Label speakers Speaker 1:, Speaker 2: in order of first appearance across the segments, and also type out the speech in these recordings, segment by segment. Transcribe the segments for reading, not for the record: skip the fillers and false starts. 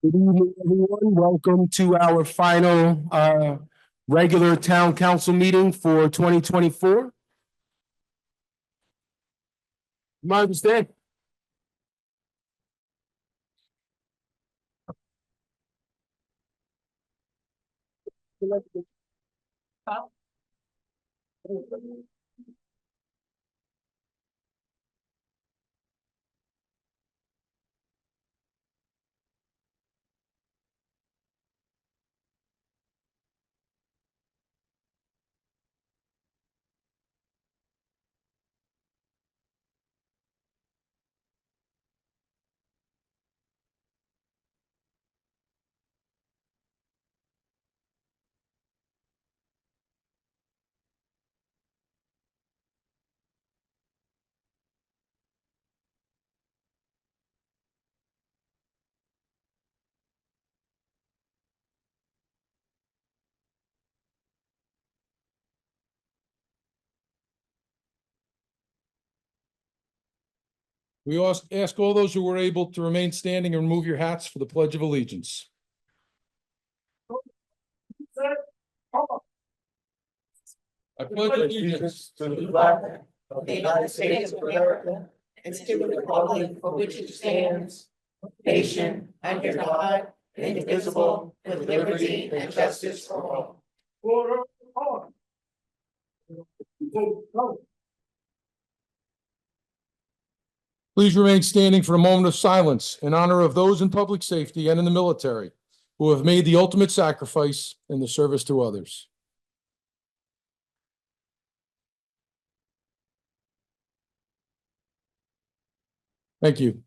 Speaker 1: Good evening, everyone. Welcome to our final regular town council meeting for 2024. My understanding.
Speaker 2: We also ask all those who were able to remain standing and remove your hats for the Pledge of Allegiance. I pledge allegiance
Speaker 3: to the flag of the United States of America and to the republic for which it stands, nation under God, indivisible, with liberty and justice for all.
Speaker 2: Please remain standing for a moment of silence in honor of those in public safety and in the military who have made the ultimate sacrifice in the service to others. Thank you.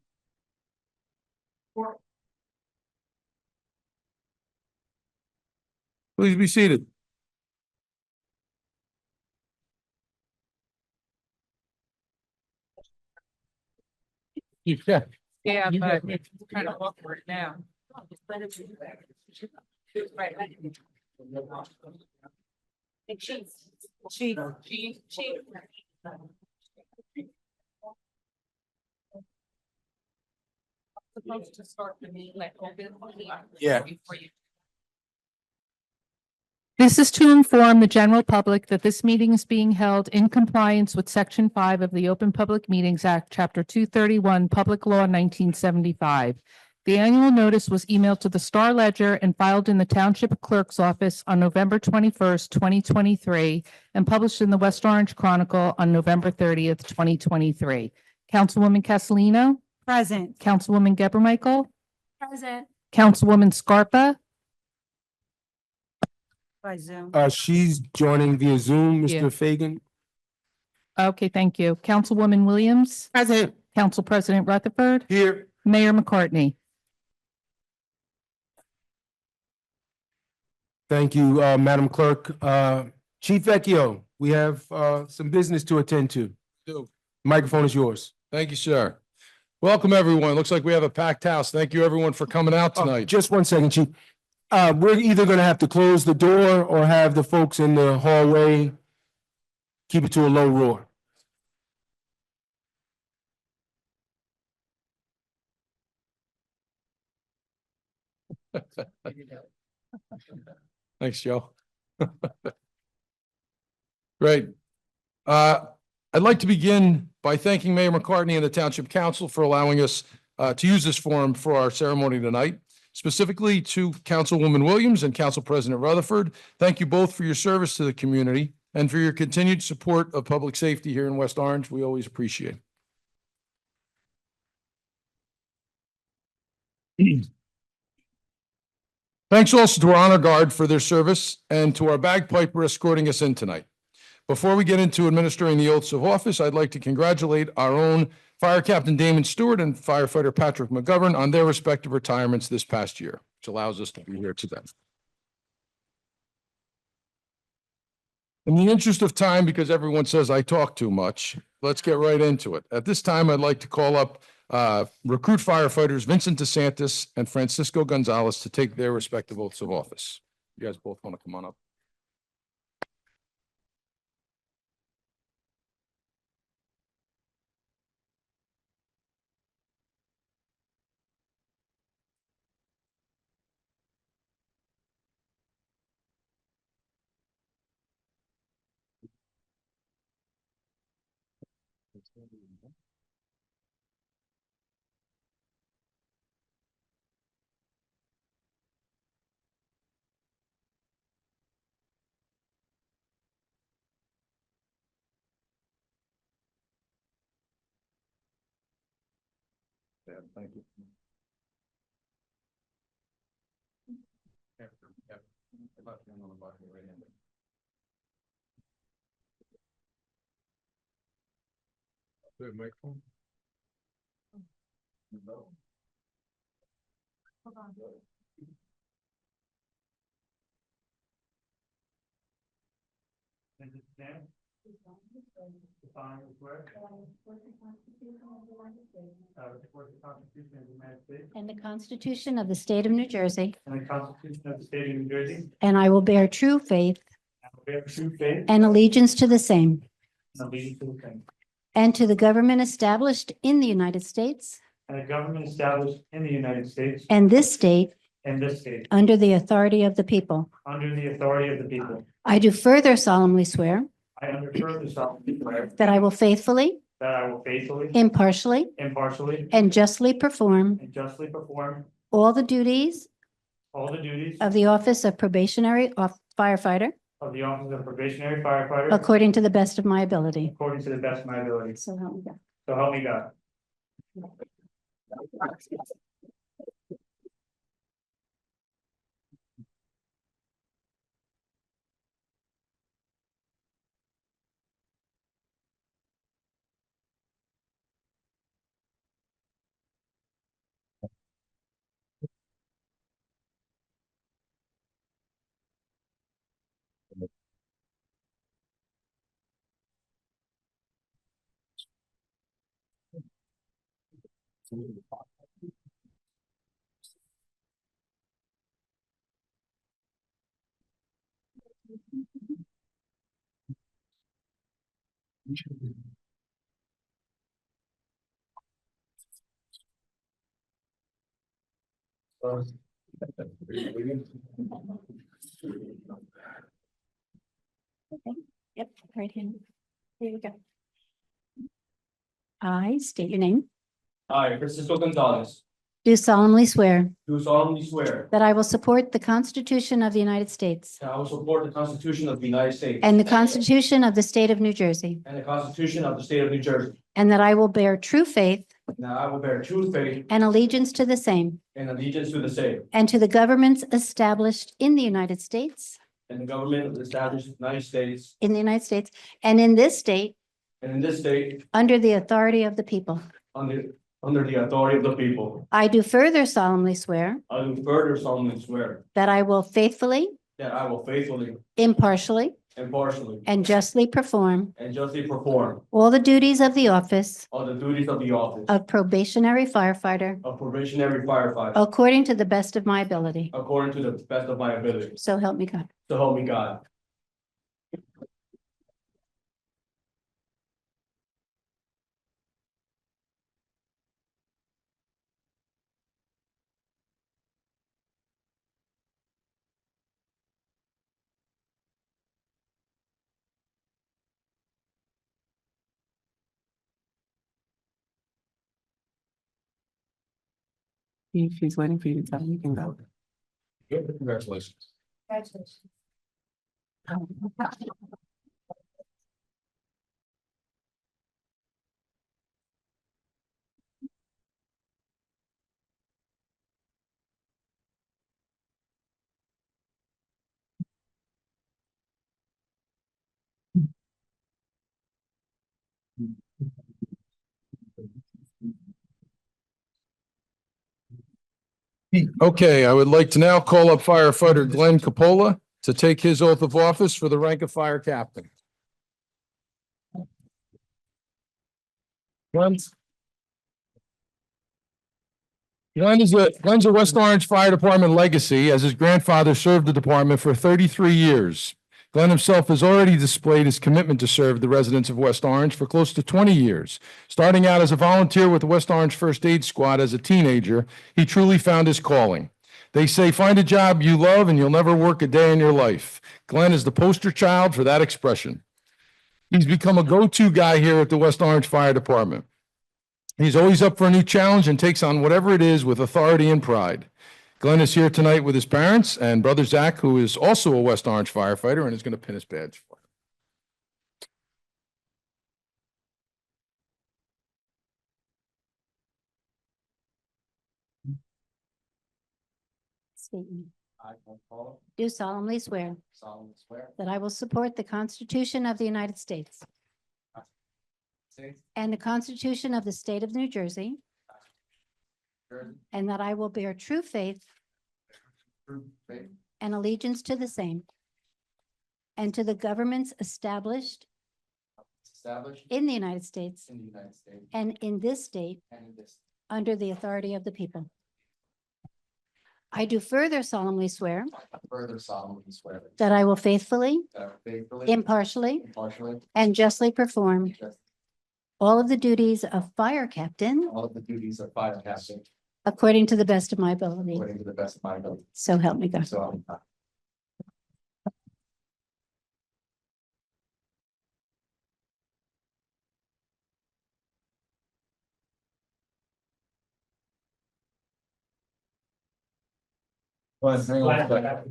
Speaker 2: Please be seated. You can.
Speaker 4: Yeah, but it's kind of awkward now. Chief. Supposed to start the meeting like open.
Speaker 1: Yeah.
Speaker 5: This is to inform the general public that this meeting is being held in compliance with Section 5 of the Open Public Meetings Act, Chapter 231, Public Law 1975. The annual notice was emailed to the Star Ledger and filed in the Township Clerk's office on November 21st, 2023, and published in the West Orange Chronicle on November 30th, 2023. Councilwoman Castellino?
Speaker 6: Present.
Speaker 5: Councilwoman Geber Michael?
Speaker 6: Present.
Speaker 5: Councilwoman Scarpa?
Speaker 6: By Zoom.
Speaker 1: She's joining via Zoom,
Speaker 5: Yeah.
Speaker 1: Mr. Fagan.
Speaker 5: Okay, thank you. Councilwoman Williams?
Speaker 1: Present.
Speaker 5: Council President Rutherford?
Speaker 1: Here.
Speaker 5: Mayor McCartney?
Speaker 1: Thank you, Madam Clerk. Chief Vecchio, we have some business to attend to. Microphone is yours.
Speaker 2: Thank you, sir. Welcome, everyone. Looks like we have a packed house. Thank you, everyone, for coming out tonight.
Speaker 1: Just 1 second, Chief. We're either gonna have to close the door or have the folks in the hallway keep it to a low roar.
Speaker 2: Thanks, Joe. Great. I'd like to begin by thanking Mayor McCartney and the Township Council for allowing us to use this forum for our ceremony tonight. Specifically to Councilwoman Williams and Council President Rutherford, thank you both for your service to the community and for your continued support of public safety here in West Orange. We always appreciate it. Thanks also to our honor guard for their service and to our bagpiper escorting us in tonight. Before we get into administering the oaths of office, I'd like to congratulate our own Fire Captain Damon Stewart and firefighter Patrick McGovern on their respective retirements this past year, which allows us to be here today. In the interest of time, because everyone says I talk too much, let's get right into it. At this time, I'd like to call up recruit firefighters Vincent DeSantis and Francisco Gonzalez to take their respective oaths of office. You guys both want to come on up? Yeah, thank you. Microphone.
Speaker 6: And the Constitution of the State of New Jersey.
Speaker 7: And the Constitution of the State of New Jersey.
Speaker 6: And I will bear true faith
Speaker 7: And will bear true faith.
Speaker 6: and allegiance to the same.
Speaker 7: And allegiance to the same.
Speaker 6: And to the government established in the United States.
Speaker 7: And the government established in the United States.
Speaker 6: And this state.
Speaker 7: And this state.
Speaker 6: Under the authority of the people.
Speaker 7: Under the authority of the people.
Speaker 6: I do further solemnly swear.
Speaker 7: I further solemnly swear.
Speaker 6: That I will faithfully.
Speaker 7: That I will faithfully.
Speaker 6: Impartially.
Speaker 7: Impartially.
Speaker 6: And justly perform.
Speaker 7: And justly perform.
Speaker 6: All the duties.
Speaker 7: All the duties.
Speaker 6: Of the office of probationary firefighter.
Speaker 7: Of the office of probationary firefighter.
Speaker 6: According to the best of my ability.
Speaker 7: According to the best of my ability.
Speaker 6: So help me God.
Speaker 7: So help me God.
Speaker 6: Yep, right hand. Here you go. I state your name.
Speaker 8: I, Francisco Gonzalez,
Speaker 6: Do solemnly swear
Speaker 8: do solemnly swear
Speaker 6: that I will support the Constitution of the United States
Speaker 8: that I will support the Constitution of the United States
Speaker 6: and the Constitution of the State of New Jersey,
Speaker 8: and the Constitution of the State of New Jersey,
Speaker 6: and that I will bear true faith
Speaker 8: and that I will bear true faith
Speaker 6: and allegiance to the same
Speaker 8: and allegiance to the same,
Speaker 6: and to the governments established in the United States,
Speaker 8: and the government established in the United States
Speaker 6: and in this state,
Speaker 8: and in this state,
Speaker 6: under the authority of the people.
Speaker 8: under the authority of the people.
Speaker 6: I do further solemnly swear
Speaker 8: I do further solemnly swear
Speaker 6: that I will faithfully,
Speaker 8: that I will faithfully,
Speaker 6: impartially,
Speaker 8: impartially,
Speaker 6: and justly perform
Speaker 8: and justly perform
Speaker 6: all the duties of the office
Speaker 8: all the duties of the office
Speaker 6: of probationary firefighter
Speaker 8: of probationary firefighter
Speaker 6: according to the best of my ability.
Speaker 8: according to the best of my ability.
Speaker 6: So help me God.
Speaker 8: So help me God.
Speaker 9: If she's waiting for you to tell me, you can go.
Speaker 2: Good, congratulations. Okay, I would like to now call up firefighter Glenn Capola to take his oath of office for the rank of fire captain. Glenn's a West Orange Fire Department legacy, as his grandfather served the department for 33 years. Glenn himself has already displayed his commitment to serve the residents of West Orange for close to 20 years. Starting out as a volunteer with the West Orange First Aid Squad as a teenager, he truly found his calling. They say, find a job you love and you'll never work a day in your life. Glenn is the poster child for that expression. He's become a go-to guy here at the West Orange Fire Department. He's always up for a new challenge and takes on whatever it is with authority and pride. Glenn is here tonight with his parents and brother Zach, who is also a West Orange firefighter and is going to pin his badge for him.
Speaker 6: Statement.
Speaker 8: I, Glenn Capola,
Speaker 6: Do solemnly swear
Speaker 8: solemnly swear
Speaker 6: that I will support the Constitution of the United States
Speaker 8: States,
Speaker 6: and the Constitution of the State of New Jersey,
Speaker 8: Jersey,
Speaker 6: and that I will bear true faith
Speaker 8: true faith,
Speaker 6: and allegiance to the same and to the governments established
Speaker 8: established
Speaker 6: in the United States
Speaker 8: in the United States
Speaker 6: and in this state
Speaker 8: and in this
Speaker 6: under the authority of the people. I do further solemnly swear
Speaker 8: further solemnly swear
Speaker 6: that I will faithfully,
Speaker 8: that I will faithfully,
Speaker 6: impartially,
Speaker 8: impartially,
Speaker 6: and justly perform
Speaker 8: and just
Speaker 6: all of the duties of fire captain
Speaker 8: all of the duties of fire captain
Speaker 6: according to the best of my ability.
Speaker 8: according to the best of my ability.
Speaker 6: So help me God.
Speaker 8: So help me God. Glenn, hang on a second.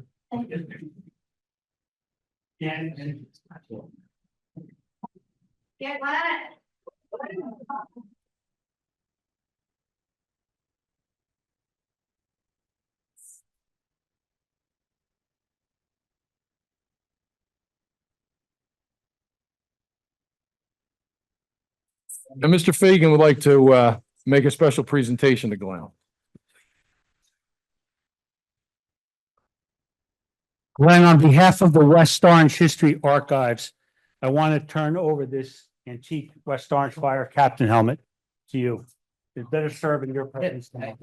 Speaker 2: And Mr. Fagan would like to make a special presentation to Glenn.
Speaker 10: Glenn, on behalf of the West Orange History Archives, I want to turn over this antique West Orange Fire Captain helmet to you. It's better served in your presence. than mine.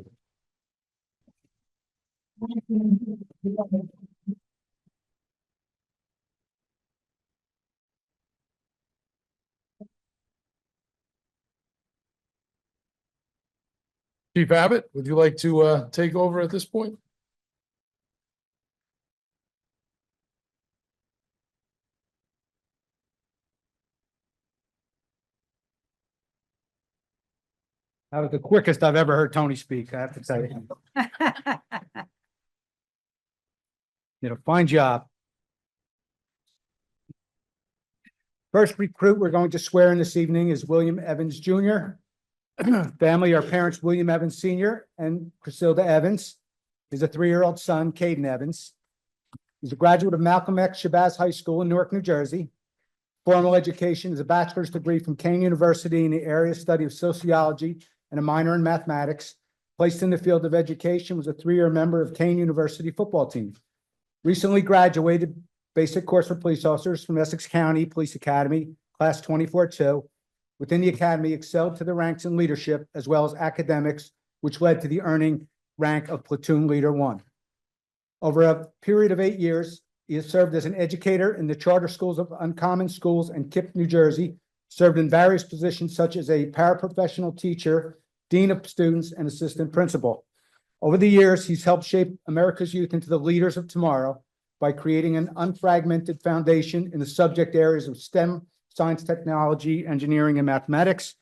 Speaker 2: Chief Abbott, would you like to take over at this point?
Speaker 10: That was the quickest I've ever heard Tony speak, I have to tell you. Did a fine job. First recruit we're going to swear in this evening is William Evans Jr. Family, our parents, William Evans Sr. and Crisilda Evans. He's a 3-year-old son, Caden Evans. He's a graduate of Malcolm X Shabazz High School in Newark, New Jersey. Formal education is a bachelor's degree from Kane University in the area of study of sociology and a minor in mathematics. Placed in the field of education, was a 3-year member of Kane University football team. Recently graduated basic course for police officers from Essex County Police Academy, class 24-2. Within the academy, excelled to the ranks in leadership as well as academics, which led to the earning rank of platoon leader 1. Over a period of 8 years, he has served as an educator in the charter schools of Uncommon Schools and KIPP, New Jersey, served in various positions such as a paraprofessional teacher, dean of students, and assistant principal. Over the years, he's helped shape America's youth into the leaders of tomorrow by creating an unfragmented foundation in the subject areas of STEM, science, technology, engineering, and mathematics.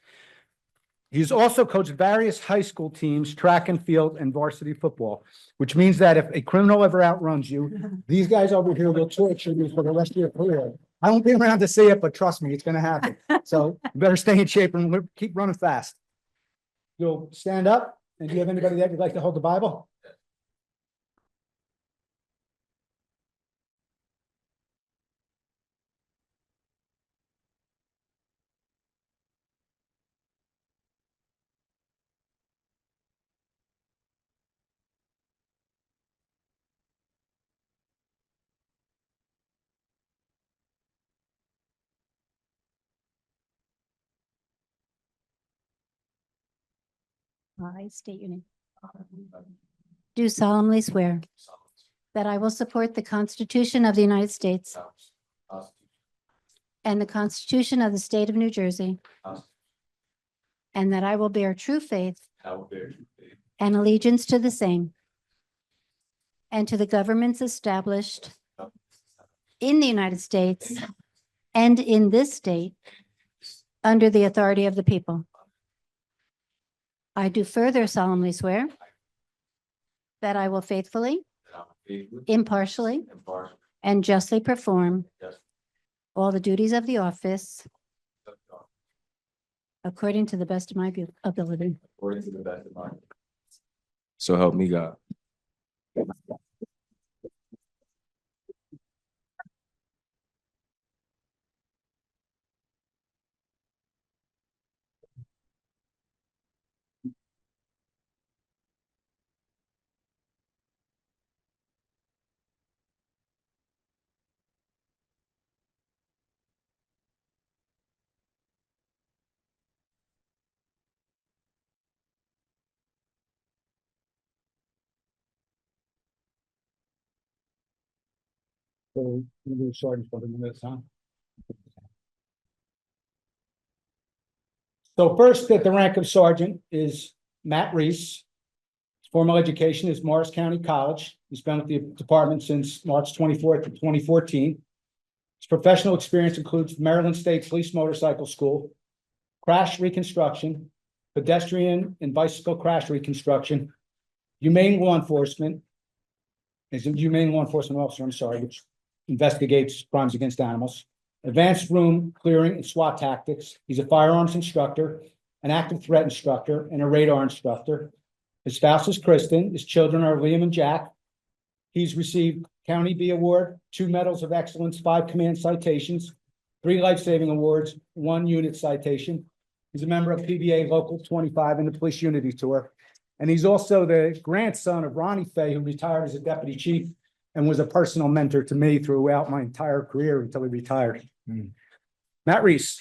Speaker 10: He's also coached various high school teams, track and field, and varsity football, which means that if a criminal ever outruns you, these guys over here will torture you for the rest of your career. I won't be around to see it, but trust me, it's going to happen. So you better stay in shape and keep running fast. You'll stand up, and do you have anybody that would like to hold the Bible?
Speaker 6: I state your name. Do solemnly swear that I will support the Constitution of the United States and the Constitution of the State of New Jersey, and that I will bear true faith and allegiance to the same and to the governments established in the United States and in this state under the authority of the people. I do further solemnly swear that I will faithfully, impartially, and justly perform all the duties of the office according to the best of my ability.
Speaker 8: According to the best of my. So help me God.
Speaker 10: So we'll do sergeant for the minutes, huh? So first at the rank of sergeant is Matt Reese. His formal education is Morris County College. He's been with the department since March 24th of 2014. His professional experience includes Maryland State Police Motorcycle School, crash reconstruction, pedestrian and bicycle crash reconstruction, humane law enforcement. Is a humane law enforcement officer, I'm sorry, which investigates crimes against animals, advanced room clearing and SWAT tactics. He's a firearms instructor, an active threat instructor, and a radar instructor. His spouse is Kristen. His children are Liam and Jack. He's received County B Award, 2 Medals of Excellence, 5 command citations, 3 life-saving awards, 1 unit citation. He's a member of PBA Local 25 and the Police Unity Tour. And he's also the grandson of Ronnie Fay, who retired as a deputy chief and was a personal mentor to me throughout my entire career until he retired. Matt Reese.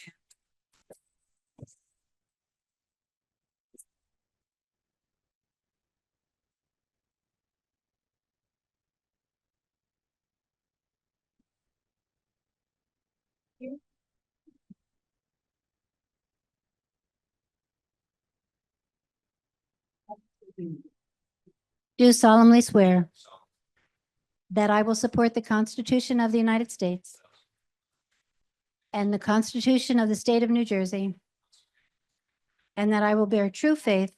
Speaker 6: Do solemnly swear that I will support the Constitution of the United States and the Constitution of the State of New Jersey, and that I will bear true faith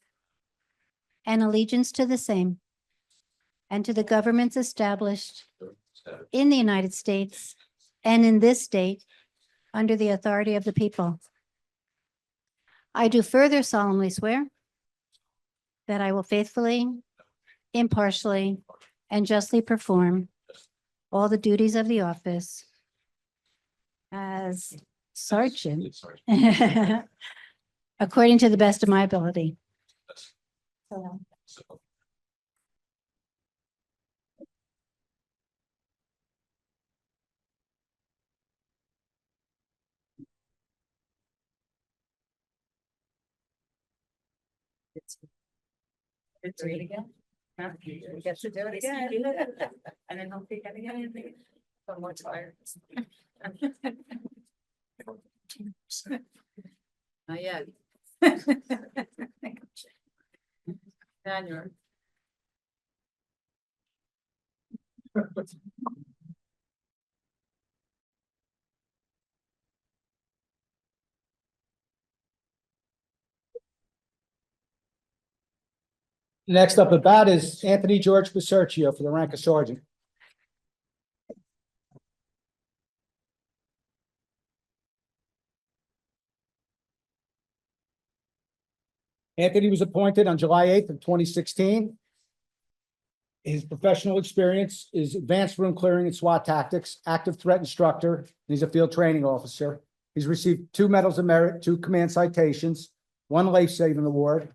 Speaker 6: and allegiance to the same and to the governments established in the United States and in this state under the authority of the people. I do further solemnly swear that I will faithfully, impartially, and justly perform all the duties of the office as sergeant according to the best of my ability.
Speaker 4: Let's read it again. We get to do it again. And then I'll pick anything. I'm more tired. Not yet. January.
Speaker 10: Next up at bat is Anthony George Paserchio for the rank of sergeant. Anthony was appointed on July 8th of 2016. His professional experience is advanced room clearing and SWAT tactics, active threat instructor, and he's a field training officer. He's received 2 Medals of Merit, 2 command citations, 1 life-saving award,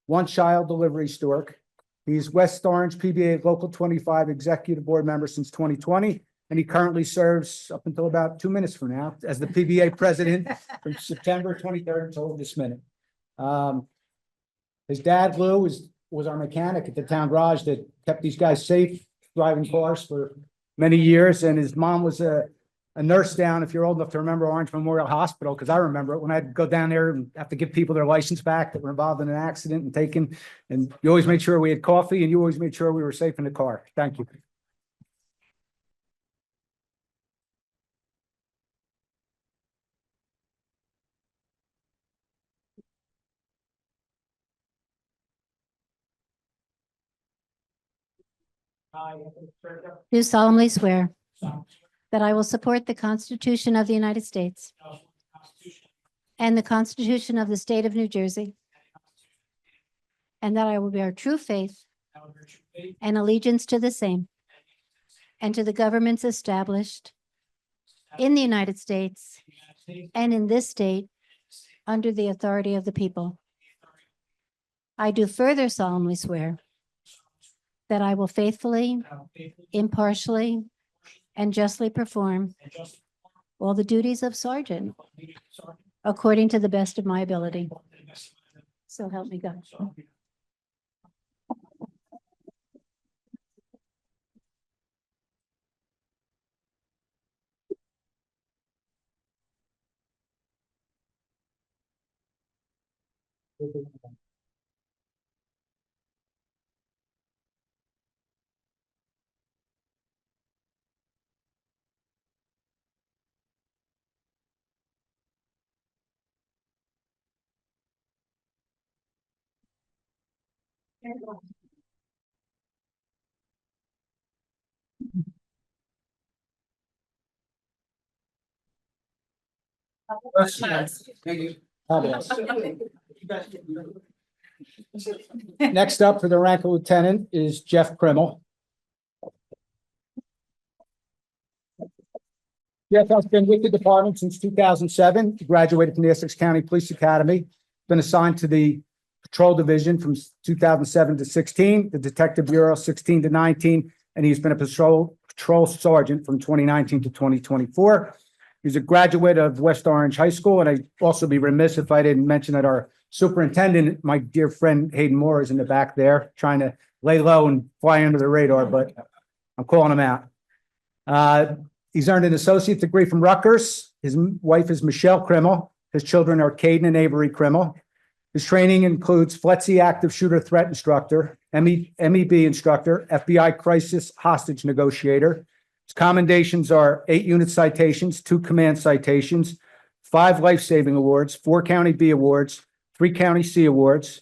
Speaker 10: 1 child delivery stork. He's West Orange PBA Local 25 Executive Board member since 2020, and he currently serves up until about 2 minutes from now as the PBA president from September 23rd until this minute. His dad, Lou, was our mechanic at the town garage that kept these guys safe driving cars for many years. And his mom was a nurse down, if you're old enough to remember Orange Memorial Hospital, because I remember it when I'd go down there and have to give people their license back that were involved in an accident and taken. And you always made sure we had coffee and you always made sure we were safe in the car. Thank you.
Speaker 6: Do solemnly swear that I will support the Constitution of the United States and the Constitution of the State of New Jersey, and that I will bear true faith and allegiance to the same and to the governments established in the United States and in this state under the authority of the people. I do further solemnly swear that I will faithfully, impartially, and justly perform all the duties of sergeant according to the best of my ability. So help me God.
Speaker 10: Next up for the rank of lieutenant is Jeff Krimmel. Jeff has been with the department since 2007. He graduated from the Essex County Police Academy. Been assigned to the Patrol Division from 2007 to 16, the Detective Bureau 16 to 19, and he's been a patrol sergeant from 2019 to 2024. He's a graduate of West Orange High School, and I'd also be remiss if I didn't mention that our superintendent, my dear friend Hayden Moore, is in the back there trying to lay low and fly under the radar, but I'm calling him out. He's earned an associate degree from Rutgers. His wife is Michelle Krimmel. His children are Caden and Avery Krimmel. His training includes FLETC active shooter threat instructor, MEB instructor, FBI crisis hostage negotiator. His commendations are 8 unit citations, 2 command citations, 5 life-saving awards, 4 County B awards, 3 County C awards.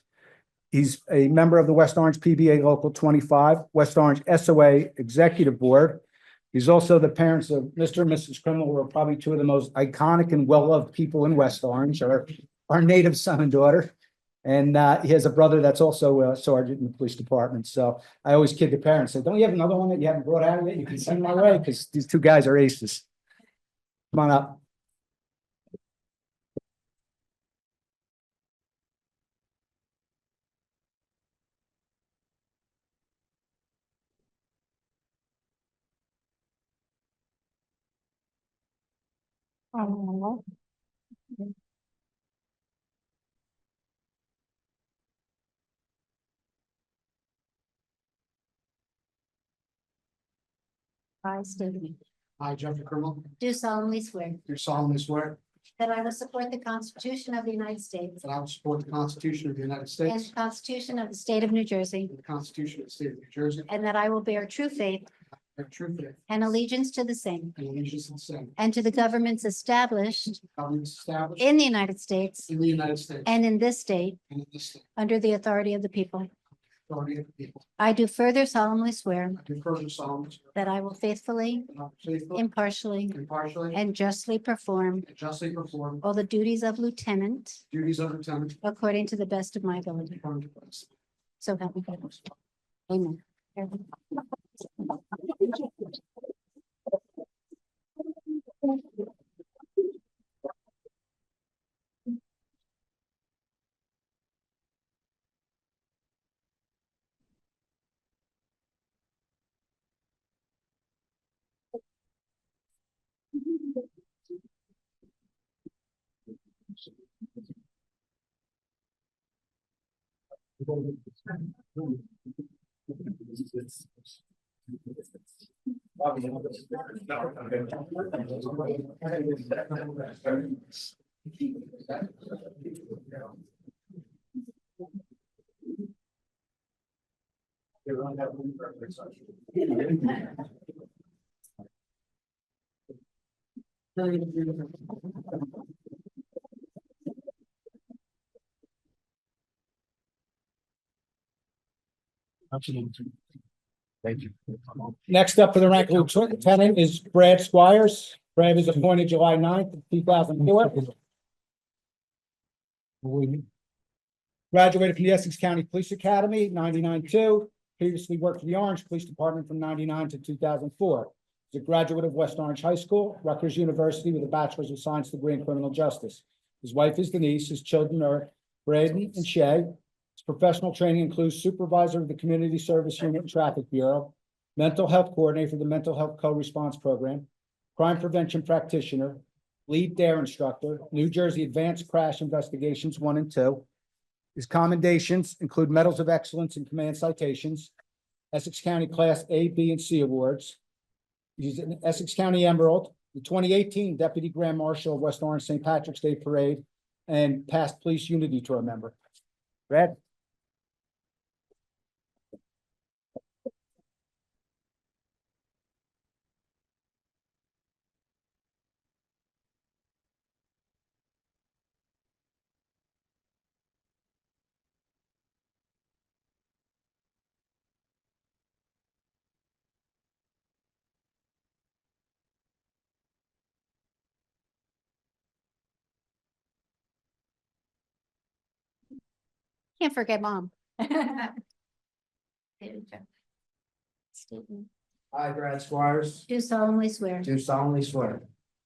Speaker 10: He's a member of the West Orange PBA Local 25, West Orange SOA Executive Board. He's also the parents of Mr. and Mrs. Krimmel, who are probably 2 of the most iconic and well-loved people in West Orange, our native son and daughter. And he has a brother that's also a sergeant in the police department. So I always kid the parents, say, don't you have another one that you haven't brought out yet? You can send my way, because these 2 guys are aces. Come on up.
Speaker 6: I state your name.
Speaker 10: I, Jeffrey Krimmel,
Speaker 6: Do solemnly swear
Speaker 10: do solemnly swear
Speaker 6: that I will support the Constitution of the United States
Speaker 10: that I will support the Constitution of the United
Speaker 6: and
Speaker 10: States
Speaker 6: the Constitution of the State of New Jersey,
Speaker 10: and the Constitution of the State of New Jersey,
Speaker 6: and that I will bear true faith
Speaker 10: and true faith
Speaker 6: and allegiance to the same
Speaker 10: and allegiance to the same.
Speaker 6: and to the governments established
Speaker 10: Governments established
Speaker 6: in the United States
Speaker 10: in the United States
Speaker 6: and in this state
Speaker 10: and in this state,
Speaker 6: under the authority of the people.
Speaker 10: authority of the people.
Speaker 6: I do further solemnly swear
Speaker 10: I do further solemnly swear
Speaker 6: that I will faithfully,
Speaker 10: that I will faithfully,
Speaker 6: impartially,
Speaker 10: impartially,
Speaker 6: and justly perform
Speaker 10: and justly perform
Speaker 6: all the duties of lieutenant
Speaker 10: duties of lieutenant
Speaker 6: according to the best of my ability.
Speaker 10: according to place.
Speaker 6: So help me God. Amen.
Speaker 10: Thank you. Next up for the rank of lieutenant is Brad Squires. Brad was appointed July 9th, 2004. Graduated from the Essex County Police Academy, 99-2. Previously worked for the Orange Police Department from 99 to 2004. He's a graduate of West Orange High School, Rutgers University with a Bachelor's of Science degree in Criminal Justice. His wife is Denise. His children are Braden and Shay. His professional training includes supervisor of the Community Service Unit and Traffic Bureau, mental health coordinator for the Mental Health Co-Response Program, crime prevention practitioner, lead DARE instructor, New Jersey Advanced Crash Investigations 1 and 2. His commendations include Medals of Excellence in Command Citations, Essex County Class A, B, and C awards. He's an Essex County Emerald, the 2018 Deputy Grand Marshal of West Orange St. Patrick's Day Parade, and past Police Unity Tour member. Brad?
Speaker 6: Can't forget mom. Statement.
Speaker 10: I, Brad Squires,
Speaker 6: Do solemnly swear
Speaker 10: do solemnly swear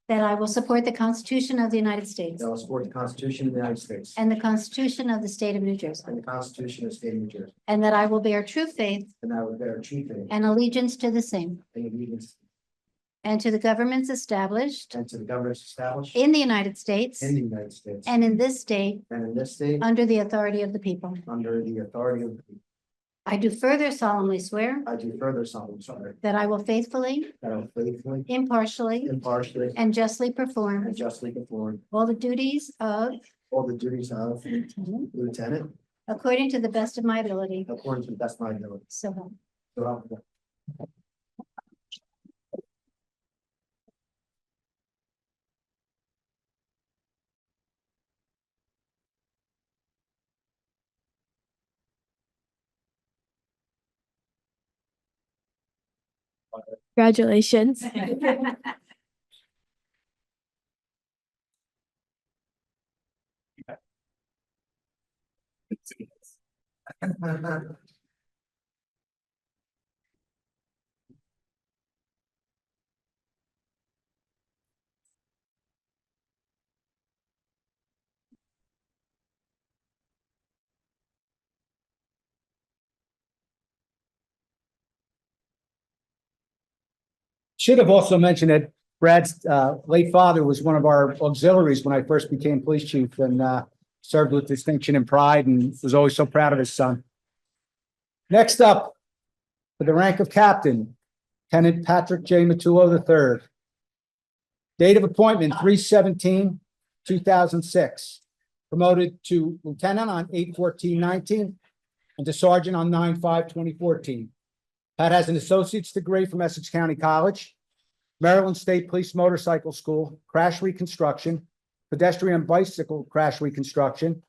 Speaker 6: that I will support the Constitution of the United States
Speaker 10: that I will support the Constitution of the United States
Speaker 6: and the Constitution of the State of New Jersey,
Speaker 10: and the Constitution of the State of New Jersey,
Speaker 6: and that I will bear true faith
Speaker 10: and I will bear true faith
Speaker 6: and allegiance to the same
Speaker 10: and allegiance
Speaker 6: and to the governments established
Speaker 10: and to the governments established
Speaker 6: in the United States
Speaker 10: in the United States
Speaker 6: and in this state
Speaker 10: and in this state
Speaker 6: under the authority of the people.
Speaker 10: under the authority of the people.
Speaker 6: I do further solemnly swear
Speaker 10: I do further solemnly swear
Speaker 6: that I will faithfully,
Speaker 10: that I will faithfully,
Speaker 6: impartially,
Speaker 10: impartially,
Speaker 6: and justly perform
Speaker 10: and justly perform
Speaker 6: all the duties of
Speaker 10: all the duties of
Speaker 6: lieutenant
Speaker 10: lieutenant
Speaker 6: according to the best of my ability.
Speaker 10: according to the best of my ability.
Speaker 6: So help.
Speaker 10: So help me God.
Speaker 11: Congratulations.
Speaker 10: Should have also mentioned that Brad's late father was one of our auxiliaries when I first became police chief and served with distinction and pride and was always so proud of his son. Next up, for the rank of captain, Lieutenant Patrick J. Matullo III. Date of appointment 3/17/2006. Promoted to lieutenant on 8/14/19 and to sergeant on 9/5/2014. Pat has an associate's degree from Essex County College, Maryland State Police Motorcycle School, crash reconstruction, pedestrian and bicycle crash reconstruction,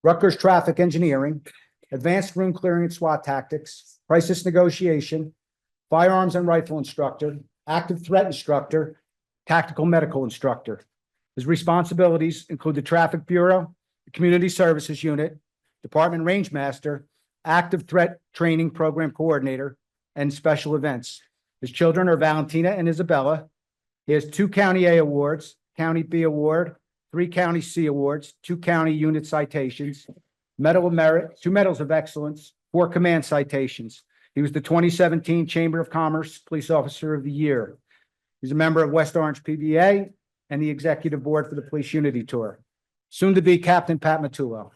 Speaker 10: Rutgers Traffic Engineering, advanced room clearing and SWAT tactics, crisis negotiation, firearms and rifle instructor, active threat instructor, tactical medical instructor. His responsibilities include the Traffic Bureau, the Community Services Unit, Department Range Master, active threat training program coordinator, and special events. His children are Valentina and Isabella. He has 2 County A awards, County B award, 3 County C awards, 2 County Unit citations, Medal of Merit, 2 Medals of Excellence, 4 Command citations. He was the 2017 Chamber of Commerce Police Officer of the Year. He's a member of West Orange PVA and the Executive Board for the Police Unity Tour. Soon to be Captain Pat Matullo.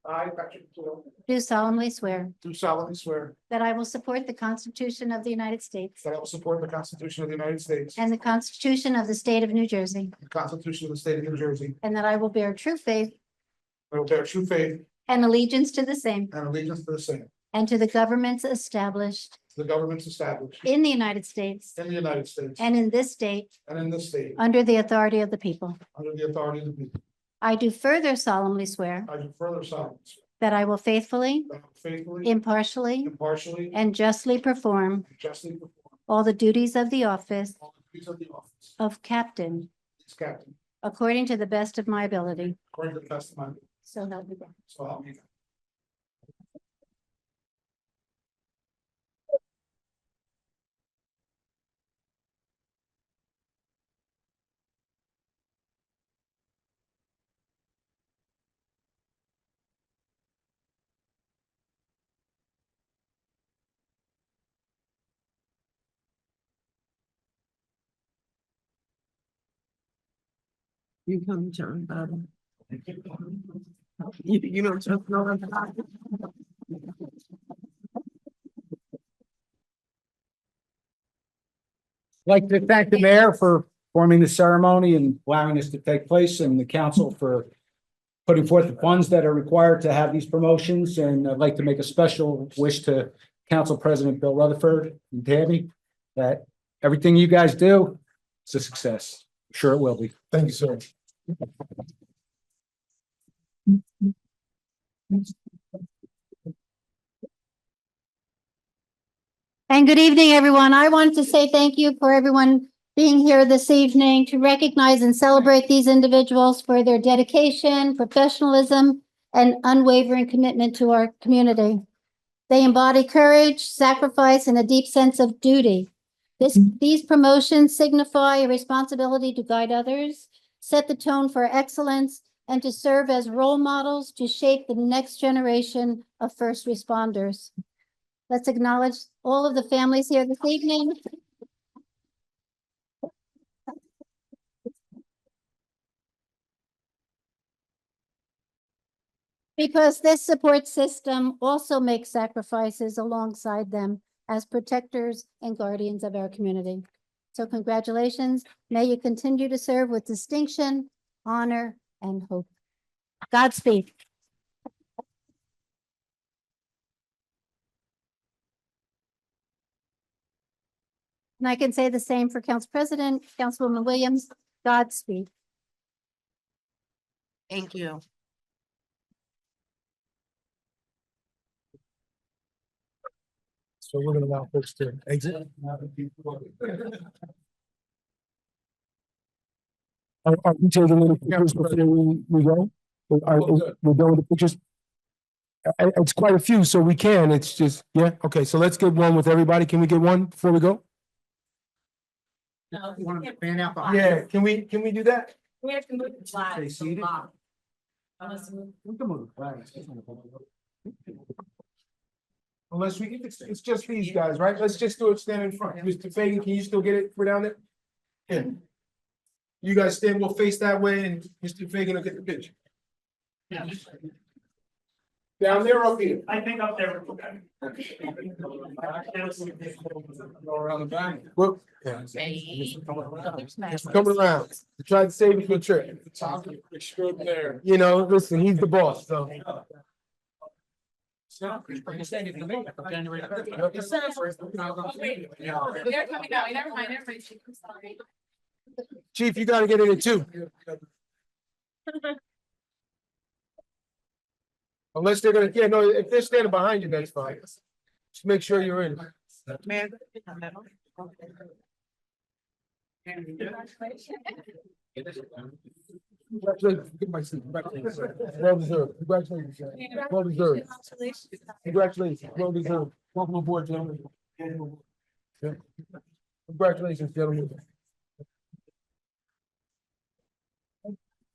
Speaker 10: I, Patrick Toro,
Speaker 6: do solemnly swear
Speaker 10: do solemnly swear
Speaker 6: that I will support the Constitution of the United States
Speaker 10: that I will support the Constitution of the United States
Speaker 6: and the Constitution of the State of New Jersey,
Speaker 10: the Constitution of the State of New Jersey.
Speaker 6: and that I will bear true faith
Speaker 10: I will bear true faith
Speaker 6: and allegiance to the same
Speaker 10: and allegiance to the same,
Speaker 6: and to the governments established
Speaker 10: to the governments established
Speaker 6: in the United States
Speaker 10: in the United States
Speaker 6: and in this state
Speaker 10: and in this state,
Speaker 6: under the authority of the people.
Speaker 10: under the authority of the people.
Speaker 6: I do further solemnly swear
Speaker 10: I do further solemnly swear
Speaker 6: that I will faithfully,
Speaker 10: that I will faithfully,
Speaker 6: impartially,
Speaker 10: impartially,
Speaker 6: and justly perform
Speaker 10: and justly perform
Speaker 6: all the duties of the office
Speaker 10: all the duties of the office
Speaker 6: of captain
Speaker 10: as captain
Speaker 6: according to the best of my ability.
Speaker 10: according to the best of my ability.
Speaker 6: So help me God.
Speaker 10: So help me God.
Speaker 9: You come, John, Bobby. You don't just know.
Speaker 10: I'd like to thank the mayor for forming the ceremony and allowing this to take place, and the council for putting forth the funds that are required to have these promotions. And I'd like to make a special wish to Council President Bill Rutherford and Tammy that everything you guys do is a success. I'm sure it will be. Thank you, sir.
Speaker 6: And good evening, everyone. I wanted to say thank you for everyone being here this evening to recognize and celebrate these individuals for their dedication, professionalism, and unwavering commitment to our community. They embody courage, sacrifice, and a deep sense of duty. These promotions signify a responsibility to guide others, set the tone for excellence, and to serve as role models to shape the next generation of first responders. Let's acknowledge all of the families here this evening. Because this support system also makes sacrifices alongside them as protectors and guardians of our community. So congratulations. May you continue to serve with distinction, honor, and hope. Godspeed. And I can say the same for Council President, Councilwoman Williams. Godspeed.
Speaker 4: Thank you.
Speaker 1: So we're gonna allow folks to exit. Are we taking any pictures before we go? We're done with the pictures? It's quite a few, so we can, it's just, yeah, okay, so let's get one with everybody. Can we get one before we go? Yeah, can we do that?
Speaker 4: We have to move the
Speaker 10: Stay
Speaker 4: flags.
Speaker 10: seated.
Speaker 1: Unless we, it's just these guys, right? Let's just do it stand in front. Mr. Fagan, can you still get it for down there? Yeah. You guys stand, we'll face that way and Mr. Fagan will get the picture. Down there or up here?
Speaker 7: I think up there.
Speaker 1: Around the back. Well, yeah. It's coming around. We tried to save it for a trip. Extraordinaire. You know, listen, he's the boss, so.
Speaker 4: They're coming down. Never mind. I'm sorry.
Speaker 1: Chief, you gotta get in it too. Unless they're gonna, yeah, no, if they're standing behind you, that's fine. Just make sure you're in. Congratulations. Get my seat. Congratulations. Well deserved. Congratulations. Well deserved. Congratulations. Well deserved. Welcome aboard, gentlemen. Yeah. Congratulations, gentlemen.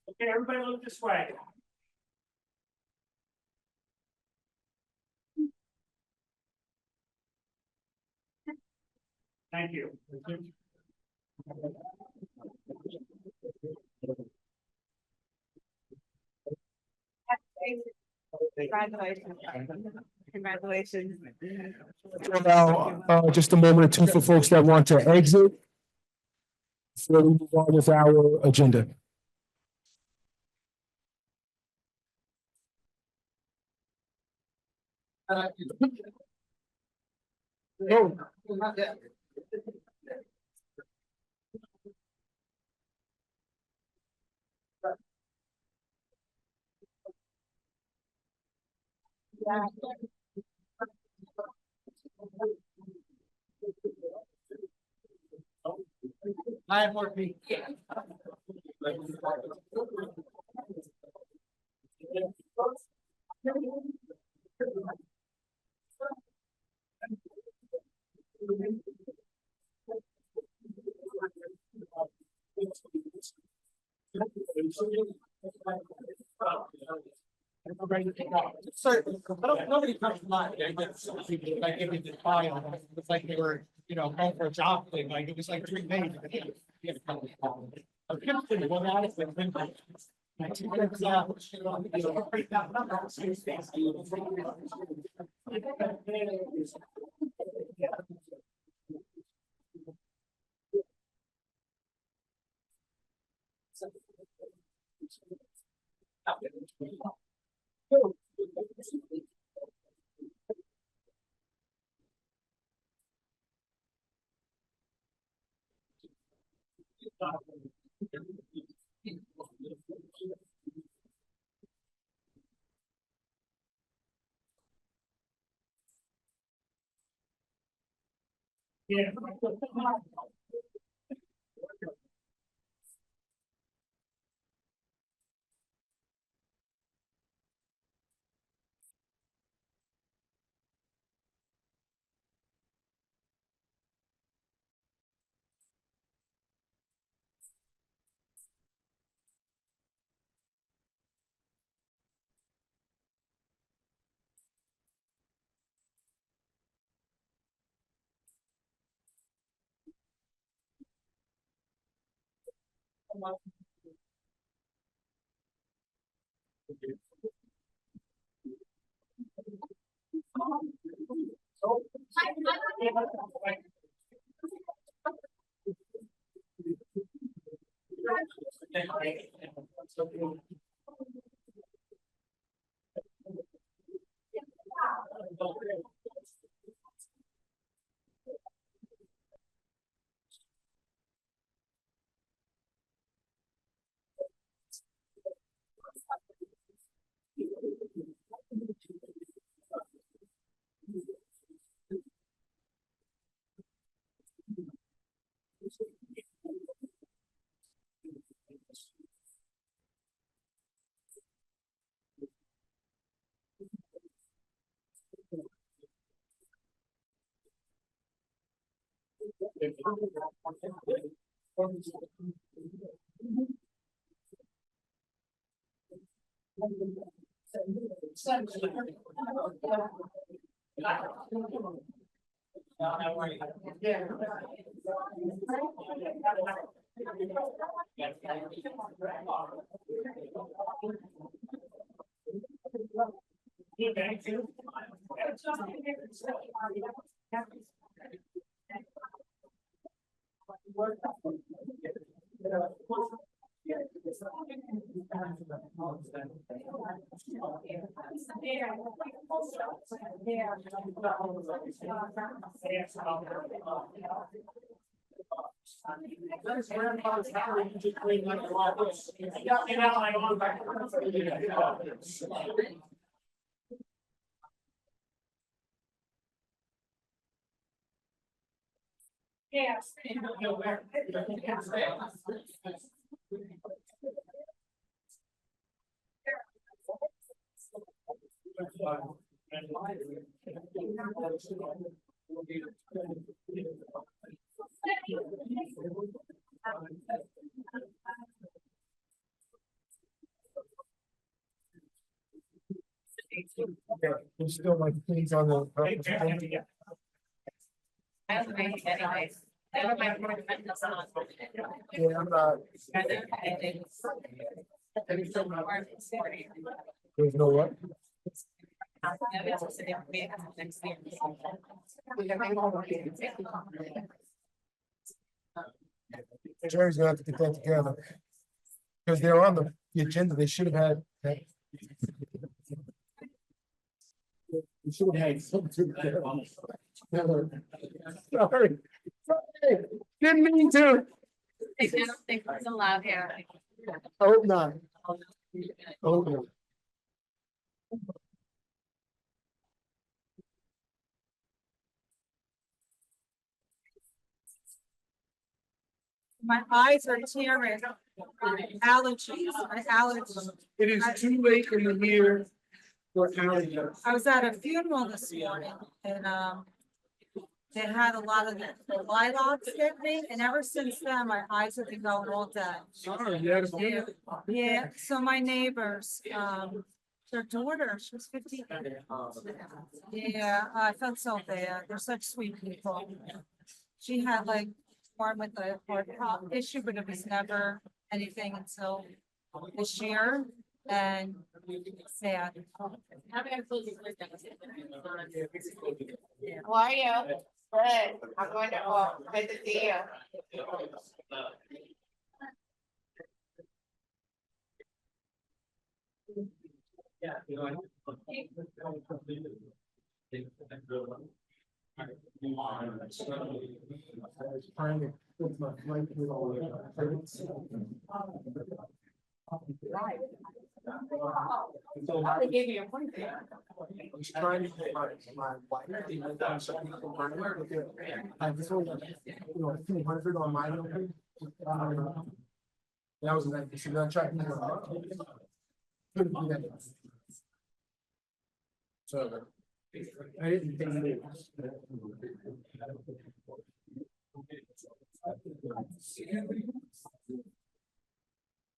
Speaker 7: Okay, everybody look this way. Thank you.
Speaker 4: Congratulations. Congratulations.
Speaker 1: Now, just a moment or two for folks that want to exit. Before we move on with our agenda. No, not yet. I have more people. Nobody comes to mind. Like give me the file. It's like they were, going for a job thing. Like it was like 3 days. Yeah. There's still like things on the.
Speaker 4: I don't think anyways. I don't have more defendants on.
Speaker 1: Yeah, I'm not.
Speaker 4: I did.
Speaker 1: There's no what? Jerry's gonna have to get that together. Because they're on the agenda, they should have had. We should have had something. Sorry. Didn't mean to.
Speaker 4: I don't think it's allowed here.
Speaker 1: I hope not. I hope not.
Speaker 9: My eyes are tearing. Allergies, my allergies.
Speaker 1: It is too late in the year for allergies.
Speaker 9: I was at a funeral this morning and, they had a lot of the lilacs hit me and ever since then, my eyes have been going all day.
Speaker 1: Sorry, you had a
Speaker 9: Yeah, yeah, so my neighbors, their daughter, she was 15. Yeah, I felt so bad. They're such sweet people. She had like one with the heart issue, but it was never anything until this year. And sad.
Speaker 3: How are you? Good. I'm going to, good to see you. They gave you a point there.
Speaker 1: I was trying to get my wife. I just only, a few hundred on my own. That was like, she's not trying to. Couldn't do that. So. I didn't think it was.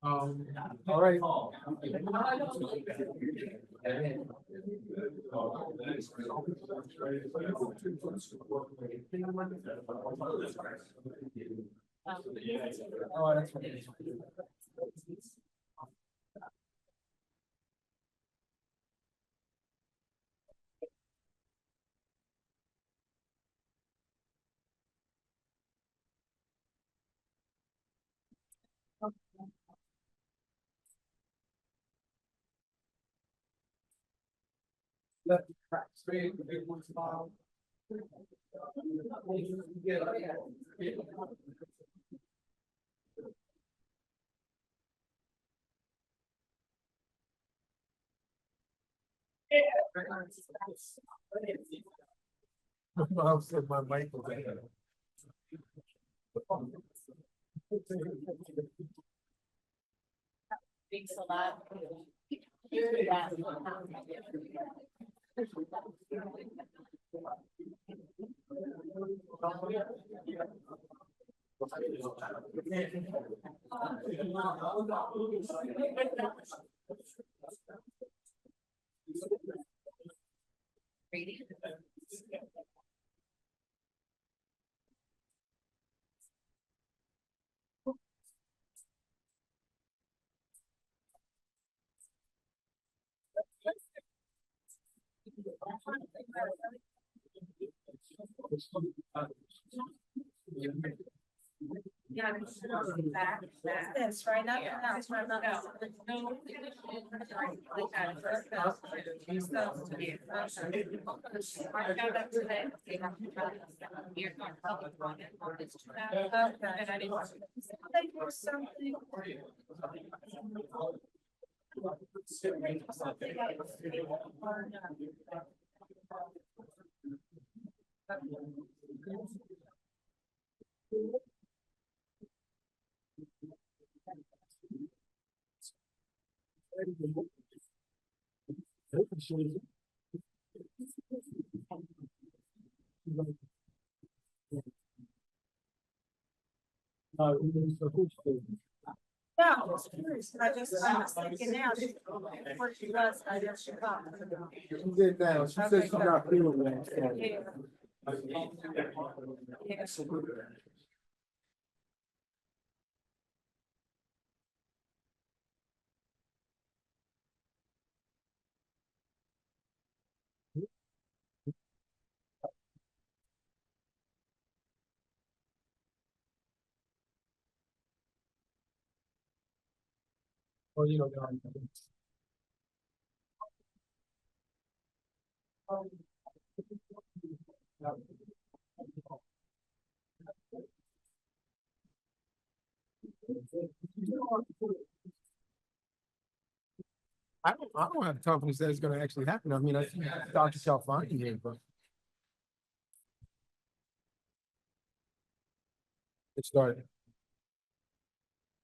Speaker 1: All right. Oh, that's right. Let the crack straight, the big ones fall. Mom said my mic was ahead.
Speaker 3: Thanks a lot.
Speaker 9: This right now. That's right now. No, I was thinking now, before she was, I guess she got.
Speaker 1: She did now, she said she's not feeling well. Oh, you know. I don't have confidence that it's gonna actually happen. I mean, I see Dr. Shalfani here, but. It started.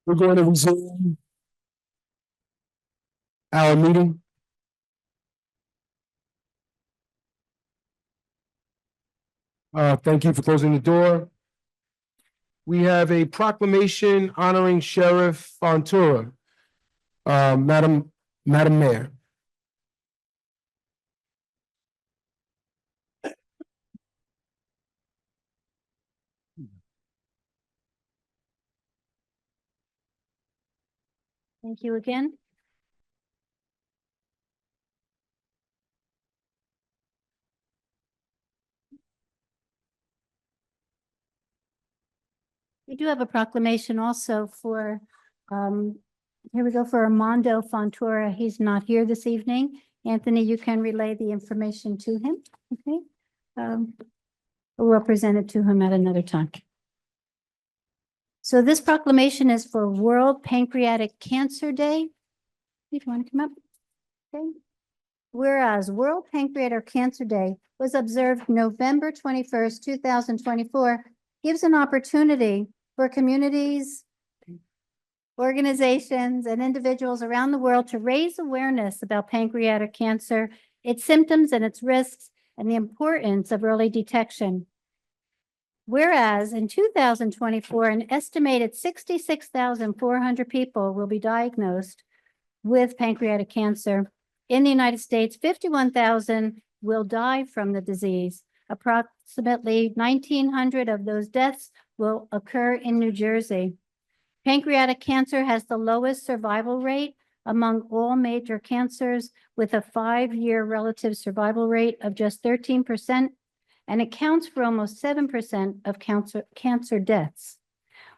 Speaker 1: We're going to resume our meeting. Thank you for closing the door. We have a proclamation honoring Sheriff Fontura. Madam Mayor.
Speaker 6: Thank you again. We do have a proclamation also for, here we go for Armando Fontura. He's not here this evening. Anthony, you can relay the information to him, okay? We'll present it to him at another time. So this proclamation is for World Pancreatic Cancer Day. If you want to come up. Okay. Whereas World Pancreatic Cancer Day was observed November 21st, 2024, gives an opportunity for communities, organizations, and individuals around the world to raise awareness about pancreatic cancer, its symptoms and its risks, and the importance of early detection. Whereas in 2024, an estimated 66,400 people will be diagnosed with pancreatic cancer. In the United States, 51,000 will die from the disease. Approximately 1,900 of those deaths will occur in New Jersey. Pancreatic cancer has the lowest survival rate among all major cancers, with a 5-year relative survival rate of just 13%, and accounts for almost 7% of cancer deaths.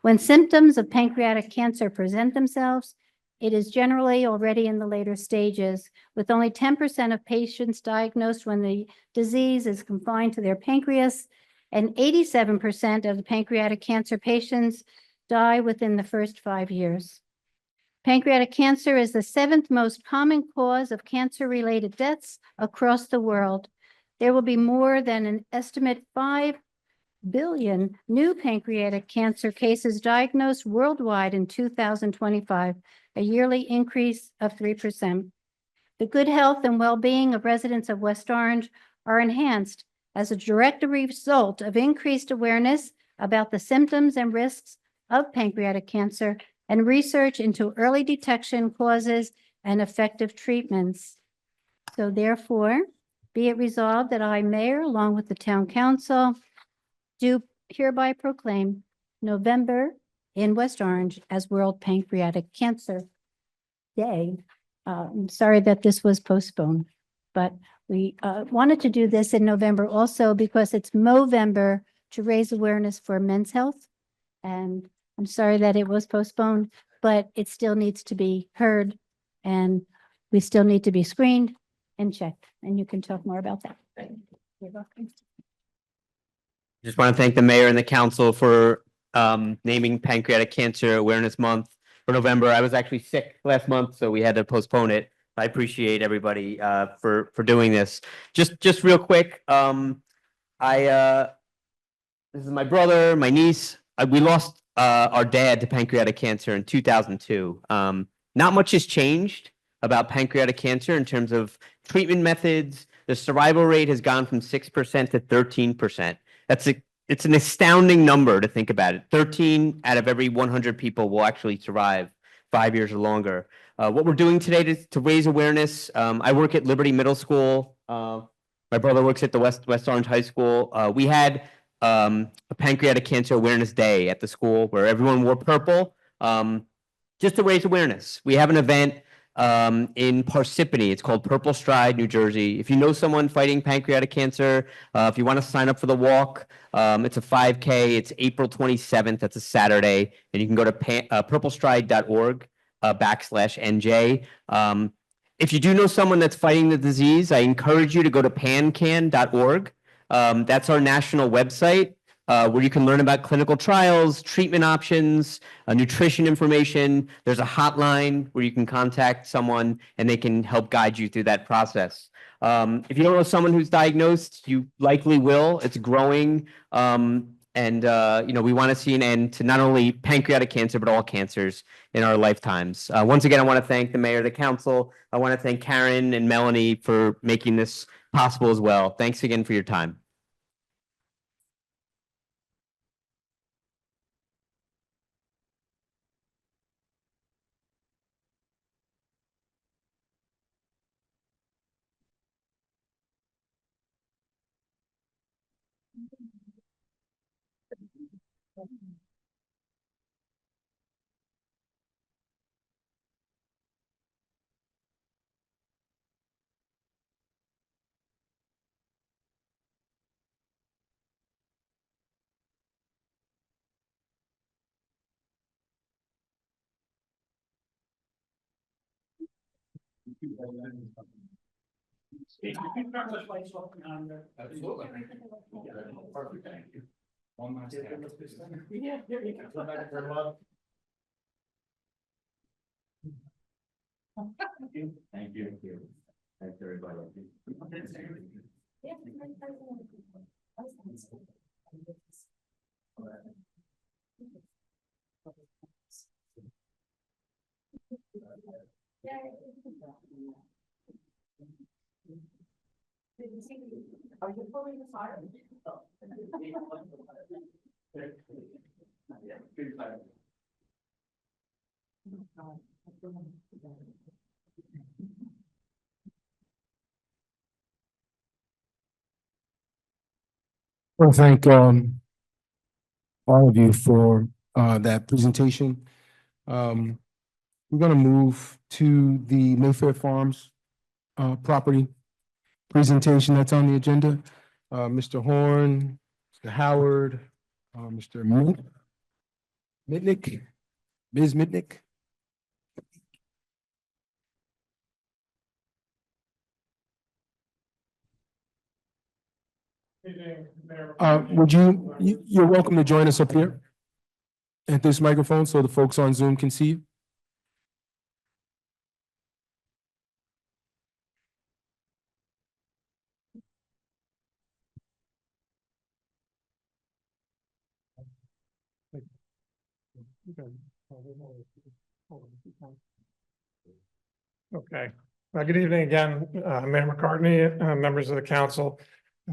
Speaker 6: When symptoms of pancreatic cancer present themselves, it is generally already in the later stages, with only 10% of patients diagnosed when the disease is confined to their pancreas, and 87% of the pancreatic cancer patients die within the first 5 years. Pancreatic cancer is the 7th most common cause of cancer-related deaths across the world. There will be more than an estimate 5 billion new pancreatic cancer cases diagnosed worldwide in 2025, a yearly increase of 3%. The good health and well-being of residents of West Orange are enhanced as a direct result of increased awareness about the symptoms and risks of pancreatic cancer and research into early detection, causes, and effective treatments. So therefore, be it resolved that I, Mayor, along with the Town Council, do hereby proclaim November in West Orange as World Pancreatic Cancer Day. I'm sorry that this was postponed, but we wanted to do this in November also because it's Movember to raise awareness for men's health. And I'm sorry that it was postponed, but it still needs to be heard and we still need to be screened and checked. And you can talk more about that. You're welcome.
Speaker 11: Just want to thank the mayor and the council for naming Pancreatic Cancer Awareness Month for November. I was actually sick last month, so we had to postpone it. I appreciate everybody for doing this. Just real quick, this is my brother, my niece. We lost our dad to pancreatic cancer in 2002. Not much has changed about pancreatic cancer in terms of treatment methods. The survival rate has gone from 6% to 13%. It's an astounding number to think about it. 13 out of every 100 people will actually survive 5 years or longer. What we're doing today to raise awareness, I work at Liberty Middle School. My brother works at the West Orange High School. We had a Pancreatic Cancer Awareness Day at the school where everyone wore purple just to raise awareness. We have an event in Parsippany. It's called Purple Stride, New Jersey. If you know someone fighting pancreatic cancer, if you want to sign up for the walk, it's a 5K. It's April 27th. That's a Saturday. And you can go to purplestride.org. /NJ. If you do know someone that's fighting the disease, I encourage you to go to pancan.org. That's our national website where you can learn about clinical trials, treatment options, nutrition information. There's a hotline where you can contact someone and they can help guide you through that process. If you don't know someone who's diagnosed, you likely will. It's growing. We want to see an end to not only pancreatic cancer, but all cancers in our lifetimes. Once again, I want to thank the mayor, the council. I want to thank Karen and Melanie for making this possible as well. Thanks again for your time.
Speaker 2: Absolutely. Perfect, thank you. One last time. Thank you. Thanks, everybody.
Speaker 3: Are you fully retired?
Speaker 1: I want to thank all of you for that presentation. We're going to move to the Mayfair Farms property presentation that's on the agenda. Mr. Horn, Mr. Howard, Mr. Mitnick, Ms. Mitnick. You're welcome to join us up here at this microphone so the folks on Zoom can see you.
Speaker 12: Okay. Good evening again, Mayor McCartney, members of the council.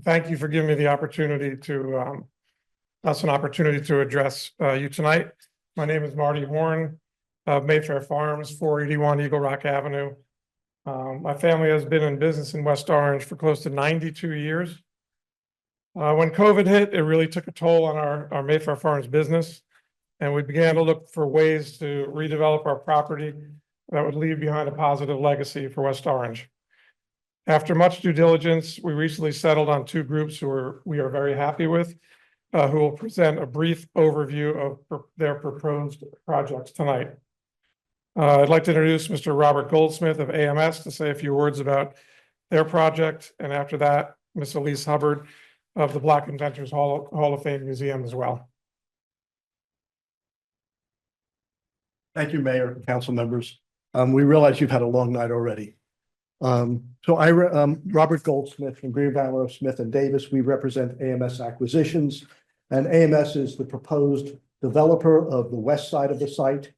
Speaker 12: Thank you for giving me the opportunity to address you tonight. My name is Marty Horn of Mayfair Farms, 481 Eagle Rock Avenue. My family has been in business in West Orange for close to 92 years. When COVID hit, it really took a toll on our Mayfair Farms business, and we began to look for ways to redevelop our property that would leave behind a positive legacy for West Orange. After much due diligence, we recently settled on two groups who we are very happy with, who will present a brief overview of their proposed projects tonight. I'd like to introduce Mr. Robert Goldsmith of AMS to say a few words about their project, and after that, Ms. Elise Hubbard of the Black Inventors Hall of Fame Museum as well.
Speaker 13: Thank you, Mayor and council members. We realize you've had a long night already. Robert Goldsmith from Greenvallow, Smith and Davis. We represent AMS Acquisitions, and AMS is the proposed developer of the west side of the site,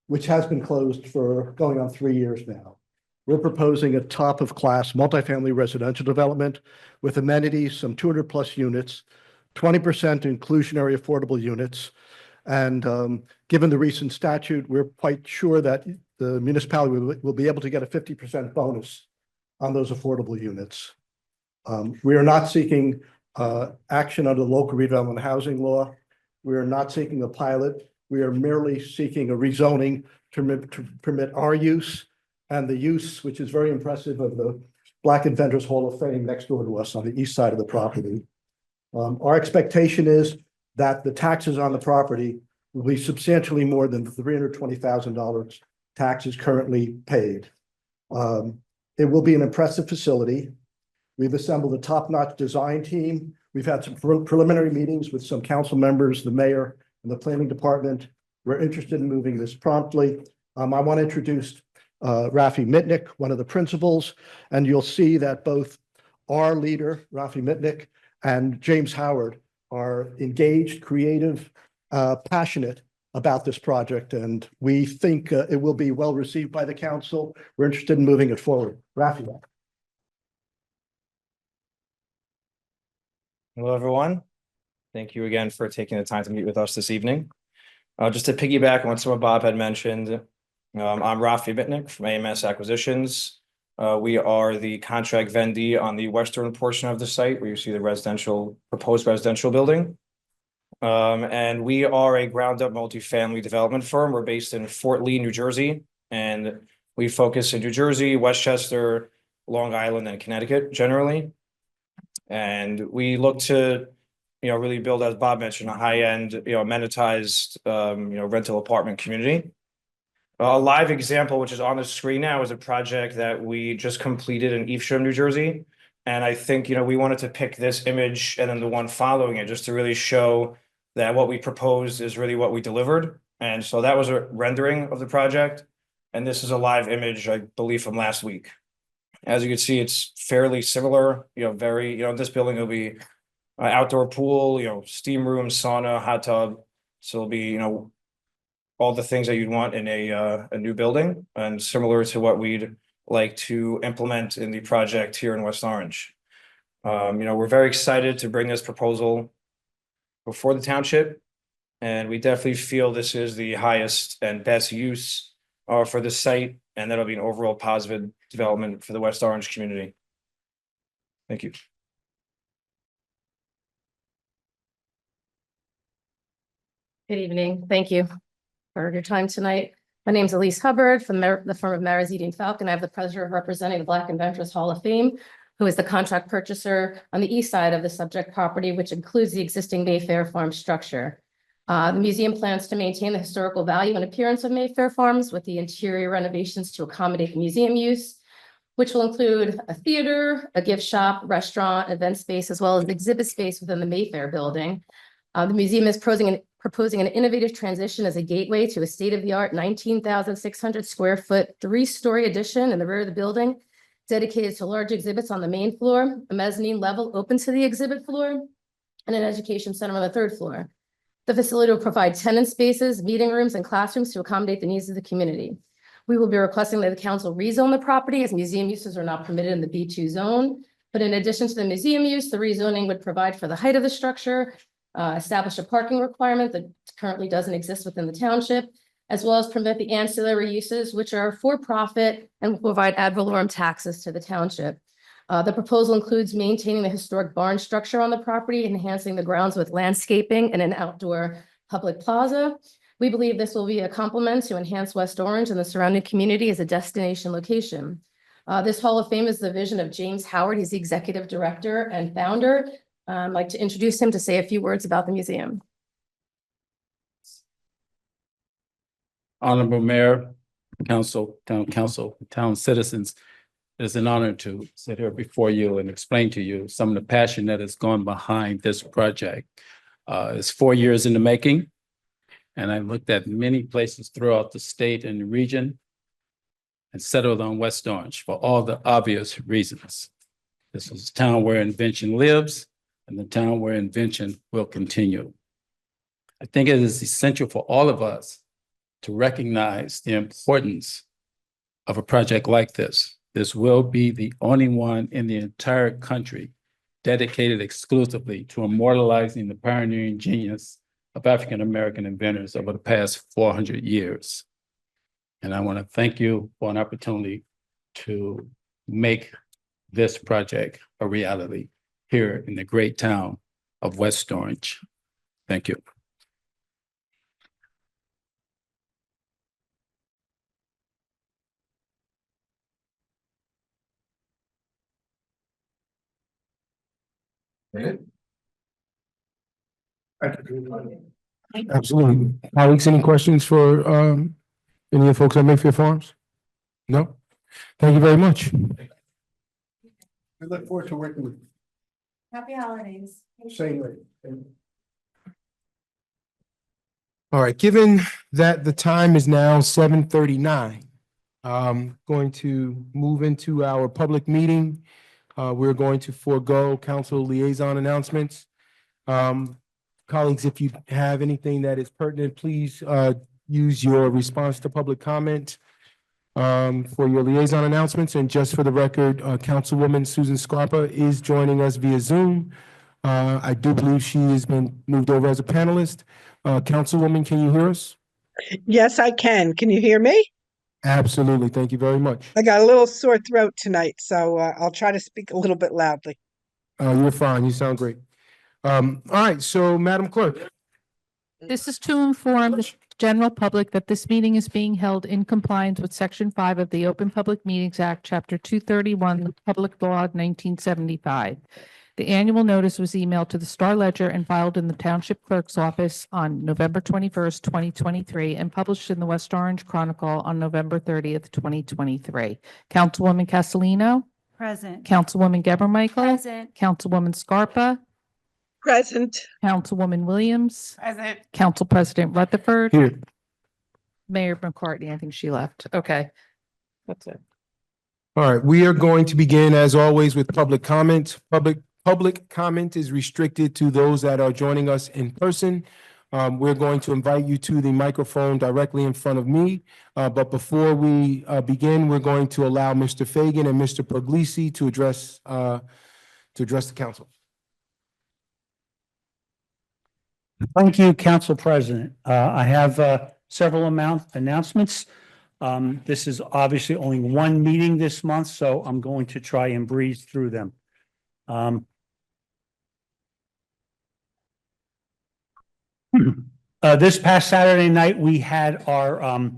Speaker 13: which has been closed for going on 3 years now. We're proposing a top of class multifamily residential development with amenities, some 200+ units, 20% inclusionary affordable units. And given the recent statute, we're quite sure that the municipality will be able to get a 50% bonus on those affordable units. We are not seeking action under the local redevelopment housing law. We are not seeking a pilot. We are merely seeking a rezoning to permit our use and the use, which is very impressive, of the Black Inventors Hall of Fame next door to us on the east side of the property. Our expectation is that the taxes on the property will be substantially more than $320,000 taxes currently paid. It will be an impressive facility. We've assembled a top-notch design team. We've had some preliminary meetings with some council members, the mayor, and the planning department. We're interested in moving this promptly. I want to introduce Rafi Mitnick, one of the principals, and you'll see that both our leader, Rafi Mitnick, and James Howard are engaged, creative, passionate about this project, and we think it will be well received by the council. We're interested in moving it forward. Rafi.
Speaker 14: Hello, everyone. Thank you again for taking the time to meet with us this evening. Just to piggyback on what some of Bob had mentioned, I'm Rafi Mitnick from AMS Acquisitions. We are the contract vendee on the western portion of the site where you see the proposed residential building. And we are a ground-up multifamily development firm. We're based in Fort Lee, New Jersey, and we focus in New Jersey, Westchester, Long Island, and Connecticut generally. And we look to, really build, as Bob mentioned, a high-end, amenitized, rental apartment community. A live example, which is on the screen now, is a project that we just completed in Evesham, New Jersey. And I think, we wanted to pick this image and then the one following it just to really show that what we proposed is really what we delivered. And so that was a rendering of the project. And this is a live image, I believe, from last week. As you can see, it's fairly similar, this building will be outdoor pool, steam room, sauna, hot tub. So it'll be, all the things that you'd want in a new building, and similar to what we'd like to implement in the project here in West Orange. We're very excited to bring this proposal before the township, and we definitely feel this is the highest and best use for the site, and that'll be an overall positive development for the West Orange community. Thank you.
Speaker 15: Good evening. Thank you for your time tonight. My name is Elise Hubbard from the firm of Marizidi and Falcon. I have the pleasure of representing the Black Inventors Hall of Fame, who is the contract purchaser on the east side of the subject property, which includes the existing Mayfair Farms structure. The museum plans to maintain the historical value and appearance of Mayfair Farms with the interior renovations to accommodate the museum use, which will include a theater, a gift shop, restaurant, event space, as well as exhibit space within the Mayfair building. The museum is proposing an innovative transition as a gateway to a state-of-the-art 19,600 square foot, 3-story addition in the rear of the building, dedicated to large exhibits on the main floor, a mezzanine level open to the exhibit floor, and an education center on the 3rd floor. The facility will provide tenant spaces, meeting rooms, and classrooms to accommodate the needs of the community. We will be requesting that the council rezone the property, as museum uses are not permitted in the B2 zone. But in addition to the museum use, the rezoning would provide for the height of the structure, establish a parking requirement that currently doesn't exist within the township, as well as permit the ancillary uses, which are for profit and will provide ad valorem taxes to the township. The proposal includes maintaining the historic barn structure on the property, enhancing the grounds with landscaping and an outdoor public plaza. We believe this will be a complement to enhance West Orange and the surrounding community as a destination location. This Hall of Fame is the vision of James Howard. He's the executive director and founder. I'd like to introduce him to say a few words about the museum.
Speaker 16: Honorable Mayor, town citizens, it is an honor to sit here before you and explain to you some of the passion that has gone behind this project. It's 4 years in the making, and I looked at many places throughout the state and the region and settled on West Orange for all the obvious reasons. This is a town where invention lives and the town where invention will continue. I think it is essential for all of us to recognize the importance of a project like this. This will be the only one in the entire country dedicated exclusively to immortalizing the pioneering genius of African-American inventors over the past 400 years. And I want to thank you for an opportunity to make this project a reality here in the great town of West Orange. Thank you.
Speaker 1: Absolutely. Alex, any questions for any of the folks at Mayfair Farms? No? Thank you very much.
Speaker 13: I look forward to working with
Speaker 9: Happy holidays.
Speaker 13: you. Same way.
Speaker 1: All right, given that the time is now 7:39, going to move into our public meeting. We're going to forego council liaison announcements. Colleagues, if you have anything that is pertinent, please use your response to public comment for your liaison announcements. And just for the record, Councilwoman Susan Scarpa is joining us via Zoom. I do believe she has been moved over as a panelist. Councilwoman, can you hear us?
Speaker 17: Yes, I can. Can you hear me?
Speaker 1: Absolutely. Thank you very much.
Speaker 17: I got a little sore throat tonight, so I'll try to speak a little bit loudly.
Speaker 1: You're fine. You sound great. All right. So, Madam Clerk.
Speaker 5: This is to inform the general public that this meeting is being held in compliance with Section 5 of the Open Public Meetings Act, Chapter 231, Public Law 1975. The annual notice was emailed to the Star Ledger and filed in the Township Clerk's office on November 21st, 2023, and published in the West Orange Chronicle on November 30th, 2023. Councilwoman Castellino?
Speaker 9: Present.
Speaker 5: Councilwoman Geber Michael?
Speaker 9: Present.
Speaker 5: Councilwoman Scarpa?
Speaker 17: Present.
Speaker 5: Councilwoman Williams?
Speaker 9: Present.
Speaker 5: Council President Rutherford?
Speaker 1: Here.
Speaker 5: Mayor McCartney, I think she left. Okay. That's it.
Speaker 1: All right. We are going to begin, as always, with public comment. Public comment is restricted to those that are joining us in person. We're going to invite you to the microphone directly in front of me. But before we begin, we're going to allow Mr. Fagan and Mr. Puglisi to address the council.
Speaker 10: Thank you, Council President. I have several announcements. This is obviously only one meeting this month, so I'm going to try and breeze through them. This past Saturday night, we had our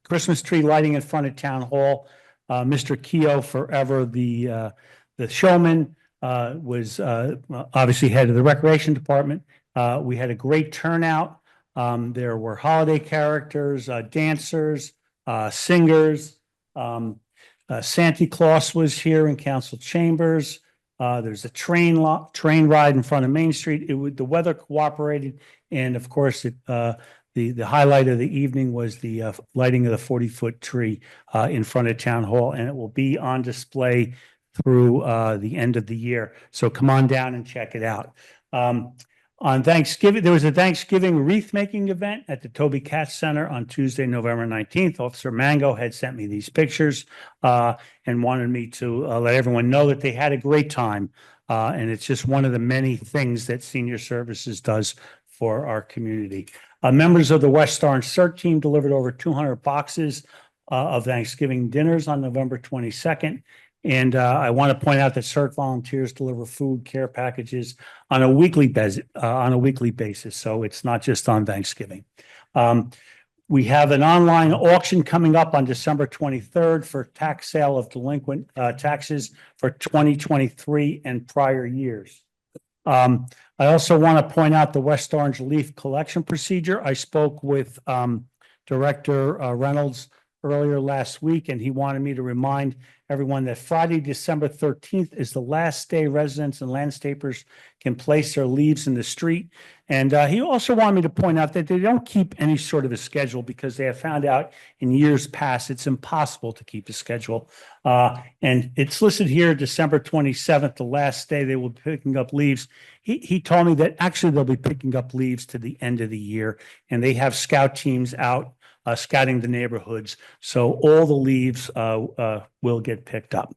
Speaker 10: Christmas tree lighting in front of Town Hall. Mr. Keogh, forever the showman, was obviously head of the Recreation Department. We had a great turnout. There were holiday characters, dancers, singers. Santa Claus was here in council chambers. There's a train ride in front of Main Street. The weather cooperated, and of course, the highlight of the evening was the lighting of the 40-foot tree in front of Town Hall, and it will be on display through the end of the year. So come on down and check it out. On Thanksgiving, there was a Thanksgiving wreath making event at the Toby Katz Center on Tuesday, November 19th. Officer Mango had sent me these pictures and wanted me to let everyone know that they had a great time. And it's just one of the many things that Senior Services does for our community. Members of the West Orange CERT team delivered over 200 boxes of Thanksgiving dinners on November 22nd. And I want to point out that CERT volunteers deliver food care packages on a weekly basis. So it's not just on Thanksgiving. We have an online auction coming up on December 23rd for tax sale of delinquent taxes for 2023 and prior years. I also want to point out the West Orange leaf collection procedure. I spoke with Director Reynolds earlier last week, and he wanted me to remind everyone that Friday, December 13th is the last day residents and landscapers can place their leaves in the street. And he also wanted me to point out that they don't keep any sort of a schedule because they have found out in years past it's impossible to keep a schedule. And it's listed here, December 27th, the last day they will be picking up leaves. He told me that actually they'll be picking up leaves to the end of the year, and they have scout teams out scouting the neighborhoods. So all the leaves will get picked up.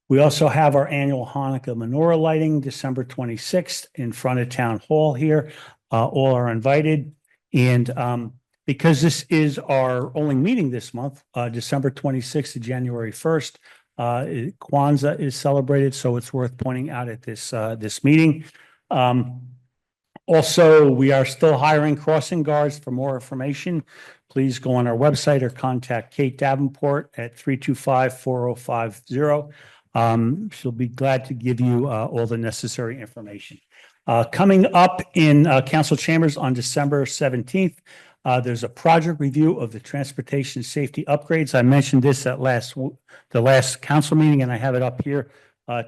Speaker 10: We also have our annual Hanukkah menorah lighting, December 26th in front of Town Hall here. All are invited. And because this is our only meeting this month, December 26th to January 1st, Kwanzaa is celebrated. So it's worth pointing out at this meeting. Also, we are still hiring crossing guards. For more information, please go on our website or contact Kate Davenport at 325-4050. She'll be glad to give you all the necessary information. Coming up in council chambers on December 17th, there's a project review of the transportation safety upgrades. I mentioned this at the last council meeting, and I have it up here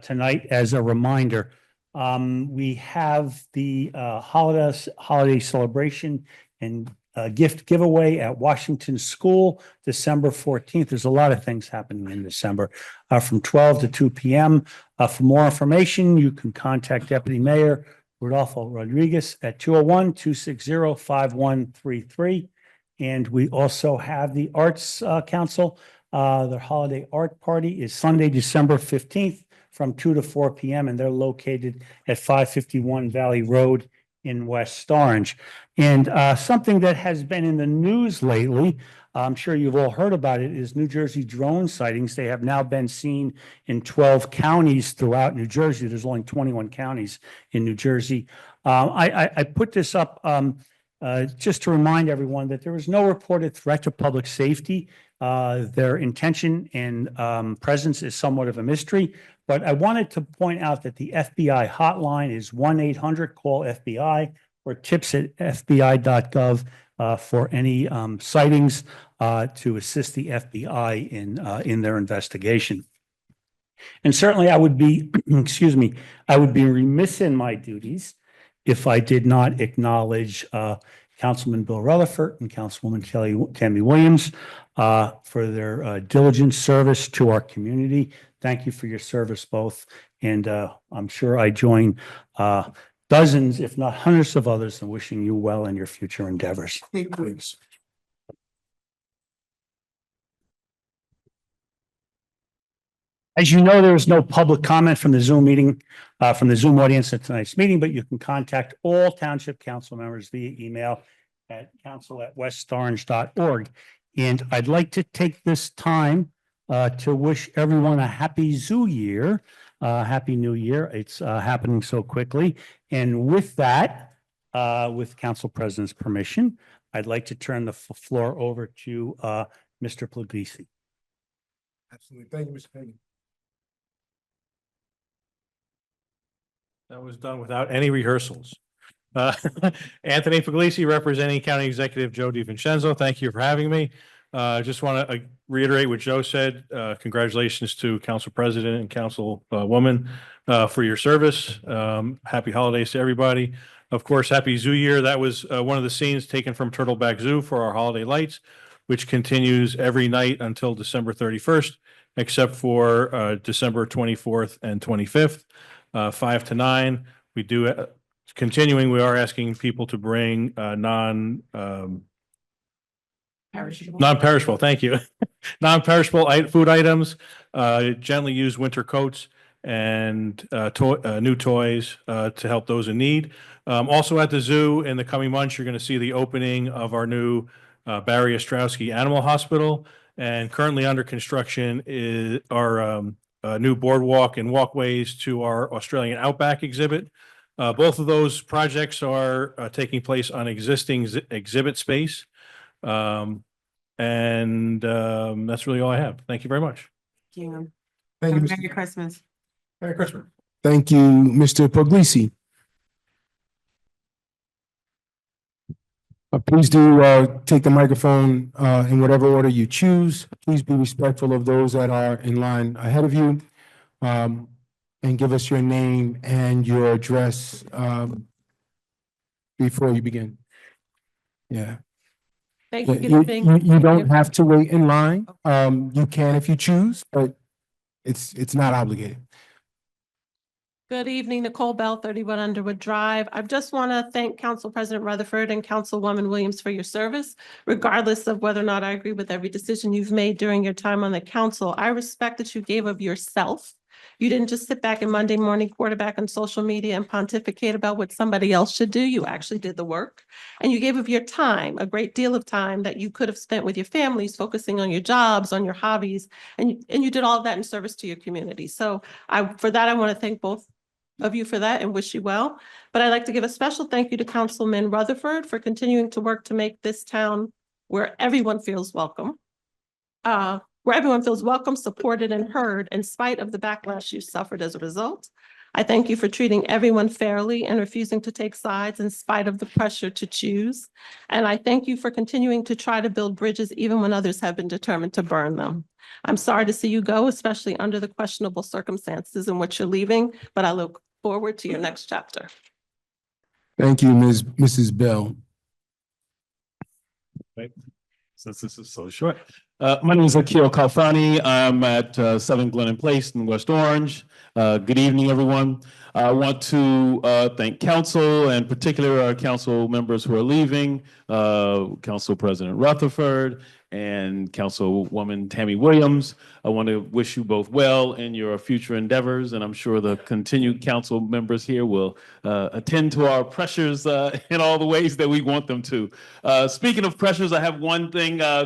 Speaker 10: tonight as a reminder. We have the holiday celebration and gift giveaway at Washington School, December 14th. There's a lot of things happening in December from 12 to 2 p.m. For more information, you can contact Deputy Mayor Rodolfo Rodriguez at 201-260-5133. And we also have the Arts Council. Their holiday art party is Sunday, December 15th from 2 to 4 p.m. and they're located at 551 Valley Road in West Orange. And something that has been in the news lately, I'm sure you've all heard about it, is New Jersey drone sightings. They have now been seen in 12 counties throughout New Jersey. There's only 21 counties in New Jersey. I put this up just to remind everyone that there was no reported threat to public safety. Their intention and presence is somewhat of a mystery, but I wanted to point out that the FBI hotline is 1-800-CALL-FBI or tips at fbi.gov for any sightings to assist the FBI in their investigation. And certainly I would be, excuse me, I would be remiss in my duties if I did not acknowledge Councilman Bill Rutherford and Councilwoman Tammy Williams for their diligent service to our community. Thank you for your service both. And I'm sure I join dozens, if not hundreds of others in wishing you well in your future endeavors. Please. As you know, there is no public comment from the Zoom meeting, from the Zoom audience at tonight's meeting, but you can contact all Township Council members via email at council@westorange.org. And I'd like to take this time to wish everyone a happy Zoo Year, happy New Year. It's happening so quickly. And with that, with Council President's permission, I'd like to turn the floor over to Mr. Puglisi.
Speaker 1: Absolutely. Thank you, Mr. Peggy.
Speaker 18: That was done without any rehearsals. Anthony Puglisi, representing County Executive Joe DiVincenzo. Thank you for having me. Just want to reiterate what Joe said. Congratulations to Council President and Councilwoman for your service. Happy holidays to everybody. Of course, happy Zoo Year. That was one of the scenes taken from Turtleback Zoo for our holiday lights, which continues every night until December 31st, except for December 24th and 25th. 5 to 9. We do continuing. We are asking people to bring non-perishable. Thank you. Non-perishable food items, gently used winter coats, and new toys to help those in need. Also at the zoo in the coming months, you're going to see the opening of our new Barry Ostrowski Animal Hospital, and currently under construction is our new boardwalk and walkways to our Australian Outback exhibit. Both of those projects are taking place on existing exhibit space. That's really all I have. Thank you very much.
Speaker 3: Thank you.
Speaker 1: Thank you,
Speaker 3: Merry Christmas.
Speaker 1: Merry Christmas. Thank you, Mr. Puglisi. Please do take the microphone in whatever order you choose. Please be respectful of those that are in line ahead of you. And give us your name and your address before you begin. Yeah.
Speaker 3: Thank
Speaker 1: Yeah, you don't have to wait in line. You can if you choose, but it's not obligated.
Speaker 19: Good evening, Nicole Bell, 31 Underwood Drive. I just want to thank Council President Rutherford and Councilwoman Williams for your service. Regardless of whether or not I agree with every decision you've made during your time on the council, I respect that you gave of yourself. You didn't just sit back and Monday morning quarterback on social media and pontificate about what somebody else should do. You actually did the work, and you gave of your time, a great deal of time that you could have spent with your families, focusing on your jobs, on your hobbies, and you did all of that in service to your community. So for that, I want to thank both of you for that and wish you well. But I'd like to give a special thank you to Councilman Rutherford for continuing to work to make this town where everyone feels welcome. where everyone feels welcome, supported, and heard in spite of the backlash you suffered as a result. I thank you for treating everyone fairly and refusing to take sides in spite of the pressure to choose. And I thank you for continuing to try to build bridges even when others have been determined to burn them. I'm sorry to see you go, especially under the questionable circumstances in which you're leaving, but I look forward to your next chapter.
Speaker 2: Thank you, Mrs. Bell.
Speaker 18: Right. Since this is so short. My name is Akil Kalfani. I'm at 7 Glennon Place in West Orange. Good evening, everyone. I want to thank council, and particularly our council members who are leaving, Council President Rutherford and Councilwoman Tammy Williams. I want to wish you both well in your future endeavors, and I'm sure the continued council members here will attend to our pressures in all the ways that we want them to. Speaking of pressures, I have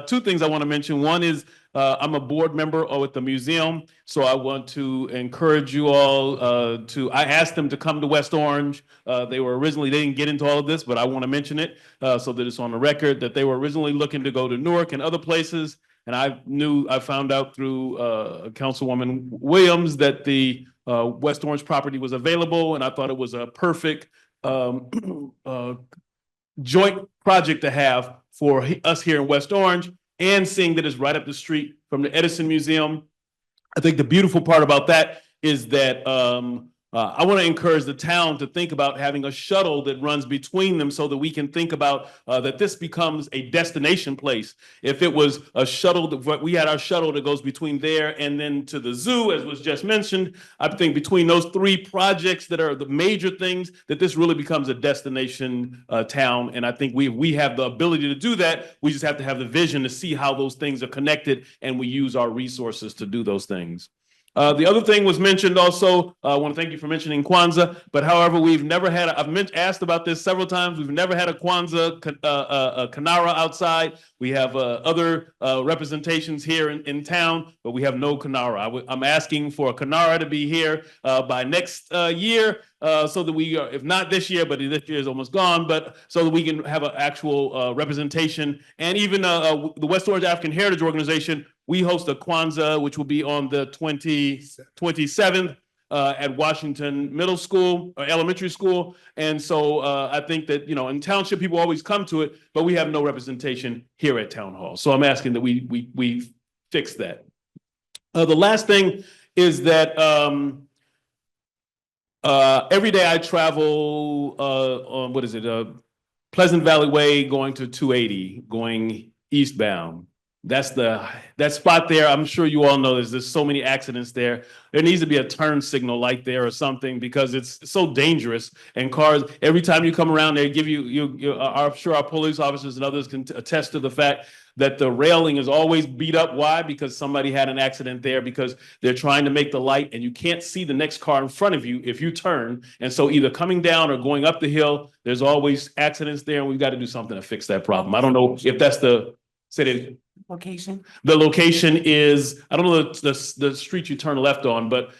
Speaker 18: two things I want to mention. One is I'm a board member at the museum, so I want to encourage you all I asked them to come to West Orange. They didn't get into all of this, but I want to mention it so that it's on the record that they were originally looking to go to Newark and other places. And I found out through Councilwoman Williams that the West Orange property was available, and I thought it was a perfect joint project to have for us here in West Orange, and seeing that it's right up the street from the Edison Museum. I think the beautiful part about that is that I want to encourage the town to think about having a shuttle that runs between them so that we can think about that this becomes a destination place. If it was a shuttle, we had our shuttle that goes between there and then to the zoo, as was just mentioned. I think between those three projects that are the major things, that this really becomes a destination town. And I think we have the ability to do that. We just have to have the vision to see how those things are connected, and we use our resources to do those things. The other thing was mentioned also, I want to thank you for mentioning Kwanzaa, but however, we've never had, asked about this several times, we've never had a Kwanzaa Kinara outside. We have other representations here in town, but we have no Kinara. I'm asking for a Kinara to be here by next year, so that we, if not this year, but this year is almost gone, but so that we can have an actual representation. And even the West Orange African Heritage Organization, we host a Kwanzaa, which will be on the 27th at Washington Middle School or Elementary School. And so I think that, in Township, people always come to it, but we have no representation here at Town Hall. So I'm asking that we fix that. The last thing is that every day I travel on, Pleasant Valley Way going to 280, going eastbound. That spot there, I'm sure you all know there's so many accidents there. There needs to be a turn signal light there or something, because it's so dangerous. And cars, every time you come around, they give I'm sure our police officers and others can attest to the fact that the railing is always beat up. Why? Because somebody had an accident there, because they're trying to make the light and you can't see the next car in front of you if you turn. And so either coming down or going up the hill, there's always accidents there, and we've got to do something to fix that problem. I don't know if that's location. The location is, I don't know the street you turn left on, but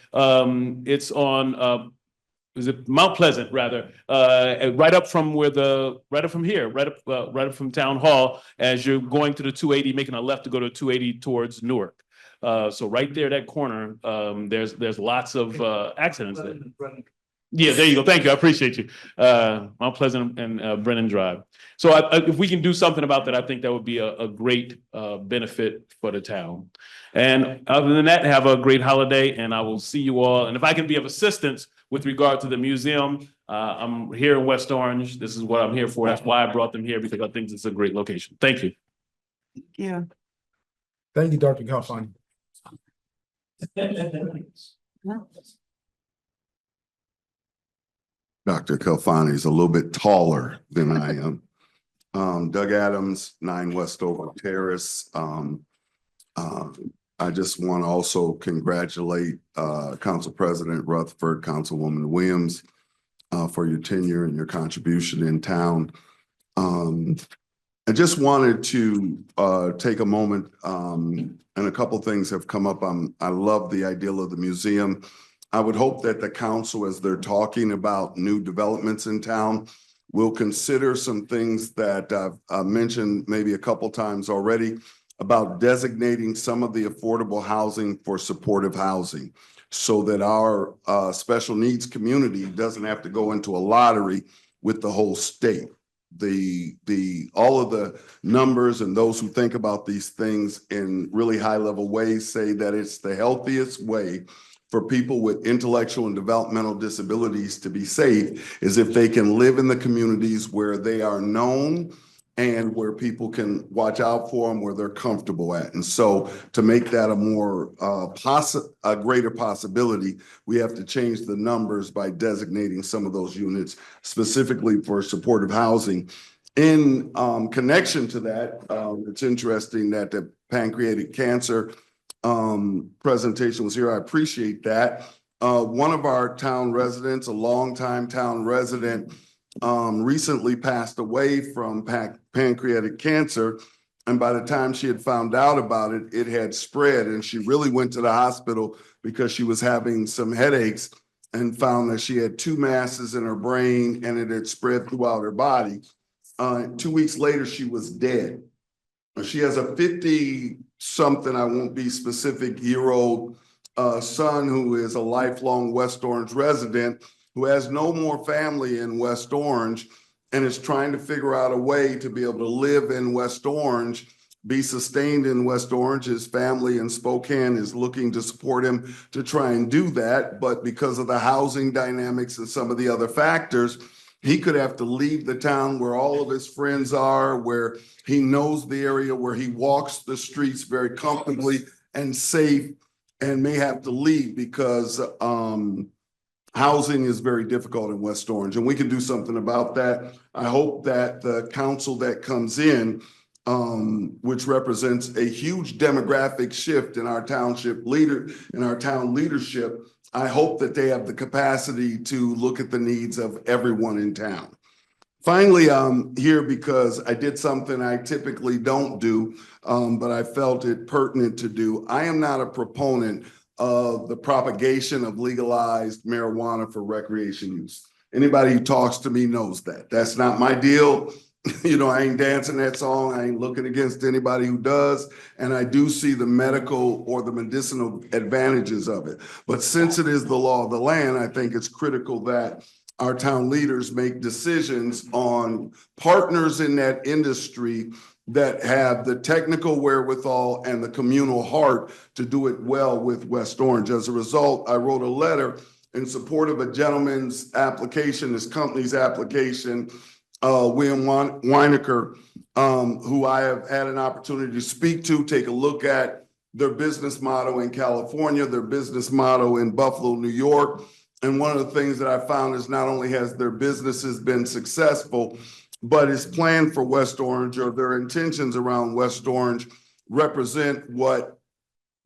Speaker 18: it's on is it Mount Pleasant rather, right up from here, right up from Town Hall, as you're going to the 280, making a left to go to 280 towards Newark. So right there, that corner, there's lots of accidents there. Yeah, there you go. Thank you. I appreciate you. Mount Pleasant and Brennan Drive. So if we can do something about that, I think that would be a great benefit for the town. And other than that, have a great holiday, and I will see you all. And if I can be of assistance with regard to the museum, I'm here in West Orange. This is what I'm here for. That's why I brought them here, because I think it's a great location. Thank you.
Speaker 1: Yeah. Thank you, Dr. Kalfani.
Speaker 20: Dr. Kalfani is a little bit taller than I am. Doug Adams, 9 Westover Terrace. I just want to also congratulate Council President Rutherford, Councilwoman Williams, for your tenure and your contribution in town. I just wanted to take a moment, and a couple things have come up. I love the ideal of the museum. I would hope that the council, as they're talking about new developments in town, will consider some things that I've mentioned maybe a couple times already. about designating some of the affordable housing for supportive housing so that our special needs community doesn't have to go into a lottery with the whole state. All of the numbers and those who think about these things in really high level ways say that it's the healthiest way for people with intellectual and developmental disabilities to be safe is if they can live in the communities where they are known and where people can watch out for them, where they're comfortable at. And so to make that a greater possibility, we have to change the numbers by designating some of those units specifically for supportive housing. In connection to that, it's interesting that the pancreatic cancer presentation was here. I appreciate that. One of our town residents, a longtime town resident, recently passed away from pancreatic cancer. And by the time she had found out about it, it had spread. And she really went to the hospital because she was having some headaches and found that she had 2 masses in her brain and it had spread throughout her body. 2 weeks later, she was dead. She has a 50-something, I won't be specific, year-old son who is a lifelong West Orange resident who has no more family in West Orange and is trying to figure out a way to be able to live in West Orange, be sustained in West Orange. His family in Spokane is looking to support him to try and do that. But because of the housing dynamics and some of the other factors, he could have to leave the town where all of his friends are, where he knows the area, where he walks the streets very comfortably and safe, and may have to leave because housing is very difficult in West Orange, and we can do something about that. I hope that the council that comes in, which represents a huge demographic shift in our town leadership, I hope that they have the capacity to look at the needs of everyone in town. Finally, I'm here because I did something I typically don't do, but I felt it pertinent to do. I am not a proponent of the propagation of legalized marijuana for recreation use. Anybody who talks to me knows that. That's not my deal. You know, I ain't dancing that song. I ain't looking against anybody who does. And I do see the medical or the medicinal advantages of it. But since it is the law of the land, I think it's critical that our town leaders make decisions on partners in that industry that have the technical wherewithal and the communal heart to do it well with West Orange. As a result, I wrote a letter in support of a gentleman's application, his company's application, William Weinecker, who I have had an opportunity to speak to, take a look at their business model in California, their business model in Buffalo, New York. And one of the things that I found is not only has their businesses been successful, but his plan for West Orange or their intentions around West Orange represent what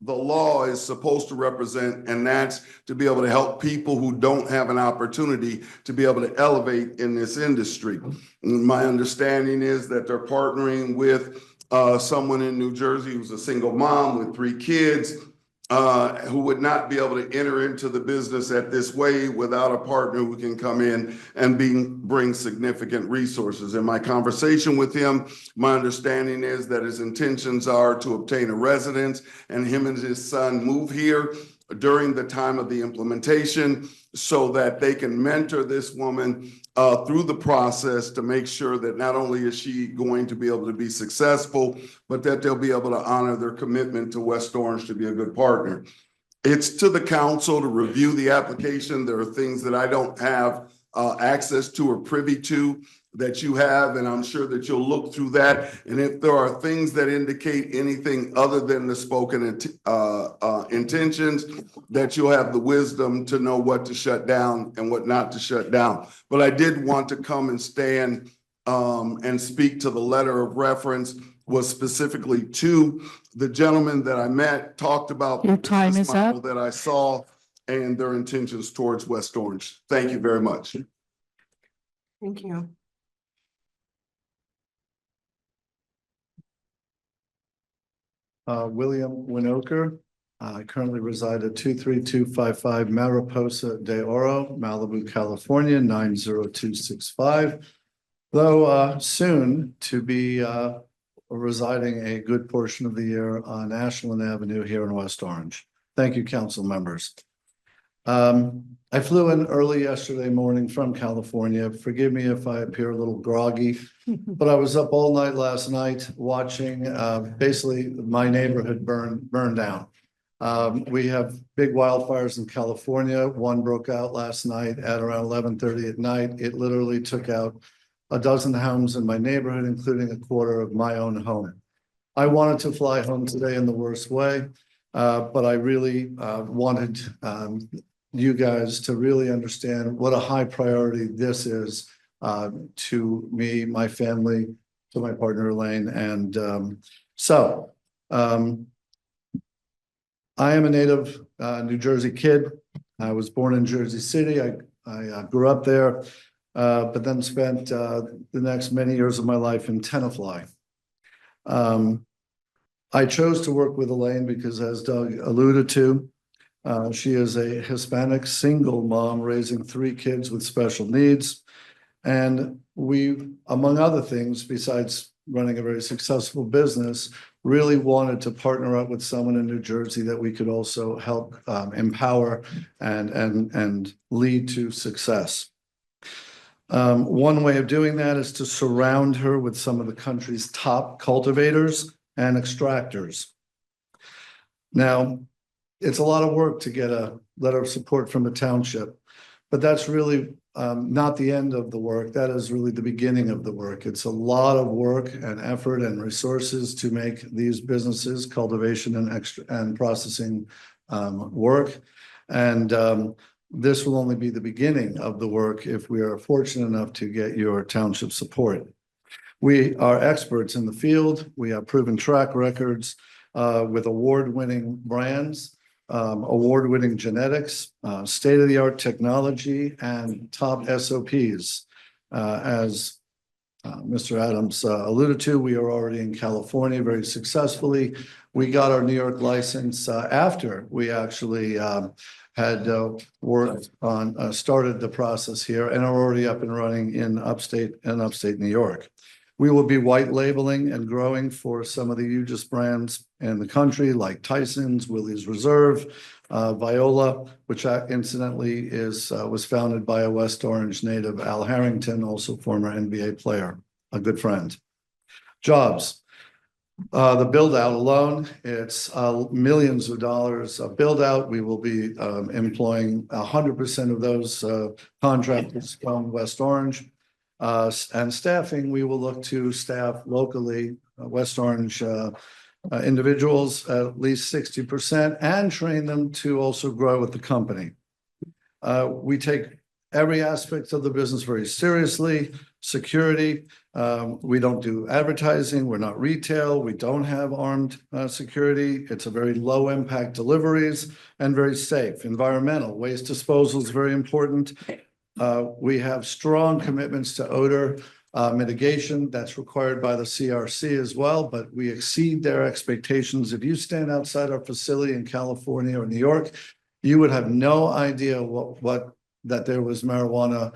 Speaker 20: the law is supposed to represent, and that's to be able to help people who don't have an opportunity to be able to elevate in this industry. And my understanding is that they're partnering with someone in New Jersey who's a single mom with 3 kids, who would not be able to enter into the business at this way without a partner who can come in and bring significant resources. In my conversation with him, my understanding is that his intentions are to obtain a residence and him and his son move here during the time of the implementation so that they can mentor this woman through the process to make sure that not only is she going to be able to be successful, but that they'll be able to honor their commitment to West Orange to be a good partner. It's to the council to review the application. There are things that I don't have access to or privy to that you have, and I'm sure that you'll look through that. And if there are things that indicate anything other than the spoken intentions, that you'll have the wisdom to know what to shut down and what not to shut down. But I did want to come and stand and speak to the letter of reference was specifically to the gentleman that I met, talked about
Speaker 5: Your time is
Speaker 20: model
Speaker 5: up.
Speaker 20: that I saw and their intentions towards West Orange. Thank you very much.
Speaker 19: Thank you.
Speaker 13: William Winoker. I currently reside at 23255 Mariposa de Oro, Malibu, California, 90265. Though soon to be residing a good portion of the year on Ashland Avenue here in West Orange. Thank you, council members. I flew in early yesterday morning from California. Forgive me if I appear a little groggy, but I was up all night last night watching basically my neighborhood burn down. We have big wildfires in California. One broke out last night at around 11:30 at night. It literally took out a dozen homes in my neighborhood, including a quarter of my own home. I wanted to fly home today in the worst way, but I really wanted you guys to really understand what a high priority this is to me, my family, to my partner Elaine. And I am a native New Jersey kid. I was born in Jersey City. I grew up there, but then spent the next many years of my life in Tenafly. I chose to work with Elaine because, as Doug alluded to, she is a Hispanic single mom raising 3 kids with special needs. And we, among other things, besides running a very successful business, really wanted to partner up with someone in New Jersey that we could also help empower and lead to success. One way of doing that is to surround her with some of the country's top cultivators and extractors. Now, it's a lot of work to get a letter of support from the township, but that's really not the end of the work. That is really the beginning of the work. It's a lot of work and effort and resources to make these businesses, cultivation and processing work. And this will only be the beginning of the work if we are fortunate enough to get your township support. We are experts in the field. We have proven track records with award-winning brands, award-winning genetics, state-of-the-art technology, and top SOPs. As Mr. Adams alluded to, we are already in California very successfully. We got our New York license after we actually had worked on, started the process here, and are already up and running in upstate New York. We will be white labeling and growing for some of the hugest brands in the country, like Tyson's, Willie's Reserve, Viola, which incidentally was founded by a West Orange native, Al Harrington, also former NBA player, a good friend. Jobs. The build out alone, it's millions of dollars of build out. We will be employing 100% of those contractors from West Orange. And staffing, we will look to staff locally, West Orange individuals at least 60% and train them to also grow with the company. We take every aspect of the business very seriously. Security, we don't do advertising. We're not retail. We don't have armed security. It's a very low impact deliveries and very safe. Environmental, waste disposal is very important. We have strong commitments to odor mitigation that's required by the CRC as well, but we exceed their expectations. If you stand outside our facility in California or New York, you would have no idea that there was marijuana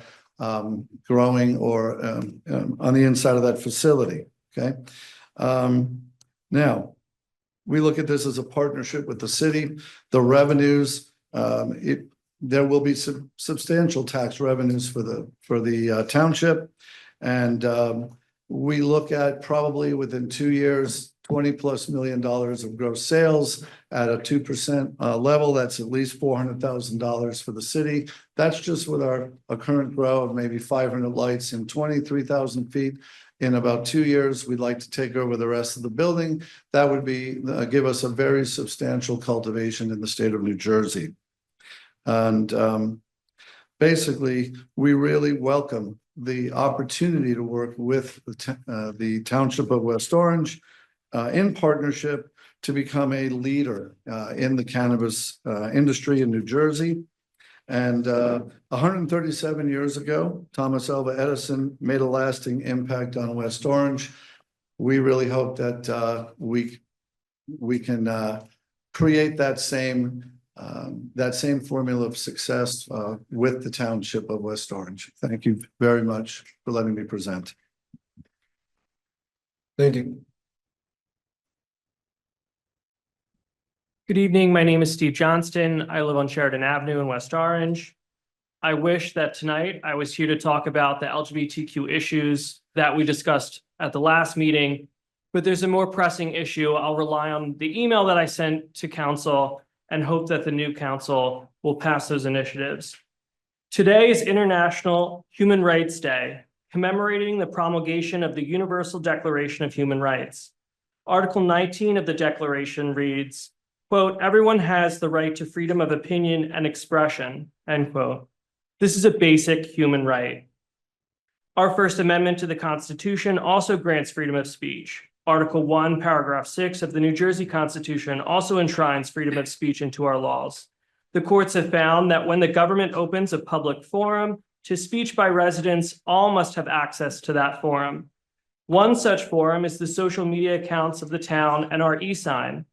Speaker 13: growing or on the inside of that facility. Okay. Now, we look at this as a partnership with the city. The revenues, there will be substantial tax revenues for the township. And we look at probably within 2 years, $20+ million of gross sales at a 2% level. That's at least $400,000 for the city. That's just with our current grow of maybe 500 lights in 23,000 feet. In about 2 years, we'd like to take over the rest of the building. That would be give us a very substantial cultivation in the state of New Jersey. And basically, we really welcome the opportunity to work with the Township of West Orange in partnership to become a leader in the cannabis industry in New Jersey. And 137 years ago, Thomas Alva Edison made a lasting impact on West Orange. We really hope that we can create that same formula of success with the Township of West Orange. Thank you very much for letting me present.
Speaker 1: Thank you.
Speaker 21: Good evening. My name is Steve Johnston. I live on Sheridan Avenue in West Orange. I wish that tonight I was here to talk about the LGBTQ issues that we discussed at the last meeting, but there's a more pressing issue. I'll rely on the email that I sent to council and hope that the new council will pass those initiatives. Today is International Human Rights Day, commemorating the promulgation of the Universal Declaration of Human Rights. Article 19 of the Declaration reads, quote, "Everyone has the right to freedom of opinion and expression," end quote. This is a basic human right. Our First Amendment to the Constitution also grants freedom of speech. Article 1, paragraph 6 of the New Jersey Constitution also enshrines freedom of speech into our laws. The courts have found that when the government opens a public forum to speech by residents, all must have access to that forum. One such forum is the social media accounts of the town and our e-sign.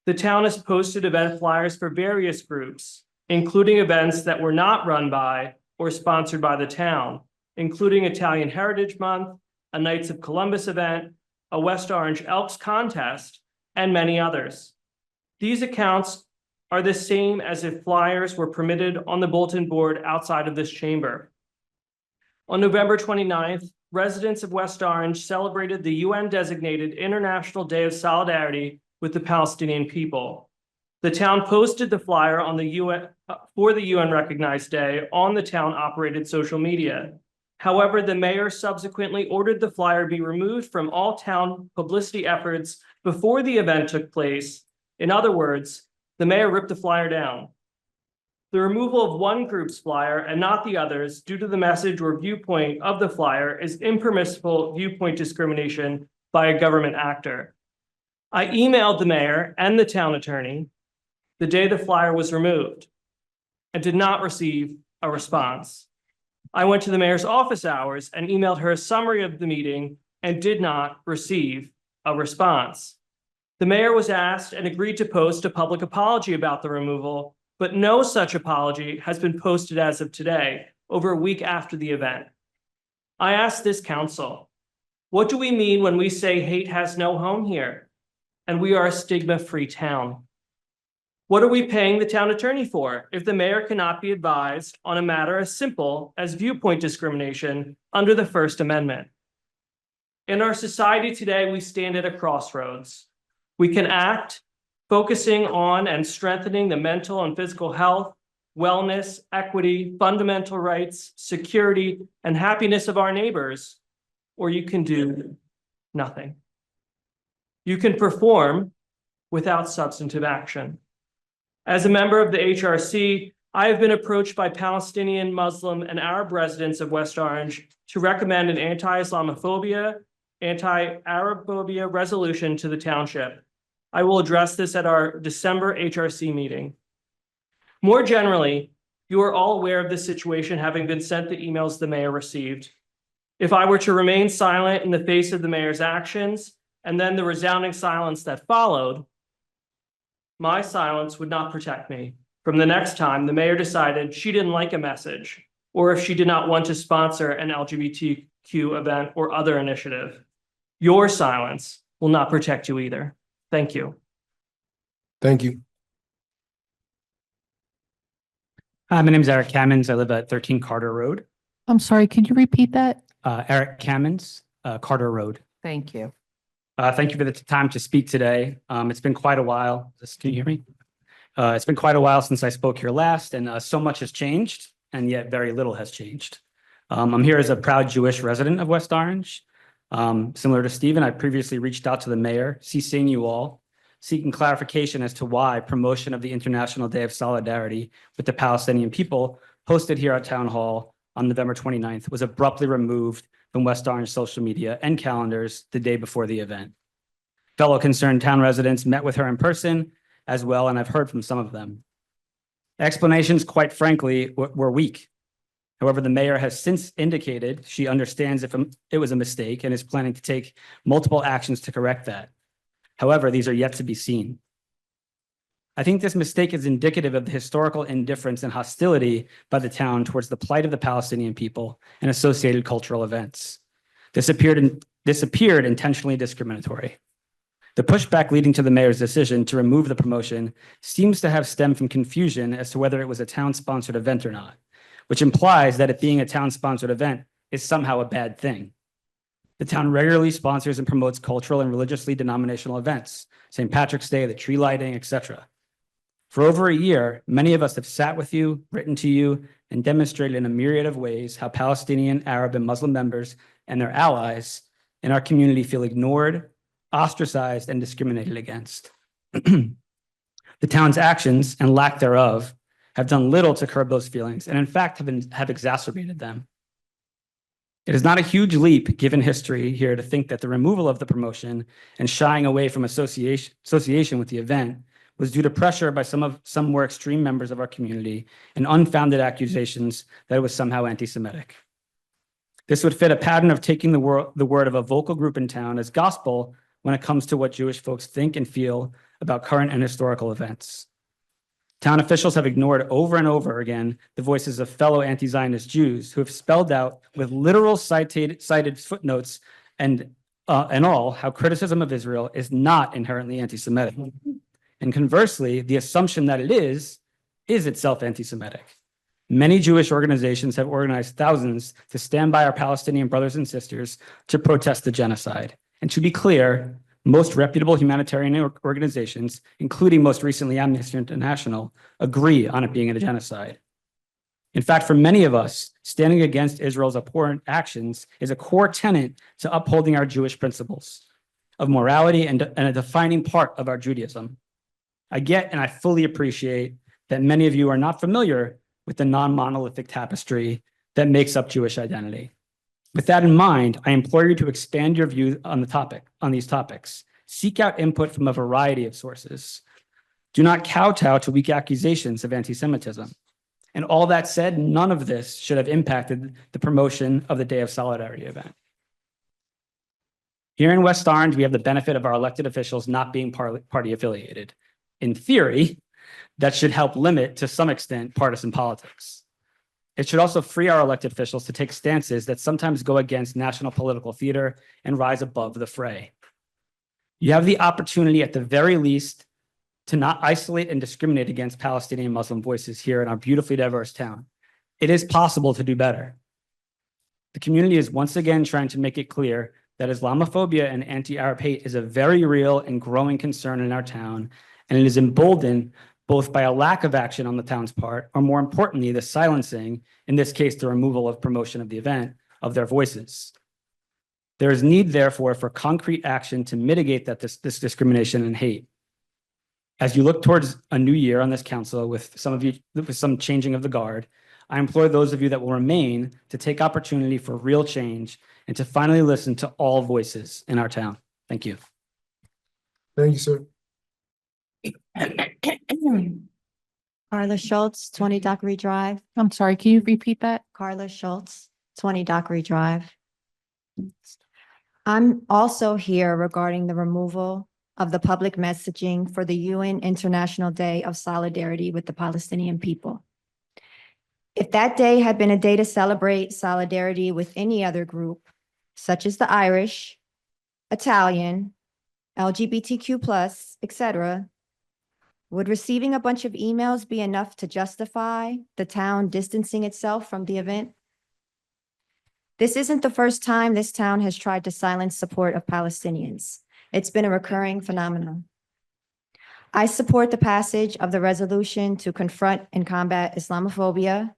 Speaker 21: The town has posted event flyers for various groups, including events that were not run by or sponsored by the town, including Italian Heritage Month, a Knights of Columbus event, a West Orange Elks contest, and many others. These accounts are the same as if flyers were permitted on the bulletin board outside of this chamber. On November 29th, residents of West Orange celebrated the UN-designated International Day of Solidarity with the Palestinian people. The town posted the flyer on the UN for the UN-recognized day on the town-operated social media. However, the mayor subsequently ordered the flyer be removed from all town publicity efforts before the event took place. In other words, the mayor ripped the flyer down. The removal of one group's flyer and not the others due to the message or viewpoint of the flyer is impermissible viewpoint discrimination by a government actor. I emailed the mayor and the town attorney the day the flyer was removed and did not receive a response. I went to the mayor's office hours and emailed her a summary of the meeting and did not receive a response. The mayor was asked and agreed to post a public apology about the removal, but no such apology has been posted as of today, over a week after the event. I asked this council, what do we mean when we say hate has no home here and we are a stigma-free town? What are we paying the town attorney for if the mayor cannot be advised on a matter as simple as viewpoint discrimination under the First Amendment? In our society today, we stand at a crossroads. We can act, focusing on and strengthening the mental and physical health, wellness, equity, fundamental rights, security, and happiness of our neighbors, or you can do nothing. You can perform without substantive action. As a member of the HRC, I have been approached by Palestinian, Muslim, and Arab residents of West Orange to recommend an anti-Islamophobia, anti-Arabophobia resolution to the township. I will address this at our December HRC meeting. More generally, you are all aware of this situation, having been sent the emails the mayor received. If I were to remain silent in the face of the mayor's actions and then the resounding silence that followed, my silence would not protect me from the next time the mayor decided she didn't like a message, or if she did not want to sponsor an LGBTQ event or other initiative. Your silence will not protect you either. Thank you.
Speaker 2: Thank you.
Speaker 22: Hi, my name is Eric Cammons. I live at 13 Carter Road.
Speaker 5: I'm sorry, could you repeat that?
Speaker 22: Eric Cammons, Carter Road.
Speaker 5: Thank you.
Speaker 22: Thank you for the time to speak today. It's been quite a while. Can you hear me? It's been quite a while since I spoke here last, and so much has changed, and yet very little has changed. I'm here as a proud Jewish resident of West Orange. Similar to Stephen, I previously reached out to the mayor, CCing you all, seeking clarification as to why promotion of the International Day of Solidarity with the Palestinian people hosted here at Town Hall on November 29th was abruptly removed from West Orange social media and calendars the day before the event. Fellow concerned town residents met with her in person as well, and I've heard from some of them. Explanations, quite frankly, were weak. However, the mayor has since indicated she understands if it was a mistake and is planning to take multiple actions to correct that. However, these are yet to be seen. I think this mistake is indicative of the historical indifference and hostility by the town towards the plight of the Palestinian people and associated cultural events. This appeared intentionally discriminatory. The pushback leading to the mayor's decision to remove the promotion seems to have stemmed from confusion as to whether it was a town-sponsored event or not, which implies that it being a town-sponsored event is somehow a bad thing. The town regularly sponsors and promotes cultural and religiously denominational events, St. Patrick's Day, the tree lighting, etc. For over a year, many of us have sat with you, written to you, and demonstrated in a myriad of ways how Palestinian, Arab, and Muslim members and their allies in our community feel ignored, ostracized, and discriminated against. The town's actions and lack thereof have done little to curb those feelings, and in fact have exacerbated them. It is not a huge leap, given history here, to think that the removal of the promotion and shying away from association with the event was due to pressure by some more extreme members of our community and unfounded accusations that it was somehow anti-Semitic. This would fit a pattern of taking the word of a vocal group in town as gospel when it comes to what Jewish folks think and feel about current and historical events. Town officials have ignored over and over again the voices of fellow anti-Zionist Jews who have spelled out with literal cited footnotes and all how criticism of Israel is not inherently anti-Semitic. And conversely, the assumption that it is itself anti-Semitic. Many Jewish organizations have organized thousands to stand by our Palestinian brothers and sisters to protest the genocide. And to be clear, most reputable humanitarian organizations, including most recently Amnesty International, agree on it being a genocide. In fact, for many of us, standing against Israel's abhorrent actions is a core tenet to upholding our Jewish principles of morality and a defining part of our Judaism. I get and I fully appreciate that many of you are not familiar with the non-monolithic tapestry that makes up Jewish identity. With that in mind, I implore you to expand your view on these topics. Seek out input from a variety of sources. Do not kowtow to weak accusations of anti-Semitism. And all that said, none of this should have impacted the promotion of the Day of Solidarity event. Here in West Orange, we have the benefit of our elected officials not being party affiliated. In theory, that should help limit, to some extent, partisan politics. It should also free our elected officials to take stances that sometimes go against national political theater and rise above the fray. You have the opportunity, at the very least, to not isolate and discriminate against Palestinian Muslim voices here in our beautifully diverse town. It is possible to do better. The community is once again trying to make it clear that Islamophobia and anti-Arab hate is a very real and growing concern in our town, and it is emboldened both by a lack of action on the town's part, or more importantly, the silencing, in this case, the removal of promotion of the event, of their voices. There is need, therefore, for concrete action to mitigate this discrimination and hate. As you look towards a new year on this council with some changing of the guard, I implore those of you that will remain to take opportunity for real change and to finally listen to all voices in our town. Thank you.
Speaker 1: Thank you, sir.
Speaker 7: Carla Schultz, 20 Dockery Drive.
Speaker 5: I'm sorry, can you repeat that?
Speaker 7: Carla Schultz, 20 Dockery Drive. I'm also here regarding the removal of the public messaging for the UN International Day of Solidarity with the Palestinian people. If that day had been a day to celebrate solidarity with any other group, such as the Irish, Italian, LGBTQ+, etc., would receiving a bunch of emails be enough to justify the town distancing itself from the event? This isn't the first time this town has tried to silence support of Palestinians. It's been a recurring phenomenon. I support the passage of the resolution to confront and combat Islamophobia,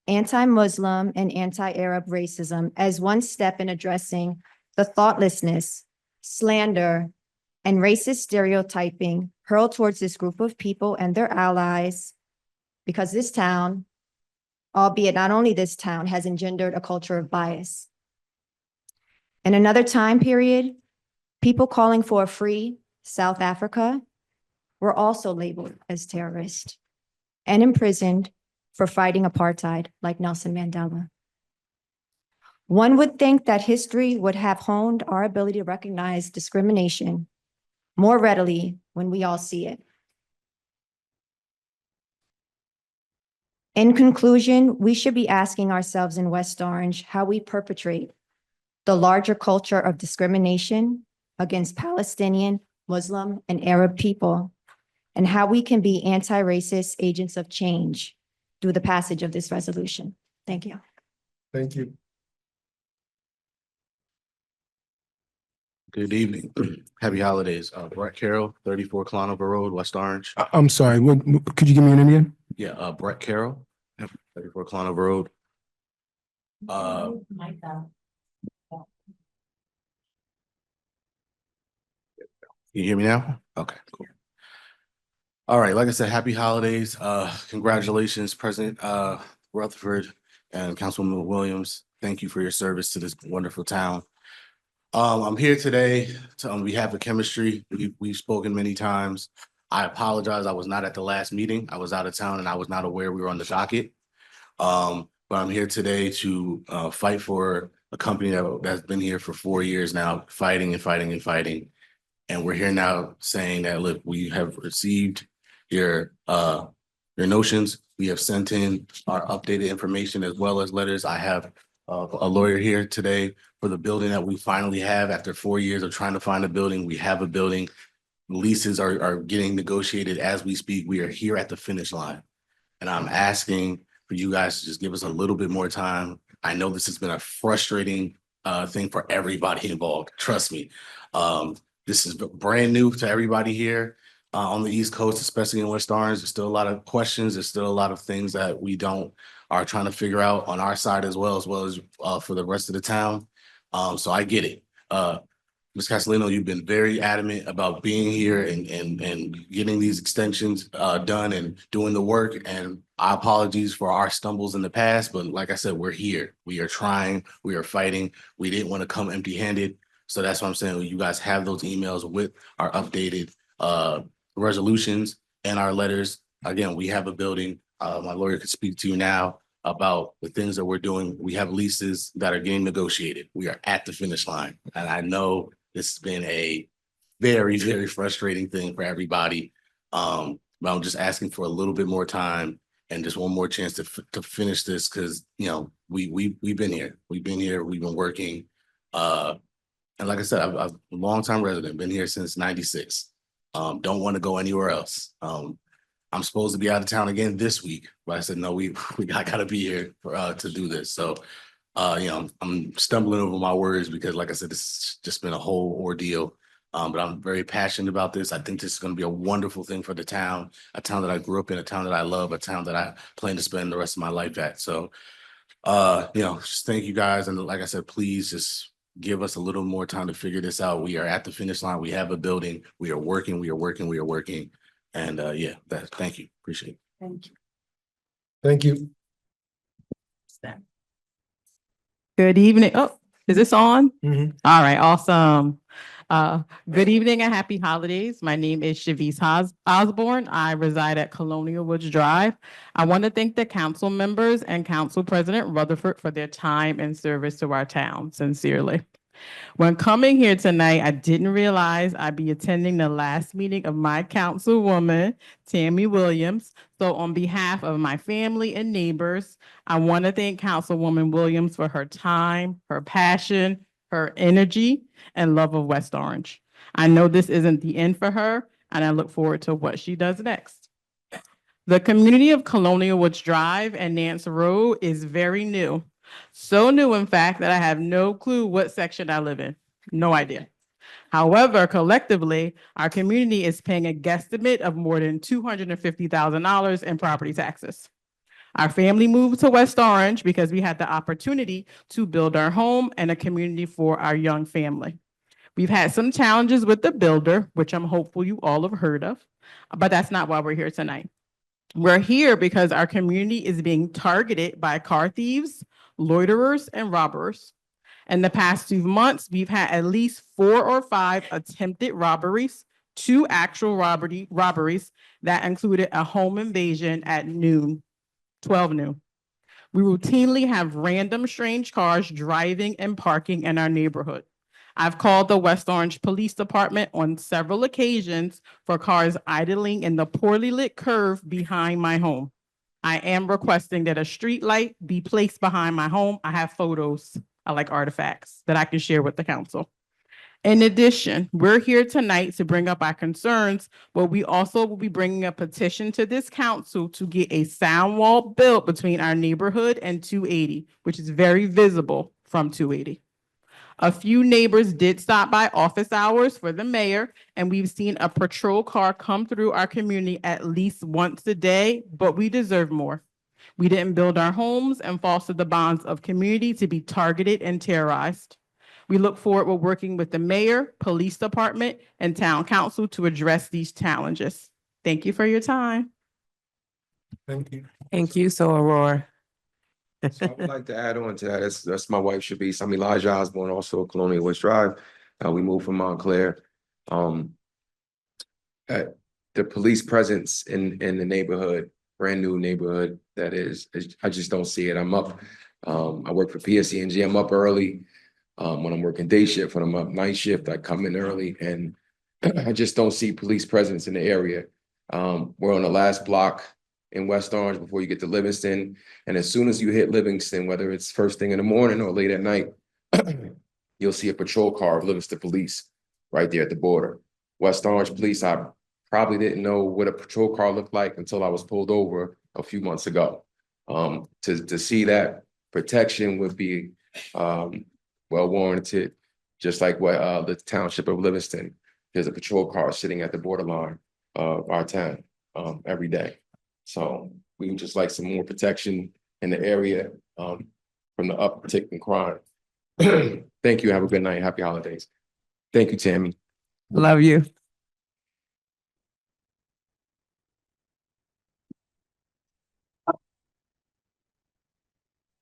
Speaker 7: anti-Muslim, and anti-Arab racism as one step in addressing the thoughtlessness, slander, and racist stereotyping hurled towards this group of people and their allies, because this town, albeit not only this town, has engendered a culture of bias. In another time period, people calling for a free South Africa were also labeled as terrorists and imprisoned for fighting apartheid, like Nelson Mandela. One would think that history would have honed our ability to recognize discrimination more readily when we all see it. In conclusion, we should be asking ourselves in West Orange how we perpetrate the larger culture of discrimination against Palestinian, Muslim, and Arab people, and how we can be anti-racist agents of change through the passage of this resolution. Thank you.
Speaker 1: Thank you.
Speaker 4: Good evening. Happy holidays. Brett Carroll, 34 Clonover Road, West Orange.
Speaker 1: I'm sorry, could you give me your name again?
Speaker 4: Yeah, Brett Carroll, 34 Clonover Road. You hear me now? Okay, cool. All right, like I said, happy holidays. Congratulations, President Rutherford and Councilwoman Williams. Thank you for your service to this wonderful town. I'm here today on behalf of Chemistry. We've spoken many times. I apologize. I was not at the last meeting. I was out of town and I was not aware we were on the docket. But I'm here today to fight for a company that's been here for 4 years now, fighting and fighting and fighting. And we're here now saying that, look, we have received your notions. We have sent in our updated information as well as letters. I have a lawyer here today for the building that we finally have after 4 years of trying to find a building. We have a building. Leases are getting negotiated as we speak. We are here at the finish line. And I'm asking for you guys to just give us a little bit more time. I know this has been a frustrating thing for everybody involved. Trust me. This is brand new to everybody here on the East Coast, especially in West Orange. There's still a lot of questions. There's still a lot of things that we are trying to figure out on our side as well as for the rest of the town. So I get it. Ms. Castellino, you've been very adamant about being here and getting these extensions done and doing the work. And our apologies for our stumbles in the past, but like I said, we're here. We are trying, we are fighting. We didn't want to come empty-handed. So that's what I'm saying. You guys have those emails with our updated resolutions and our letters. Again, we have a building. My lawyer could speak to you now about the things that we're doing. We have leases that are getting negotiated. We are at the finish line. And I know this has been a very, very frustrating thing for everybody. But I'm just asking for a little bit more time and just one more chance to finish this because, you know, we've been here. We've been here. We've been working. And like I said, I'm a longtime resident, been here since '96. Don't want to go anywhere else. I'm supposed to be out of town again this week, but I said, no, I gotta be here to do this. So, you know, I'm stumbling over my words because like I said, this has just been a whole ordeal. But I'm very passionate about this. I think this is going to be a wonderful thing for the town, a town that I grew up in, a town that I love, a town that I plan to spend the rest of my life at. So, you know, just thank you guys. And like I said, please just give us a little more time to figure this out. We are at the finish line. We have a building. We are working. And yeah, thank you. Appreciate it.
Speaker 6: Thank you.
Speaker 1: Thank you.
Speaker 8: Good evening. Oh, is this on?
Speaker 1: Mhm.
Speaker 8: All right, awesome. Good evening and happy holidays. My name is Shavice Osborne. I reside at Colonial Woods Drive. I want to thank the council members and Council President Rutherford for their time and service to our town, sincerely. When coming here tonight, I didn't realize I'd be attending the last meeting of my councilwoman, Tammy Williams. So on behalf of my family and neighbors, I want to thank Councilwoman Williams for her time, her passion, her energy, and love of West Orange. I know this isn't the end for her, and I look forward to what she does next. The community of Colonial Woods Drive and Nance Road is very new. So new, in fact, that I have no clue what section I live in. No idea. However, collectively, our community is paying a guesstimate of more than $250,000 in property taxes. Our family moved to West Orange because we had the opportunity to build our home and a community for our young family. We've had some challenges with the builder, which I'm hopeful you all have heard of, but that's not why we're here tonight. We're here because our community is being targeted by car thieves, loiterers, and robbers. In the past 2 months, we've had at least 4 or 5 attempted robberies, 2 actual robberies that included a home invasion at 12 noon. We routinely have random strange cars driving and parking in our neighborhood. I've called the West Orange Police Department on several occasions for cars idling in the poorly lit curve behind my home. I am requesting that a street light be placed behind my home. I have photos, I like artifacts that I can share with the council. In addition, we're here tonight to bring up our concerns, but we also will be bringing a petition to this council to get a sound wall built between our neighborhood and 280, which is very visible from 280. A few neighbors did stop by office hours for the mayor, and we've seen a patrol car come through our community at least once a day, but we deserve more. We didn't build our homes and foster the bonds of community to be targeted and terrorized. We look forward to working with the mayor, police department, and town council to address these challenges. Thank you for your time.
Speaker 1: Thank you.
Speaker 3: Thank you, so Aurora.
Speaker 11: So I would like to add on to that. That's my wife, Shavis. I'm Elijah Osborne, also Colonial West Drive. We moved from Montclair. The police presence in the neighborhood, brand new neighborhood, that is, I just don't see it. I'm up. I work for PSCNG. I'm up early. When I'm working day shift, when I'm up night shift, I come in early, and I just don't see police presence in the area. We're on the last block in West Orange before you get to Livingston. And as soon as you hit Livingston, whether it's first thing in the morning or late at night, you'll see a patrol car of Livingston Police right there at the border. West Orange Police, I probably didn't know what a patrol car looked like until I was pulled over a few months ago. To see that protection would be well warranted, just like what the Township of Livingston, there's a patrol car sitting at the borderline of our town every day. So we would just like some more protection in the area from the uptick in crime. Thank you. Have a good night. Happy holidays. Thank you, Tammy.
Speaker 3: Love you.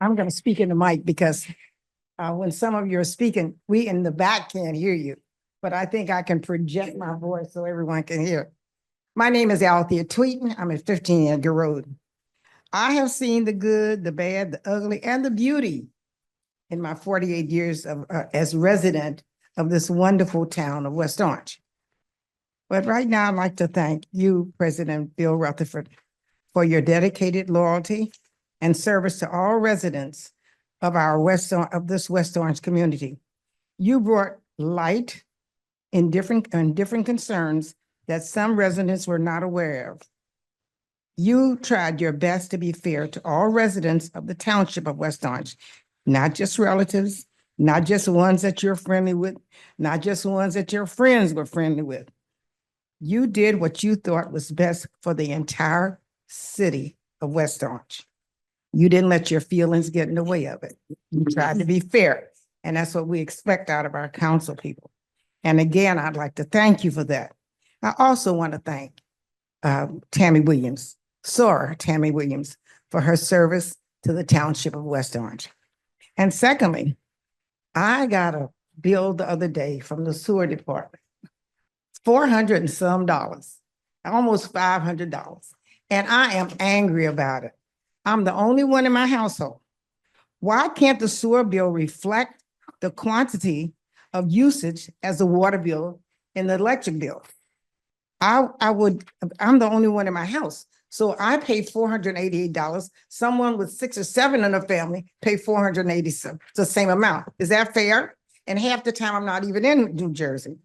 Speaker 12: I'm going to speak in the mic because when some of you are speaking, we in the back can't hear you, but I think I can project my voice so everyone can hear. My name is Althea Tweeton. I'm at 15 Edgar Road. I have seen the good, the bad, the ugly, and the beauty in my 48 years of as resident of this wonderful town of West Orange. But right now, I'd like to thank you, President Bill Rutherford, for your dedicated loyalty and service to all residents of this West Orange community. You brought light in different concerns that some residents were not aware of. You tried your best to be fair to all residents of the Township of West Orange, not just relatives, not just ones that you're friendly with, not just ones that your friends were friendly with. You did what you thought was best for the entire city of West Orange. You didn't let your feelings get in the way of it. You tried to be fair, and that's what we expect out of our council people. And again, I'd like to thank you for that. I also want to thank Tammy Williams, Sora Tammy Williams, for her service to the Township of West Orange. And secondly, I got a bill the other day from the sewer department, $400 and some, almost $500. And I am angry about it. I'm the only one in my household. Why can't the sewer bill reflect the quantity of usage as the water bill and the electric bill? I'm the only one in my house. So I pay $488. Someone with 6 or 7 in a family pay $487, the same amount. Is that fair? And half the time I'm not even in New Jersey.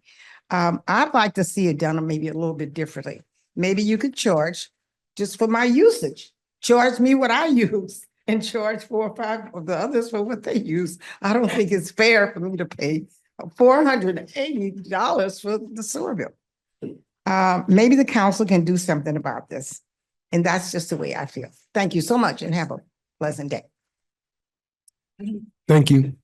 Speaker 12: I'd like to see it done maybe a little bit differently. Maybe you could charge just for my usage. Charge me what I use and charge 4 or 5 of the others for what they use. I don't think it's fair for me to pay $480 for the sewer bill. Maybe the council can do something about this. And that's just the way I feel. Thank you so much and have a pleasant day.
Speaker 1: Thank you.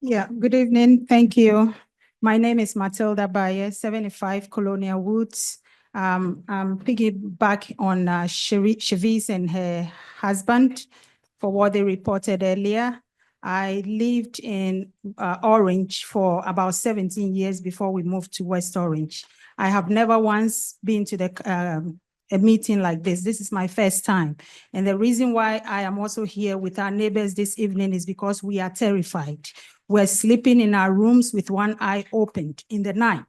Speaker 23: Yeah, good evening. Thank you. My name is Matilda Baye, 75 Colonial Woods. I'm piggyback on Shavis and her husband for what they reported earlier. I lived in Orange for about 17 years before we moved to West Orange. I have never once been to a meeting like this. This is my first time. And the reason why I am also here with our neighbors this evening is because we are terrified. We're sleeping in our rooms with one eye opened in the night.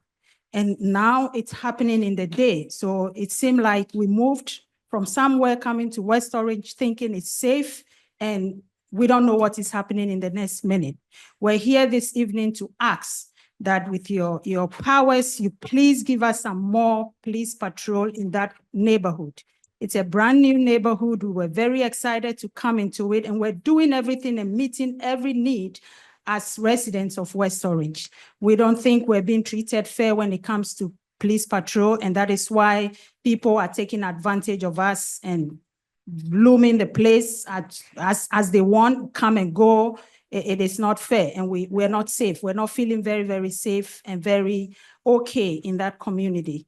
Speaker 23: And now it's happening in the day. So it seemed like we moved from somewhere coming to West Orange thinking it's safe, and we don't know what is happening in the next minute. We're here this evening to ask that with your powers, you please give us some more police patrol in that neighborhood. It's a brand new neighborhood. We were very excited to come into it, and we're doing everything and meeting every need as residents of West Orange. We don't think we're being treated fair when it comes to police patrol, and that is why people are taking advantage of us and blooming the place as they want, come and go. It is not fair, and we're not safe. We're not feeling very, very safe and very okay in that community.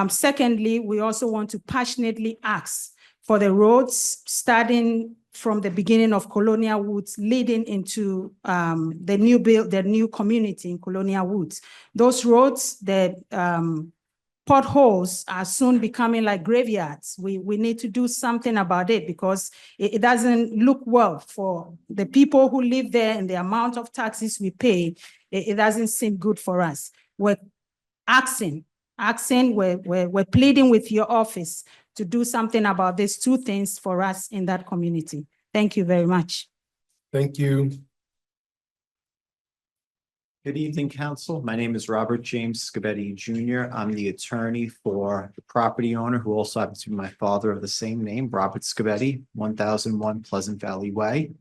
Speaker 23: Secondly, we also want to passionately ask for the roads starting from the beginning of Colonial Woods leading into the new community in Colonial Woods. Those roads, the potholes are soon becoming like graveyards. We need to do something about it because it doesn't look well for the people who live there, and the amount of taxes we pay. It doesn't seem good for us. We're we're pleading with your office to do something about these two things for us in that community. Thank you very much.
Speaker 1: Thank you.
Speaker 14: Good evening, council. My name is Robert James Scabetti Jr. I'm the attorney for the property owner, who also happens to be my father of the same name, Robert Scabetti, 1001 Pleasant Valley Way.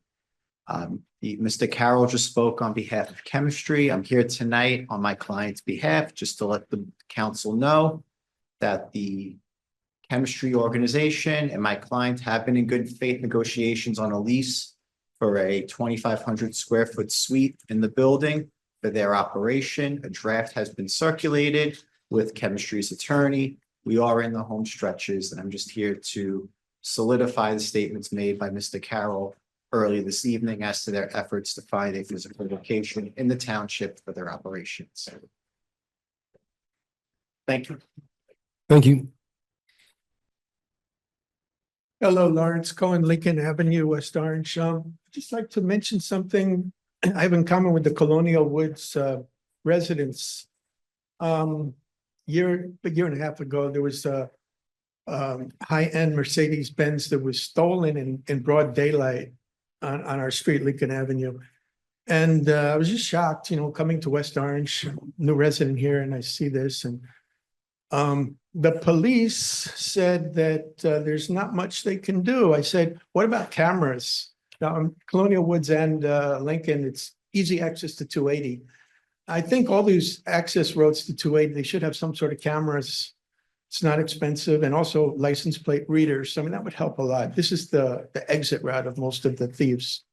Speaker 14: Mr. Carroll just spoke on behalf of Chemistry. I'm here tonight on my client's behalf, just to let the council know that the Chemistry organization and my client have been in good faith negotiations on a lease for a 2,500 square foot suite in the building for their operation. A draft has been circulated with Chemistry's attorney. We are in the home stretches, and I'm just here to solidify the statements made by Mr. Carroll earlier this evening as to their efforts to find a physical location in the township for their operations. Thank you.
Speaker 1: Thank you.
Speaker 15: Hello, Lawrence Cohen, Lincoln Avenue, West Orange. I'd just like to mention something I have in common with the Colonial Woods residents. A year and a half ago, there was a high-end Mercedes-Benz that was stolen in broad daylight on our street, Lincoln Avenue. And I was just shocked, coming to West Orange, new resident here, and I see this. And the police said that there's not much they can do. I said, what about cameras? Now, Colonial Woods and Lincoln, it's easy access to 280. I think all these access roads to 280, they should have some sort of cameras. It's not expensive, and also license plate readers. I mean, that would help a lot. This is the exit route of most of the thieves.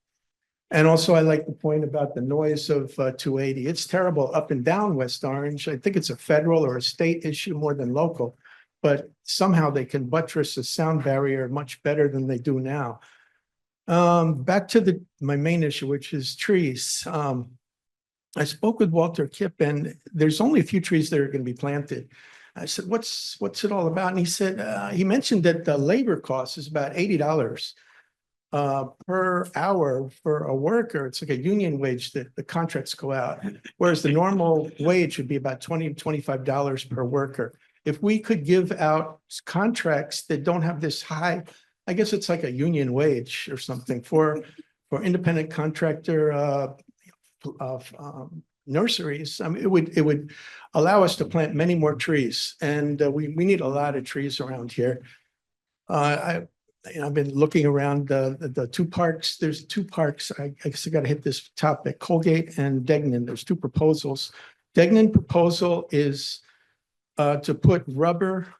Speaker 15: And also, I like the point about the noise of 280. It's terrible up and down West Orange. I think it's a federal or a state issue more than local, but somehow they can buttress a sound barrier much better than they do now. Back to my main issue, which is trees. I spoke with Walter Kipp, and there's only a few trees that are going to be planted. I said, what's it all about? And he said, he mentioned that the labor cost is about $80 per hour for a worker. It's like a union wage that the contracts go out, whereas the normal wage would be about $20 to $25 per worker. If we could give out contracts that don't have this high, I guess it's like a union wage or something for independent contractor nurseries. I mean, it would allow us to plant many more trees, and we need a lot of trees around here. I've been looking around the two parks. There's two parks. I guess I got to hit this topic: Colgate and Degnan. There's two proposals. Degnan proposal is to put rubber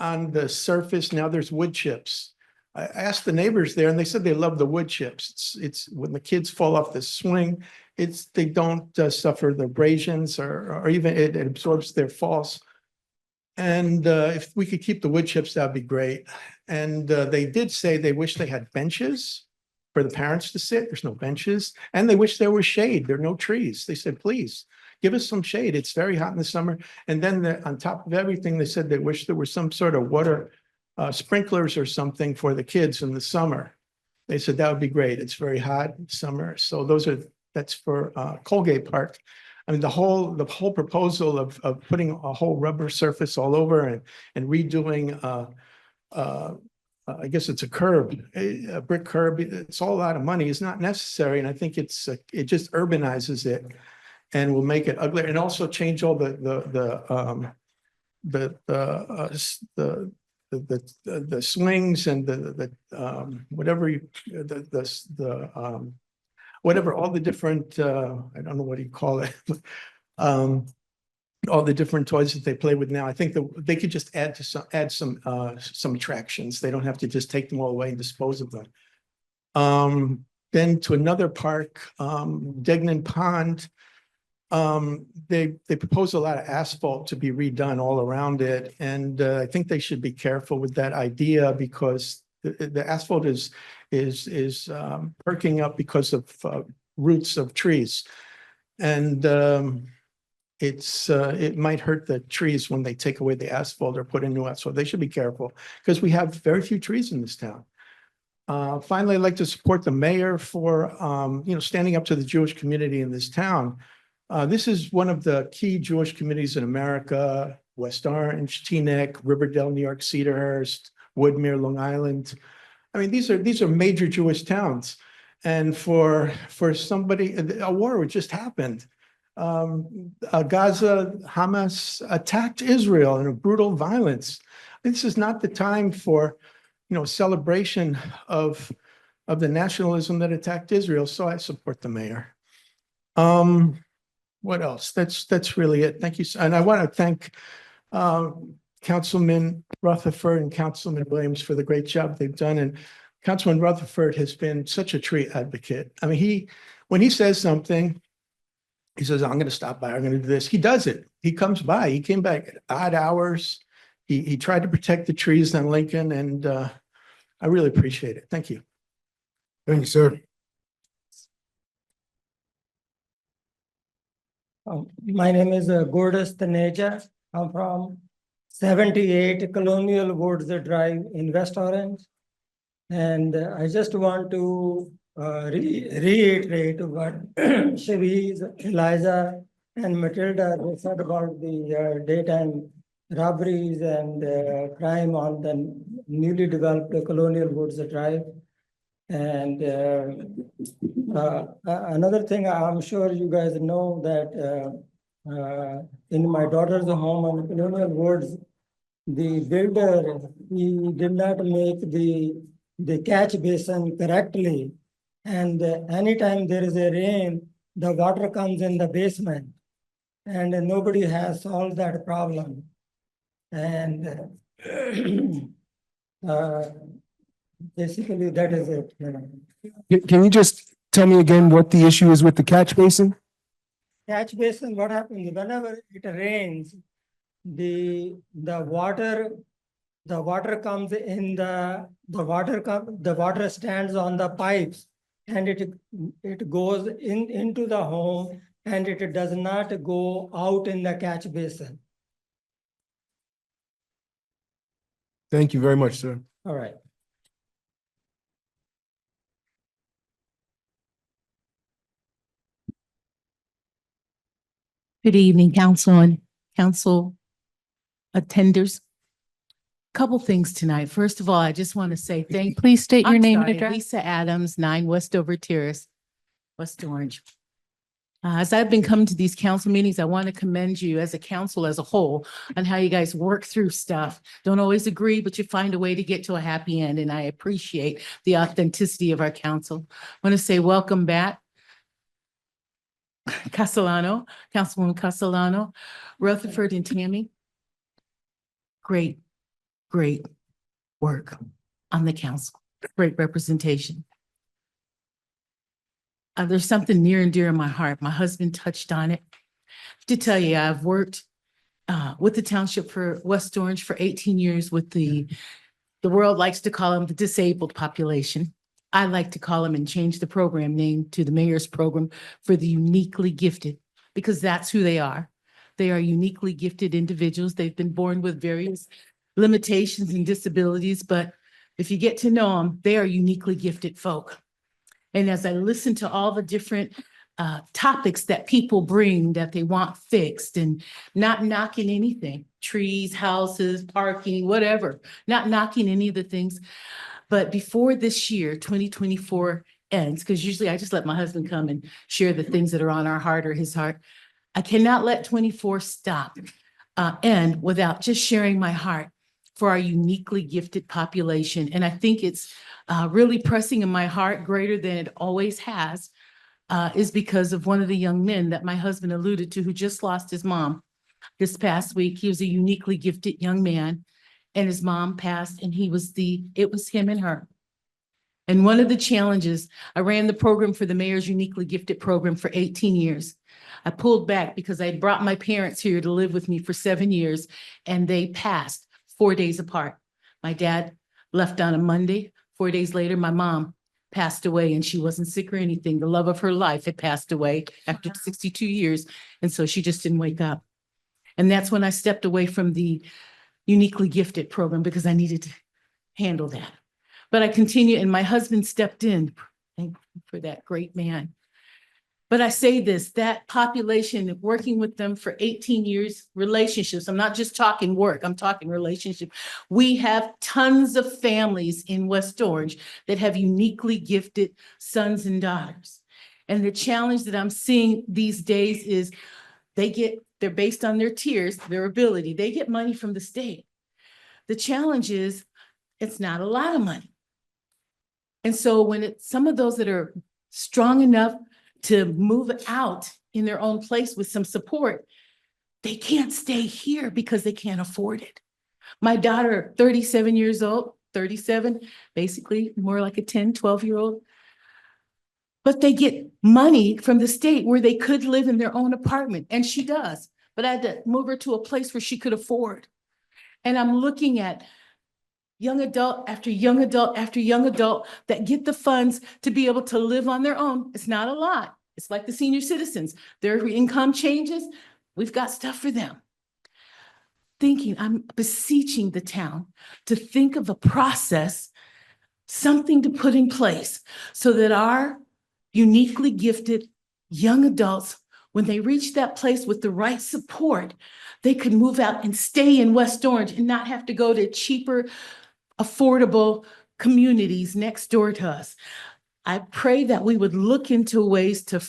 Speaker 15: on the surface. Now there's wood chips. I asked the neighbors there, and they said they love the wood chips. It's when the kids fall off the swing, they don't suffer the abrasions or even it absorbs their falls. And if we could keep the wood chips, that'd be great. And they did say they wish they had benches for the parents to sit. There's no benches, and they wish there was shade. There are no trees. They said, please give us some shade. It's very hot in the summer. And then on top of everything, they said they wish there was some sort of water sprinklers or something for the kids in the summer. They said that would be great. It's very hot in summer. So that's for Colgate Park. I mean, the whole proposal of putting a whole rubber surface all over and redoing, I guess it's a curb, a brick curb. It's all a lot of money. It's not necessary, and I think it just urbanizes it. and will make it uglier and also change all the swings and whatever whatever, all the different, I don't know what you call it. All the different toys that they play with now. I think that they could just add some attractions. They don't have to just take them all away and dispose of them. Then to another park, Degnan Pond, they propose a lot of asphalt to be redone all around it. And I think they should be careful with that idea because the asphalt is perking up because of roots of trees. And it might hurt the trees when they take away the asphalt or put in new asphalt. They should be careful because we have very few trees in this town. Finally, I'd like to support the mayor for, standing up to the Jewish community in this town. This is one of the key Jewish communities in America: West Orange, Teaneck, Riverdale, New York, Cedarhurst, Woodmere, Long Island. I mean, these are major Jewish towns. And for somebody, a war just happened. Gaza, Hamas attacked Israel in a brutal violence. This is not the time for, celebration of the nationalism that attacked Israel. So I support the mayor. What else? That's really it. Thank you. And I want to thank Councilman Rutherford and Councilman Williams for the great job they've done. And Councilman Rutherford has been such a tree advocate. I mean, when he says something, he says, I'm going to stop by, I'm going to do this. He does it. He comes by. He came back at odd hours. He tried to protect the trees on Lincoln, and I really appreciate it. Thank you.
Speaker 1: Thank you, sir.
Speaker 9: My name is Gordas Taneja. I'm from 78 Colonial Woods Drive in West Orange. And I just want to reiterate what Cherise, Eliza, and Matilda said about the daytime robberies and crime on the newly developed Colonial Woods Drive. And another thing, I'm sure you guys know that in my daughter's home on Colonial Woods, the builder, he did not make the catch basin correctly. And anytime there is a rain, the water comes in the basement, and nobody has solved that problem. And basically, that is it.
Speaker 16: Can you just tell me again what the issue is with the catch basin?
Speaker 9: Catch basin, what happens whenever it rains, the water comes in the water stands on the pipes, and it goes into the home, and it does not go out in the catch basin.
Speaker 16: Thank you very much, sir.
Speaker 9: All right.
Speaker 5: Good evening, council and council attenders. Couple things tonight. First of all, I just want to say please state your name and address. Lisa Adams, 9 Westover Terrace, West Orange. As I've been coming to these council meetings, I want to commend you as a council as a whole on how you guys work through stuff. Don't always agree, but you find a way to get to a happy end, and I appreciate the authenticity of our council. I want to say welcome back, Castellano, Councilwoman Castellano, Rutherford, and Tammy. Great work on the council. Great representation. There's something near and dear in my heart. My husband touched on it. To tell you, I've worked with the township for West Orange for 18 years with the world likes to call them the disabled population. I like to call them and change the program name to the mayor's program for the uniquely gifted, because that's who they are. They are uniquely gifted individuals. They've been born with various limitations and disabilities, but if you get to know them, they are uniquely gifted folk. And as I listen to all the different topics that people bring that they want fixed, and not knocking anything, trees, houses, parking, whatever, not knocking any of the things. But before this year, 2024 ends, because usually I just let my husband come and share the things that are on our heart or his heart.
Speaker 10: I cannot let 24 stop, end without just sharing my heart for our uniquely gifted population. And I think it's really pressing in my heart greater than it always has, is because of one of the young men that my husband alluded to who just lost his mom this past week. He was a uniquely gifted young man and his mom passed, and it was him and her. And one of the challenges, I ran the program for the mayor's uniquely gifted program for 18 years. I pulled back because I brought my parents here to live with me for 7 years, and they passed 4 days apart. My dad left on a Monday. 4 days later, my mom passed away, and she wasn't sick or anything. The love of her life had passed away after 62 years. And so she just didn't wake up. And that's when I stepped away from the uniquely gifted program because I needed to handle that. But I continue, and my husband stepped in. Thank you for that great man. But I say this, that population, working with them for 18 years, relationships, I'm not just talking work, I'm talking relationship. We have tons of families in West Orange that have uniquely gifted sons and daughters. And the challenge that I'm seeing these days is they're based on their tiers, their ability. They get money from the state. The challenge is it's not a lot of money. And so when some of those that are strong enough to move out in their own place with some support, they can't stay here because they can't afford it. My daughter, 37 years old, 37, basically more like a 10, 12-year-old. But they get money from the state where they could live in their own apartment, and she does. But I had to move her to a place where she could afford. And I'm looking at young adult after young adult after young adult that get the funds to be able to live on their own. It's not a lot. It's like the senior citizens. Their income changes. We've got stuff for them. I'm beseeching the town to think of a process, something to put in place so that our uniquely gifted young adults, when they reach that place with the right support, they could move out and stay in West Orange and not have to go to cheaper, affordable communities next door to us. I pray that we would look into ways to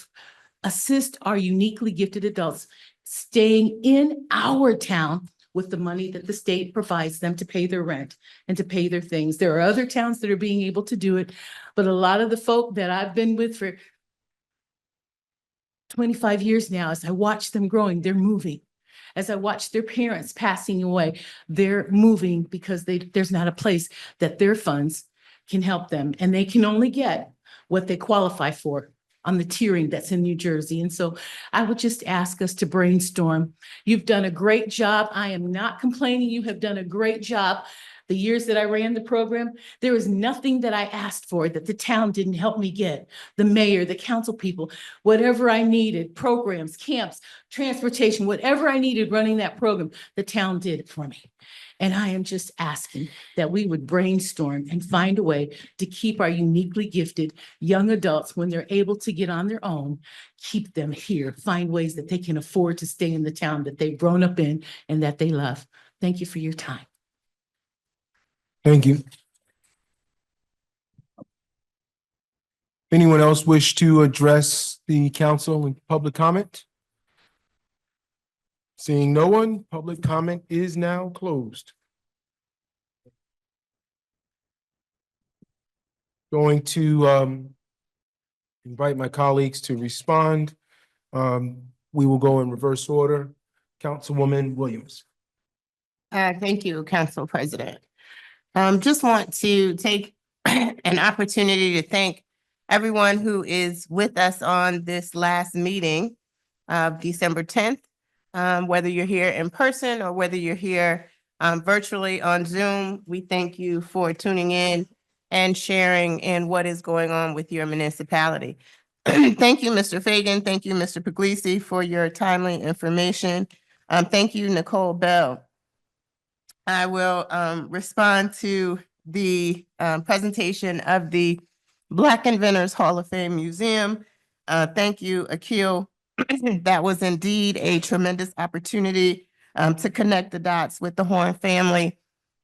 Speaker 10: assist our uniquely gifted adults staying in our town with the money that the state provides them to pay their rent and to pay their things. There are other towns that are being able to do it, but a lot of the folk that I've been with for 25 years now, as I watch them growing, they're moving. As I watch their parents passing away, they're moving because there's not a place that their funds can help them. And they can only get what they qualify for on the tiering that's in New Jersey. And so I would just ask us to brainstorm. You've done a great job. I am not complaining. You have done a great job. The years that I ran the program, there was nothing that I asked for that the town didn't help me get. The mayor, the council people, whatever I needed, programs, camps, transportation, whatever I needed running that program, the town did it for me. And I am just asking that we would brainstorm and find a way to keep our uniquely gifted young adults, when they're able to get on their own, keep them here, find ways that they can afford to stay in the town that they've grown up in and that they love. Thank you for your time.
Speaker 16: Thank you. Anyone else wish to address the council in public comment? Seeing no one, public comment is now closed. Going to invite my colleagues to respond. We will go in reverse order. Councilwoman Williams.
Speaker 3: Thank you, Council President. Just want to take an opportunity to thank everyone who is with us on this last meeting of December 10th, whether you're here in person or whether you're here virtually on Zoom. We thank you for tuning in and sharing in what is going on with your municipality. Thank you, Mr. Fagan. Thank you, Mr. Puglisi, for your timely information. Thank you, Nicole Bell. I will respond to the presentation of the Black Inventors Hall of Fame Museum. Thank you, Akil. That was indeed a tremendous opportunity to connect the dots with the Horn family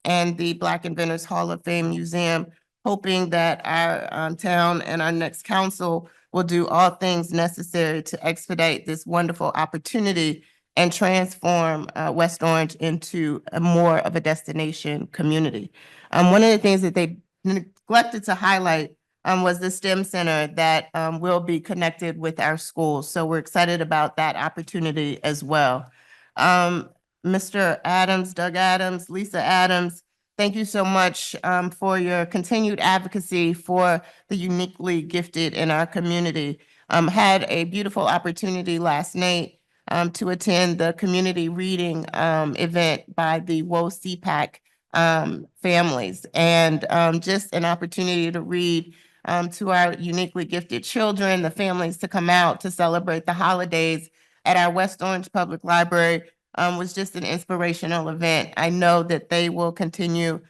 Speaker 3: and the Black Inventors Hall of Fame Museum. hoping that our town and our next council will do all things necessary to expedite this wonderful opportunity and transform West Orange into a more of a destination community. One of the things that they neglected to highlight was the STEM center that will be connected with our schools. So we're excited about that opportunity as well. Mr. Adams, Doug Adams, Lisa Adams, thank you so much for your continued advocacy for the uniquely gifted in our community. Had a beautiful opportunity last night to attend the community reading event by the WOCPAC families, and just an opportunity to read to our uniquely gifted children, the families to come out to celebrate the holidays at our West Orange Public Library was just an inspirational event. I know that they will continue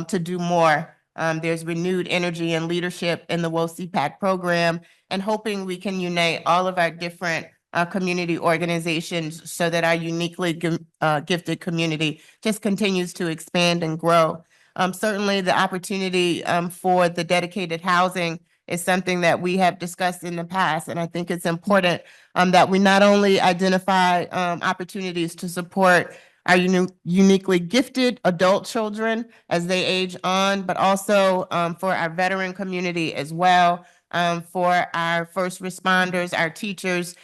Speaker 3: to do more. There's renewed energy and leadership in the WOCPAC program, and hoping we can unite all of our different community organizations so that our uniquely gifted community just continues to expand and grow. Certainly the opportunity for the dedicated housing is something that we have discussed in the past, and I think it's important that we not only identify opportunities to support our uniquely gifted adult children as they age on, but also for our veteran community as well, for our first responders, our teachers.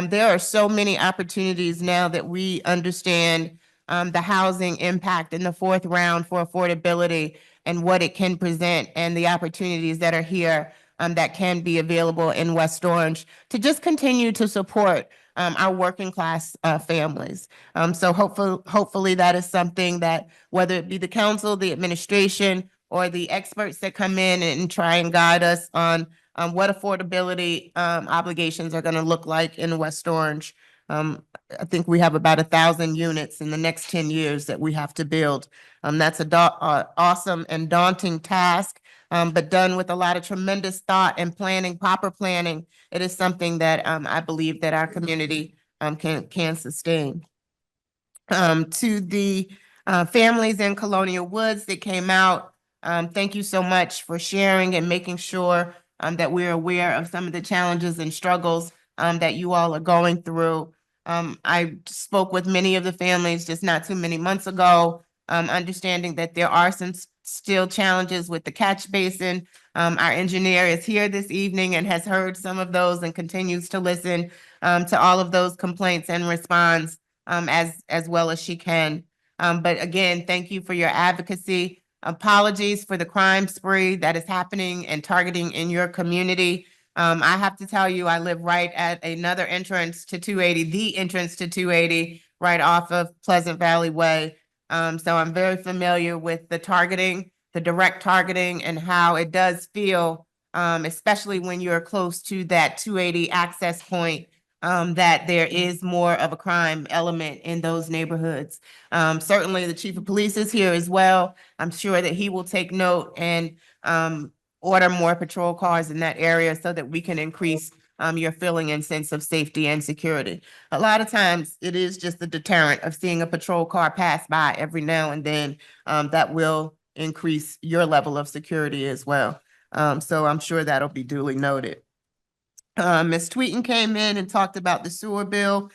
Speaker 3: There are so many opportunities now that we understand the housing impact in the fourth round for affordability and what it can present, and the opportunities that are here that can be available in West Orange to just continue to support our working class families. So hopefully that is something that, whether it be the council, the administration, or the experts that come in and try and guide us on what affordability obligations are going to look like in West Orange. I think we have about 1,000 units in the next 10 years that we have to build. That's a awesome and daunting task, but done with a lot of tremendous thought and planning, proper planning. It is something that I believe that our community can sustain. To the families in Colonial Woods that came out, thank you so much for sharing and making sure that we're aware of some of the challenges and struggles that you all are going through. I spoke with many of the families just not too many months ago, understanding that there are some still challenges with the catch basin. Our engineer is here this evening and has heard some of those and continues to listen to all of those complaints and responds as well as she can. But again, thank you for your advocacy. Apologies for the crime spree that is happening and targeting in your community. I have to tell you, I live right at another entrance to 280, the entrance to 280, right off of Pleasant Valley Way. So I'm very familiar with the targeting, the direct targeting, and how it does feel, especially when you're close to that 280 access point, that there is more of a crime element in those neighborhoods. Certainly the chief of police is here as well. I'm sure that he will take note and order more patrol cars in that area so that we can increase your feeling and sense of safety and security. A lot of times it is just the deterrent of seeing a patrol car pass by every now and then that will increase your level of security as well. So I'm sure that'll be duly noted. Ms. Tweeten came in and talked about the sewer bill.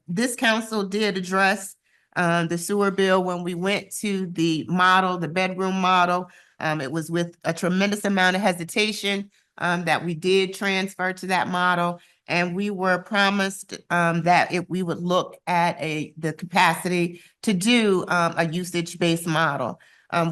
Speaker 3: This council did address the sewer bill when we went to the model, the bedroom model. It was with a tremendous amount of hesitation that we did transfer to that model. And we were promised that if we would look at the capacity to do a usage-based model.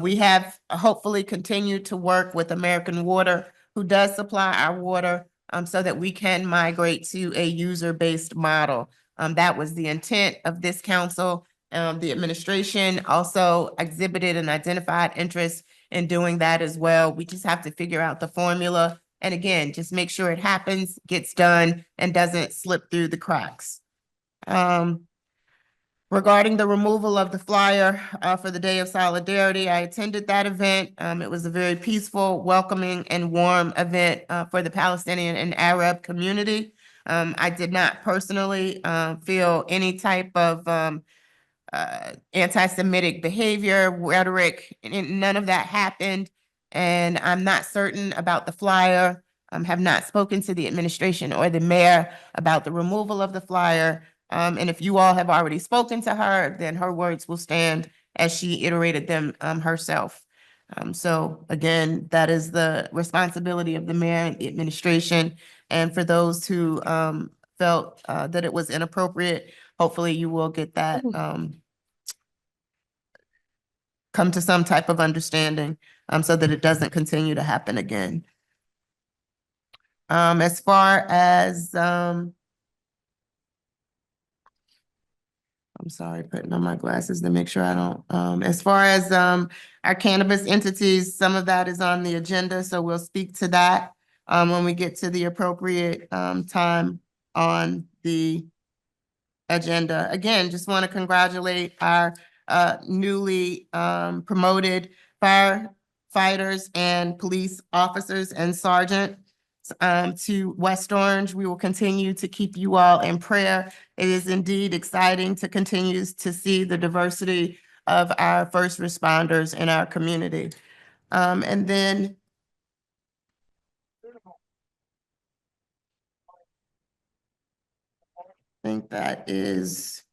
Speaker 3: We have hopefully continued to work with American Water, who does supply our water, so that we can migrate to a user-based model. That was the intent of this council. The administration also exhibited an identified interest in doing that as well. We just have to figure out the formula. And again, just make sure it happens, gets done, and doesn't slip through the cracks. Regarding the removal of the flyer for the Day of Solidarity, I attended that event. It was a very peaceful, welcoming, and warm event for the Palestinian and Arab community. I did not personally feel any type of anti-Semitic behavior, rhetoric, and none of that happened. And I'm not certain about the flyer. Have not spoken to the administration or the mayor about the removal of the flyer. And if you all have already spoken to her, then her words will stand as she iterated them herself. So again, that is the responsibility of the mayor and the administration. And for those who felt that it was inappropriate, hopefully you will get that, come to some type of understanding so that it doesn't continue to happen again. As far as, I'm sorry, putting on my glasses to make sure I don't, as far as our cannabis entities, some of that is on the agenda, so we'll speak to that when we get to the appropriate time on the agenda. Again, just want to congratulate our newly promoted firefighters and police officers and sergeants to West Orange. We will continue to keep you all in prayer. It is indeed exciting to continue to see the diversity of our first responders in our community. And then I think that is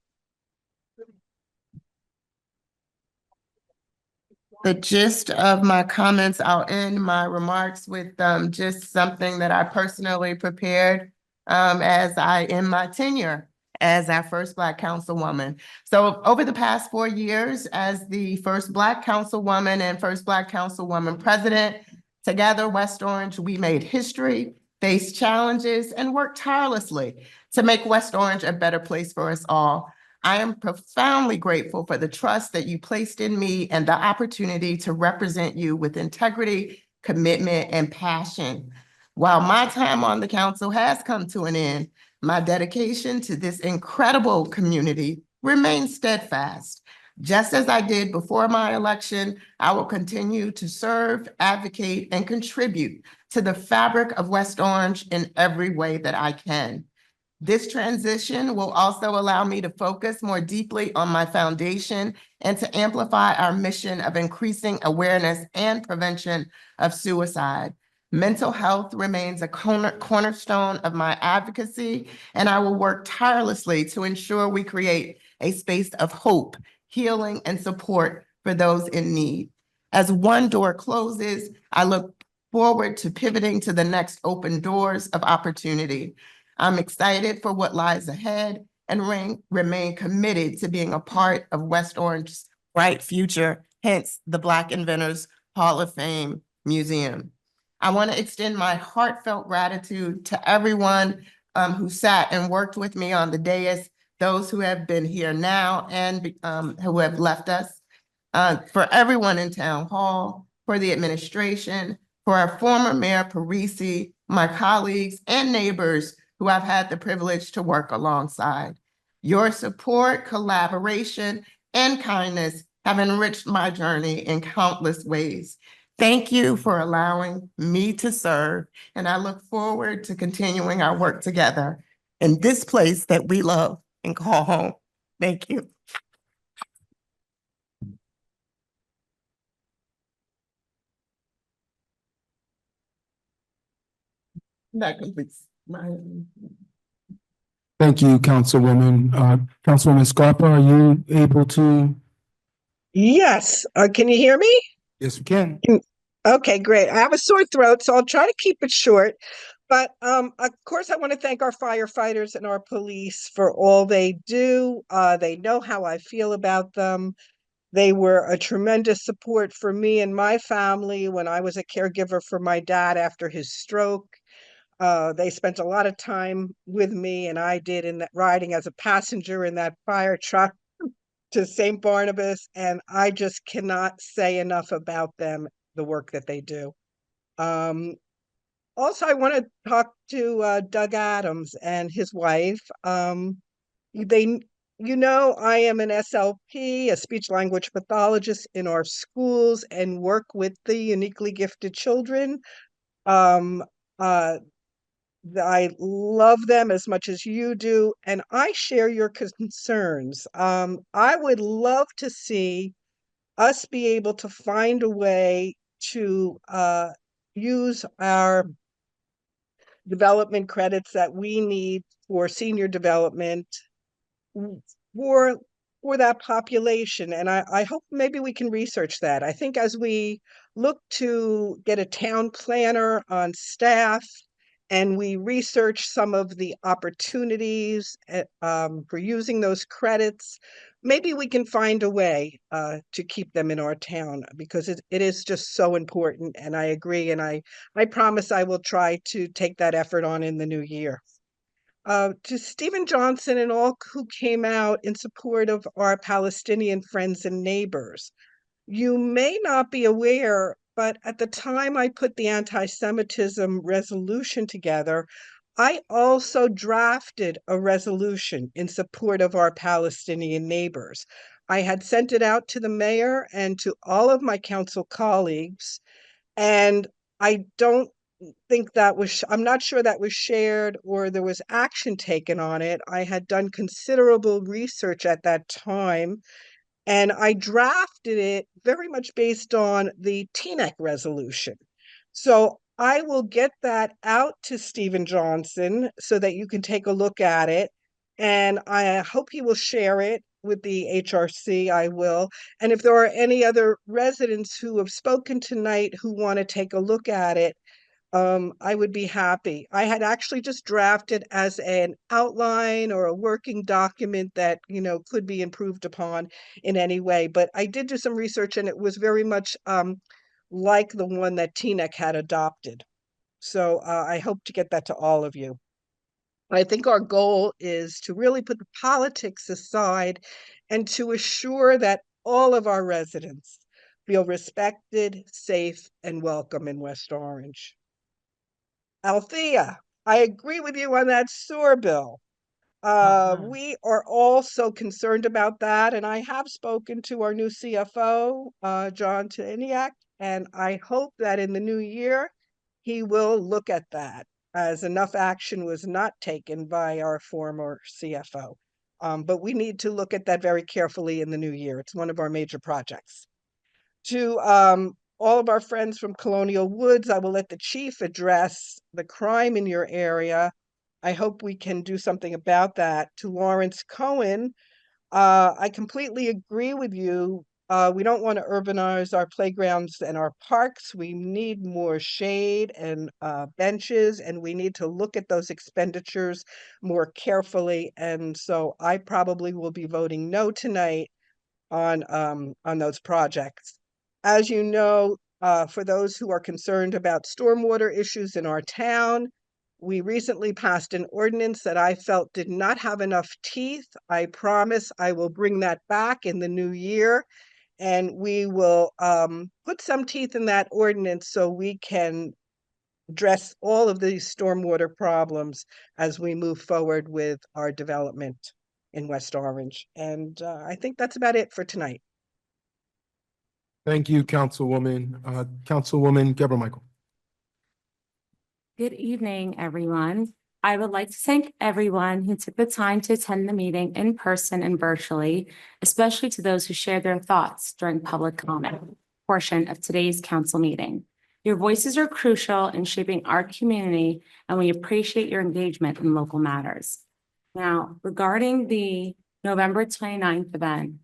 Speaker 3: the gist of my comments. I'll end my remarks with just something that I personally prepared as I end my tenure as our first Black councilwoman. So over the past 4 years as the first Black councilwoman and first Black councilwoman president, together West Orange, we made history, faced challenges, and worked tirelessly to make West Orange a better place for us all. I am profoundly grateful for the trust that you placed in me and the opportunity to represent you with integrity, commitment, and passion. While my time on the council has come to an end, my dedication to this incredible community remains steadfast. Just as I did before my election, I will continue to serve, advocate, and contribute to the fabric of West Orange in every way that I can. This transition will also allow me to focus more deeply on my foundation and to amplify our mission of increasing awareness and prevention of suicide. Mental health remains a cornerstone of my advocacy, and I will work tirelessly to ensure we create a space of hope, healing, and support for those in need. As one door closes, I look forward to pivoting to the next open doors of opportunity. I'm excited for what lies ahead and remain committed to being a part of West Orange's bright future, hence the Black Inventors Hall of Fame Museum. I want to extend my heartfelt gratitude to everyone who sat and worked with me on the dais, those who have been here now and who have left us, for everyone in Town Hall, for the administration, for our former Mayor Parisi, my colleagues and neighbors who I've had the privilege to work alongside. Your support, collaboration, and kindness have enriched my journey in countless ways. Thank you for allowing me to serve, and I look forward to continuing our work together in this place that we love and call home. Thank you. That completes my.
Speaker 16: Thank you, Councilwoman. Councilwoman Scarpa, are you able to?
Speaker 17: Yes, can you hear me?
Speaker 16: Yes, we can.
Speaker 17: Okay, great. I have a sore throat, so I'll try to keep it short. But of course, I want to thank our firefighters and our police for all they do. They know how I feel about them. They were a tremendous support for me and my family when I was a caregiver for my dad after his stroke. They spent a lot of time with me, and I did in that riding as a passenger in that fire truck to St. Barnabas, and I just cannot say enough about them, the work that they do. Also, I want to talk to Doug Adams and his wife. They, I am an SLP, a speech language pathologist in our schools, and work with the uniquely gifted children. I love them as much as you do, and I share your concerns. I would love to see us be able to find a way to use our development credits that we need for senior development for that population. And I hope maybe we can research that. I think as we look to get a town planner on staff and we research some of the opportunities for using those credits, maybe we can find a way to keep them in our town, because it is just so important. And I agree. And I promise I will try to take that effort on in the new year. To Stephen Johnson and all who came out in support of our Palestinian friends and neighbors. You may not be aware, but at the time I put the anti-Semitism resolution together, I also drafted a resolution in support of our Palestinian neighbors. I had sent it out to the mayor and to all of my council colleagues, and I don't think that was, I'm not sure that was shared or there was action taken on it. I had done considerable research at that time, and I drafted it very much based on the TNEC resolution. So I will get that out to Stephen Johnson so that you can take a look at it. And I hope he will share it with the HRC. I will. And if there are any other residents who have spoken tonight who want to take a look at it, I would be happy. I had actually just drafted as an outline or a working document that, could be improved upon in any way. But I did do some research, and it was very much like the one that TNEC had adopted. So I hope to get that to all of you. I think our goal is to really put the politics aside and to assure that all of our residents feel respected, safe, and welcome in West Orange. Althea, I agree with you on that sewer bill. We are all so concerned about that, and I have spoken to our new CFO, John Tiniak, and I hope that in the new year, he will look at that, as enough action was not taken by our former CFO. But we need to look at that very carefully in the new year. It's one of our major projects. To all of our friends from Colonial Woods, I will let the chief address the crime in your area. I hope we can do something about that. To Lawrence Cohen, I completely agree with you. We don't want to urbanize our playgrounds and our parks. We need more shade and benches, and we need to look at those expenditures more carefully. And so I probably will be voting no tonight on those projects. As you know, for those who are concerned about stormwater issues in our town, we recently passed an ordinance that I felt did not have enough teeth. I promise I will bring that back in the new year, and we will put some teeth in that ordinance so we can address all of these stormwater problems as we move forward with our development in West Orange. And I think that's about it for tonight.
Speaker 16: Thank you, Councilwoman. Councilwoman Geber Michael.
Speaker 18: Good evening, everyone. I would like to thank everyone who took the time to attend the meeting in person and virtually, especially to those who shared their thoughts during public comment portion of today's council meeting. Your voices are crucial in shaping our community, and we appreciate your engagement in local matters. Now, regarding the November 29th event,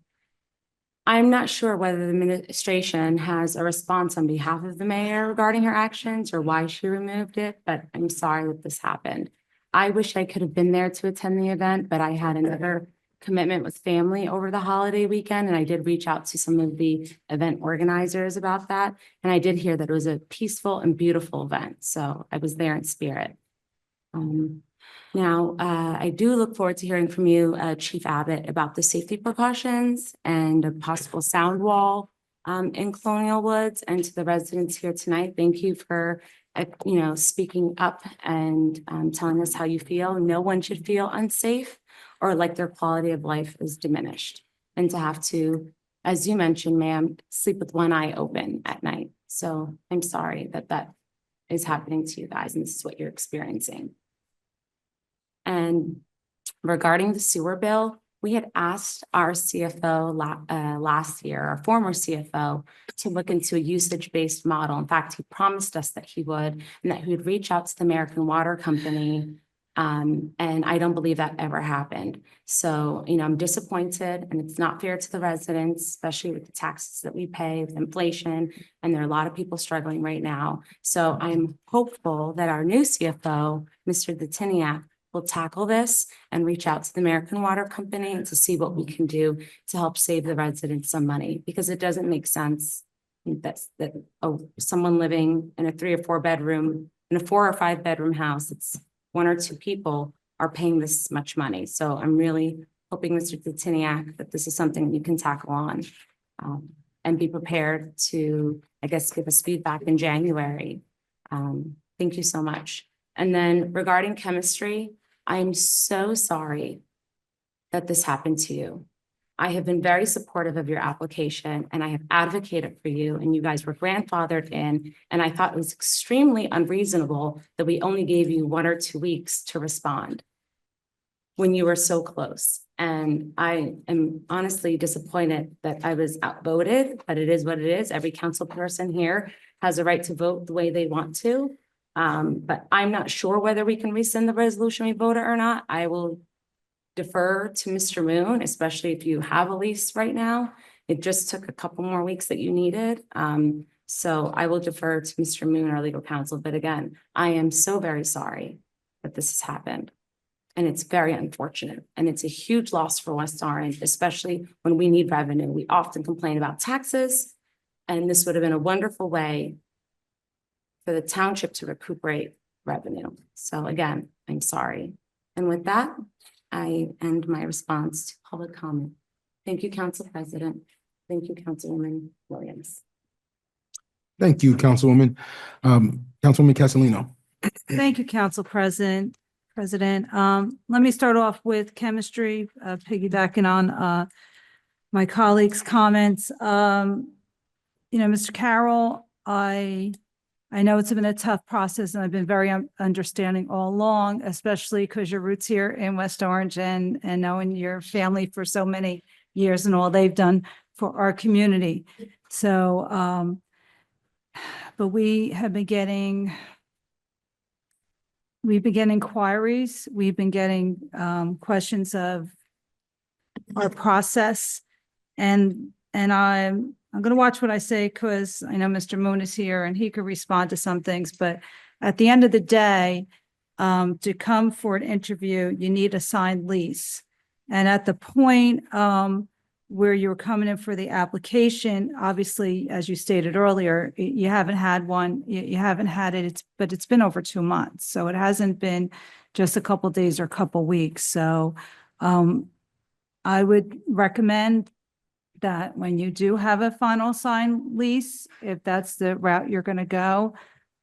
Speaker 18: I'm not sure whether the administration has a response on behalf of the mayor regarding her actions or why she removed it, but I'm sorry that this happened. I wish I could have been there to attend the event, but I had another commitment with family over the holiday weekend, and I did reach out to some of the event organizers about that. And I did hear that it was a peaceful and beautiful event, so I was there in spirit. Now, I do look forward to hearing from you, Chief Abbott, about the safety precautions and a possible sound wall in Colonial Woods. And to the residents here tonight, thank you for, speaking up and telling us how you feel. No one should feel unsafe or like their quality of life is diminished. And to have to, as you mentioned, ma'am, sleep with one eye open at night. So I'm sorry that that is happening to you guys and this is what you're experiencing. And regarding the sewer bill, We had asked our CFO last year, our former CFO, to look into a usage-based model. In fact, he promised us that he would, and that he would reach out to the American Water Company. And I don't believe that ever happened. So, I'm disappointed, and it's not fair to the residents, especially with the taxes that we pay with inflation. And there are a lot of people struggling right now. So I'm hopeful that our new CFO, Mr. Detiniak, will tackle this and reach out to the American Water Company to see what we can do to help save the residents some money, because it doesn't make sense that someone living in a 3 or 4 bedroom, in a 4 or 5 bedroom house, it's 1 or 2 people are paying this much money. So I'm really hoping, Mr. Detiniak, that this is something you can tackle on, and be prepared to, I guess, give us feedback in January. Thank you so much. And then regarding chemistry, I'm so sorry that this happened to you. I have been very supportive of your application, and I have advocated for you, and you guys were grandfathered in. And I thought it was extremely unreasonable that we only gave you 1 or 2 weeks to respond when you were so close. And I am honestly disappointed that I was outvoted, but it is what it is. Every council person here has a right to vote the way they want to. But I'm not sure whether we can rescind the resolution we voted or not. I will defer to Mr. Moon, especially if you have a lease right now. It just took a couple more weeks that you needed. So I will defer to Mr. Moon, our legal counsel. But again, I am so very sorry that this has happened. And it's very unfortunate. And it's a huge loss for West Orange, especially when we need revenue. We often complain about taxes, and this would have been a wonderful way for the township to recuperate revenue. So again, I'm sorry. And with that, I end my response to public comment. Thank you, Council President. Thank you, Councilwoman Williams.
Speaker 16: Thank you, Councilwoman. Councilwoman Castellino.
Speaker 23: Thank you, Council President. Let me start off with chemistry, piggybacking on my colleagues' comments. Mr. Carroll, I know it's been a tough process, and I've been very understanding all along, especially because your roots here in West Orange and knowing your family for so many years and all they've done for our community. So, but we've been getting inquiries. We've been getting questions of our process, and I'm going to watch what I say, because I know Mr. Moon is here and he could respond to some things. But at the end of the day, to come for an interview, you need a signed lease. And at the point where you're coming in for the application, obviously, as you stated earlier, you haven't had one. You haven't had it. But it's been over 2 months. So it hasn't been just a couple of days or a couple of weeks. So I would recommend that when you do have a final signed lease, if that's the route you're going to go,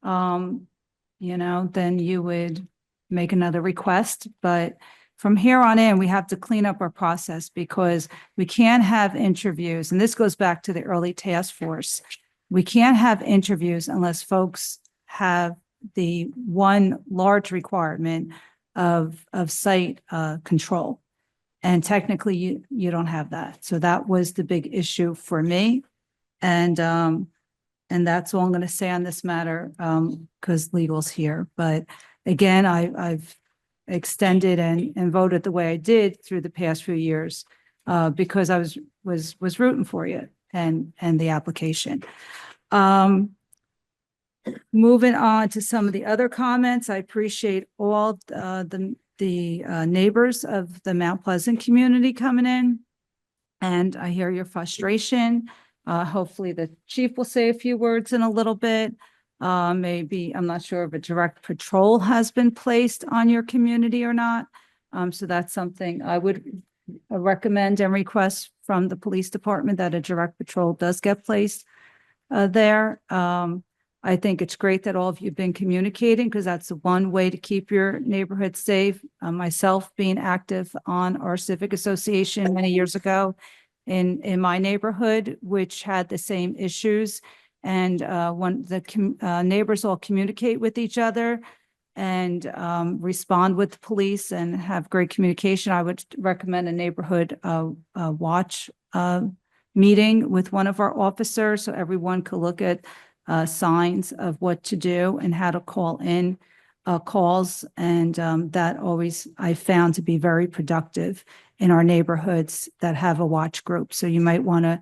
Speaker 23: then you would make another request. But from here on in, we have to clean up our process, because we can't have interviews. And this goes back to the early task force. We can't have interviews unless folks have the one large requirement of site control. And technically, you don't have that. So that was the big issue for me. And that's all I'm going to say on this matter, because legal's here. But again, I've extended and voted the way I did through the past few years, because I was rooting for you and the application. Moving on to some of the other comments, I appreciate all the neighbors of the Mount Pleasant community coming in, and I hear your frustration. Hopefully the chief will say a few words in a little bit. Maybe, I'm not sure if a direct patrol has been placed on your community or not. So that's something I would recommend and request from the police department, that a direct patrol does get placed there. I think it's great that all of you have been communicating, because that's the one way to keep your neighborhood safe. Myself being active on our civic association many years ago in my neighborhood, which had the same issues. And when the neighbors all communicate with each other, and respond with the police and have great communication, I would recommend a neighborhood watch meeting with one of our officers so everyone could look at signs of what to do and how to call in calls. And that always I found to be very productive in our neighborhoods that have a watch group. So you might want to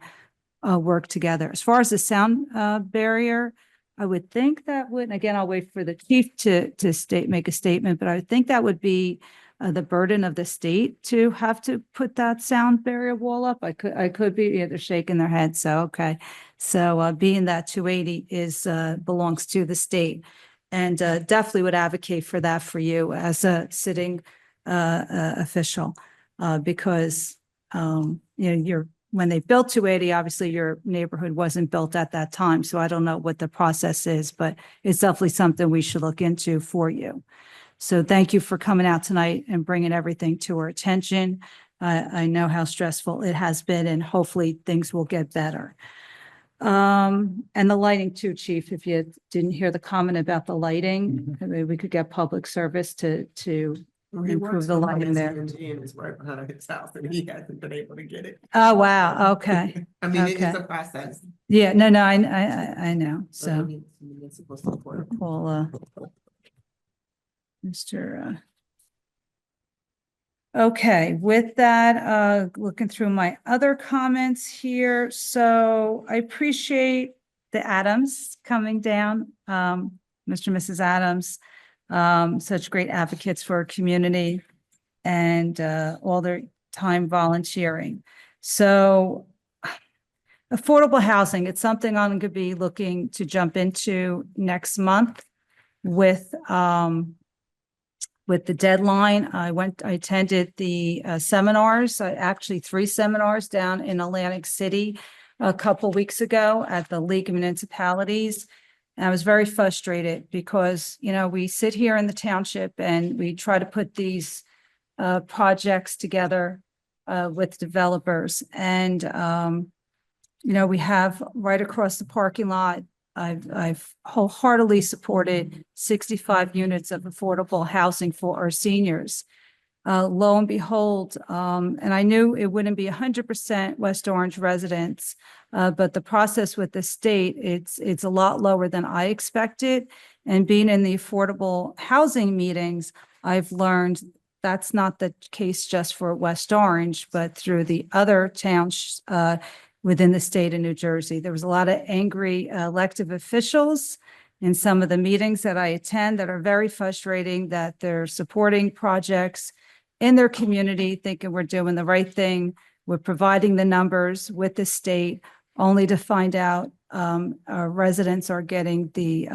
Speaker 23: work together. As far as the sound barrier, I would think that would, again, I'll wait for the chief to make a statement, but I would think that would be the burden of the state to have to put that sound barrier wall up. I could be, yeah, they're shaking their heads. So, okay. So being that 280 is belongs to the state, and definitely would advocate for that for you as a sitting official, because when they built 280, obviously your neighborhood wasn't built at that time. So I don't know what the process is, but it's definitely something we should look into for you. So thank you for coming out tonight and bringing everything to our attention. I know how stressful it has been, and hopefully things will get better. And the lighting too, Chief, if you didn't hear the comment about the lighting, maybe we could get public service to improve the lighting there.
Speaker 3: It's right behind his house and he hasn't been able to get it.
Speaker 23: Oh, wow. Okay.
Speaker 3: I mean,
Speaker 23: Okay.
Speaker 3: it's a process.
Speaker 23: Yeah, no, I know. So
Speaker 3: Support.
Speaker 23: we'll, Mr. Okay, with that, looking through my other comments here. So I appreciate the Adams coming down, Mr. and Mrs. Adams, such great advocates for our community and all their time volunteering. So affordable housing, it's something I'm going to be looking to jump into next month with the deadline. I attended the seminars, actually 3 seminars down in Atlantic City a couple weeks ago at the League of Municipalities. And I was very frustrated because, we sit here in the township and we try to put these projects together with developers. And, we have right across the parking lot, I've wholeheartedly supported 65 units of affordable housing for our seniors. Lo and behold, and I knew it wouldn't be 100% West Orange residents, but the process with the state, it's a lot lower than I expected. And being in the affordable housing meetings, I've learned that's not the case just for West Orange, but through the other towns within the state of New Jersey. There was a lot of angry elected officials in some of the meetings that I attend that are very frustrating, that they're supporting projects in their community, thinking we're doing the right thing. We're providing the numbers with the state, only to find out our residents are getting the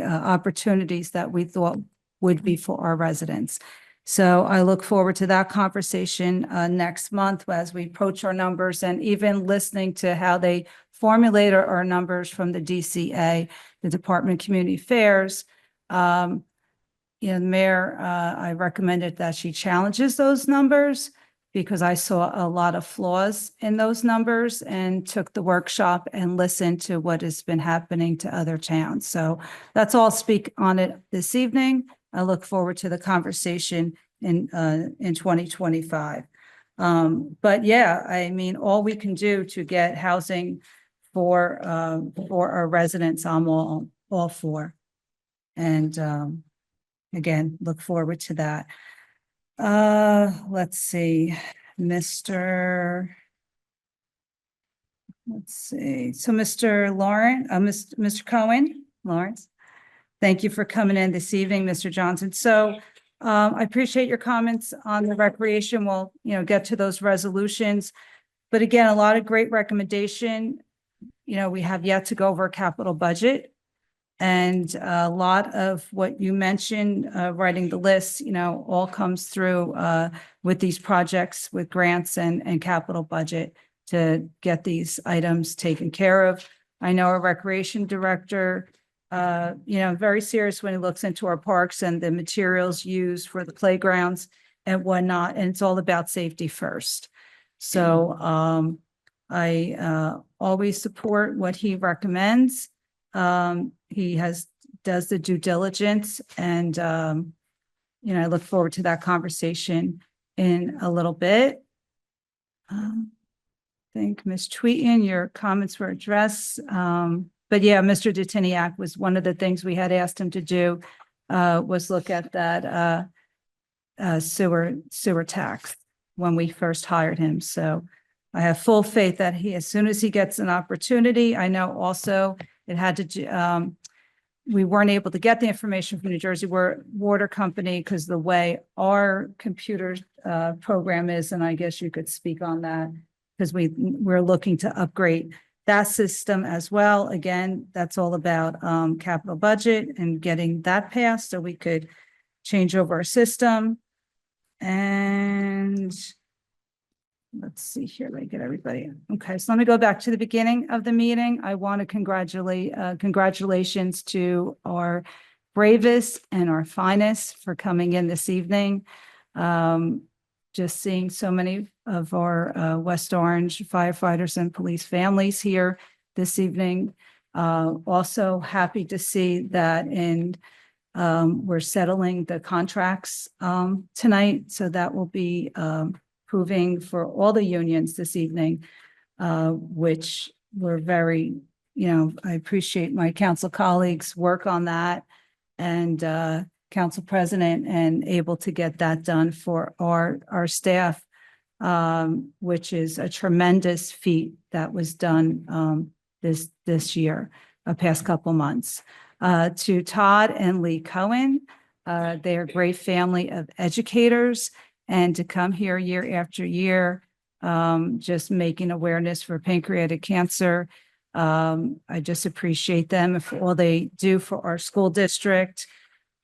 Speaker 23: opportunities that we thought would be for our residents. So I look forward to that conversation next month as we approach our numbers, and even listening to how they formulate our numbers from the DCA, the Department of Community Affairs. The mayor, I recommended that she challenges those numbers because I saw a lot of flaws in those numbers, and took the workshop and listened to what has been happening to other towns. So that's all. I'll speak on it this evening. I look forward to the conversation in 2025. But yeah, I mean, all we can do to get housing for our residents, I'm all for. And again, look forward to that. Let's see, Mr. So Mr. Lawrence. Thank you for coming in this evening, Mr. Johnson. So I appreciate your comments on the recreation. We'll, get to those resolutions. But again, a lot of great recommendation. We have yet to go over a capital budget. And a lot of what you mentioned, writing the list, all comes through with these projects, with grants and capital budget to get these items taken care of. I know our recreation director, very serious when he looks into our parks and the materials used for the playgrounds and whatnot. And it's all about safety first. So I always support what he recommends. He has does the due diligence. And, I look forward to that conversation in a little bit. I think Ms. Tweeten, your comments were addressed. But yeah, Mr. Detiniak was one of the things we had asked him to do, was look at that sewer tax when we first hired him. So I have full faith that as soon as he gets an opportunity, I know also it had to do, we weren't able to get the information from New Jersey Water Company because the way our computer program is, and I guess you could speak on that, because we're looking to upgrade that system as well. Again, that's all about capital budget and getting that passed so we could change over our system. And let's see here, let me get everybody. Okay, so let me go back to the beginning of the meeting. I want to congratulations to our bravest and our finest for coming in this evening. Just seeing so many of our West Orange firefighters and police families here this evening. Also happy to see that we're settling the contracts tonight. So that will be proving for all the unions this evening, which we're very, I appreciate my council colleagues' work on that and council president and able to get that done for our staff, which is a tremendous feat that was done this year, past couple months. To Todd and Lee Cohen, they're a great family of educators, and to come here year after year, just making awareness for pancreatic cancer. I just appreciate them for all they do for our school district.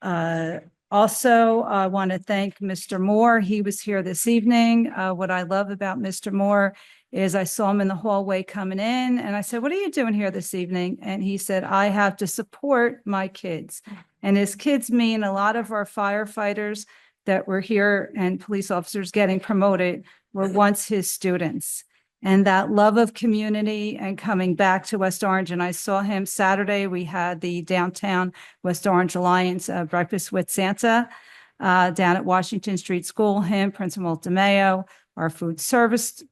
Speaker 23: Also, I want to thank Mr. Moore. He was here this evening. What I love about Mr. Moore is I saw him in the hallway coming in and I said, "What are you doing here this evening?" And he said, "I have to support my kids." And his kids mean a lot of our firefighters that were here and police officers getting promoted were once his students. And that love of community and coming back to West Orange. And I saw him Saturday. We had the downtown West Orange Alliance breakfast with Santa down at Washington Street School. Him, Principal DeMayo, our food service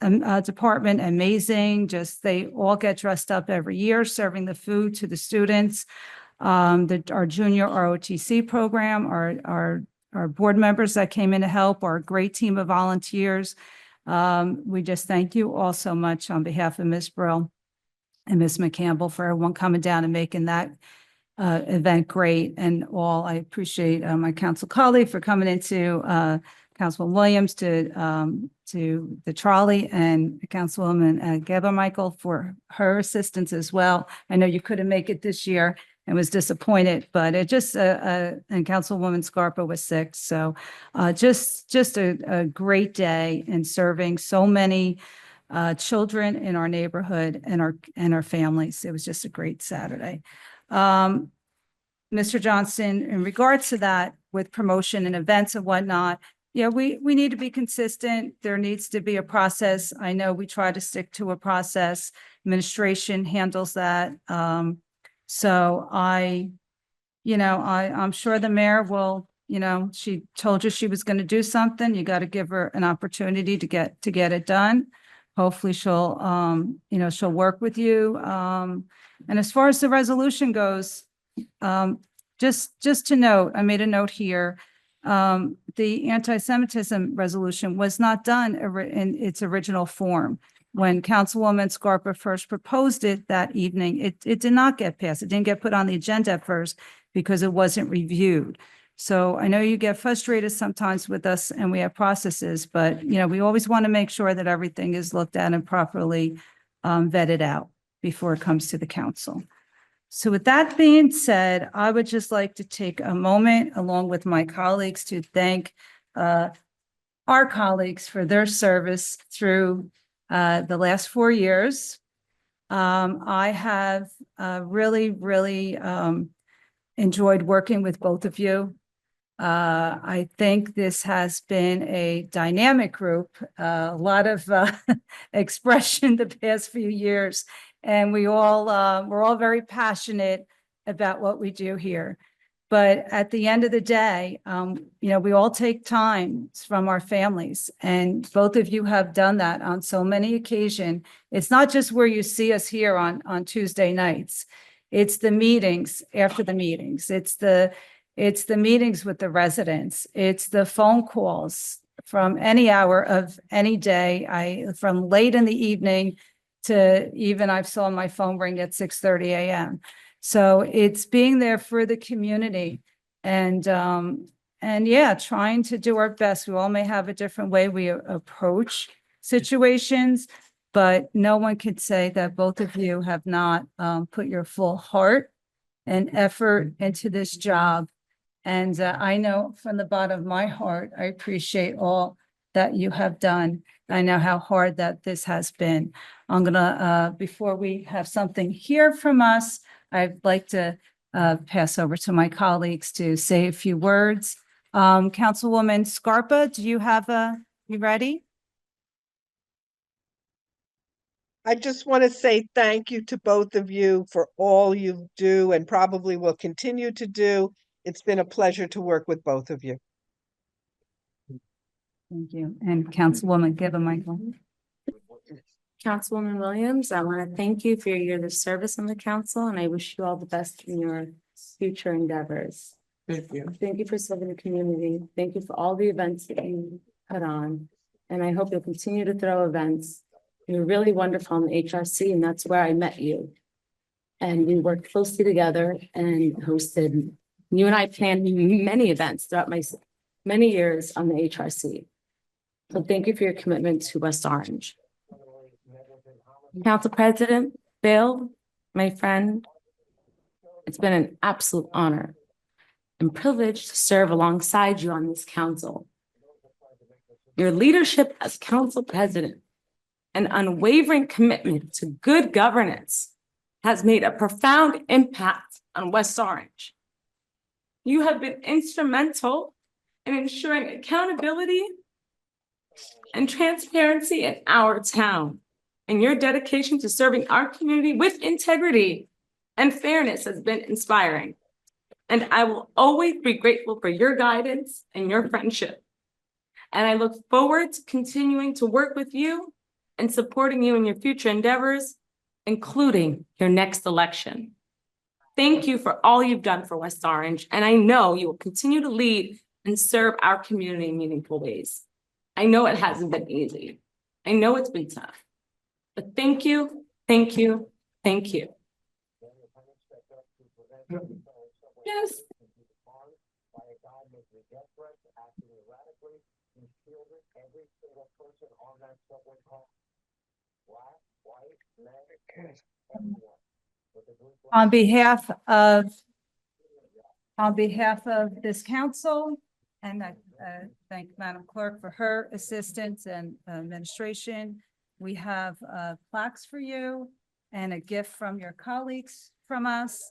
Speaker 23: department, amazing. Just they all get dressed up every year, serving the food to the students. Our junior ROTC program, our board members that came in to help, our great team of volunteers. We just thank you all so much on behalf of Ms. Brill and Ms. McCampbell for everyone coming down and making that event great. And all, I appreciate my council colleague for coming into Councilwoman Williams to the trolley, and Councilwoman Geber Michael for her assistance as well. I know you couldn't make it this year and was disappointed, but it just, and Councilwoman Scarpa was sick. So just a great day in serving so many children in our neighborhood and our families. It was just a great Saturday. Mr. Johnston, in regards to that with promotion and events and whatnot, yeah, we need to be consistent. There needs to be a process. I know we try to stick to a process. Administration handles that. So I'm sure the mayor will, she told you she was going to do something. You got to give her an opportunity to get it done. Hopefully she'll, she'll work with you. And as far as the resolution goes, just to note, I made a note here. The anti-Semitism resolution was not done in its original form. When Councilwoman Scarpa first proposed it that evening, it did not get passed. It didn't get put on the agenda at first because it wasn't reviewed. So I know you get frustrated sometimes with us and we have processes, but we always want to make sure that everything is looked at and properly vetted out before it comes to the council. So with that being said, I would just like to take a moment along with my colleagues to thank our colleagues for their service through the last 4 years. I have really enjoyed working with both of you. I think this has been a dynamic group, a lot of expression the past few years, and we're all very passionate about what we do here. But at the end of the day, we all take time from our families, and both of you have done that on so many occasions. It's not just where you see us here on Tuesday nights. It's the meetings after the meetings. It's the meetings with the residents. It's the phone calls from any hour of any day. From late in the evening to even I saw my phone ring at 6:30 a.m. So it's being there for the community and yeah, trying to do our best. We all may have a different way we approach situations, but no one could say that both of you have not put your full heart and effort into this job. And I know from the bottom of my heart, I appreciate all that you have done. I know how hard that this has been. I'm gonna, before we have something here from us, I'd like to pass over to my colleagues to say a few words. Councilwoman Scarpa, you ready?
Speaker 17: I just want to say thank you to both of you for all you do and probably will continue to do. It's been a pleasure to work with both of you.
Speaker 23: Thank you. And Councilwoman Michael.
Speaker 18: Councilwoman Williams, I want to thank you for your years of service on the council, and I wish you all the best in your future endeavors.
Speaker 12: Thank you.
Speaker 18: Thank you for serving the community. Thank you for all the events that you put on. And I hope you'll continue to throw events. You're really wonderful in the HRC, and that's where I met you. And we worked closely together and hosted, you and I planned many events throughout my many years on the HRC. So thank you for your commitment to West Orange. Council President Bill, my friend, it's been an absolute honor and privilege to serve alongside you on this council. Your leadership as council president and unwavering commitment to good governance has made a profound impact on West Orange. You have been instrumental in ensuring accountability and transparency in our town. And your dedication to serving our community with integrity and fairness has been inspiring. And I will always be grateful for your guidance and your friendship. And I look forward to continuing to work with you and supporting you in your future endeavors, including your next election. Thank you for all you've done for West Orange, and I know you will continue to lead and serve our community in meaningful ways. I know it hasn't been easy. I know it's been tough. But thank you, thank you, thank you. Yes.
Speaker 23: On behalf of this council, and I thank Madam Clerk for her assistance and administration, we have plaques for you and a gift from your colleagues from us.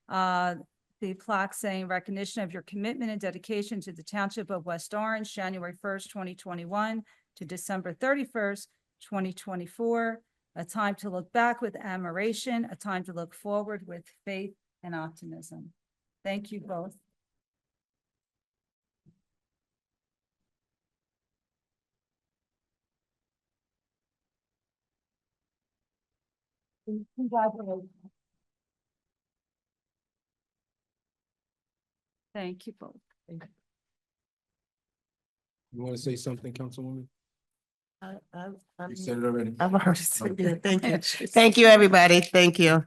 Speaker 23: The plaque saying recognition of your commitment and dedication to the Township of West Orange, January 1st, 2021 to December 31st, 2024. A time to look back with admiration, a time to look forward with faith and optimism. Thank you both. Congratulations. Thank you both.
Speaker 16: You want to say something, Councilwoman? You said it already.
Speaker 3: I've already said it. Thank you. Thank you, everybody. Thank you.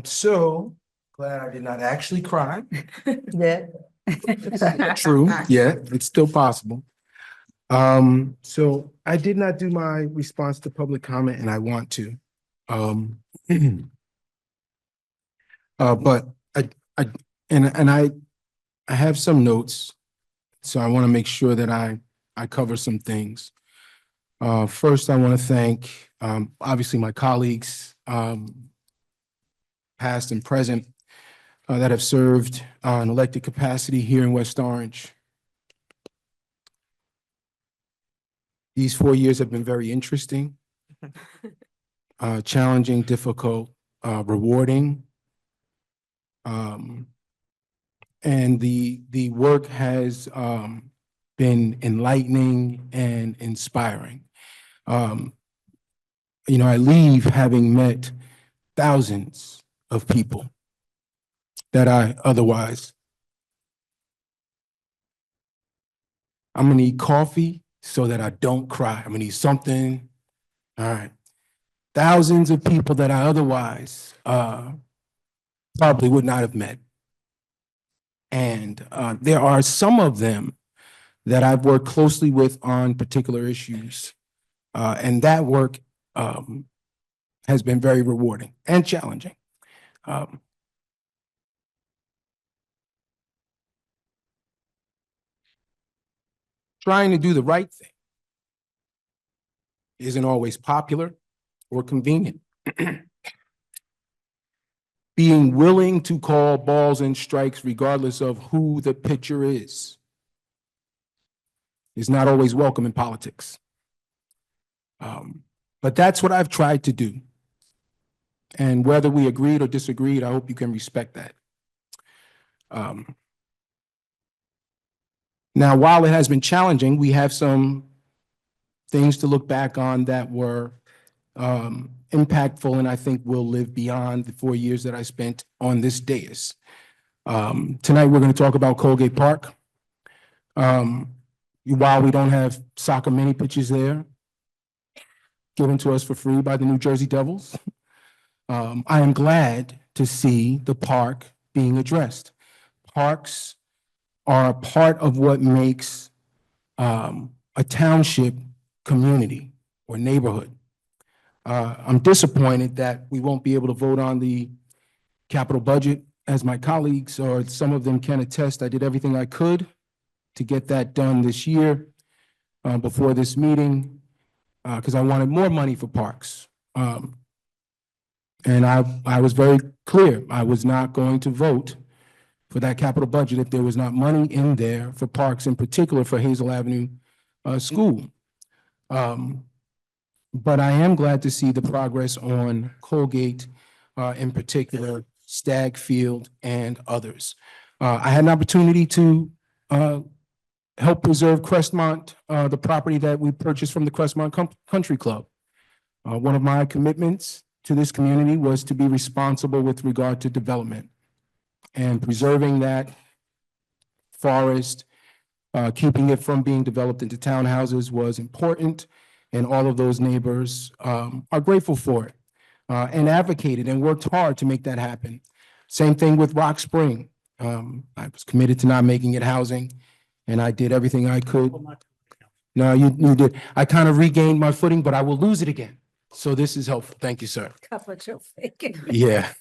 Speaker 16: So glad I did not actually cry.
Speaker 3: Yeah.
Speaker 16: True, yeah, it's still possible. So I did not do my response to public comment, and I want to. But I have some notes, so I want to make sure that I cover some things. First, I want to thank obviously my colleagues, past and present, that have served in elected capacity here in West Orange. These 4 years have been very interesting, challenging, difficult, rewarding, And the work has been enlightening and inspiring. You know, I leave having met thousands of people that I otherwise. I'm gonna need coffee so that I don't cry. I'm gonna need something. All right. Thousands of people that I otherwise probably would not have met. And there are some of them that I've worked closely with on particular issues. And that work has been very rewarding and challenging. Trying to do the right thing isn't always popular or convenient. Being willing to call balls and strikes regardless of who the pitcher is not always welcome in politics. But that's what I've tried to do. And whether we agreed or disagreed, I hope you can respect that. Now, while it has been challenging, we have some things to look back on that were impactful and I think will live beyond the 4 years that I spent on this dais. Tonight, we're going to talk about Colgate Park. While we don't have soccer mini pitches there, given to us for free by the New Jersey Devils, I am glad to see the park being addressed. Parks are a part of what makes a township community or neighborhood. I'm disappointed that we won't be able to vote on the capital budget. As my colleagues, or some of them can attest, I did everything I could to get that done this year before this meeting because I wanted more money for parks. And I was very clear, I was not going to vote for that capital budget if there was not money in there for parks, in particular for Hazel Avenue School. But I am glad to see the progress on Colgate, in particular, Stag Field and others. I had an opportunity to help preserve Crestmont, the property that we purchased from the Crestmont Country Club. One of my commitments to this community was to be responsible with regard to development and preserving that forest, keeping it from being developed into townhouses was important. And all of those neighbors are grateful for it and advocated and worked hard to make that happen. Same thing with Rock Spring. I was committed to not making it housing and I did everything I could. No, you did. I kind of regained my footing, but I will lose it again. So this is helpful. Thank you, sir. Yeah.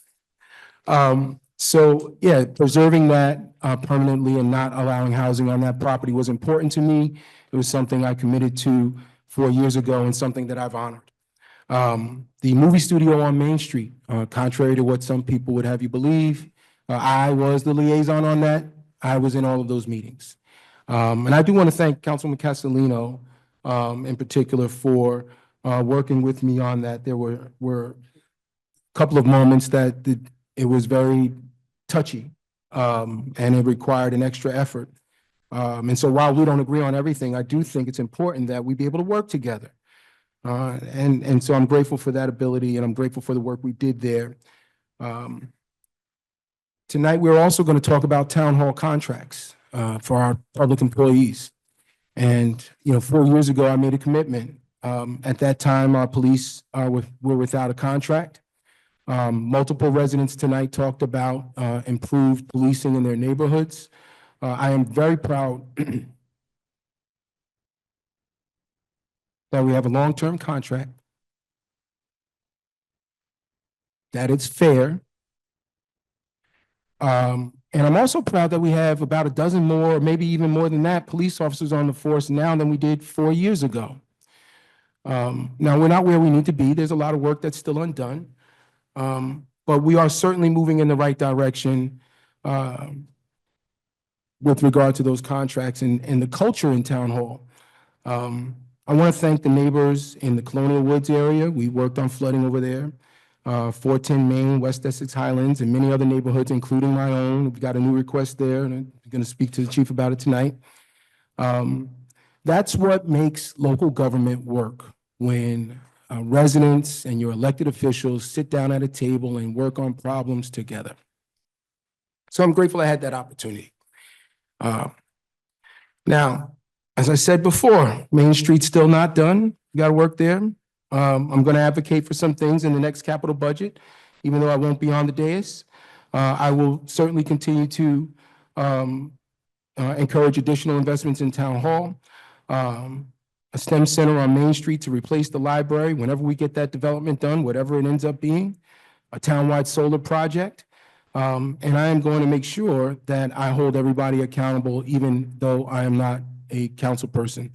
Speaker 16: So yeah, preserving that permanently and not allowing housing on that property was important to me. It was something I committed to 4 years ago and something that I've honored. The movie studio on Main Street, contrary to what some people would have you believe, I was the liaison on that. I was in all of those meetings. And I do want to thank Councilman Castellino in particular for working with me on that. There were a couple of moments that it was very touchy and it required an extra effort. And so while we don't agree on everything, I do think it's important that we be able to work together. And so I'm grateful for that ability and I'm grateful for the work we did there. Tonight, we're also going to talk about town hall contracts for our public employees. And, 4 years ago, I made a commitment. At that time, our police were without a contract. Multiple residents tonight talked about improved policing in their neighborhoods. I am very proud that we have a long-term contract, that it's fair. And I'm also proud that we have about a dozen more, or maybe even more than that, police officers on the force now than we did 4 years ago. Now, we're not where we need to be. There's a lot of work that's still undone. But we are certainly moving in the right direction with regard to those contracts and the culture in Town Hall. I want to thank the neighbors in the Colonial Woods area. We worked on flooding over there. 410 Main, West Essex Highlands, and many other neighborhoods, including my own. We've got a new request there, and I'm going to speak to the chief about it tonight. That's what makes local government work, when residents and your elected officials sit down at a table and work on problems together. So I'm grateful I had that opportunity. Now, as I said before, Main Street's still not done. We got to work there. I'm going to advocate for some things in the next capital budget, even though I won't be on the dais. I will certainly continue to encourage additional investments in Town Hall, a STEM center on Main Street to replace the library whenever we get that development done, whatever it ends up being, a townwide solar project. And I am going to make sure that I hold everybody accountable, even though I am not a council person.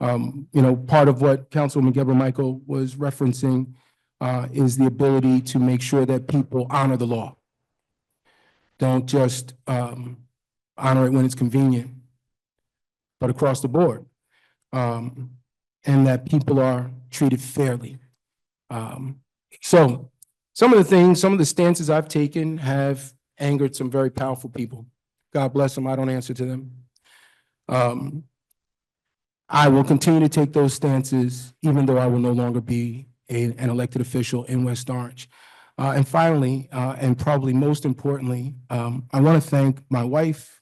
Speaker 16: Part of what Councilwoman Geber Michael was referencing is the ability to make sure that people honor the law. Don't just honor it when it's convenient, but across the board. And that people are treated fairly. So some of the stances I've taken have angered some very powerful people. God bless them, I don't answer to them. I will continue to take those stances, even though I will no longer be an elected official in West Orange. And finally, and probably most importantly, I want to thank my wife.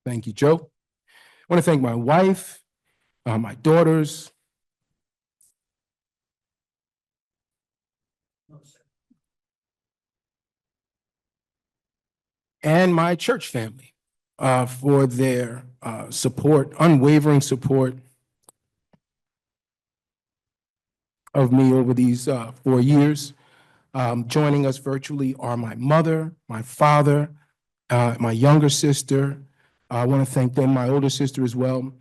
Speaker 16: Thank you, Joe. I want to thank my wife, my daughters, and my church family for their support, unwavering support of me over these 4 years. Joining us virtually are my mother, my father, my younger sister. I want to thank them, my older sister as well,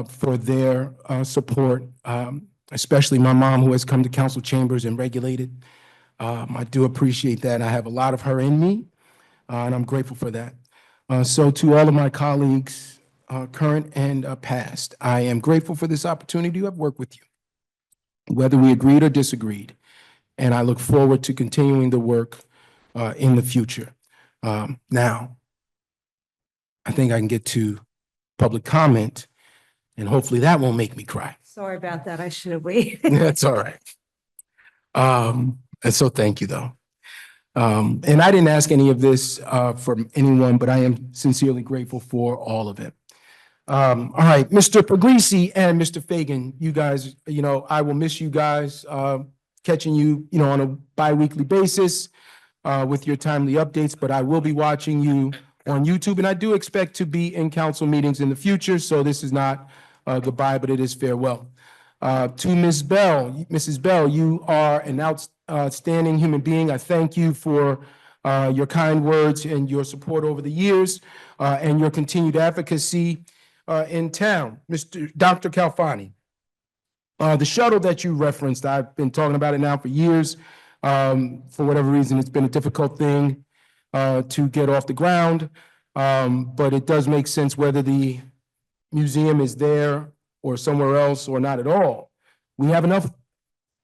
Speaker 16: for their support, especially my mom, who has come to council chambers and regulated. I do appreciate that. I have a lot of her in me, and I'm grateful for that. So to all of my colleagues, current and past, I am grateful for this opportunity to have worked with you, whether we agreed or disagreed. And I look forward to continuing the work in the future. Now, I think I can get to public comment, and hopefully that won't make me cry.
Speaker 7: Sorry about that. I should have waited.
Speaker 16: That's all right. And so thank you, though. And I didn't ask any of this from anyone, but I am sincerely grateful for all of it. All right, Mr. Puglisi and Mr. Fagan, you guys, I will miss you guys, catching you, on a bi-weekly basis with your timely updates, but I will be watching you on YouTube, and I do expect to be in council meetings in the future, so this is not goodbye, but it is farewell. To Ms. Bell, Mrs. Bell, you are an outstanding human being. I thank you for your kind words and your support over the years and your continued advocacy in town. Dr. Calfani, the shuttle that you referenced, I've been talking about it now for years. For whatever reason, it's been a difficult thing to get off the ground, but it does make sense whether the museum is there or somewhere else or not at all. We have enough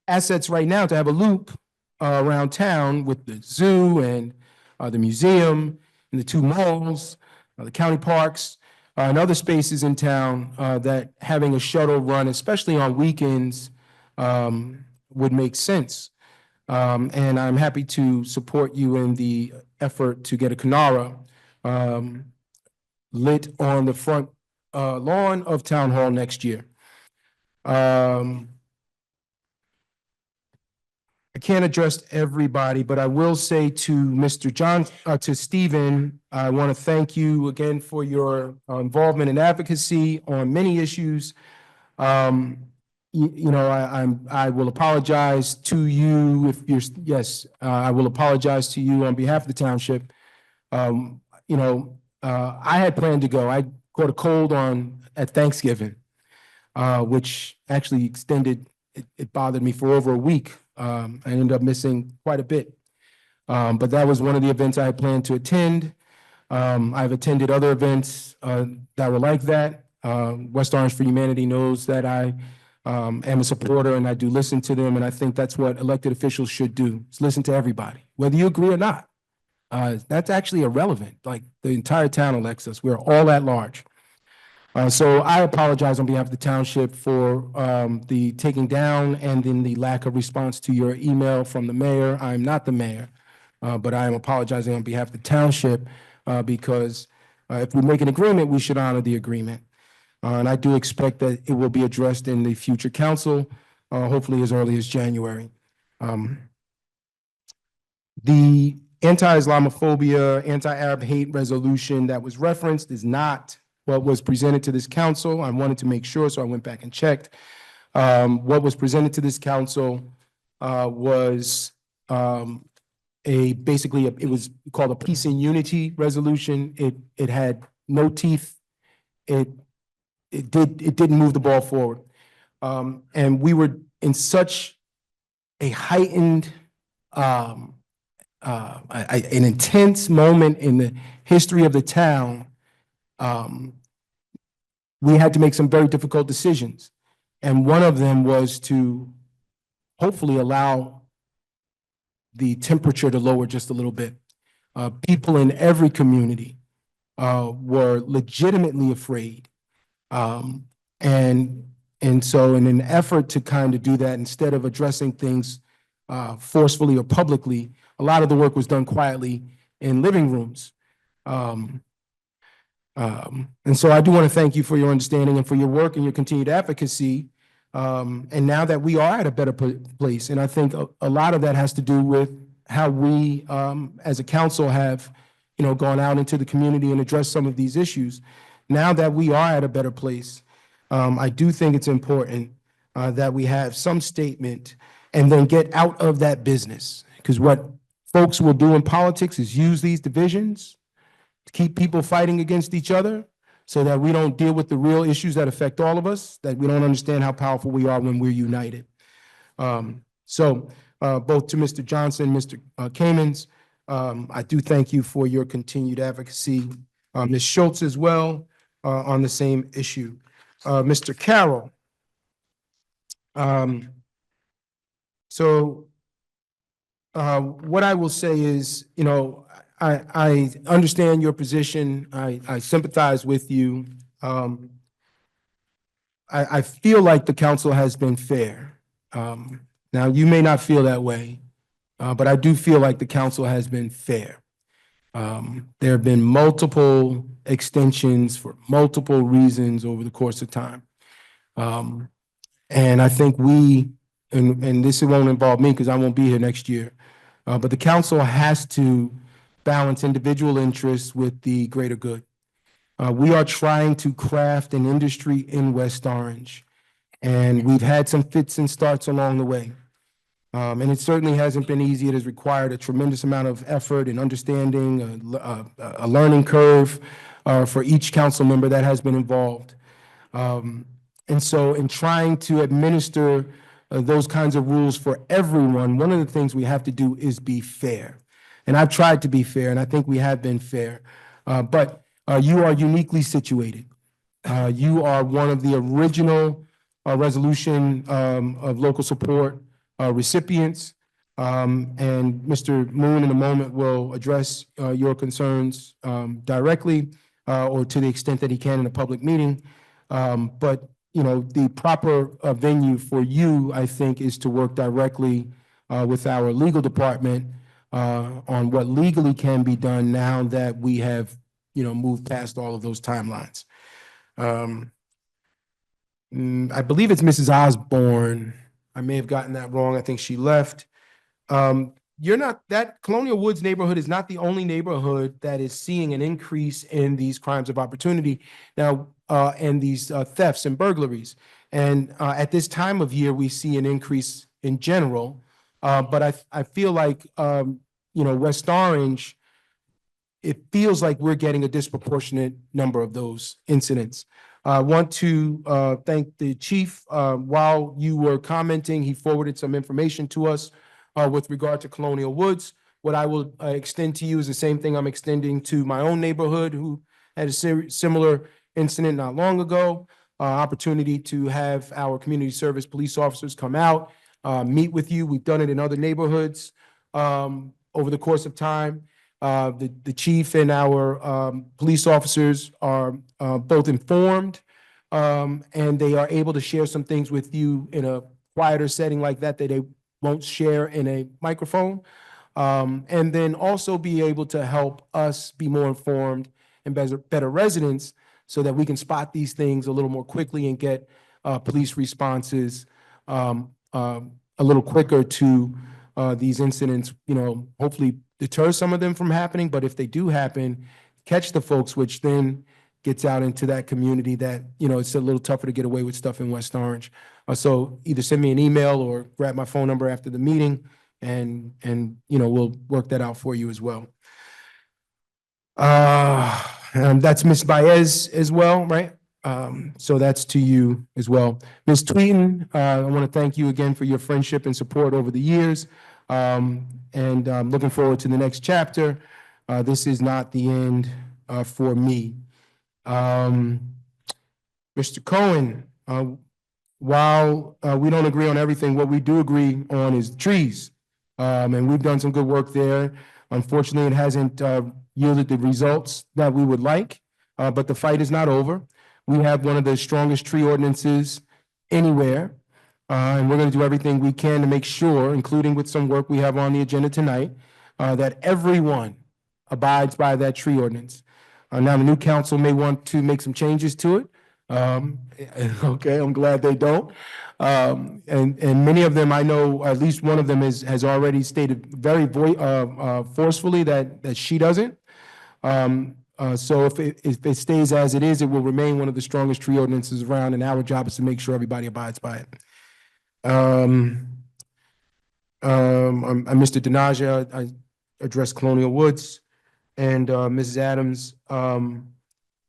Speaker 16: assets right now to have a loop around town with the zoo and the museum and the 2 malls, the county parks, and other spaces in town that having a shuttle run, especially on weekends, would make sense. And I'm happy to support you in the effort to get a Canara lit on the front lawn of Town Hall next year. I can't address everybody, but I will say to Mr. John, to Stephen, I want to thank you again for your involvement and advocacy on many issues. I will apologize to you if you're, yes, I will apologize to you on behalf of the township. I had planned to go. I caught a cold at Thanksgiving, which actually extended, it bothered me for over a week. I ended up missing quite a bit. But that was one of the events I had planned to attend. I've attended other events that were like that. West Orange for Humanity knows that I am a supporter and I do listen to them. And I think that's what elected officials should do, is listen to everybody, whether you agree or not. That's actually irrelevant. Like, the entire town elects us. We're all at large. So I apologize on behalf of the township for the taking down and then the lack of response to your email from the mayor. I'm not the mayor, but I am apologizing on behalf of the township because if we make an agreement, we should honor the agreement. And I do expect that it will be addressed in the future council, hopefully as early as January. The anti-Islamophobia, anti-Arab hate resolution that was referenced is not what was presented to this council. I wanted to make sure, so I went back and checked. What was presented to this council was it was called a peace and unity resolution. It had no teeth. It didn't move the ball forward. And we were in such a heightened, an intense moment in the history of the town. We had to make some very difficult decisions. And one of them was to hopefully allow the temperature to lower just a little bit. People in every community were legitimately afraid. And so in an effort to kind of do that, instead of addressing things forcefully or publicly, a lot of the work was done quietly in living rooms. And so I do want to thank you for your understanding and for your work and your continued advocacy. And now that we are at a better place, and I think a lot of that has to do with how we, as a council, have, gone out into the community and addressed some of these issues. Now that we are at a better place, I do think it's important that we have some statement and then get out of that business. Because what folks will do in politics is use these divisions to keep people fighting against each other so that we don't deal with the real issues that affect all of us, that we don't understand how powerful we are when we're united. So both to Mr. Johnson, Mr. Kamens, I do thank you for your continued advocacy. Ms. Schultz as well on the same issue. Mr. Carroll. What I will say is, I understand your position. I sympathize with you. I feel like the council has been fair. Now, you may not feel that way, but I do feel like the council has been fair. There have been multiple extensions for multiple reasons over the course of time. And I think and this won't involve me because I won't be here next year, but the council has to balance individual interests with the greater good. We are trying to craft an industry in West Orange, and we've had some fits and starts along the way. And it certainly hasn't been easy. It has required a tremendous amount of effort and understanding, a learning curve for each council member that has been involved. And so in trying to administer those kinds of rules for everyone, one of the things we have to do is be fair. And I've tried to be fair, and I think we have been fair. But you are uniquely situated. You are one of the original resolution of local support recipients. And Mr. Moon in a moment will address your concerns directly or to the extent that he can in a public meeting. But the proper venue for you, I think, is to work directly with our legal department on what legally can be done now that we have, moved past all of those timelines. I believe it's Mrs. Osborne. I may have gotten that wrong. I think she left. That Colonial Woods neighborhood is not the only neighborhood that is seeing an increase in these crimes of opportunity now, and these thefts and burglaries. And at this time of year, we see an increase in general. But I feel like, West Orange, it feels like we're getting a disproportionate number of those incidents. I want to thank the chief. While you were commenting, he forwarded some information to us with regard to Colonial Woods. What I will extend to you is the same thing I'm extending to my own neighborhood, who had a similar incident not long ago. Opportunity to have our community service police officers come out, meet with you. We've done it in other neighborhoods over the course of time. The chief and our police officers are both informed, and they are able to share some things with you in a quieter setting like that they won't share in a microphone. And then also be able to help us be more informed and better residents so that we can spot these things a little more quickly and get police responses a little quicker to these incidents, hopefully deter some of them from happening, but if they do happen, catch the folks, which then gets out into that community that, it's a little tougher to get away with stuff in West Orange. So either send me an email or grab my phone number after the meeting and we'll work that out for you as well. And that's Ms. Baez as well, right? So that's to you as well. Ms. Tweeten, I want to thank you again for your friendship and support over the years. And I'm looking forward to the next chapter. This is not the end for me. Mr. Cohen, while we don't agree on everything, what we do agree on is trees. And we've done some good work there. Unfortunately, it hasn't yielded the results that we would like, but the fight is not over. We have one of the strongest tree ordinances anywhere. And we're going to do everything we can to make sure, including with some work we have on the agenda tonight, that everyone abides by that tree ordinance. Now, the new council may want to make some changes to it. Okay, I'm glad they don't. And many of them, I know at least one of them has already stated very forcefully that she doesn't. So if it stays as it is, it will remain one of the strongest tree ordinances around, and our job is to make sure everybody abides by it. Mr. Denaja, I addressed Colonial Woods, and Mrs. Adams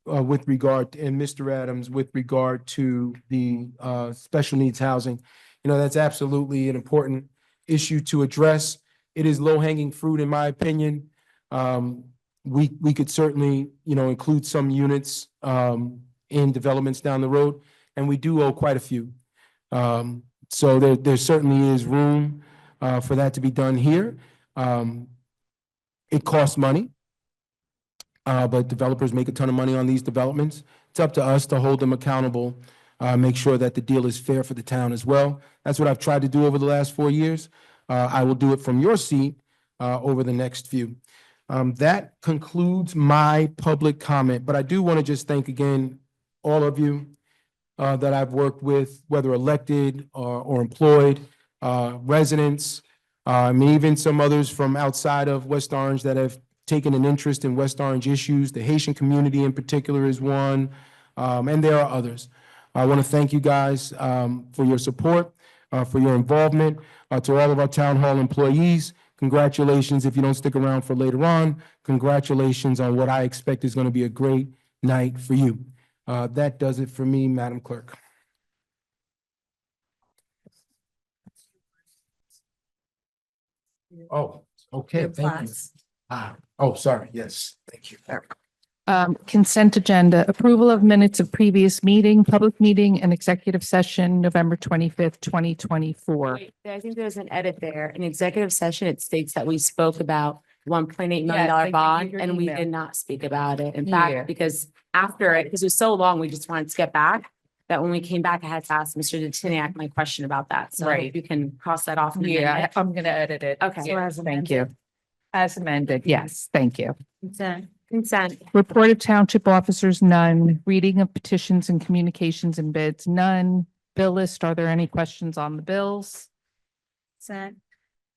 Speaker 16: with regard, and Mr. Adams with regard to the special needs housing. That's absolutely an important issue to address. It is low-hanging fruit, in my opinion. We could certainly, include some units in developments down the road, and we do owe quite a few. So there certainly is room for that to be done here. It costs money, but developers make a ton of money on these developments. It's up to us to hold them accountable, make sure that the deal is fair for the town as well. That's what I've tried to do over the last 4 years. I will do it from your seat over the next few. That concludes my public comment, but I do want to just thank again all of you that I've worked with, whether elected or employed, residents, even some others from outside of West Orange that have taken an interest in West Orange issues. The Haitian community in particular is one, and there are others. I want to thank you guys for your support, for your involvement. To all of our town hall employees, congratulations if you don't stick around for later on. Congratulations on what I expect is going to be a great night for you. That does it for me, Madam Clerk. Oh, okay, thank you. Oh, sorry, yes, thank you.
Speaker 5: Consent agenda, approval of minutes of previous meeting, public meeting and executive session, November 25th, 2024.
Speaker 18: Wait, I think there's an edit there. In executive session, it states that we spoke about $1.8 million
Speaker 5: Yes, I did
Speaker 18: bond,
Speaker 5: your
Speaker 18: and we
Speaker 5: email.
Speaker 18: did not speak about it. In
Speaker 5: Yeah.
Speaker 18: fact, because after it, because it was so long, we just wanted to get back, that when we came back, I had to ask Mr. Detiniak my question about that. So
Speaker 5: Right.
Speaker 18: you can cross that off. in a
Speaker 5: Yeah,
Speaker 18: minute.
Speaker 5: I'm going to edit it.
Speaker 18: Okay.
Speaker 5: Yeah, thank you. As amended, yes, thank you.
Speaker 18: Consent.
Speaker 5: Report of township officers, none. Reading of petitions and communications and bids, none. Bill list, are there any questions on the bills?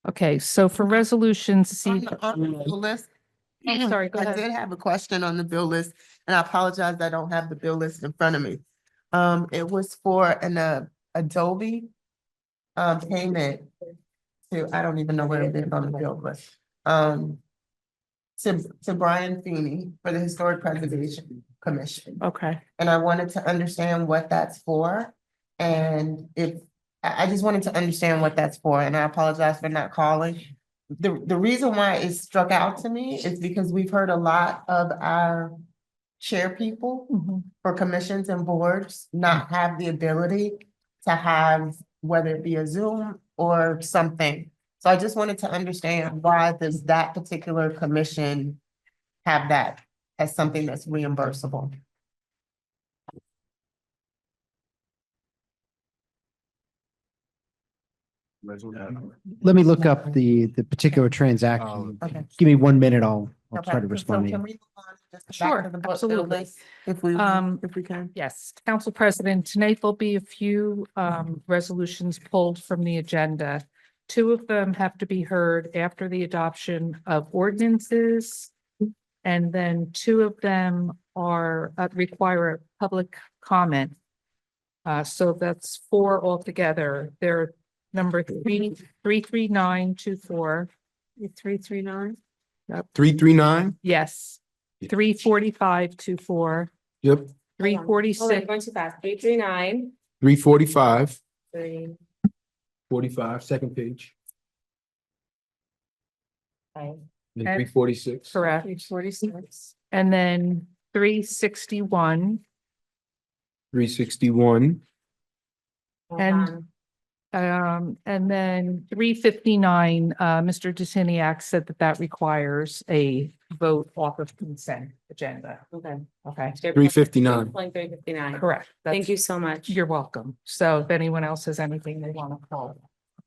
Speaker 5: Okay, so for resolutions, see.
Speaker 3: On the bill list.
Speaker 5: Oh, sorry, go
Speaker 3: I
Speaker 5: ahead.
Speaker 3: did have a question on the bill list, and I apologize, I don't have the bill list in front of me. It was for an Adobe payment to, I don't even know where it is on the bill list. To Brian Feeney for the Historic Preservation Commission.
Speaker 5: Okay.
Speaker 3: And I wanted to understand what that's for. And if, I just wanted to understand what that's for, and I apologize for not calling. The reason why it struck out to me is because we've heard a lot of our chair people for commissions and boards not have the ability to have, whether it be a Zoom or something. So I just wanted to understand, why does that particular commission have that as something that's reimbursable?
Speaker 13: Let me look up the particular transaction.
Speaker 3: Okay.
Speaker 13: Give me 1 minute, I'll
Speaker 3: Okay,
Speaker 13: try to
Speaker 3: so
Speaker 13: respond to
Speaker 3: can
Speaker 13: you.
Speaker 3: we move on just back
Speaker 5: Sure,
Speaker 3: to the book
Speaker 5: absolutely.
Speaker 3: building, if we can?
Speaker 5: Yes, Council President, tonight there'll be a few resolutions pulled from the agenda. 2 of them have to be heard after the adoption of ordinances. And then 2 of them are require a public comment. So that's 4 altogether. They're number 33924. 339? Yep,
Speaker 16: 339?
Speaker 5: yes. 34524.
Speaker 16: Yep.
Speaker 5: 346.
Speaker 18: Going too fast. 339.
Speaker 16: 345,
Speaker 18: 3.
Speaker 16: 45, second page.
Speaker 18: Okay.
Speaker 16: And
Speaker 5: And-
Speaker 16: 346.
Speaker 5: Correct. 346. And then 361
Speaker 16: 361.
Speaker 5: and then 359, Mr. Detiniak said that requires a vote off of consent agenda.
Speaker 18: Okay.
Speaker 5: Okay.
Speaker 16: 359.
Speaker 18: 359.
Speaker 5: Correct.
Speaker 18: Thank you so much.
Speaker 5: You're welcome. So if anyone else has anything they want to call.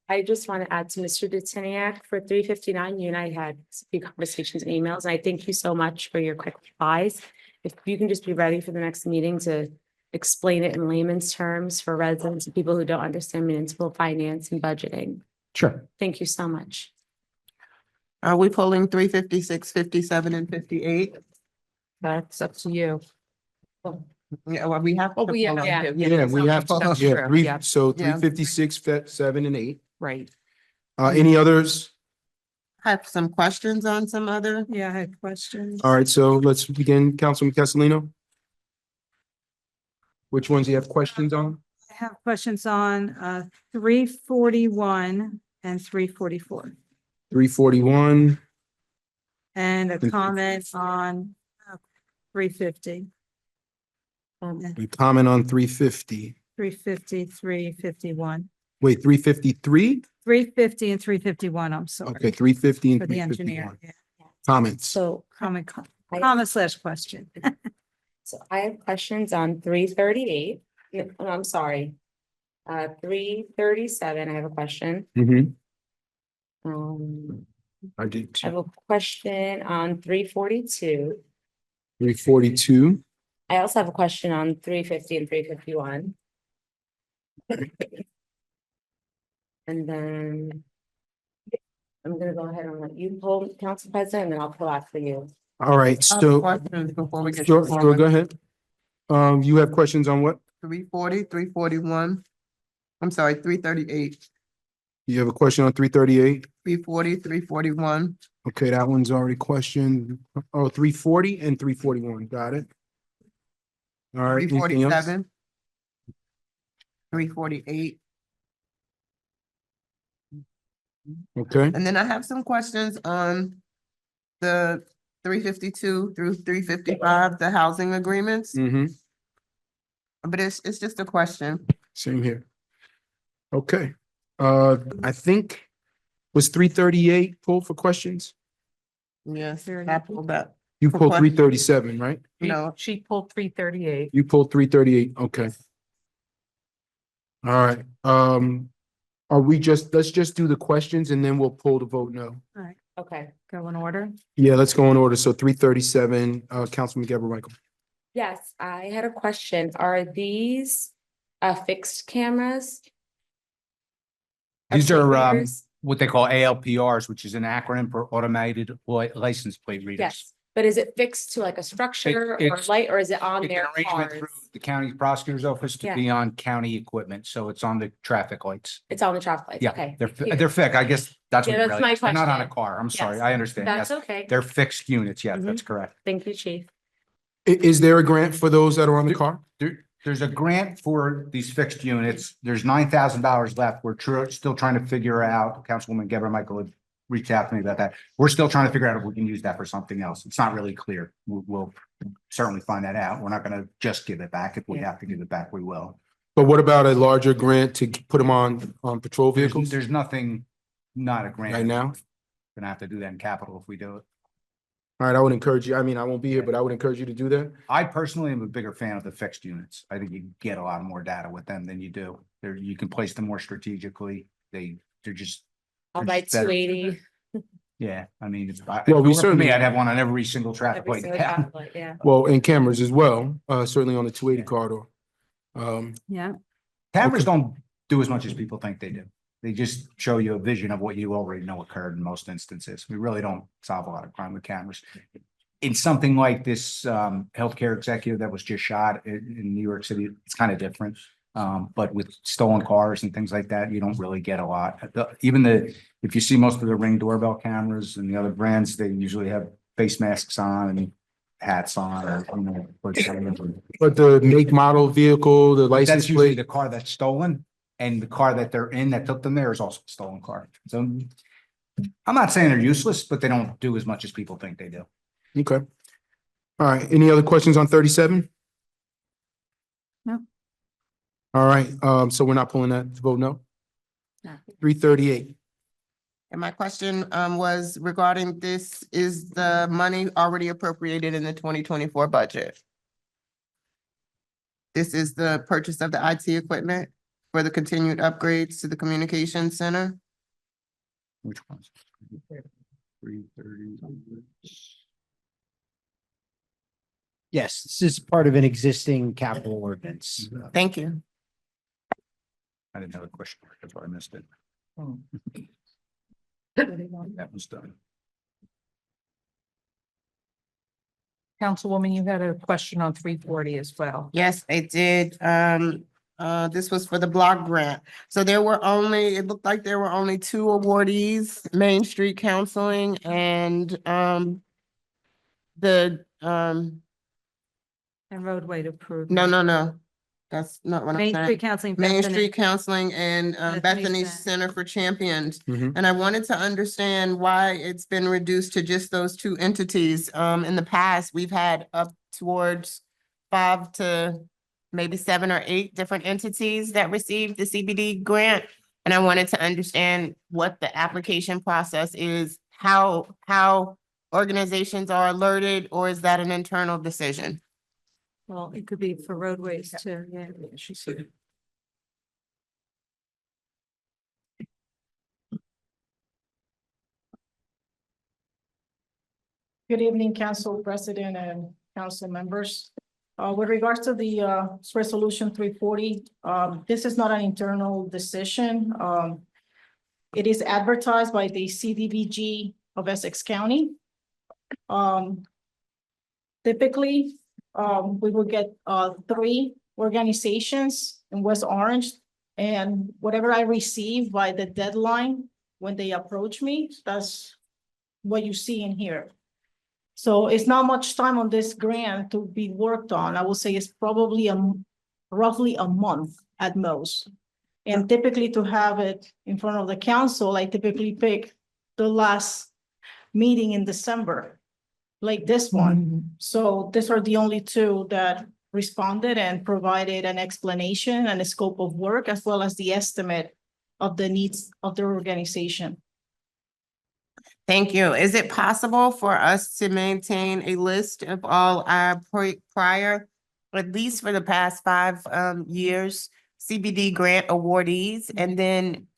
Speaker 18: I just want to add to Mr. Detiniak for 359. You and I had a few conversations and emails, and I thank you so much for your quick replies. If you can just be ready for the next meeting to explain it in layman's terms for residents and people who don't understand municipal finance and budgeting.
Speaker 13: Sure.
Speaker 18: Thank you so much.
Speaker 3: Are we pulling 356, 57, and 58?
Speaker 5: That's up to you.
Speaker 3: Yeah, well, we have.
Speaker 5: Oh,
Speaker 3: to
Speaker 5: yeah,
Speaker 3: pull them.
Speaker 5: yeah.
Speaker 16: Yeah, we have,
Speaker 5: That's
Speaker 16: yeah,
Speaker 5: true, yeah.
Speaker 16: so
Speaker 3: Yeah.
Speaker 16: 356, 7, and 8.
Speaker 5: Right.
Speaker 16: Any others?
Speaker 3: Have some questions on some other.
Speaker 23: Yeah, I had questions.
Speaker 16: All right, so let's begin. Councilman Castellino? Which ones do you have questions on?
Speaker 23: I have questions on 341 and 344.
Speaker 16: 341,
Speaker 23: And a comment on 350.
Speaker 16: we comment on 350.
Speaker 23: 350, 351.
Speaker 16: Wait, 353?
Speaker 23: 350 and 351, I'm sorry.
Speaker 16: Okay, 350 and
Speaker 23: For the engineer.
Speaker 16: 351. Comments?
Speaker 18: So
Speaker 23: Comment slash question.
Speaker 18: So I have questions on 338. No, I'm sorry. 337, I have a question.
Speaker 16: I did
Speaker 18: I have a question on 342.
Speaker 16: 342.
Speaker 18: I also have a question on 350 and 351. And then I'm gonna go ahead and let you pull, Council President, and then I'll pull out for you.
Speaker 16: All right, so,
Speaker 3: Questions before we get.
Speaker 16: sure, go ahead. You have questions on what?
Speaker 3: 340, 341. I'm sorry, 338,
Speaker 16: You have a question on 338?
Speaker 3: 340, 341.
Speaker 16: Okay, that one's already questioned. Oh, 340 and 341, got it. All right, anything else?
Speaker 3: 347. 348.
Speaker 16: Okay,
Speaker 3: And then I have some questions on the 352 through 355, the housing agreements, but it's just a question.
Speaker 16: same here. Okay, I think, was 338 pulled for questions?
Speaker 3: Yes, I pulled that.
Speaker 16: You
Speaker 3: For
Speaker 16: pulled
Speaker 3: questions.
Speaker 16: 337, right?
Speaker 3: No,
Speaker 5: She pulled 338.
Speaker 16: You pulled 338, okay. All right, are we let's just do the questions and then we'll pull the vote no.
Speaker 23: All right,
Speaker 18: Okay.
Speaker 23: go in order.
Speaker 16: Yeah, let's go in order. So 337, Councilman Gabor Michael.
Speaker 18: Yes, I had a question. Are these fixed cameras?
Speaker 19: These are
Speaker 18: Players?
Speaker 19: what they call ALPRs, which is an acronym for automated license plate readers.
Speaker 18: Yes, but is it fixed to like a structure or
Speaker 19: it's-
Speaker 18: light, or is it on
Speaker 19: It's an
Speaker 18: their
Speaker 19: arrangement
Speaker 18: cars?
Speaker 19: through the county prosecutor's office to
Speaker 18: Yeah.
Speaker 19: be on county equipment, so it's on the traffic lights.
Speaker 18: It's on the traffic lights,
Speaker 19: Yeah,
Speaker 18: okay.
Speaker 19: they're
Speaker 18: Here.
Speaker 19: they're fixed. I guess that's
Speaker 18: Yeah,
Speaker 19: what
Speaker 18: that's
Speaker 19: really,
Speaker 18: my
Speaker 19: they're not on a
Speaker 18: question.
Speaker 19: car. I'm sorry.
Speaker 18: Yes,
Speaker 19: I understand.
Speaker 18: that's
Speaker 19: Yes.
Speaker 18: okay.
Speaker 19: They're fixed units. Yes, that's correct.
Speaker 18: Thank you, chief.
Speaker 16: Is there a grant for those that are on the car?
Speaker 19: There's a grant for these fixed units. There's $9,000 left. We're still trying to figure out, Councilwoman Geber Michael had reached out to me about that. We're still trying to figure out if we can use that for something else. It's not really clear. We'll certainly find that out. We're not gonna just give it back. If we have to give it back, we will.
Speaker 16: But what about a larger grant to put them on patrol vehicles
Speaker 19: There's nothing, not a grant.
Speaker 16: right now?
Speaker 19: Gonna have to do that in capital if we do it.
Speaker 16: All right, I would encourage you, I mean, I won't be here, but I would encourage you to do that.
Speaker 19: I personally am a bigger fan of the fixed units. I think you get a lot more data with them than you do. You can place them more strategically. They're just.
Speaker 18: I'll
Speaker 19: they're
Speaker 18: buy
Speaker 19: just better.
Speaker 18: 280.
Speaker 19: Yeah, I mean, if
Speaker 16: Well,
Speaker 19: it
Speaker 16: we
Speaker 19: were for
Speaker 16: certainly-
Speaker 19: me, I'd have one on every single traffic
Speaker 18: Every
Speaker 19: light.
Speaker 18: single
Speaker 19: Yeah.
Speaker 18: traffic light, yeah.
Speaker 16: Well, and cameras as well, certainly on the 280 corridor.
Speaker 18: Yeah.
Speaker 19: Cameras don't do as much as people think they do. They just show you a vision of what you already know occurred in most instances. We really don't solve a lot of crime with cameras. In something like this healthcare executive that was just shot in New York City, it's kind of different. But with stolen cars and things like that, you don't really get a lot. If you see most of the Ring doorbell cameras and the other brands, they usually have face masks on and hats on.
Speaker 16: But the make, model, vehicle, the license
Speaker 19: That's usually
Speaker 16: plate,
Speaker 19: the car that's stolen, and the car that they're in that took them there is also a stolen car. So I'm not saying they're useless, but they don't do as much as people think they do.
Speaker 16: okay. All right, any other questions on 37?
Speaker 18: No.
Speaker 16: All right, so we're not pulling that to vote no?
Speaker 18: No.
Speaker 16: 338.
Speaker 3: And my question was regarding this, is the money already appropriated in the 2024 budget? This is the purchase of the IT equipment for the continued upgrades to the communications center.
Speaker 19: Which ones? 330.
Speaker 13: Yes, this is part of an existing capital ordinance.
Speaker 3: Thank you.
Speaker 19: I didn't have a question mark, that's why I missed it. That was done.
Speaker 5: Councilwoman, you had a question on 340 as well.
Speaker 3: Yes, I did. This was for the block grant. So it looked like there were only two awardees, Main Street Counseling and
Speaker 18: And roadway to approve.
Speaker 3: no. That's not what I'm saying.
Speaker 18: Main Street Counseling.
Speaker 3: Main
Speaker 18: Bethany.
Speaker 3: Street Counseling and
Speaker 18: Bethany
Speaker 3: Bethany
Speaker 18: Center.
Speaker 3: Center for Champions.
Speaker 16: Mhm.
Speaker 3: And I wanted to understand why it's been reduced to just those two entities. In the past, we've had up towards 5 to maybe 7 or 8 different entities that received the CBD grant. And I wanted to understand what the application process is, how organizations are alerted, or is that an internal decision?
Speaker 18: Well, it could be for roadways too, yeah.
Speaker 23: Good evening, Council President and council members. With regards to the resolution 340, this is not an internal decision. It is advertised by the CDBG of Essex County. Typically, we will get 3 organizations in West Orange, and whatever I receive by the deadline when they approach me, that's what you see in here. So it's not much time on this grant to be worked on. I will say it's probably roughly a month at most. And typically to have it in front of the council, I typically pick the last meeting in December, like this one. So these are the only 2 that responded and provided an explanation and a scope of work, as well as the estimate of the needs of their organization.
Speaker 3: Thank you. Is it possible for us to maintain a list of all our prior, at least for the past 5 years, CBD grant awardees, and then,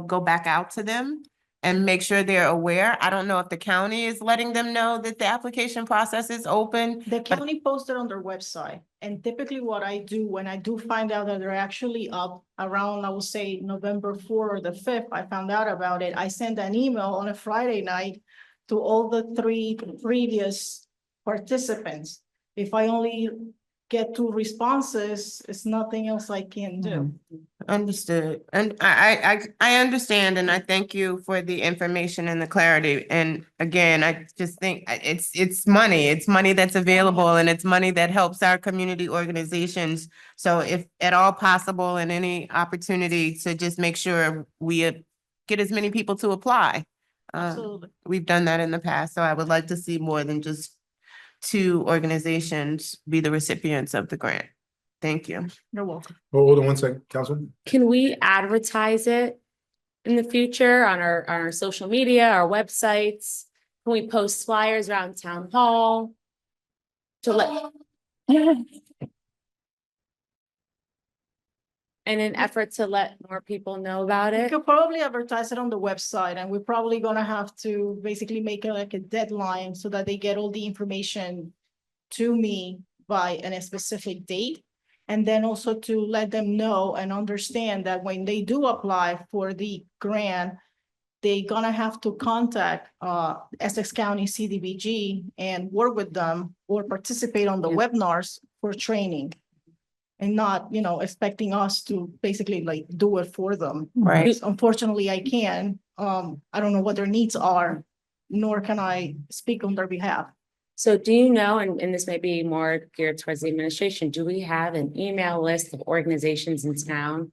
Speaker 3: go back out to them and make sure they're aware? I don't know if the county is letting them know that the application process is open.
Speaker 23: The county posted on their website, and typically what I do when I do find out that they're actually up around, I will say November 4th or the 5th, I found out about it. I send an email on a Friday night to all the 3 previous participants. If I only get 2 responses, it's nothing else I can do.
Speaker 3: Understood. And I understand, and I thank you for the information and the clarity. And again, I just think it's money that's available, and it's money that helps our community organizations. So if at all possible, and any opportunity to just make sure we get as many people to apply. We've done that in the past, so I would like to see more than just 2 organizations be the recipients of the grant. Thank you.
Speaker 23: You're welcome.
Speaker 1: Hold on one second, Councilman.
Speaker 18: Can we advertise it in the future on our social media, our websites? Can we post flyers around town hall? To let. In an effort to let more people know about
Speaker 23: We
Speaker 18: it?
Speaker 23: could probably advertise it on the website, and we're probably gonna have to basically make it like a deadline so that they get all the information to me by a specific date. And then also to let them know and understand that when they do apply for the grant, they gonna have to contact Essex County CDBG and work with them or participate on the webinars for training. And not, expecting us to basically like do it for them.
Speaker 3: Right.
Speaker 23: Because unfortunately, I can. I don't know what their needs are, nor can I speak on their behalf.
Speaker 18: So do you know, and this may be more geared towards the administration, do we have an email list of organizations in town?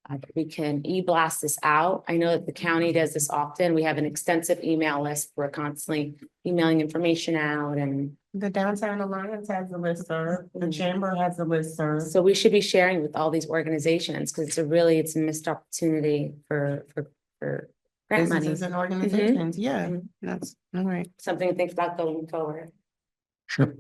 Speaker 18: That we can e-blast this out. I know that the county does this often. We have an extensive email list. We're constantly emailing information out and.
Speaker 3: The Downtown Alliance has a listserv, the Chamber has a listserv.
Speaker 18: So we should be sharing with all these organizations because it's a missed opportunity for grant money.
Speaker 3: Businesses and organizations, yeah,
Speaker 18: Mhm.
Speaker 3: that's all right.
Speaker 18: Something to think about going forward.
Speaker 1: Sure.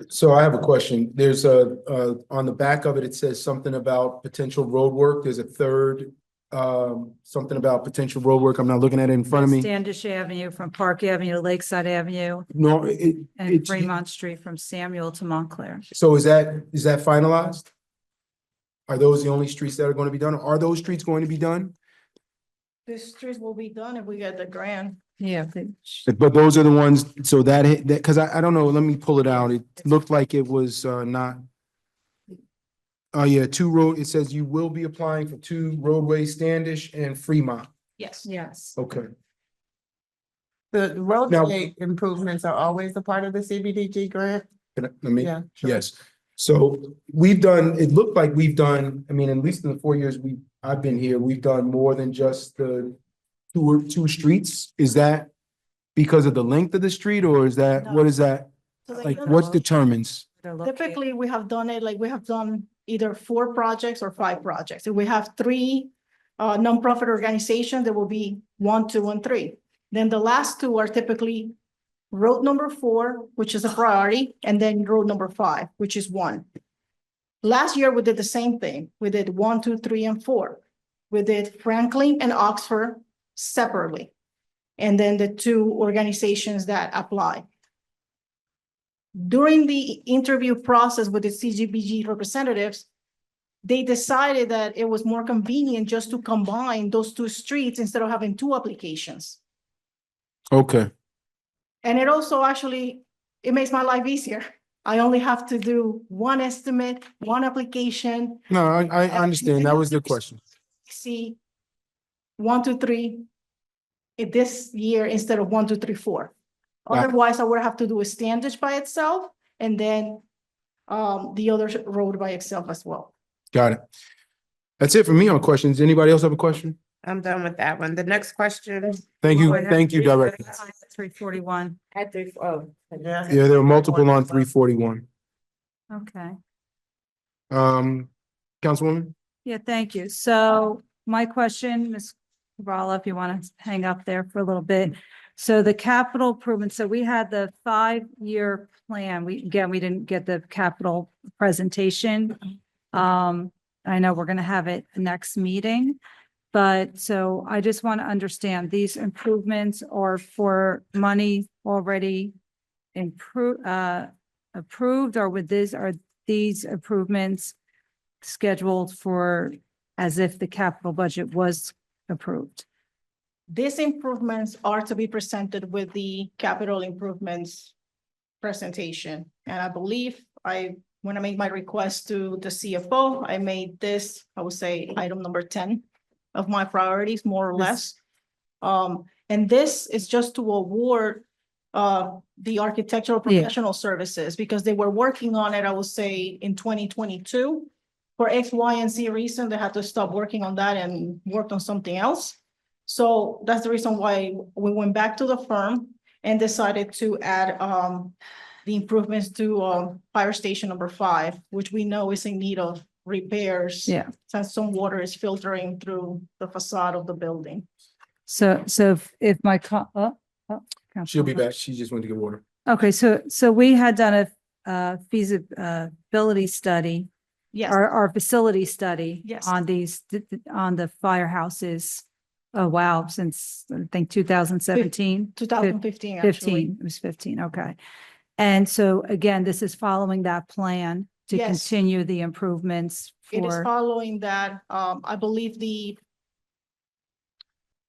Speaker 1: So I have a question. There's on the back of it, it says something about potential road work. There's a third, something about potential road work. I'm not looking at it in front of me.
Speaker 23: Standish Avenue from Park Avenue to Lakeside Avenue
Speaker 1: No,
Speaker 23: and
Speaker 1: it's,
Speaker 23: Fremont Street from Samuel to Montclair.
Speaker 1: so is that finalized? Are those the only streets that are going to be done? Are those streets going to be done?
Speaker 23: The streets will be done if we get the grant. Yeah.
Speaker 1: But those are the ones, so that, because I don't know, let me pull it out. It looked like it was not. Oh, yeah, it says you will be applying for 2 roadways, Standish and Fremont.
Speaker 23: Yes. Yes.
Speaker 1: Okay.
Speaker 3: The roadway improvements are always a part of the CBDG grant.
Speaker 1: Let me,
Speaker 3: Yeah, sure.
Speaker 1: yes. So it looked like we've done, I mean, at least in the 4 years I've been here, we've done more than just the 2 streets. Is that because of the length of the street, or is that, what is that? Like, what determines?
Speaker 23: Typically, we have done it, like we have done either 4 projects or 5 projects. If we have 3 nonprofit organizations, there will be 1, 2, and 3. Then the last 2 are typically road number 4, which is a priority, and then road number 5, which is 1. Last year, we did the same thing. We did 1, 2, 3, and 4. We did Franklin and Oxford separately. And then the 2 organizations that apply. During the interview process with the CGBG representatives, they decided that it was more convenient just to combine those 2 streets instead of having 2 applications.
Speaker 1: Okay.
Speaker 23: And it also it makes my life easier. I only have to do 1 estimate, 1 application.
Speaker 1: No, I understand. That was the question.
Speaker 23: See 1, 2, 3 this year instead of 1, 2, 3, 4. Otherwise, I would have to do a Standish by itself and then the other road by itself as well.
Speaker 1: Got it. That's it for me on questions. Anybody else have a question?
Speaker 3: I'm done with that one. The next question.
Speaker 1: Thank you, Director.
Speaker 23: 341.
Speaker 18: At 3, oh.
Speaker 1: Yeah, there are multiple on 341.
Speaker 23: Okay.
Speaker 1: Councilwoman?
Speaker 23: Yeah, thank you. So my question, Ms. Cabral, if you want to hang up there for a little bit. So the capital improvement, so we had the 5-year plan. We didn't get the capital presentation. I know we're going to have it next meeting. But so I just want to understand these improvements are for money already approved, or are these improvements scheduled for as if the capital budget was approved? These improvements are to be presented with the capital improvements presentation. And I believe when I made my request to the CFO, I made this, I would say, item number 10 of my priorities, more or less. And this is just to award the architectural professional services because they were working on it, I would say, in 2022. For X, Y, and Z reason, they had to stop working on that and work on something else. So that's the reason why we went back to the firm and decided to add the improvements to fire station number 5, which we know is in need of repairs.
Speaker 5: Yeah.
Speaker 23: Since some water is filtering through the facade of the building.
Speaker 5: So if my,
Speaker 16: She'll be back. She just went to get water.
Speaker 5: Okay, so we had done a feasibility study.
Speaker 23: Yes.
Speaker 5: Our facility study.
Speaker 23: Yes.
Speaker 5: On on the firehouses. Oh, wow, since I think 2017.
Speaker 23: 2015, actually.
Speaker 5: 15, it was 15, okay. And so again, this is following that plan to
Speaker 23: Yes.
Speaker 5: continue the improvements
Speaker 23: It is
Speaker 5: for,
Speaker 23: following that. I believe the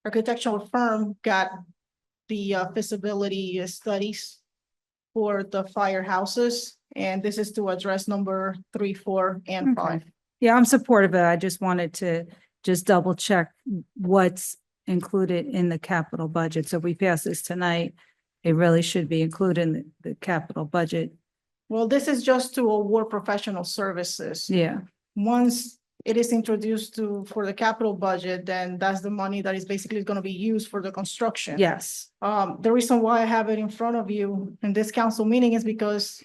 Speaker 23: architectural firm got the feasibility studies for the firehouses, and this is to address number 3, 4, and 5.
Speaker 5: yeah, I'm supportive of it. I just wanted to just double check what's included in the capital budget. So if we pass this tonight, it really should be included in the capital budget.
Speaker 23: Well, this is just to award professional services.
Speaker 5: Yeah.
Speaker 23: Once it is introduced for the capital budget, then that's the money that is basically going to be used for the construction.
Speaker 5: Yes.
Speaker 23: The reason why I have it in front of you in this council meeting is because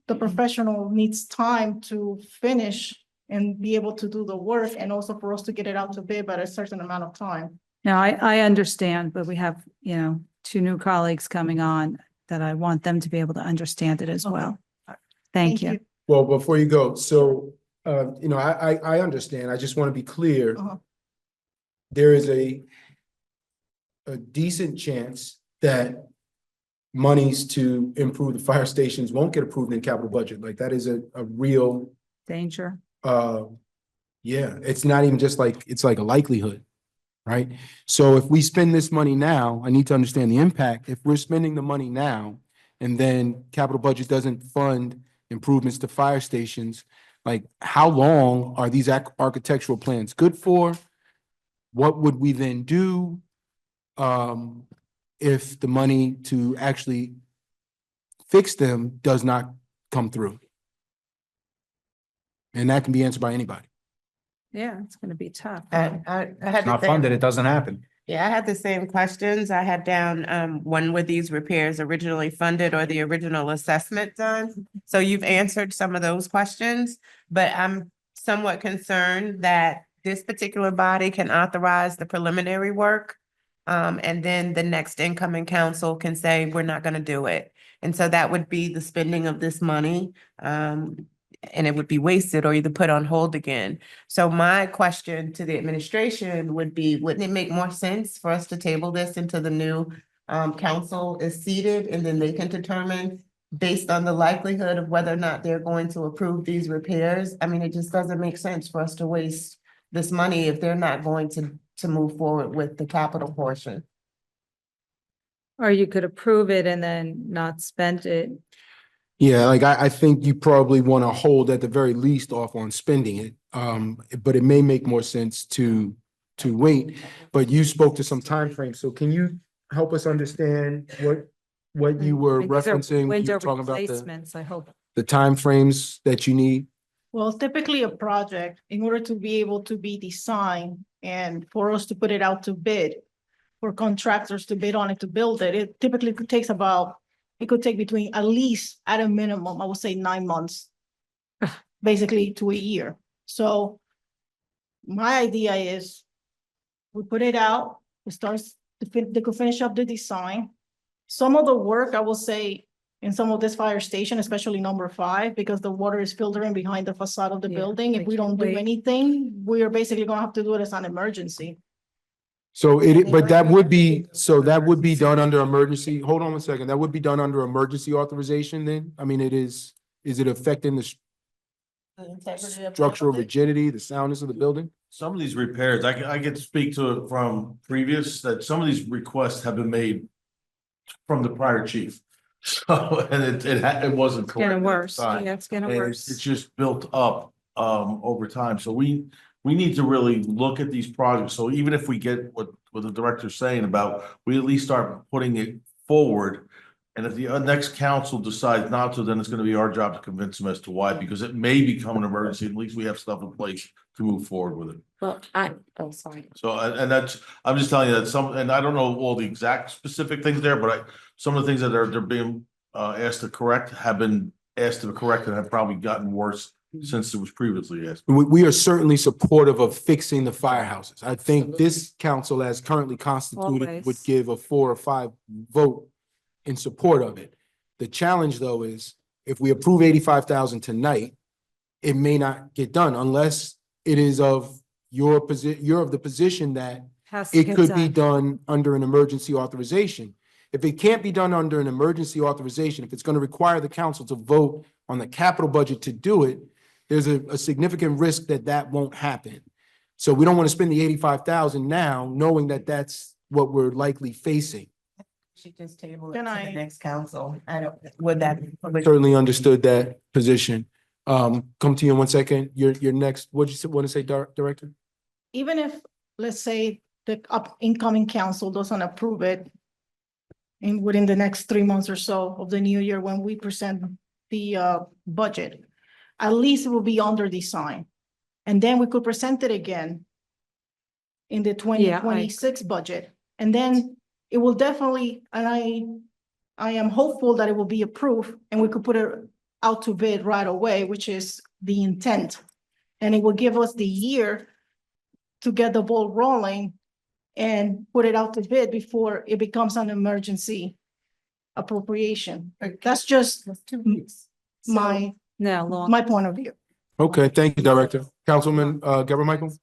Speaker 23: the professional needs time to finish and be able to do the work, and also for us to get it out to bid by a certain amount of time.
Speaker 5: Now, I understand, but we have, 2 new colleagues coming on that I want them to be able to understand it as well. Thank you.
Speaker 16: Well, before you go, so, I understand. I just want to be clear. There is a decent chance that monies to improve the fire stations won't get approved in capital budget. Like that is a real,
Speaker 5: Danger.
Speaker 16: yeah, it's not even just like, it's like a likelihood, right? So if we spend this money now, I need to understand the impact. If we're spending the money now and then capital budget doesn't fund improvements to fire stations, like how long are these architectural plans good for? What would we then do if the money to actually fix them does not come through? And that can be answered by anybody.
Speaker 5: Yeah, it's going to be tough.
Speaker 3: I had
Speaker 19: It's
Speaker 3: the
Speaker 19: not
Speaker 3: same-
Speaker 19: funded, it doesn't happen.
Speaker 3: Yeah, I had the same questions. I had down, when were these repairs originally funded or the original assessment done? So you've answered some of those questions, but I'm somewhat concerned that this particular body can authorize the preliminary work. And then the next incoming council can say, we're not gonna do it. And so that would be the spending of this money. And it would be wasted or either put on hold again. So my question to the administration would be, wouldn't it make more sense for us to table this until the new council is seated, and then they can determine based on the likelihood of whether or not they're going to approve these repairs? I mean, it just doesn't make sense for us to waste this money if they're not going to move forward with the capital portion.
Speaker 5: Or you could approve it and then not spend it.
Speaker 16: Yeah, like I think you probably want to hold at the very least off on spending it. But it may make more sense to wait. But you spoke to some timeframe, so can you help us understand what you were
Speaker 5: These are
Speaker 16: referencing? You
Speaker 5: window
Speaker 16: were talking about
Speaker 5: replacements, I hope.
Speaker 16: the timeframes that you need.
Speaker 23: Well, typically a project, in order to be able to be designed and for us to put it out to bid, for contractors to bid on it to build it, it typically takes it could take between at least at a minimum, I would say 9 months, basically to a year. So my idea is we put it out, they could finish up the design. Some of the work, I will say, in some of this fire station, especially number 5, because the water is filtering behind the facade of the building. If we don't do anything, we are basically gonna have to do it as an emergency.
Speaker 16: So but that would be done under emergency. Hold on 1 second. That would be done under emergency authorization then? I mean, is it affecting the structural rigidity, the soundness of the building?
Speaker 2: Some of these repairs, I get to speak to it from previous, that some of these requests have been made from the prior chief. So, and it wasn't correct.
Speaker 5: Getting worse.
Speaker 2: at the time.
Speaker 5: Yeah, it's getting
Speaker 2: And
Speaker 5: worse.
Speaker 2: It's just built up over time. So we need to really look at these projects. So even if we get what the director's saying about, we at least start putting it forward And if the next council decides not to, then it's gonna be our job to convince them as to why, because it may become an emergency. At least we have stuff in place to move forward with it.
Speaker 18: Well, oh, sorry.
Speaker 2: So, and that's, I'm just telling you that some, and I don't know all the exact specific things there, but some of the things that they're being asked to correct have been asked to correct and have probably gotten worse since it was previously asked.
Speaker 16: We are certainly supportive of fixing the firehouses. I think this council, as currently constituted, would
Speaker 18: Always.
Speaker 16: give a 4 or 5 vote in support of it. The challenge, though, is if we approve 85,000 tonight, it may not get done unless it is of you're of the position that it could be done under an emergency authorization. If it can't be done under an emergency authorization, if it's going to require the council to vote on the capital budget to do it, there's a significant risk that that won't happen. So we don't want to spend the 85,000 now, knowing that that's what we're likely facing.
Speaker 3: Should just table it
Speaker 23: Can
Speaker 3: to the
Speaker 23: I-
Speaker 3: next council. I don't, would that?
Speaker 16: Certainly understood that position. Come to you in 1 second. Your next, what'd you want to say, Director?
Speaker 23: Even if, let's say, the incoming council doesn't approve it within the next 3 months or so of the new year, when we present the budget, at least it will be under design. And then we could present it again in the 2026 budget. And then it will definitely, and I am hopeful that it will be approved and we could put it out to bid right away, which is the intent. And it will give us the year to get the ball rolling and put it out to bid before it becomes an emergency appropriation. That's just my point of view.
Speaker 16: Okay, thank you, Director. Councilman Gabor Michael?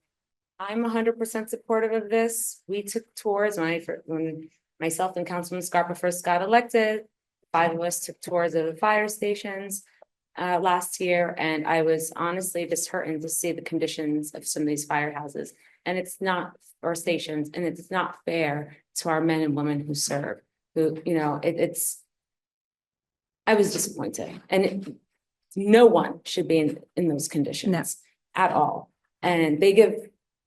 Speaker 18: I'm 100% supportive of this. We took tours when myself and Councilman Scarpa first got elected. 5 of us took tours of the fire stations last year, and I was honestly disheartened to see the conditions of some of these firehouses. And it's not, or stations, and it's not fair to our men and women who serve, who, you know, I was disappointed, and no one should be in those conditions at all. And they give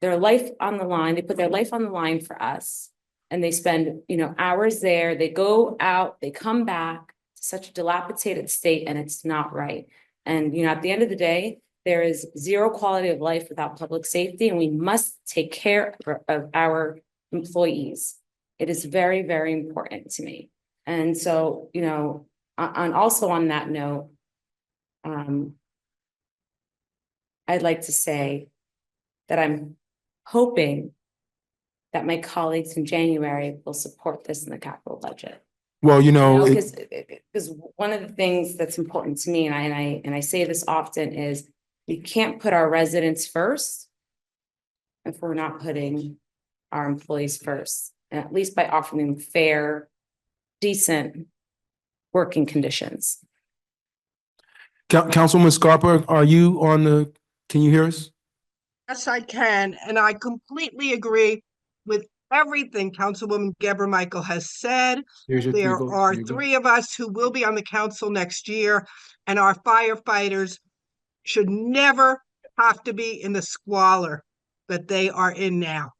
Speaker 18: their life on the line, they put their life on the line for us. And they spend, you know, hours there, they go out, they come back to such a dilapidated state, and it's not right. And, you know, at the end of the day, there is zero quality of life without public safety, and we must take care of our employees. It is very, very important to me. And so, you know, also on that note, I'd like to say that I'm hoping that my colleagues in January will support this in the capital budget.
Speaker 16: Well, you know,
Speaker 18: Because one of the things that's important to me, and I say this often, is we can't put our residents first if we're not putting our employees first, and at least by offering them fair, decent working conditions.
Speaker 16: Councilwoman Scarpa, are you on the, can you hear us?
Speaker 17: Yes, I can, and I completely agree with everything Councilwoman Geber Michael has said.
Speaker 16: Here's your
Speaker 17: There
Speaker 16: three votes.
Speaker 17: are
Speaker 16: There you go.
Speaker 17: 3 of us who will be on the council next year, and our firefighters should never have to be in the squalor that they are in now.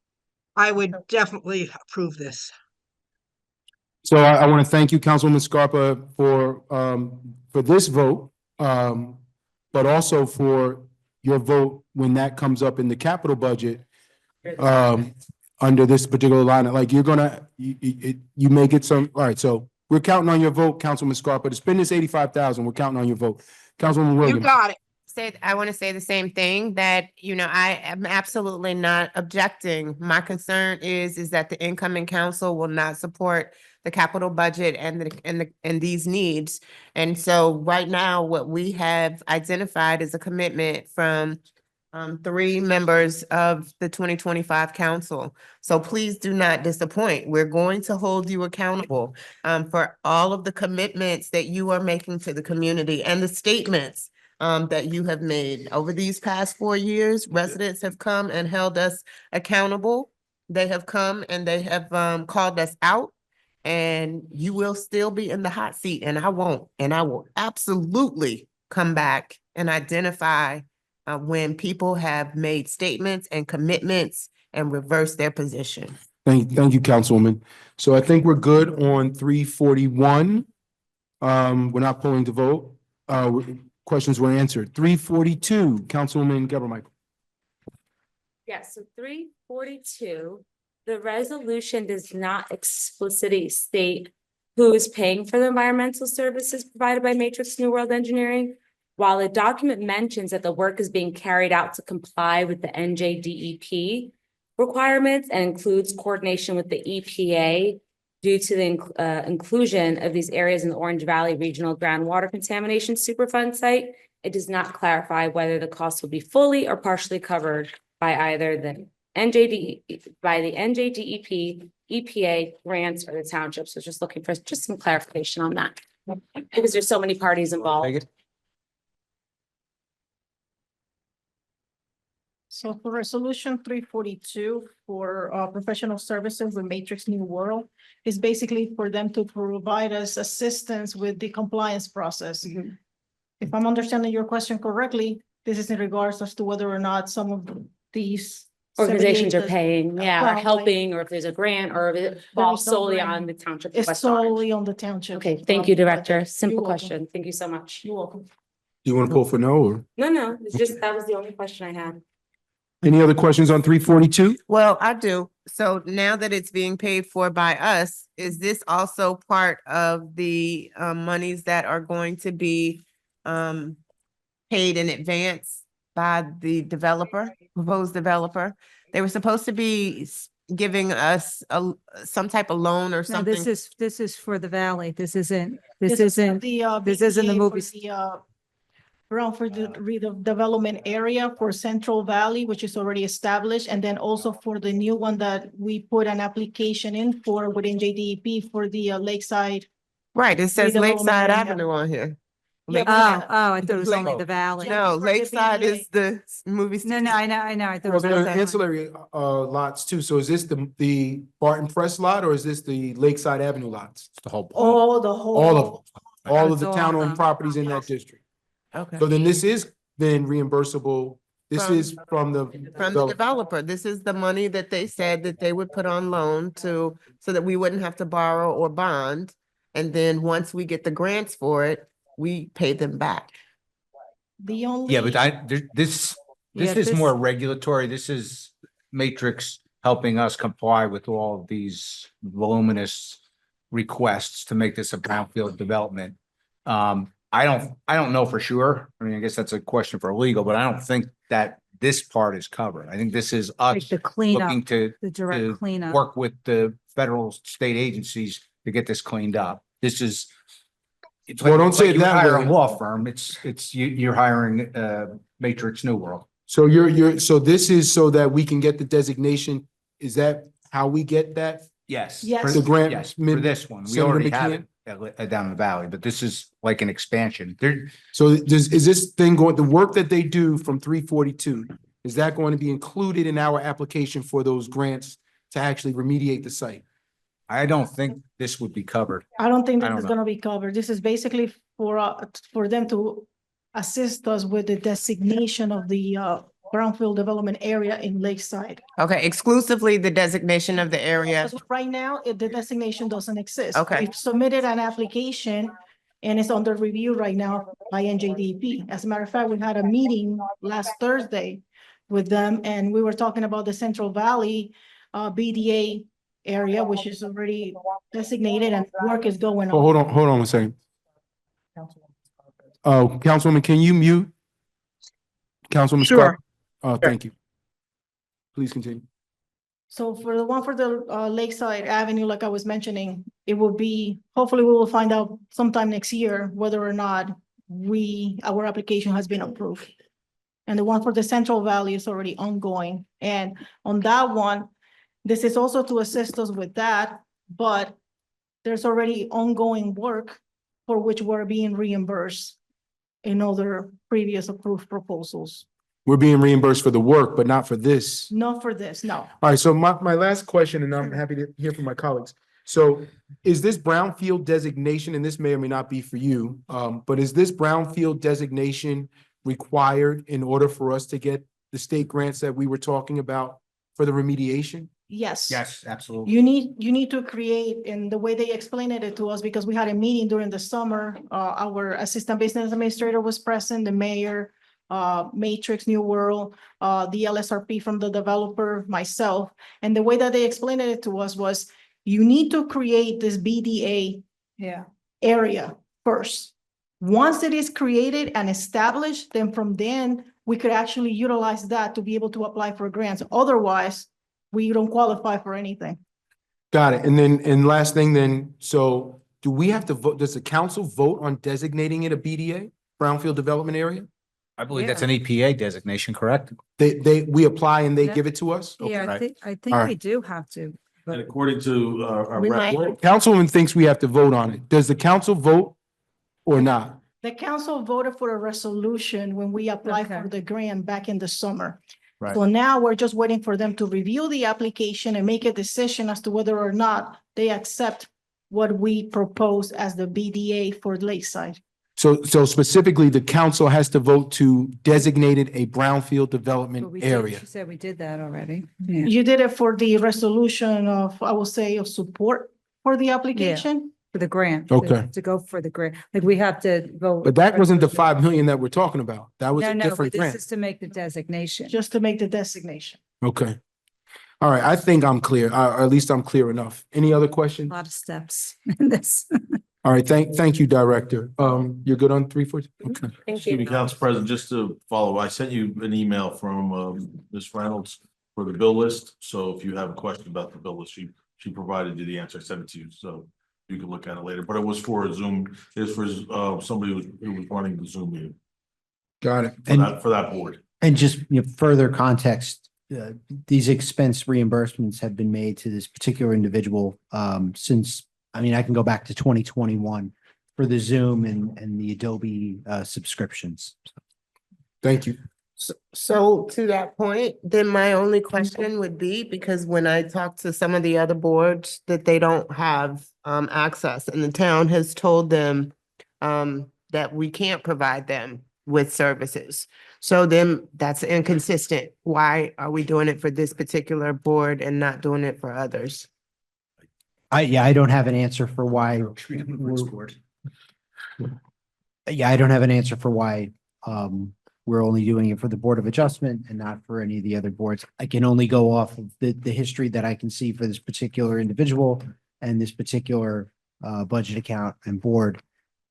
Speaker 17: I would definitely approve this.
Speaker 16: So I want to thank you, Councilwoman Scarpa, for this vote, but also for your vote when that comes up in the capital budget, under this particular line. Like, you're gonna, you may get some, all right, so we're counting on your vote, Councilwoman Scarpa, to spend this 85,000, we're counting on your vote. Councilwoman Williams.
Speaker 17: You got it.
Speaker 3: I want to say the same thing, that, you know, I am absolutely not objecting. My concern is that the incoming council will not support the capital budget and these needs. And so right now, what we have identified is a commitment from 3 members of the 2025 council. So please do not disappoint. We're going to hold you accountable for all of the commitments that you are making to the community and the statements that you have made. Over these past 4 years, residents have come and held us accountable. They have come and they have called us out, and you will still be in the hot seat, and I won't. And I will absolutely come back and identify when people have made statements and commitments and reverse their position.
Speaker 16: Thank you, Councilwoman. So I think we're good on 341. We're not polling to vote. Questions were answered. 342, Councilwoman Geber Michael.
Speaker 18: Yes, so 342, the resolution does not explicitly state who is paying for the environmental services provided by Matrix New World Engineering. While the document mentions that the work is being carried out to comply with the NJDEP requirements and includes coordination with the EPA due to the inclusion of these areas in the Orange Valley Regional Groundwater Contamination Superfund site, it does not clarify whether the cost will be fully or partially covered by either the NJDEP, EPA grants, or the township. So just looking for just some clarification on that. Because there's so many parties involved.
Speaker 20: So for resolution 342 for professional services with Matrix New World is basically for them to provide us assistance with the compliance process. If I'm understanding your question correctly, this is in regards as to whether or not some of these
Speaker 18: Organizations are
Speaker 20: 78
Speaker 18: paying, or
Speaker 20: Well,
Speaker 18: helping, or if there's a grant, or if it falls
Speaker 20: no
Speaker 18: solely
Speaker 20: grant.
Speaker 18: on the township. of
Speaker 20: It's
Speaker 18: West Orange.
Speaker 20: solely on the township.
Speaker 18: Okay, thank you, Director.
Speaker 20: You're
Speaker 18: Simple
Speaker 20: welcome.
Speaker 18: question. Thank you so much.
Speaker 20: You're welcome.
Speaker 16: Do you want to pull for no or
Speaker 18: No, it's just, that was the only question I had.
Speaker 16: any other questions on 342?
Speaker 3: Well, I do. So now that it's being paid for by us, is this also part of the monies that are going to be paid in advance by the developer, proposed developer? They were supposed to be giving us some type of loan or
Speaker 21: No,
Speaker 3: something.
Speaker 21: this is for the valley. This isn't
Speaker 20: The
Speaker 21: this isn't the
Speaker 20: BPA for
Speaker 21: movies.
Speaker 20: the, Ground for the redevelopment area for Central Valley, which is already established, and then also for the new one that we put an application in for within JDEP for the Lakeside.
Speaker 3: Right, it says Lakeside
Speaker 20: redevelopment area.
Speaker 3: Avenue on here.
Speaker 20: Yeah,
Speaker 21: I thought it was only the valley.
Speaker 3: No, Lakeside is the movie.
Speaker 21: No, I know. I thought it
Speaker 16: Well,
Speaker 21: was
Speaker 16: there are
Speaker 21: okay.
Speaker 16: ancillary lots too. So is this the Barton Press lot or is this the Lakeside Avenue lots?
Speaker 4: The whole.
Speaker 20: Oh, the whole.
Speaker 16: All of them. All of
Speaker 21: It's
Speaker 16: the
Speaker 21: all
Speaker 16: town
Speaker 21: of
Speaker 16: owned
Speaker 21: them.
Speaker 16: properties in that district.
Speaker 3: Okay.
Speaker 16: So then this is then reimbursable. This
Speaker 3: From-
Speaker 16: is from the.
Speaker 3: From the developer. This is the money that they said that they would put on loan so that we wouldn't have to borrow or bond. And then once we get the grants for it, we pay them back.
Speaker 20: The only.
Speaker 19: Yeah, but this
Speaker 21: Yeah,
Speaker 19: is
Speaker 21: this-
Speaker 19: more regulatory. This is Matrix helping us comply with all of these voluminous requests to make this a brownfield development. I don't know for sure. I mean, I guess that's a question for legal, but I don't think that this part is covered. I think this is
Speaker 21: Like
Speaker 19: us
Speaker 21: the cleanup,
Speaker 19: looking to
Speaker 21: the direct cleanup.
Speaker 19: work with the federal state agencies to get this cleaned up. This is. It's
Speaker 16: Well,
Speaker 19: like-
Speaker 16: don't say
Speaker 19: like
Speaker 16: it
Speaker 19: you
Speaker 16: that
Speaker 19: hire
Speaker 16: way.
Speaker 19: a law firm. You're hiring Matrix New World.
Speaker 16: So so this is so that we can get the designation. Is that how we get that?
Speaker 19: Yes.
Speaker 20: Yes.
Speaker 19: for-
Speaker 16: The grant
Speaker 19: Yes,
Speaker 16: min-
Speaker 19: for this one. We
Speaker 16: Senator
Speaker 19: already have
Speaker 16: McKeon?
Speaker 19: it down in the valley, but this is like an expansion. There,
Speaker 16: So is this thing going, the work that they do from 342, is that going to be included in our application for those grants to actually remediate the site?
Speaker 19: I don't think this would be covered.
Speaker 20: I don't think
Speaker 19: I
Speaker 20: this
Speaker 19: don't
Speaker 20: is
Speaker 19: know.
Speaker 20: gonna be covered. This is basically for them to assist us with the designation of the brownfield development area in Lakeside.
Speaker 3: Okay, exclusively the designation of the area.
Speaker 20: Because right now, the designation doesn't exist.
Speaker 3: Okay.
Speaker 20: We've submitted an application and it's under review right now by NJDEP. As a matter of fact, we had a meeting last Thursday with them and we were talking about the Central Valley BDA area, which is already designated and work is going
Speaker 16: Oh,
Speaker 20: on.
Speaker 16: hold on a second. Oh, Councilwoman, can you mute? Councilwoman
Speaker 17: Sure.
Speaker 16: Scott? Thank you. Please continue.
Speaker 20: So for the one for the Lakeside Avenue, like I was mentioning, it will be, hopefully we will find out sometime next year whether or not our application has been approved. And the one for the Central Valley is already ongoing. And on that one, this is also to assist us with that, but there's already ongoing work for which we're being reimbursed in other previous approved proposals.
Speaker 16: We're being reimbursed for the work, but not for this.
Speaker 20: Not for this, no.
Speaker 16: All right, so my last question, and I'm happy to hear from my colleagues. So is this brownfield designation, and this may or may not be for you, but is this brownfield designation required in order for us to get the state grants that we were talking about for the remediation?
Speaker 20: Yes.
Speaker 19: Yes, absolutely.
Speaker 20: You need to create, and the way they explained it to us, because we had a meeting during the summer, our assistant business administrator was present, the mayor, Matrix New World, the LSRP from the developer, myself. And the way that they explained it to us was, you need to create this BDA area first. Once it is created and established, then from then, we could actually utilize that to be able to apply for grants. Otherwise, we don't qualify for anything.
Speaker 16: Got it. And then, and last thing then, so do we have to vote, does the council vote on designating it a BDA, Brownfield Development Area?
Speaker 19: I believe that's an EPA designation, correct?
Speaker 16: We apply and they
Speaker 21: Yeah.
Speaker 16: give it to us?
Speaker 21: Yeah,
Speaker 16: Okay.
Speaker 21: I think
Speaker 16: All
Speaker 21: we
Speaker 16: right.
Speaker 21: do have to.
Speaker 2: And according to our
Speaker 3: We
Speaker 2: rep,
Speaker 3: might-
Speaker 16: Councilwoman thinks we have to vote on it. Does the council vote or not?
Speaker 20: The council voted for a resolution when we applied for
Speaker 21: Okay.
Speaker 20: the grant back in the summer.
Speaker 19: Right.
Speaker 20: So now we're just waiting for them to review the application and make a decision as to whether or not they accept what we propose as the BDA for Lakeside.
Speaker 16: So specifically, the council has to vote to designate it a Brownfield
Speaker 21: But
Speaker 16: Development
Speaker 21: we did,
Speaker 16: Area.
Speaker 21: she said we did that already. Yeah.
Speaker 20: You did it for the resolution of, I will say, of support for the application.
Speaker 21: For the grant.
Speaker 16: Okay.
Speaker 21: To go for the grant, like we have to vote.
Speaker 16: But that wasn't the 5 million that we're talking about. That was
Speaker 21: No,
Speaker 16: a
Speaker 21: no, but
Speaker 16: different
Speaker 21: this
Speaker 16: grant.
Speaker 21: is to make the designation.
Speaker 20: Just to make the designation.
Speaker 16: Okay. All right, I think I'm clear, or at least I'm clear enough. Any other
Speaker 21: A
Speaker 16: questions?
Speaker 21: lot of steps in this.
Speaker 16: All right, thank you, Director. You're good on 340? Okay.
Speaker 2: excuse me, Council President, just to follow, I sent you an email from Ms. Reynolds for the bill list. So if you have a question about the bill list, she provided you the answer. I sent it to you, so you can look at it later. But it was for a Zoom, it was for somebody who was running the Zoom meeting
Speaker 16: Got it.
Speaker 2: for that board.
Speaker 13: And just further context, these expense reimbursements have been made to this particular individual since, I mean, I can go back to 2021 for the Zoom and the Adobe subscriptions.
Speaker 16: Thank you.
Speaker 3: So to that point, then my only question would be, because when I talk to some of the other boards, that they don't have access, and the town has told them that we can't provide them with services. So then that's inconsistent. Why are we doing it for this particular board and not doing it for others?
Speaker 13: I don't have an answer for why. Yeah, I don't have an answer for why we're only doing it for the Board of Adjustment and not for any of the other boards. I can only go off of the history that I can see for this particular individual and this particular budget account and board.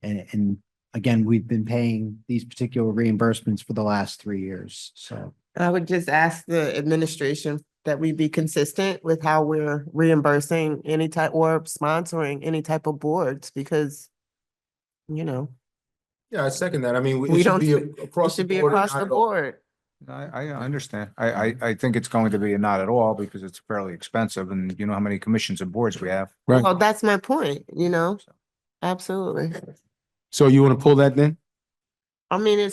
Speaker 13: And again, we've been paying these particular reimbursements for the last 3 years, so.
Speaker 3: I would just ask the administration that we be consistent with how we're reimbursing any type or sponsoring any type of boards, because, you know,
Speaker 16: Yeah, I second that. I mean,
Speaker 3: We
Speaker 16: it should
Speaker 3: don't-
Speaker 16: be
Speaker 3: it
Speaker 16: across the
Speaker 3: should be
Speaker 16: board.
Speaker 3: across the board.
Speaker 19: I understand. I think it's going to be a not at all because it's fairly expensive and you know how many commissions and boards we have.
Speaker 16: Right.
Speaker 3: Well, that's my point, you know? Absolutely.
Speaker 16: So you want to pull that then?
Speaker 3: I mean,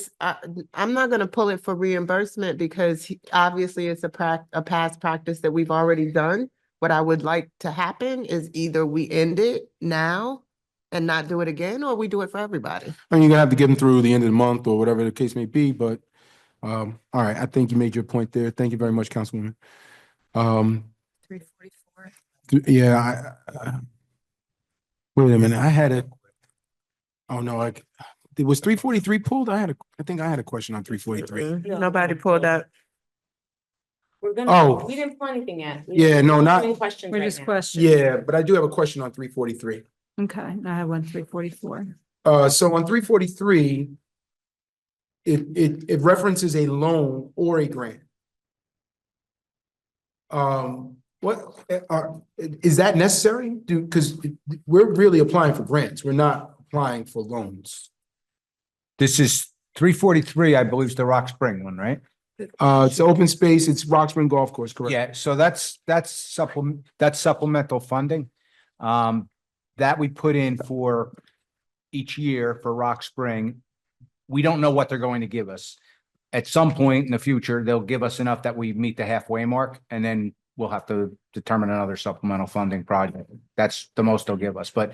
Speaker 3: I'm not gonna pull it for reimbursement because obviously it's a past practice that we've already done. What I would like to happen is either we end it now and not do it again, or we do it for everybody.
Speaker 16: I mean, you're gonna have to get them through the end of the month or whatever the case may be, but all right, I think you made your point there. Thank you very much, Councilwoman.
Speaker 21: 344.
Speaker 16: Yeah, wait a minute, I had a, oh no, was 343 pulled? I think I had a question on 343.
Speaker 3: Nobody pulled out.
Speaker 18: We're
Speaker 16: Oh.
Speaker 18: we didn't pull anything yet.
Speaker 16: Yeah, no, not-
Speaker 18: Questions
Speaker 21: We're
Speaker 18: right
Speaker 21: just
Speaker 18: now.
Speaker 21: questioning.
Speaker 16: Yeah, but I do have a question on 343.
Speaker 21: Okay, I have one 344.
Speaker 16: So on 343, it references a loan or a grant. Is that necessary? Because we're really applying for grants. We're not applying for loans.
Speaker 19: This is 343, I believe, is the Rock Spring one, right?
Speaker 16: It's open space, it's Rock Spring Golf Course, correct?
Speaker 19: Yeah, so that's supplemental funding. That we put in for each year for Rock Spring. We don't know what they're going to give us. At some point in the future, they'll give us enough that we meet the halfway mark, and then we'll have to determine another supplemental funding project. That's the most they'll give us, but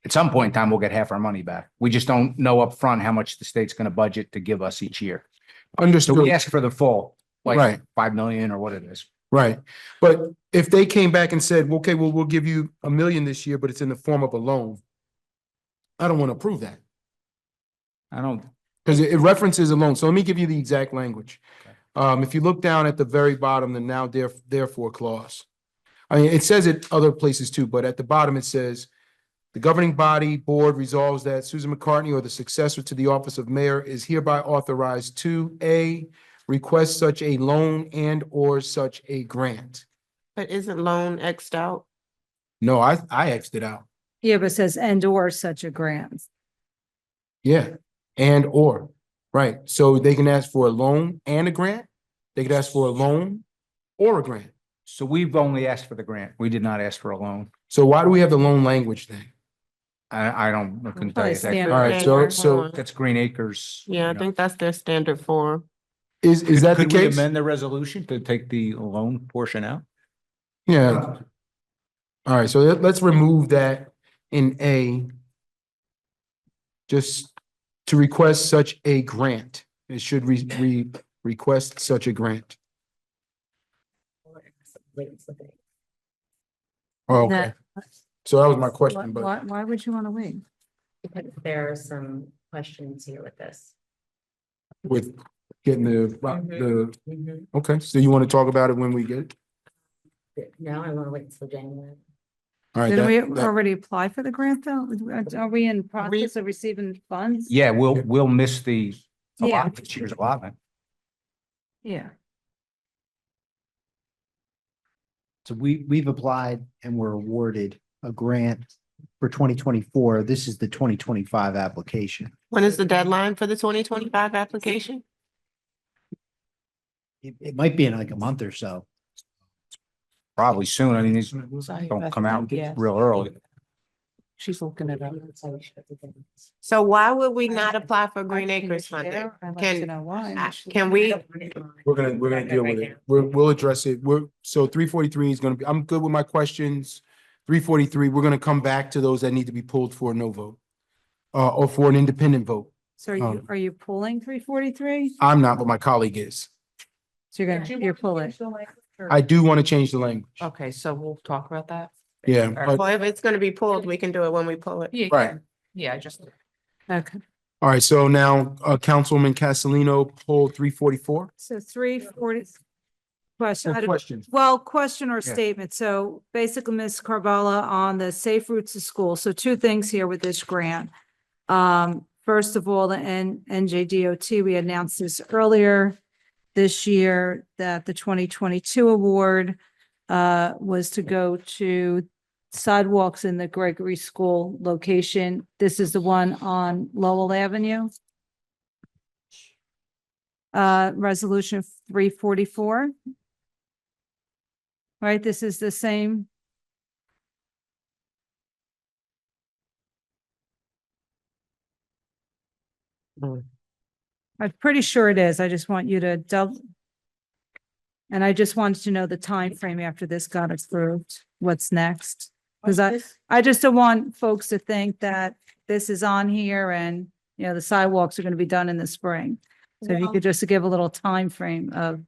Speaker 19: at some point in time, we'll get half our money back. We just don't know upfront how much the state's gonna budget to give us each year. So
Speaker 16: Understood.
Speaker 19: we ask for the full,
Speaker 16: Right.
Speaker 19: like 5 million or what it is.
Speaker 16: Right. But if they came back and said, okay, well, we'll give you $1 million this year, but it's in the form of a loan. I don't want to approve that
Speaker 19: I don't,
Speaker 16: because it references a loan. So let me give you the exact language. If you look down at the very bottom, the now therefore clause. I mean, it says it other places too, but at the bottom it says, the governing body board resolves that Susan McCartney or the successor to the office of mayor is hereby authorized to A, request such a loan and or such a grant.
Speaker 3: But isn't loan X'd out?
Speaker 16: No, I X'd it out.
Speaker 21: Yeah, but it says and or such a grant.
Speaker 16: Yeah, and or, right. So they can ask for a loan and a grant. They could ask for a loan or a grant.
Speaker 19: so we've only asked for the grant. We did not ask for a loan.
Speaker 16: So why do we have the loan language then?
Speaker 19: I couldn't tell you
Speaker 21: Probably
Speaker 19: that.
Speaker 16: All right, so
Speaker 19: That's Green Acres.
Speaker 3: Yeah, I think that's their standard form.
Speaker 16: is that the
Speaker 19: Could we
Speaker 16: case?
Speaker 19: amend the resolution to take the loan portion out?
Speaker 16: Yeah. All right, so let's remove that in A. Just to request such a grant. It should request such a grant. Oh, okay. So that was my question, but
Speaker 21: Why would you want to wait?
Speaker 18: Because there are some questions here with this.
Speaker 16: with getting okay, so you want to talk about it when we get it?
Speaker 18: Now I want to wait until January.
Speaker 16: All right.
Speaker 21: Didn't we
Speaker 16: that-
Speaker 21: already apply for the grant though? Are we in process of receiving funds?
Speaker 19: Yeah, we'll miss the
Speaker 21: Yeah.
Speaker 19: this year's allotment.
Speaker 21: Yeah.
Speaker 13: So we've applied and we're awarded a grant for 2024. This is the 2025 application.
Speaker 3: When is the deadline for the 2025 application?
Speaker 13: It might be in like a month or so.
Speaker 19: Probably soon. I mean, these don't come out real early.
Speaker 10: She's looking it up.
Speaker 3: So why would we not apply for Green Acres funding? Can we?
Speaker 16: We're gonna deal with it. We'll address it. So 343 is gonna be, I'm good with my questions. 343, we're gonna come back to those that need to be pulled for a no vote. Or for an independent vote.
Speaker 21: So are you pulling 343?
Speaker 16: I'm not, but my colleague is.
Speaker 21: So you're pulling.
Speaker 16: I do want to change the language.
Speaker 10: Okay, so we'll talk about that.
Speaker 16: Yeah,
Speaker 3: Well, if it's gonna be pulled, we can do it when we pull it.
Speaker 10: Yeah.
Speaker 16: right.
Speaker 10: Yeah, I just.
Speaker 21: Okay.
Speaker 16: All right, so now Councilwoman Castellino pulled 344.
Speaker 21: So 340. Question. I don't-
Speaker 16: Questions.
Speaker 21: Well, question or
Speaker 16: Yeah.
Speaker 21: statement. So basically, Ms. Carvala, on the safe routes to school. So two things here with this grant. First of all, the NJDOT, we announced this earlier this year that the 2022 award was to go to sidewalks in the Gregory School location. This is the one on Lowell Avenue. Resolution 344. Right, this is the same. I'm pretty sure it is. I just want you to double. And I just wanted to know the time frame after this got approved, what's next? Because I just don't want folks to think that this is on here and, you know, the sidewalks are going to be done in the spring. So if you could just give a little time frame of.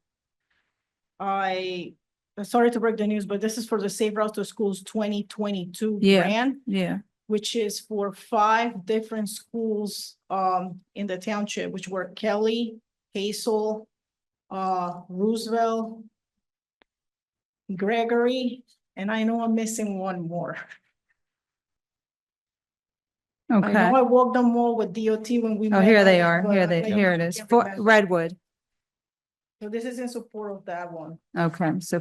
Speaker 20: Sorry to break the news, but this is for the Safe Routes to Schools 2022
Speaker 21: Yeah.
Speaker 20: grant,
Speaker 21: Yeah.
Speaker 20: which is for 5 different schools in the township, which were Kelly, Hazel, Roosevelt, Gregory, and I know I'm missing one more. I
Speaker 21: Okay.
Speaker 20: know I walked them all with DOT when we.
Speaker 21: Oh,
Speaker 20: met,
Speaker 21: here they are.
Speaker 20: but
Speaker 21: Here it is. For Redwood.
Speaker 20: So this is in support of that one.
Speaker 21: Okay, so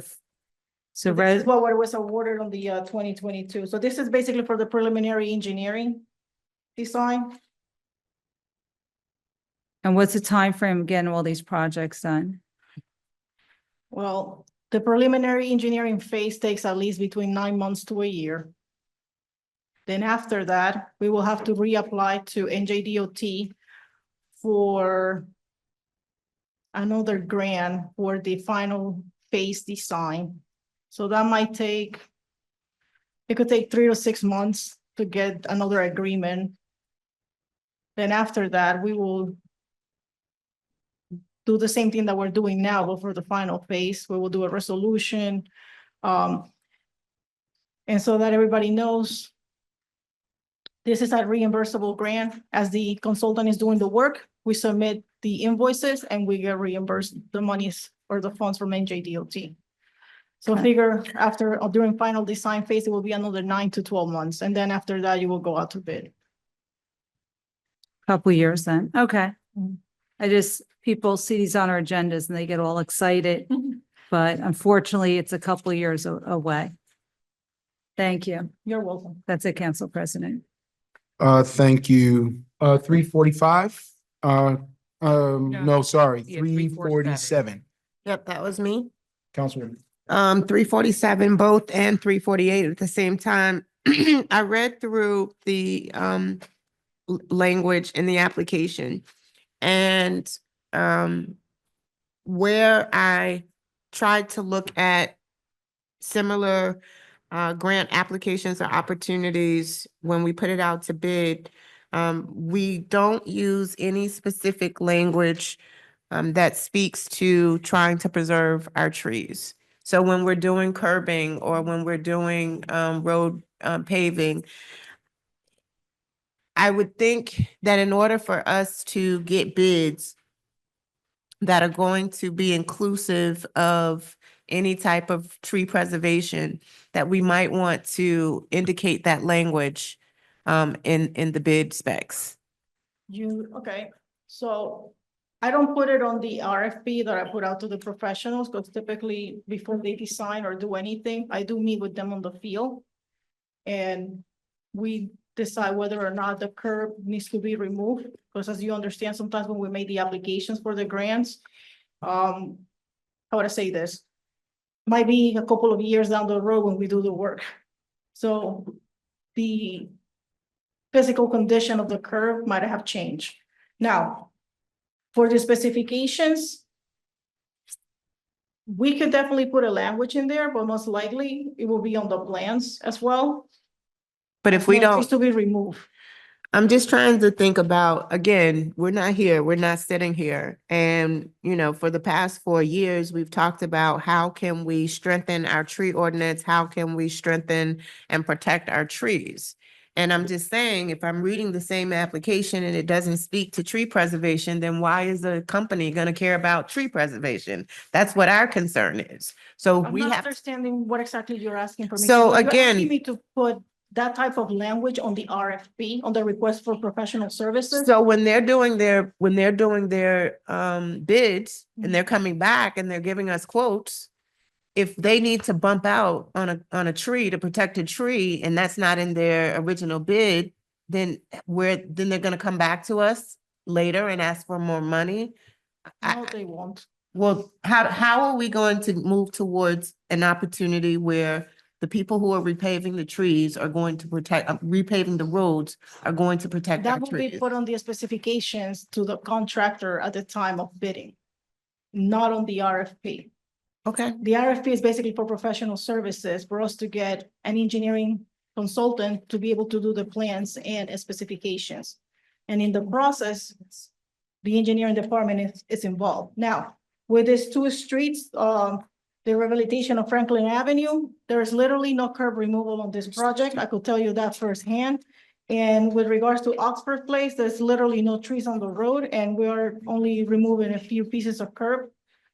Speaker 20: So this is what was awarded on the 2022. So this is basically for the preliminary engineering design.
Speaker 21: And what's the time frame getting all these projects done?
Speaker 20: Well, the preliminary engineering phase takes at least between 9 months to a year. Then after that, we will have to reapply to NJDOT for another grant for the final phase design. So that might take, it could take 3 to 6 months to get another agreement. Then after that, we will do the same thing that we're doing now, but for the final phase, we will do a resolution. And so that everybody knows, this is a reimbursable grant. As the consultant is doing the work, we submit the invoices and we get reimbursed the monies or the funds from NJDOT. So figure after or during final design phase, it will be another 9 to 12 months. And then after that, you will go out to bid.
Speaker 21: Couple years then. Okay. People see these on our agendas and they get all excited, but unfortunately, it's a couple years away. Thank you.
Speaker 20: You're welcome.
Speaker 21: That's it, Council President.
Speaker 16: Thank you. 345. No, sorry,
Speaker 21: Yeah,
Speaker 16: 347.
Speaker 3: Yep, that was me.
Speaker 16: Councilwoman.
Speaker 3: 347 both and 348 at the same time. I read through the language in the application, and where I tried to look at similar grant applications or opportunities when we put it out to bid, we don't use any specific language that speaks to trying to preserve our trees. So when we're doing curbing or when we're doing road paving, I would think that in order for us to get bids that are going to be inclusive of any type of tree preservation, that we might want to indicate that language in the bid specs.
Speaker 20: Okay, so I don't put it on the RFP that I put out to the professionals, because typically before they design or do anything, I do meet with them on the field. And we decide whether or not the curb needs to be removed, because as you understand, sometimes when we made the applications for the grants, how would I say this? Might be a couple of years down the road when we do the work. So the physical condition of the curb might have changed. Now, for the specifications, we could definitely put a language in there, but most likely it will be on the plans as well.
Speaker 3: But if we
Speaker 20: No, it
Speaker 3: don't,
Speaker 20: needs to be removed.
Speaker 3: I'm just trying to think about, again, we're not here, we're not sitting here. And, for the past 4 years, we've talked about how can we strengthen our tree ordinance? How can we strengthen and protect our trees? And I'm just saying, if I'm reading the same application and it doesn't speak to tree preservation, then why is the company going to care about tree preservation? That's what our concern is. So
Speaker 20: I'm
Speaker 3: we
Speaker 20: not
Speaker 3: have,
Speaker 20: understanding what exactly you're asking for me.
Speaker 3: So
Speaker 20: You're
Speaker 3: again-
Speaker 20: asking me to put that type of language on the RFP, on the request for professional services?
Speaker 3: so when they're doing their bids and they're coming back and they're giving us quotes, if they need to bump out on a tree to protect a tree and that's not in their original bid, then they're gonna come back to us later and ask for more money.
Speaker 20: No, they won't.
Speaker 3: Well, how are we going to move towards an opportunity where the people who are repaving the trees are going to protect, repaving the roads are going to protect our
Speaker 20: That will be
Speaker 3: trees?
Speaker 20: put on the specifications to the contractor at the time of bidding, not on the RFP.
Speaker 3: Okay.
Speaker 20: The RFP is basically for professional services, for us to get an engineering consultant to be able to do the plans and specifications. And in the process, the engineering department is involved. Now, with these 2 streets, the rehabilitation of Franklin Avenue, there is literally no curb removal on this project. I could tell you that firsthand. And with regards to Oxford Place, there's literally no trees on the road, and we are only removing a few pieces of curb.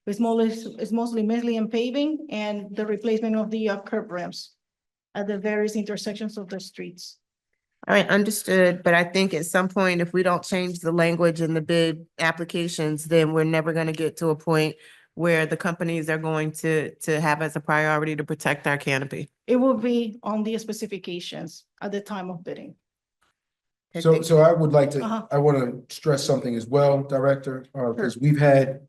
Speaker 20: It's mostly Mislean paving and the replacement of the curb ramps at the various intersections of the streets.
Speaker 3: All right, understood, but I think at some point, if we don't change the language in the bid applications, then we're never gonna get to a point where the companies are going to have as a priority to protect our canopy.
Speaker 20: It will be on the specifications at the time of bidding.
Speaker 16: So I would like
Speaker 20: Uh-huh.
Speaker 16: to, I want to stress something as well, Director, because we've had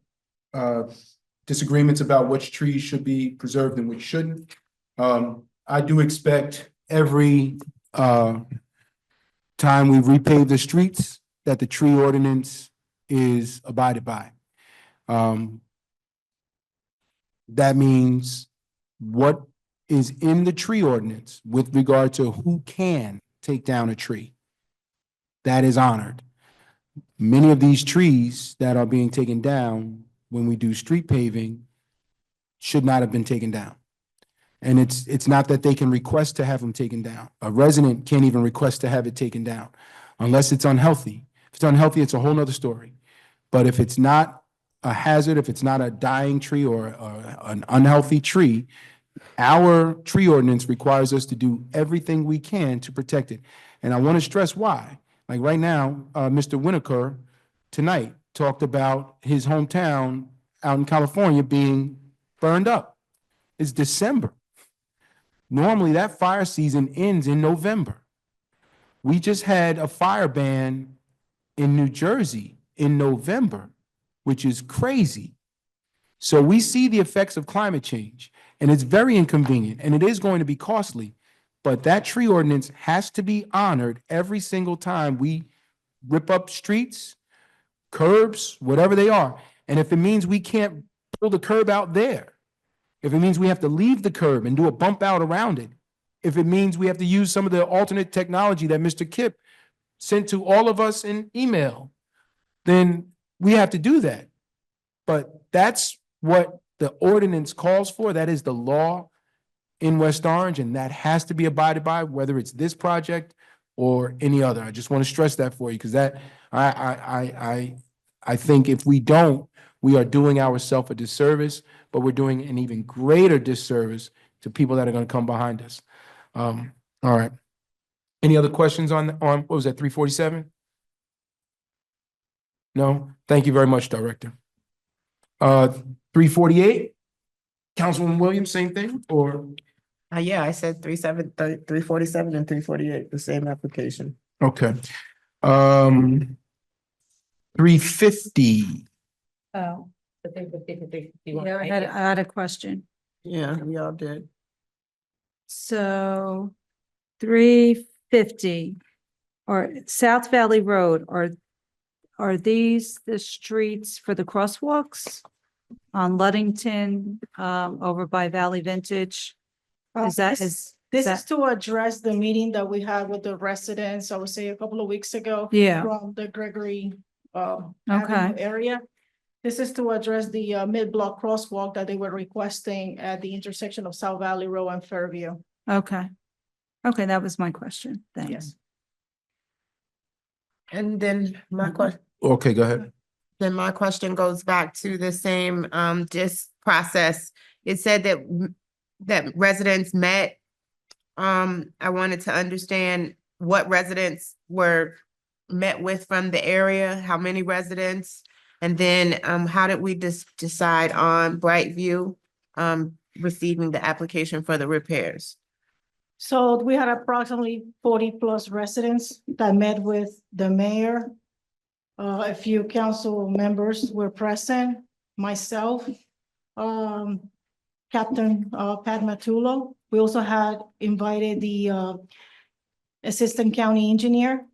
Speaker 16: disagreements about which trees should be preserved and which shouldn't. I do expect every time we repave the streets that the tree ordinance is abided by. That means what is in the tree ordinance with regard to who can take down a tree, that is honored. Many of these trees that are being taken down when we do street paving should not have been taken down. And it's not that they can request to have them taken down. A resident can't even request to have it taken down unless it's unhealthy. If it's unhealthy, it's a whole nother story. But if it's not a hazard, if it's not a dying tree or an unhealthy tree, our tree ordinance requires us to do everything we can to protect it. And I want to stress why. Like right now, Mr. Winokur tonight talked about his hometown out in California being burned up. It's December. Normally that fire season ends in November. We just had a fire ban in New Jersey in November, which is crazy. So we see the effects of climate change, and it's very inconvenient, and it is going to be costly. But that tree ordinance has to be honored every single time we rip up streets, curbs, whatever they are. And if it means we can't pull the curb out there, if it means we have to leave the curb and do a bump out around it, if it means we have to use some of the alternate technology that Mr. Kipp sent to all of us in email, then we have to do that. But that's what the ordinance calls for. That is the law in West Orange, and that has to be abided by, whether it's this project or any other. I just want to stress that for you, because that I think if we don't, we are doing ourselves a disservice, but we're doing an even greater disservice to people that are going to come behind us. All right. Any other questions on what was that, 347? No? Thank you very much, Director. 348? Councilwoman Williams, same thing, or?
Speaker 3: Yeah, I said 347 and 348, the same application.
Speaker 16: Okay. 350.
Speaker 21: Oh. Yeah, I had a question.
Speaker 3: Yeah, we all did.
Speaker 21: So 350 or South Valley Road, are these the streets for the crosswalks on Luddington, over by Valley Vintage?
Speaker 20: This is to address the meeting that we had with the residents, I would say a couple of weeks ago.
Speaker 21: Yeah.
Speaker 20: From the Gregory Avenue area. This is to address the mid-block crosswalk that they were requesting at the intersection of South Valley Road and Fairview.
Speaker 21: Okay. Okay, that was my question. Thanks.
Speaker 20: Yes.
Speaker 3: And then my question.
Speaker 16: Okay, go ahead.
Speaker 3: Then my question goes back to the same just process. It said that residents met. I wanted to understand what residents were met with from the area, how many residents, and then how did we decide on Brightview receiving the application for the repairs?
Speaker 20: So we had approximately 40+ residents that met with the mayor. A few council members were present, myself, Captain Pat Matullo. We also had invited the assistant county engineer.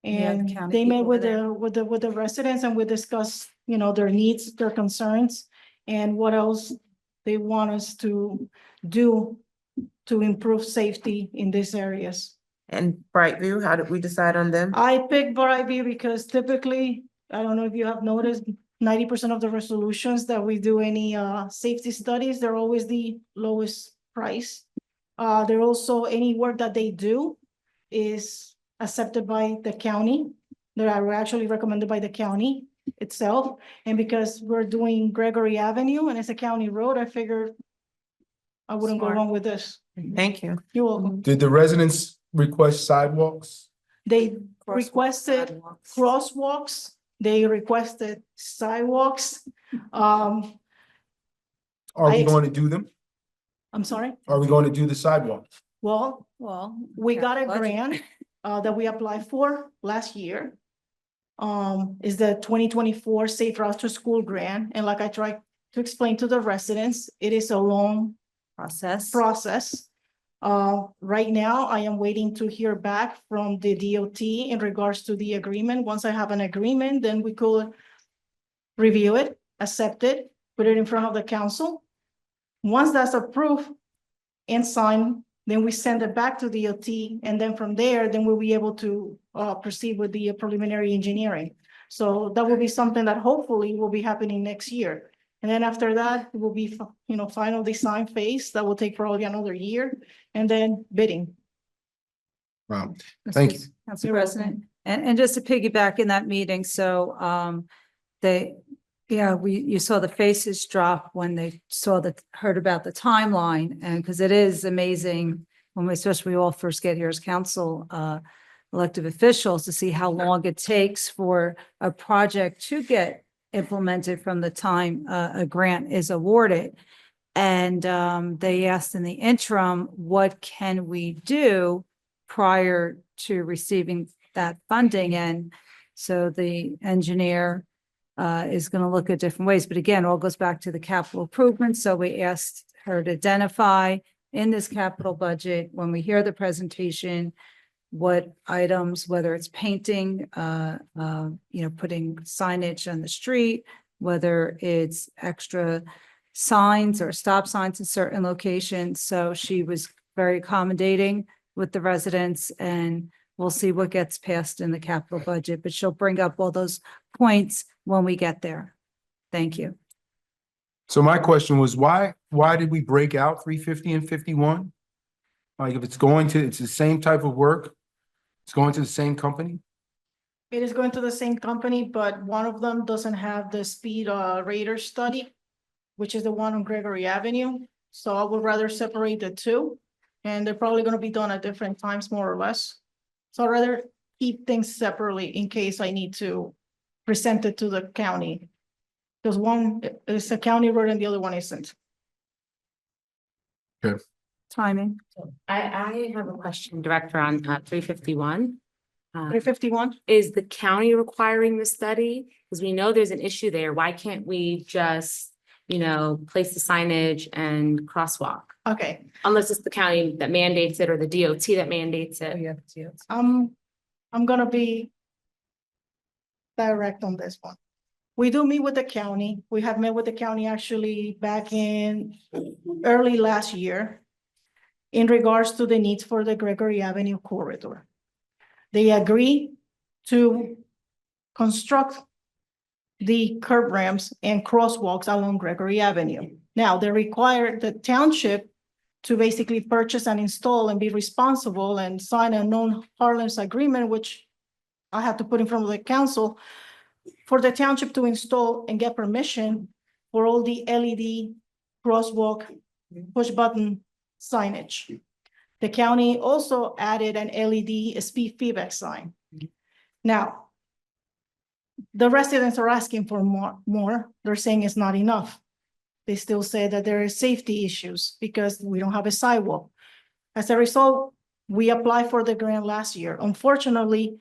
Speaker 20: And they met with the residents, and we discussed, their needs, their concerns, and what else they want us to do to improve safety in these areas.
Speaker 3: And Brightview, how did we decide on them?
Speaker 20: I picked Brightview because typically, I don't know if you have noticed, 90% of the resolutions that we do any safety studies, they're always the lowest price. They're also, any work that they do is accepted by the county. They are actually recommended by the county itself. And because we're doing Gregory Avenue and it's a county road, I figured I wouldn't go wrong with this.
Speaker 3: Thank you.
Speaker 20: You're welcome.
Speaker 16: Did the residents request sidewalks?
Speaker 20: They requested crosswalks. They requested sidewalks.
Speaker 16: Are we going to do them?
Speaker 20: I'm sorry?
Speaker 16: Are we going to do the sidewalks?
Speaker 20: Well, we got a grant that we applied for last year. Is the 2024 Safe Routes to School grant. And like I tried to explain to the residents, it is a long process. Right now, I am waiting to hear back from the DOT in regards to the agreement. Once I have an agreement, then we could review it, accept it, put it in front of the council. Once that's approved and signed, then we send it back to DOT, and then from there, then we'll be able to proceed with the preliminary engineering. So that will be something that hopefully will be happening next year. And then after that, it will be, final design phase that will take probably another year, and then bidding.
Speaker 16: Wow, thank you.
Speaker 21: Council President, and just to piggyback in that meeting, so, you saw the faces drop when they heard about the timeline, and because it is amazing when especially we all first get here as council, elected officials, to see how long it takes for a project to get implemented from the time a grant is awarded. And they asked in the interim, what can we do prior to receiving that funding? And so the engineer is going to look at different ways. But again, all goes back to the capital improvements. So we asked her to identify in this capital budget, when we hear the presentation, what items, whether it's painting, putting signage on the street, whether it's extra signs or stop signs in certain locations. So she was very accommodating with the residents, and we'll see what gets passed in the capital budget, but she'll bring up all those points when we get there. Thank you.
Speaker 16: So my question was, why did we break out 350 and 51? Like, if it's the same type of work, it's going to the same company?
Speaker 20: It is going to the same company, but one of them doesn't have the speed radar study, which is the one on Gregory Avenue. So I would rather separate the two, and they're probably going to be done at different times, more or less. So I'd rather keep things separately in case I need to present it to the county. Because one is a county road and the other one isn't.
Speaker 16: Okay.
Speaker 21: Timing.
Speaker 18: I have a question, Director, on 351.
Speaker 20: 351?
Speaker 18: Is the county requiring the study? Because we know there's an issue there. Why can't we just, place the signage and crosswalk?
Speaker 20: Okay.
Speaker 18: Unless it's the county that mandates it or the DOT that mandates it.
Speaker 20: I'm gonna be direct on this one. We do meet with the county. We have met with the county actually back in early last year in regards to the needs for the Gregory Avenue corridor. They agree to construct the curb ramps and crosswalks along Gregory Avenue. Now, they require the township to basically purchase and install and be responsible and sign a non-harmless agreement, which I have to put in front of the council, for the township to install and get permission for all the LED crosswalk push button signage. The county also added an LED speed feedback sign. Now, the residents are asking for more. They're saying it's not enough. They still say that there are safety issues because we don't have a sidewalk. As a result, we applied for the grant last year. Unfortunately,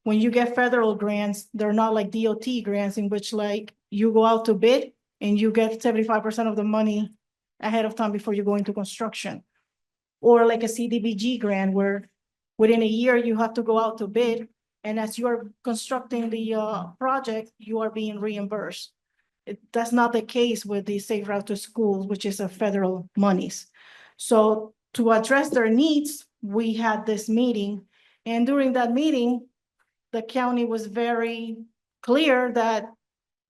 Speaker 20: when you get federal grants, they're not like DOT grants in which you go out to bid and you get 75% of the money ahead of time before you go into construction. Or like a CDBG grant where within a year you have to go out to bid, and as you are constructing the project, you are being reimbursed. That's not the case with the Safe Route to Schools, which is a federal monies. So to address their needs, we had this meeting, and during that meeting, the county was very clear that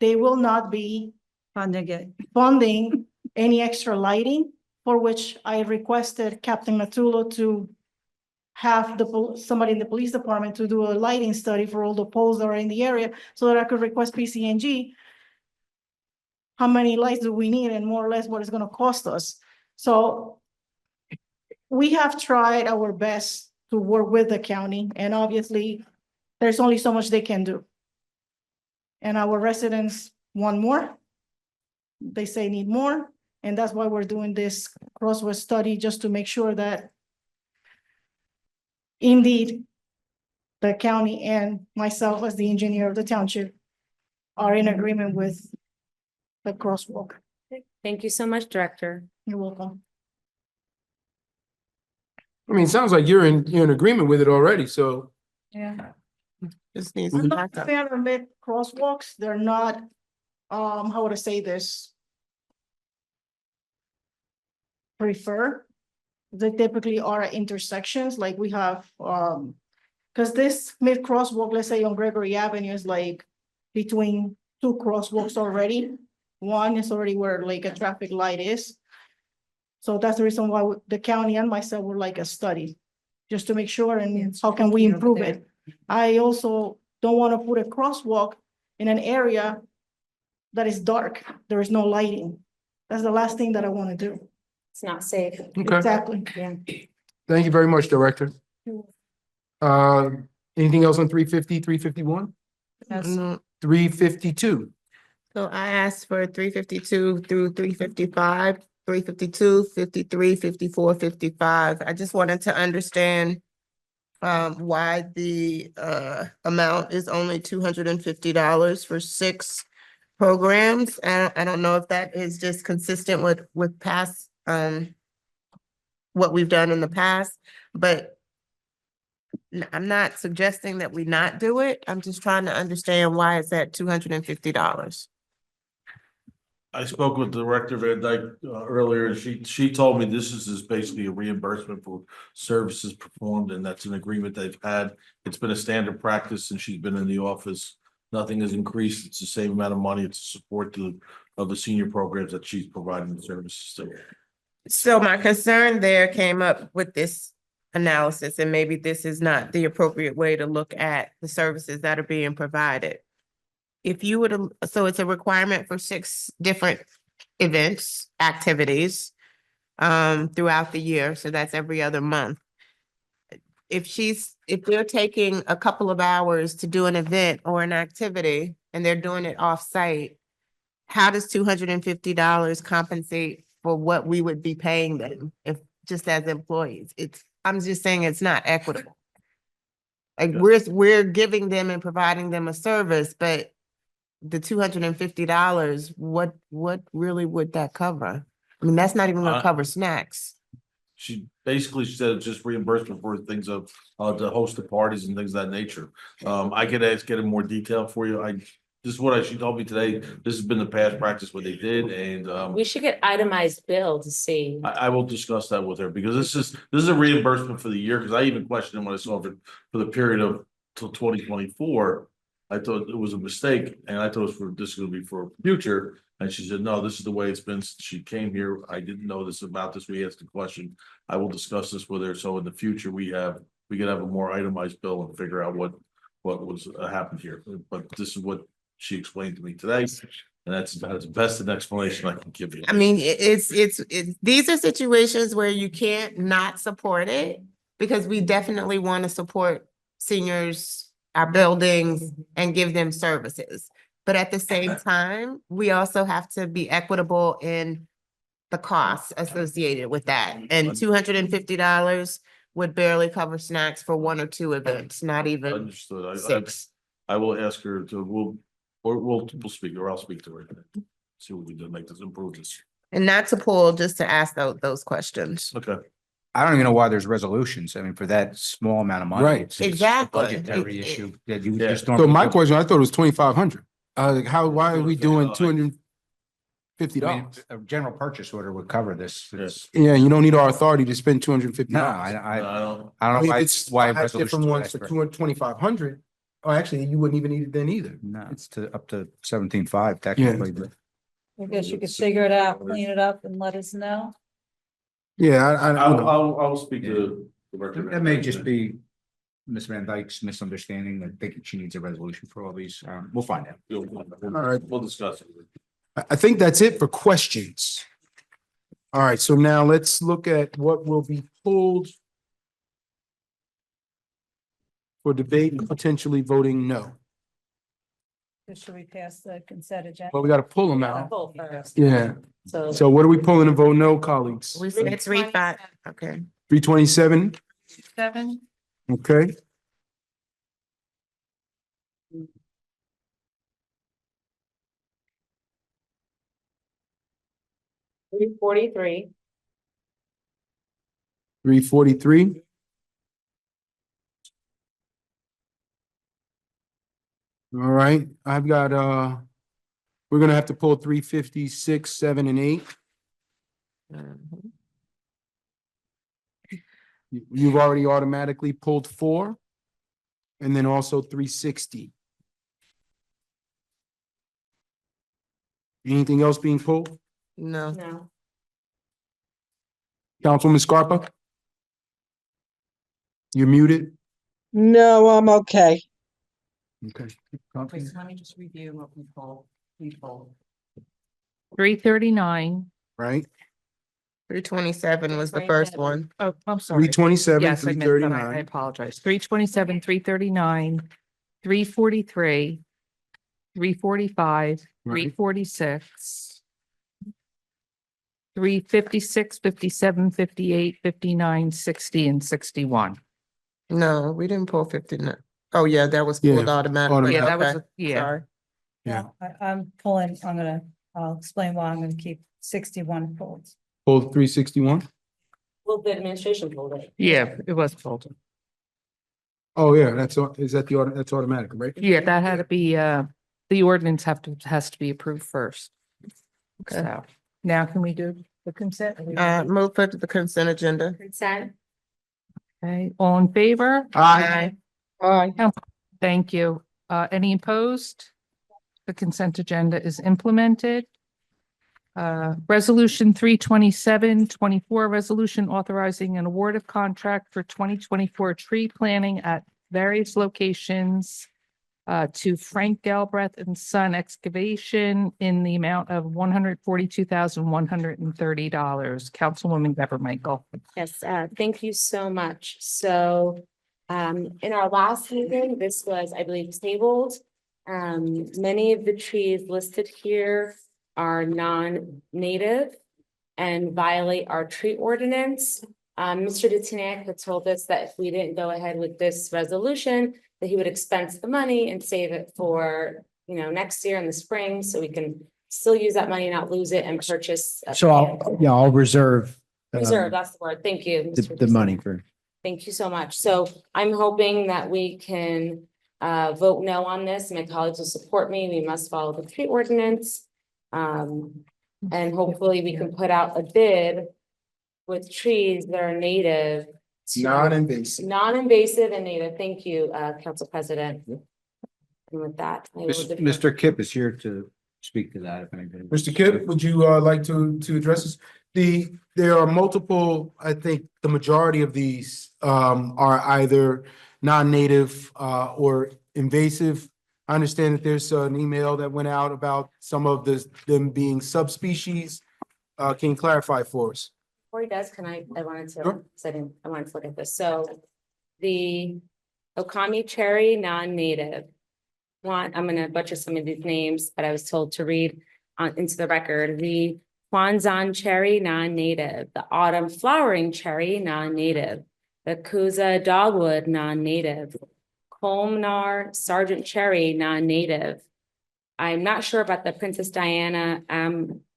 Speaker 20: they will not be funding any extra lighting, for which I requested Captain Natullo to have somebody in the police department to do a lighting study for all the poles that are in the area so that I could request PCNG how many lights do we need and more or less what it's going to cost us. So we have tried our best to work with the county, and obviously there's only so much they can do. And our residents want more. They say need more. And that's why we're doing this crosswalk study, just to make sure that indeed the county and myself as the engineer of the township are in agreement with the crosswalk.
Speaker 18: Thank you so much, Director.
Speaker 20: You're welcome.
Speaker 16: I mean, it sounds like you're in agreement with it already, so.
Speaker 20: Yeah.
Speaker 16: This needs
Speaker 20: I'm not a fan of mid crosswalks. They're not, how would I say this? Prefer. They typically are at intersections, like we have, because this mid crosswalk, let's say on Gregory Avenue, is like between two crosswalks already. One is already where like a traffic light is. So that's the reason why the county and myself would like a study, just to make sure and how can we improve it. I also don't want to put a crosswalk in an area that is dark. There is no lighting. That's the last thing that I want to do.
Speaker 18: It's not safe.
Speaker 16: Okay,
Speaker 20: Exactly.
Speaker 18: Yeah.
Speaker 16: thank you very much, Director. Anything else on 350, 351?
Speaker 3: No.
Speaker 16: 352?
Speaker 3: So I asked for 352 through 355, 352, 53, 54, 55. I just wanted to understand why the amount is only $250 for 6 programs. I don't know if that is just consistent with past what we've done in the past, but I'm not suggesting that we not do it. I'm just trying to understand why it's at $250.
Speaker 2: I spoke with Director Van Dyke earlier, and she told me this is just basically a reimbursement for services performed, and that's an agreement they've had. It's been a standard practice since she's been in the office. Nothing has increased. It's the same amount of money. It's support of the senior programs that she's providing the services to.
Speaker 3: So my concern there came up with this analysis, and maybe this is not the appropriate way to look at the services that are being provided. If you would, so it's a requirement for 6 different events, activities throughout the year. So that's every other month. If they're taking a couple of hours to do an event or an activity and they're doing it off-site, how does $250 compensate for what we would be paying them if just as employees? I'm just saying it's not equitable. Like we're giving them and providing them a service, but the $250, what really would that cover? I mean, that's not even gonna cover snacks.
Speaker 2: She basically said it's just reimbursement for things of to host the parties and things of that nature. I could get in more detail for you. This is what she told me today. This has been the past practice what they did, and
Speaker 18: We should get itemized bill to see.
Speaker 2: I will discuss that with her because this is a reimbursement for the year, because I even questioned when I saw it for the period of till 2024. I thought it was a mistake, and I thought this is gonna be for future. And she said, no, this is the way it's been since she came here. I didn't know this about this. We asked a question. I will discuss this with her. So in the future, we could have a more itemized bill and figure out what was happened here. But this is what she explained to me today. And that's about as best an explanation I can give you.
Speaker 3: I mean, these are situations where you can't not support it, because we definitely want to support seniors, our buildings, and give them services. But at the same time, we also have to be equitable in the costs associated with that. And $250 would barely cover snacks for 1 or 2 events, not even
Speaker 2: Understood.
Speaker 3: 6.
Speaker 2: I will ask her to, we'll speak, or I'll speak to her. See what we do to make this improve this.
Speaker 3: And not to pull, just to ask those questions.
Speaker 2: Okay.
Speaker 19: I don't even know why there's resolutions. I mean, for that small amount of money.
Speaker 16: Right.
Speaker 19: It's a
Speaker 3: Exactly.
Speaker 19: budgetary issue that you
Speaker 2: Yeah.
Speaker 19: just
Speaker 16: So
Speaker 19: don't.
Speaker 16: my question, I thought it was 2,500. Why are we doing $250?
Speaker 19: A general purchase order would cover this. It's-
Speaker 16: Yeah, you don't need our authority to spend $250.
Speaker 19: No,
Speaker 2: I don't.
Speaker 19: I don't
Speaker 16: I
Speaker 19: know
Speaker 16: mean,
Speaker 19: why
Speaker 16: if
Speaker 19: it's why.
Speaker 16: I have different
Speaker 19: resolutions
Speaker 16: ones
Speaker 19: asked
Speaker 16: for
Speaker 19: for.
Speaker 16: 2,500. Oh, actually, you wouldn't even need it then either.
Speaker 19: No, it's up to 17.5 technically. but-
Speaker 21: I guess you could figure it out, clean it up and let us know.
Speaker 16: Yeah,
Speaker 2: I'll speak to the director.
Speaker 19: That may just be Ms. Van Dyke's misunderstanding, that thinking she needs a resolution for all these. We'll find out.
Speaker 16: All right.
Speaker 2: We'll discuss it.
Speaker 16: I think that's it for questions. All right, so now let's look at what will be pulled for debate and potentially voting no.
Speaker 21: Should we pass the consent agenda?
Speaker 16: Well, we got to pull them out.
Speaker 21: Pull first.
Speaker 16: Yeah.
Speaker 21: So
Speaker 16: So what are we pulling to vote no, colleagues?
Speaker 3: We said 3-5, okay.
Speaker 16: 327,
Speaker 21: 7.
Speaker 16: okay?
Speaker 18: $343.
Speaker 16: 343. All right, I've got, we're gonna have to pull 356, 7, and 8. You've already automatically pulled 4. And then also 360. Anything else being pulled?
Speaker 3: No.
Speaker 18: No.
Speaker 16: Councilwoman Scarpa? You're muted.
Speaker 17: No, I'm okay.
Speaker 16: Okay.
Speaker 10: Wait, so let me just review what we pulled.
Speaker 5: 339.
Speaker 16: Right?
Speaker 3: 327 was the first one.
Speaker 5: Oh, I'm sorry.
Speaker 16: 327,
Speaker 5: Yes, I missed that. I
Speaker 16: 339.
Speaker 5: apologize. 327, 339, 343, 345,
Speaker 16: Right.
Speaker 5: 346, 356, 57, 58, 59, 60, and 61.
Speaker 3: No, we didn't pull 59. Oh, yeah, that was
Speaker 16: Yeah,
Speaker 3: pulled automatically.
Speaker 5: Yeah, that was,
Speaker 3: Okay,
Speaker 5: yeah.
Speaker 3: sorry.
Speaker 16: Yeah.
Speaker 21: I'm I'll explain why I'm gonna keep 61 pulled.
Speaker 16: Pulled 361?
Speaker 18: Well, the administration pulled it.
Speaker 5: Yeah, it was pulled.
Speaker 16: Oh, yeah, is that that's automatic, right?
Speaker 5: Yeah, that had to be, the ordinance has to be approved first.
Speaker 3: Okay.
Speaker 5: So now can we do the consent?
Speaker 3: Move for the consent agenda.
Speaker 18: Consent.
Speaker 5: Okay, all in favor?
Speaker 3: Aye. Aye.
Speaker 5: Thank you. Any opposed? The consent agenda is implemented. Resolution 327-24, resolution authorizing an award of contract for 2024 tree planting at various locations to Frank Galbraith and Son Excavation in the amount of $142,130. Councilwoman Deborah Michael.
Speaker 18: Yes, thank you so much. So, in our last meeting, this was, I believe, tabled. Many of the trees listed here are non-native and violate our tree ordinance. Mr. Dutinac had told us that if we didn't go ahead with this resolution, that he would expense the money and save it for, next year in the spring, so we can still use that money, not lose it, and purchase.
Speaker 13: So I'll reserve.
Speaker 18: Reserve, that's the word. Thank you. Mr.
Speaker 13: The money
Speaker 18: Dutinac.
Speaker 13: for.
Speaker 18: Thank you so much. So I'm hoping that we can vote no on this. My colleagues will support me. We must follow the tree ordinance. And hopefully we can put out a bid with trees that are native.
Speaker 16: Non-invasive.
Speaker 18: Non-invasive and native. Thank you, Council President. And with that, I will defer.
Speaker 19: Mr. Kipp is here to speak to that. If anybody.
Speaker 16: Mr. Kipp, would you like to address this? There are multiple, I think the majority of these are either non-native or invasive. I understand that there's an email that went out about some of them being subspecies. Can you clarify for us?
Speaker 18: Before he does, I wanted to,
Speaker 16: Sure.
Speaker 18: I wanted to look at this. So the Okami cherry non-native. I'm gonna butcher some of these names, but I was told to read into the record. The Kwanzan cherry non-native, the autumn flowering cherry non-native, the Kuza dogwood non-native, Colmnar Sergeant cherry non-native. I'm not sure about the Princess Diana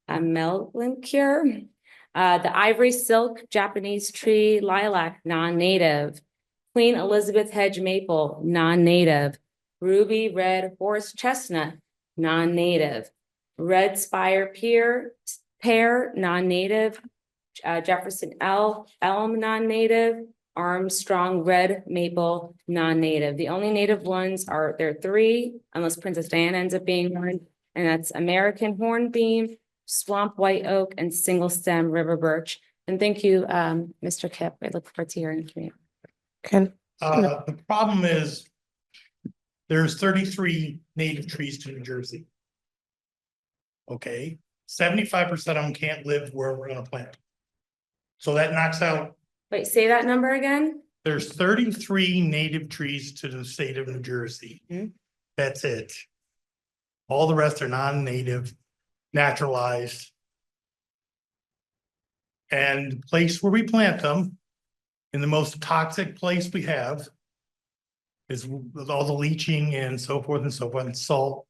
Speaker 18: Amelincure. The ivory silk Japanese tree lilac non-native, Queen Elizabeth hedge maple non-native, ruby red horse chestnut non-native, red spire pear non-native, Jefferson elm non-native, Armstrong red maple non-native. The only native ones there are three, unless Princess Diana ends up being one, and that's American hornbeam, swamp white oak, and single stem river birch. And thank you, Mr. Kipp. I look forward to hearing from you.
Speaker 6: The problem is there's 33 native trees to New Jersey. Okay, 75% of them can't live where we're gonna plant. So that knocks out.
Speaker 18: Wait, say that number again?
Speaker 6: There's 33 native trees to the state of New Jersey. That's it. All the rest are non-native, naturalized. And the place where we plant them, in the most toxic place we have, is with all the leaching and so forth and salt.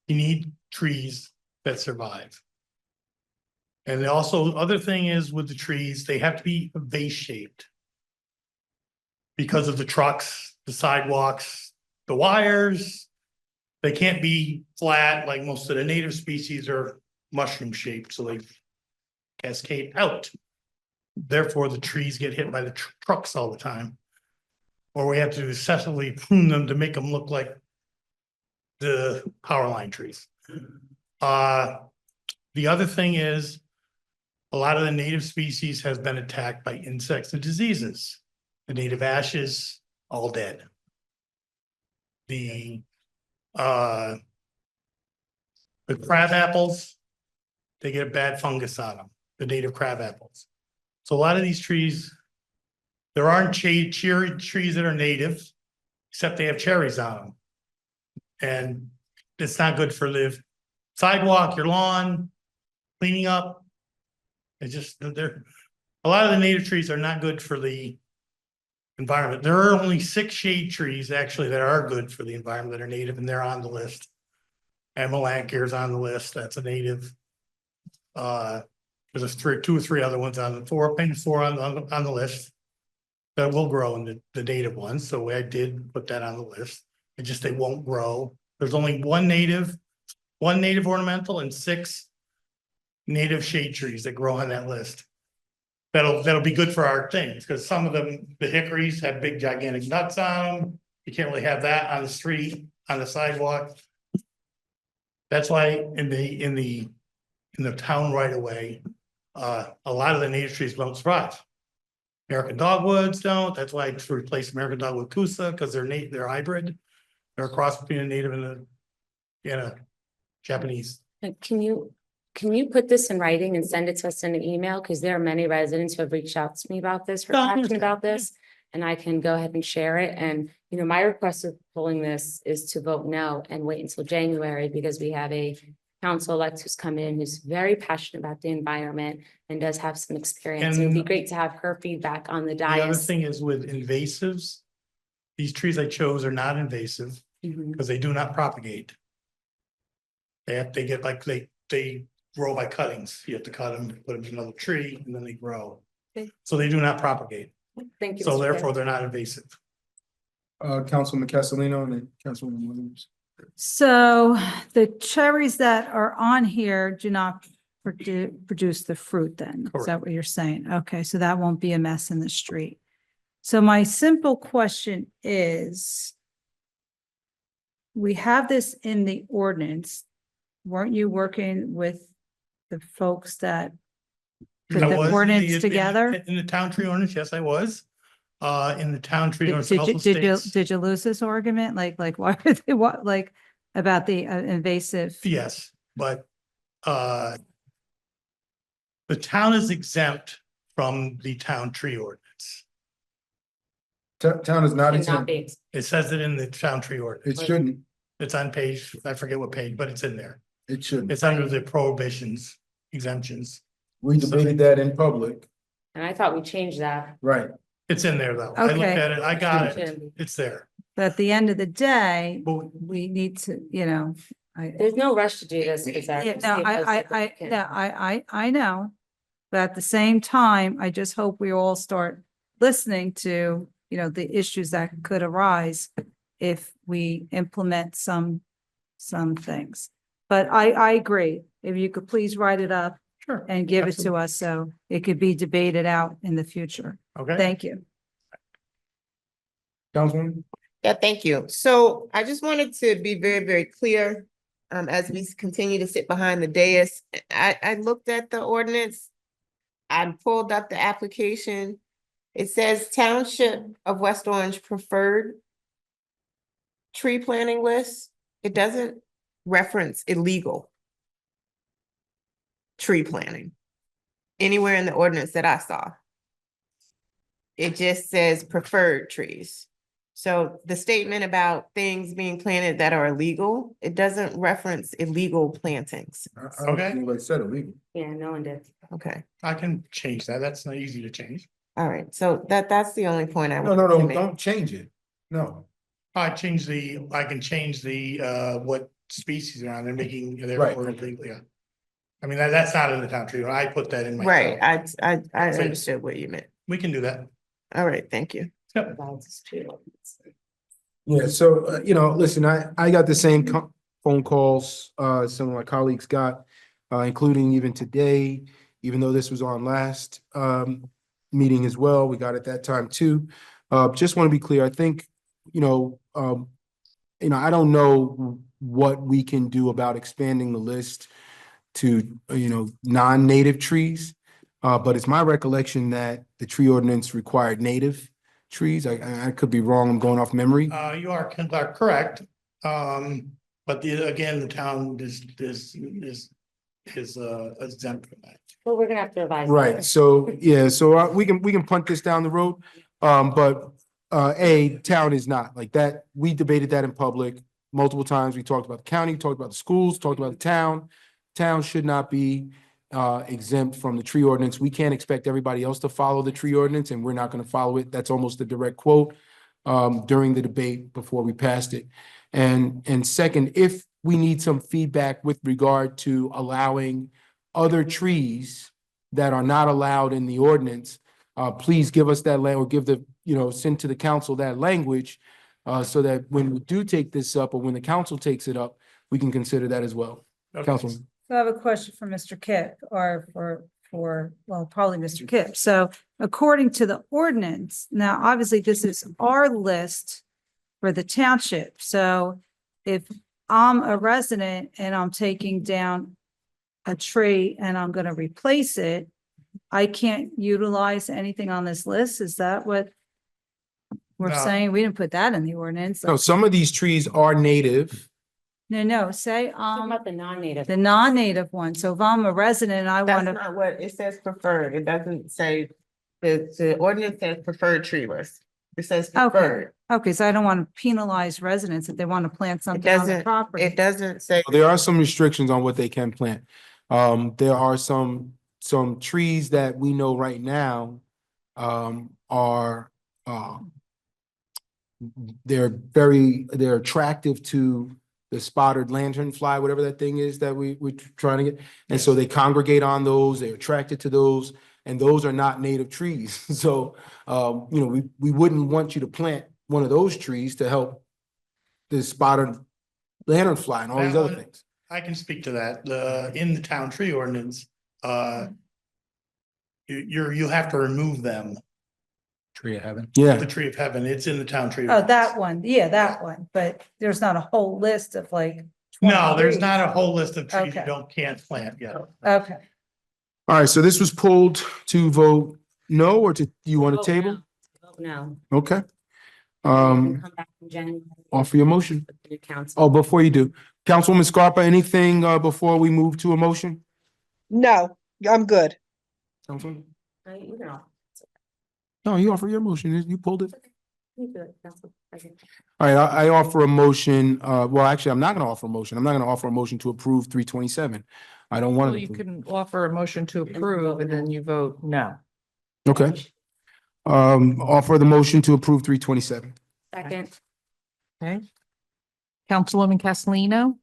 Speaker 6: You need trees that survive. And also, other thing is with the trees, they have to be vase shaped. Because of the trucks, the sidewalks, the wires, they can't be flat like most of the native species are mushroom shaped, so they cascade out. Therefore, the trees get hit by the trucks all the time. Or we have to excessively prune them to make them look like the power line trees. The other thing is, a lot of the native species has been attacked by insects and diseases. The native ashes, all dead. The crab apples, they get a bad fungus on them, the native crab apples. So a lot of these trees, there aren't cherry trees that are native, except they have cherries on them. And it's not good for the sidewalk, your lawn, cleaning up. It's just, a lot of the native trees are not good for the environment. There are only 6 shade trees actually that are good for the environment that are native, and they're on the list. Amelanchier is on the list, that's a native. There's 2 or 3 other ones on the 4 on the list that will grow in the native ones, so I did put that on the list. It just, they won't grow. There's only one native ornamental and 6 native shade trees that grow on that list. That'll be good for our things, because some of them, the hickories have big gigantic nuts on them. You can't really have that on the street, on the sidewalk. That's why in the town right away, a lot of the native trees don't survive. American dogwoods don't. That's why I replaced American dogwood Kusa, because they're hybrid. They're a cross between a native and a Japanese.
Speaker 18: Can you put this in writing and send it to us in an email? Because there are many residents who have reached out to me about this, or asking about this, and I can go ahead and share it. And, you know, my request of pulling this is to vote no and wait until January, because we have a council-elect who's come in, who's very passionate about the environment and does have some experience. It would be great to have her feedback on the
Speaker 6: The other
Speaker 18: dais.
Speaker 6: thing is with invasives, these trees I chose are not invasive because they do not propagate. They grow by cuttings. You have to cut them, put them in another tree, and then they grow.
Speaker 18: Okay.
Speaker 6: So they do not propagate.
Speaker 18: Thank you.
Speaker 6: So
Speaker 18: Mr. Chair.
Speaker 6: therefore, they're not invasive.
Speaker 16: Councilman Castellino and then Councilwoman Williams.
Speaker 21: So the cherries that are on here do not produce the fruit then? Is that what you're saying? Okay, so that won't be a mess in the street. So my simple question is, we have this in the ordinance. Weren't you working with the folks that put
Speaker 6: I
Speaker 21: the
Speaker 6: was
Speaker 21: ordinance together?
Speaker 6: In the town tree ordinance, yes, I was. In the town tree ordinance also states.
Speaker 21: Did you lose this argument? Like why are they, like about the invasive?
Speaker 6: Yes, but the town is exempt from the town tree ordinance.
Speaker 16: Town is not
Speaker 18: Cannot
Speaker 16: exempt.
Speaker 18: be.
Speaker 6: It says it in the town tree ordinance.
Speaker 16: It shouldn't.
Speaker 6: It's on page, I forget what page, but it's in there.
Speaker 16: It shouldn't.
Speaker 6: It's under the prohibitions, exemptions.
Speaker 16: We debated that in public.
Speaker 18: And I thought we changed that.
Speaker 16: Right.
Speaker 6: It's in there though. I looked
Speaker 21: Okay.
Speaker 6: at it, I got it.
Speaker 18: Shouldn't be.
Speaker 6: It's there.
Speaker 21: But at the end of the day,
Speaker 6: But
Speaker 21: we need to, you know,
Speaker 18: There's no rush to do this. because
Speaker 21: yeah,
Speaker 18: see
Speaker 21: no,
Speaker 18: if
Speaker 21: I know. But at the same time, I just hope we all start listening to, you know, the issues that could arise if we implement some things. But I agree. If you could please write it up
Speaker 6: Sure.
Speaker 21: and give it to us so it could be debated out in the future.
Speaker 6: Okay.
Speaker 21: Thank you.
Speaker 16: Councilwoman?
Speaker 3: Yeah, thank you. So I just wanted to be very, very clear, as we continue to sit behind the dais. I looked at the ordinance. I pulled up the application. It says Township of West Orange preferred tree planting list. It doesn't reference illegal tree planting anywhere in the ordinance that I saw. It just says preferred trees. So the statement about things being planted that are illegal, it doesn't reference illegal plantings.
Speaker 16: I don't
Speaker 6: Okay.
Speaker 16: think anybody said illegal.
Speaker 18: Yeah, no one did.
Speaker 3: Okay,
Speaker 6: I can change that. That's not easy to change.
Speaker 3: all right. So that's the only point I
Speaker 16: No,
Speaker 3: wanted to make.
Speaker 16: don't change it. No.
Speaker 6: I can change the what species are on there, making their
Speaker 16: Right.
Speaker 6: order legal, yeah. I mean, that's not in the town tree. I put that in my.
Speaker 3: Right, I
Speaker 6: So-
Speaker 3: understood what you meant.
Speaker 6: We can do that.
Speaker 3: All right, thank you.
Speaker 6: Yep.
Speaker 16: Yeah, so, listen, I got the same phone calls, some of my colleagues got, including even today, even though this was on last, meeting as well, we got it that time too. Just want to be clear, I think, I don't know what we can do about expanding the list to, non-native trees. But it's my recollection that the tree ordinance required native trees. I could be wrong. I'm going off memory.
Speaker 6: You are correct. But again, the town is exempt from that.
Speaker 18: Well, we're gonna have to revise. that.
Speaker 16: Right, so, yeah, so we can punt this down the road, but town is not like that. We debated that in public multiple times. We talked about the county, talked about the schools, talked about the town. Town should not be exempt from the tree ordinance. We can't expect everybody else to follow the tree ordinance, and we're not gonna follow it. That's almost a direct quote during the debate before we passed it. And second, if we need some feedback with regard to allowing other trees that are not allowed in the ordinance, please give us that or give send to the council that language, so that when we do take this up, or when the council takes it up, we can consider that as well. Councilman.
Speaker 21: So I have a question for Mr. Kipp, or well, probably Mr. Kipp. So according to the ordinance, now obviously this is our list for the township. So if I'm a resident and I'm taking down a tree and I'm gonna replace it, I can't utilize anything on this list? Is that what we're
Speaker 6: No.
Speaker 21: saying? We didn't put that in the ordinance.
Speaker 16: No, some of these trees are native.
Speaker 21: No, say,
Speaker 18: Talking about the non-native.
Speaker 21: the non-native one. So if I'm a resident, and I
Speaker 3: That's
Speaker 21: wanna,
Speaker 3: not what it says preferred. It doesn't say, the ordinance says preferred tree list. It says
Speaker 21: okay,
Speaker 3: preferred.
Speaker 21: okay, so I don't want to penalize residents if they want to plant
Speaker 3: It
Speaker 21: something on the
Speaker 3: doesn't,
Speaker 21: property.
Speaker 3: it doesn't say.
Speaker 16: There are some restrictions on what they can plant. There are some trees that we know right now are they're attractive to the spotted lanternfly, whatever that thing is that we're trying to get. And so they congregate on those, they're attracted to those, and those are not native trees. So, we wouldn't want you to plant one of those trees to help the spotted lanternfly and all these
Speaker 6: That
Speaker 16: other
Speaker 6: one-
Speaker 16: things.
Speaker 6: I can speak to that. In the town tree ordinance, you have to remove them.
Speaker 19: Tree of heaven.
Speaker 16: Yeah.
Speaker 6: The tree of heaven, it's in the town tree.
Speaker 21: Oh,
Speaker 6: ordinance.
Speaker 21: that one, yeah, that one, but there's not a whole list of like.
Speaker 6: No,
Speaker 21: 20
Speaker 6: there's
Speaker 21: trees.
Speaker 6: not a whole list of trees
Speaker 21: Okay.
Speaker 6: you can't plant yet.
Speaker 21: Okay,
Speaker 16: All right, so this was pulled to vote no, or you want to table?
Speaker 18: No.
Speaker 16: Okay.
Speaker 18: Come back in January.
Speaker 16: Offer your motion.
Speaker 18: with the new council.
Speaker 16: Oh, before you do, Councilwoman Scarpa, anything before we move to a motion?
Speaker 17: No, I'm good.
Speaker 16: Councilwoman?
Speaker 18: You know.
Speaker 16: No, you offer your motion. You pulled it.
Speaker 18: You do it. That's what I think.
Speaker 16: All right, I offer a motion. Well, actually, I'm not going to offer a motion. I'm not going to offer a motion to approve 327. I don't want
Speaker 5: Well,
Speaker 16: to.
Speaker 5: you can offer a motion to approve and then you vote no.
Speaker 16: Okay. Offer the motion to approve 327.
Speaker 18: Second.
Speaker 5: Okay. Councilwoman Castellino,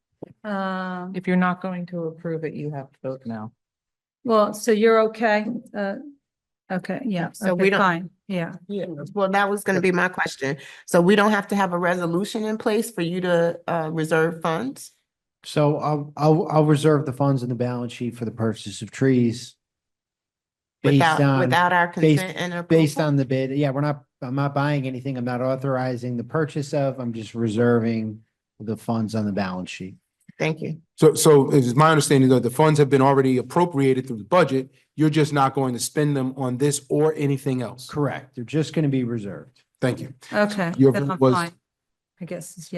Speaker 21: um,
Speaker 5: if you're not going to approve it, you have to vote no.
Speaker 21: well, so you're okay, okay, yeah,
Speaker 3: So we
Speaker 21: okay,
Speaker 3: don't-
Speaker 21: fine, yeah.
Speaker 3: Yeah, well, that was gonna be my question. So we don't have to have a resolution in place for you to reserve funds?
Speaker 13: So I'll reserve the funds in the balance sheet for the purchase of trees. Based on,
Speaker 3: Without our
Speaker 13: based,
Speaker 3: consent and
Speaker 13: based
Speaker 3: approval?
Speaker 13: on the bid. Yeah, I'm not buying anything. I'm not authorizing the purchase of, I'm just reserving the funds on the balance sheet.
Speaker 3: Thank you.
Speaker 16: So it's my understanding that the funds have been already appropriated through the budget. You're just not going to spend them on this or anything else.
Speaker 13: Correct. They're just going to be reserved.
Speaker 16: Thank you.
Speaker 21: Okay,
Speaker 16: Your
Speaker 21: then
Speaker 16: vote
Speaker 21: I'm
Speaker 16: was-
Speaker 21: fine. I guess it's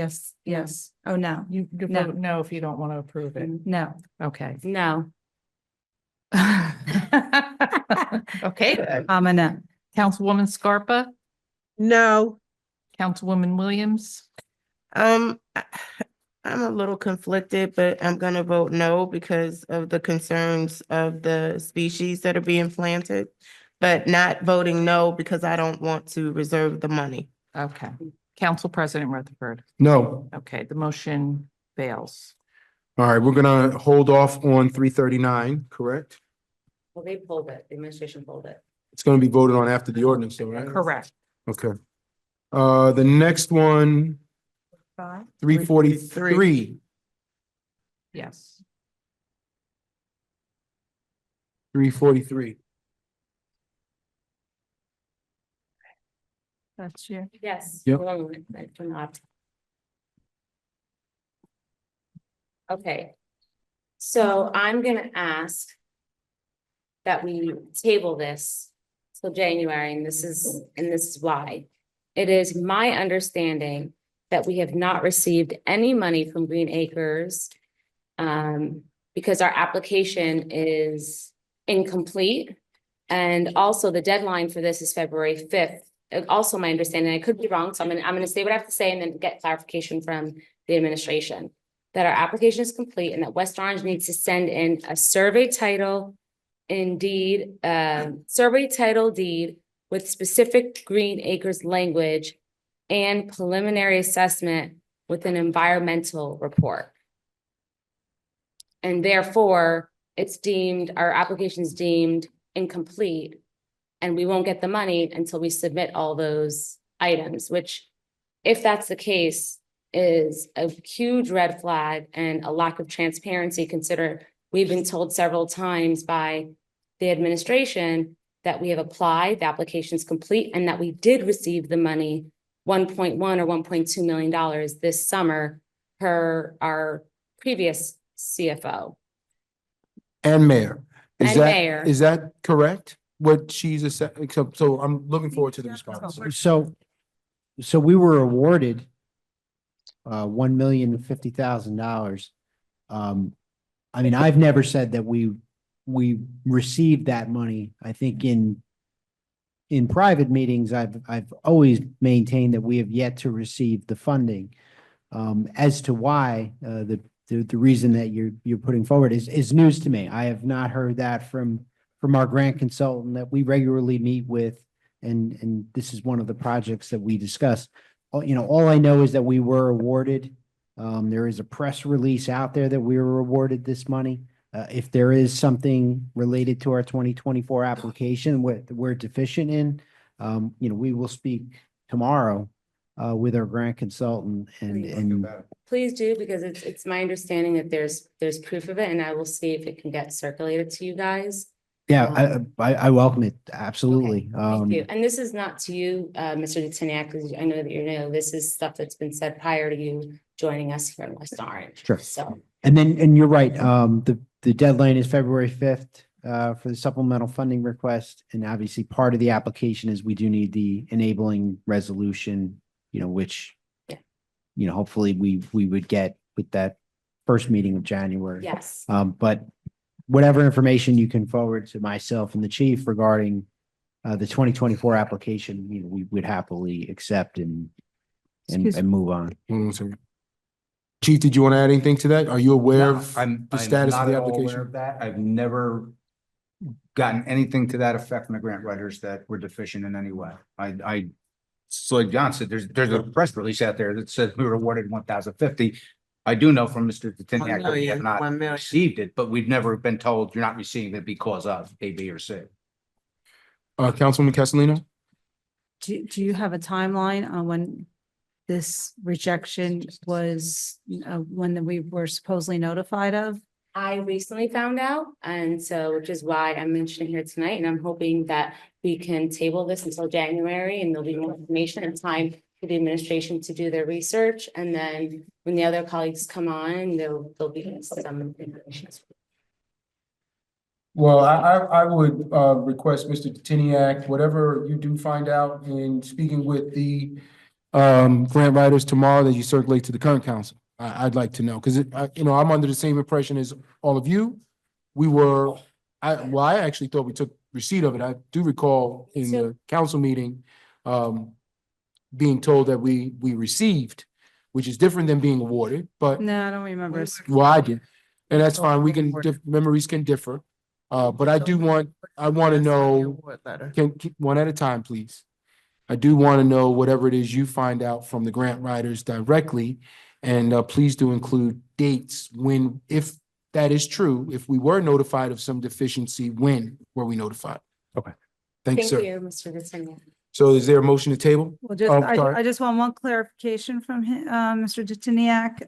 Speaker 21: yes. Oh, no,
Speaker 5: You
Speaker 21: No.
Speaker 5: vote no if you don't want to approve it.
Speaker 21: no.
Speaker 5: Okay.
Speaker 18: No.
Speaker 5: Okay, then.
Speaker 21: I'm a no.
Speaker 5: Councilwoman Scarpa,
Speaker 17: No,
Speaker 5: Councilwoman Williams,
Speaker 3: I'm a little conflicted, but I'm gonna vote no because of the concerns of the species that are being planted. But not voting no because I don't want to reserve the money.
Speaker 5: okay. Council President Rutherford.
Speaker 16: No.
Speaker 5: Okay, the motion fails.
Speaker 16: All right, we're gonna hold off on 339, correct?
Speaker 18: Well, they pulled it. The administration pulled it.
Speaker 16: It's gonna be voted on after the ordinance, though, right?
Speaker 5: Correct.
Speaker 16: Okay. The next one,
Speaker 21: Five.
Speaker 16: 343.
Speaker 5: Yes.
Speaker 16: 343.
Speaker 21: That's you.
Speaker 18: Yes.
Speaker 16: Yep.
Speaker 18: Hold on a minute. I do not. Okay. So I'm gonna ask that we table this till January, and this is why. It is my understanding that we have not received any money from Green Acres because our application is incomplete. And also the deadline for this is February 5th. Also my understanding, I could be wrong, so I'm gonna say what I have to say and then get clarification from the administration. That our application is complete and that West Orange needs to send in a survey title survey title deed with specific Green Acres language and preliminary assessment with an environmental report. And therefore, our application is deemed incomplete and we won't get the money until we submit all those items, which, if that's the case, is a huge red flag and a lack of transparency, consider we've been told several times by the administration that we have applied, the application is complete, and that we did receive the money, $1.1 or $1.2 million this summer per our previous CFO.
Speaker 16: And mayor.
Speaker 18: And mayor.
Speaker 16: Is that correct? What she's, so I'm looking forward to the response.
Speaker 13: So we were awarded $1,050,000. I mean, I've never said that we received that money. I think in private meetings, I've always maintained that we have yet to receive the funding. As to why, the reason that you're putting forward is news to me. I have not heard that from our grant consultant that we regularly meet with, and this is one of the projects that we discuss. All I know is that we were awarded. There is a press release out there that we were awarded this money. If there is something related to our 2024 application we're deficient in, we will speak tomorrow with our grant consultant and
Speaker 18: Please do, because it's my understanding that there's proof of it, and I will see if it can get circulated to you guys.
Speaker 13: yeah, I welcome it. Absolutely.
Speaker 18: Thank you. And this is not to you, Mr. Detiniak, because I know that this is stuff that's been said prior to you joining us here in West Orange.
Speaker 13: Sure.
Speaker 18: So,
Speaker 13: And you're right. The deadline is February 5th for the supplemental funding request. And obviously part of the application is we do need the enabling resolution, which, hopefully we would get with that first meeting of January.
Speaker 18: yes.
Speaker 13: But whatever information you can forward to myself and the chief regarding the 2024 application, we would happily accept and move on.
Speaker 16: Hold on a second. Chief, did you want to add anything to that? Are you aware
Speaker 19: No,
Speaker 16: of
Speaker 19: I'm
Speaker 16: the status of
Speaker 19: not
Speaker 16: the
Speaker 19: at all aware
Speaker 16: application?
Speaker 19: of that. I've never gotten anything to that effect from the grant writers that were deficient in any way. So like John said, there's a press release out there that says we were awarded 1,050. I do know from Mr. Detiniak that we have not received it, but we've never been told you're not receiving it because of A, B, or C.
Speaker 16: Councilwoman Castellino?
Speaker 21: Do you have a timeline on when this rejection was, when we were supposedly notified of?
Speaker 18: I recently found out, and so, which is why I'm mentioning here tonight, and I'm hoping that we can table this until January, and there'll be more information and time for the administration to do their research, and then when the other colleagues come on, there'll be some information.
Speaker 16: Well, I would request Mr. Detiniak, whatever you do find out in speaking with the grant writers tomorrow, that you circulate to the current council. I'd like to know, because I'm under the same impression as all of you. I actually thought we took receipt of it. I do recall in the council meeting being told that we received, which is different than being awarded, but
Speaker 21: No, I don't remember.
Speaker 16: well, I did. And that's fine. Memories can differ. But I want to know, can one at a time, please. I do want to know whatever it is you find out from the grant writers directly. And please do include dates when, if that is true, if we were notified of some deficiency, when were we notified? Okay. Thanks, sir.
Speaker 18: Thank you, Mr. Detiniak.
Speaker 16: So is there a motion to table?
Speaker 21: Well,
Speaker 16: sorry.
Speaker 21: I just want one clarification from him, Mr. Detiniak.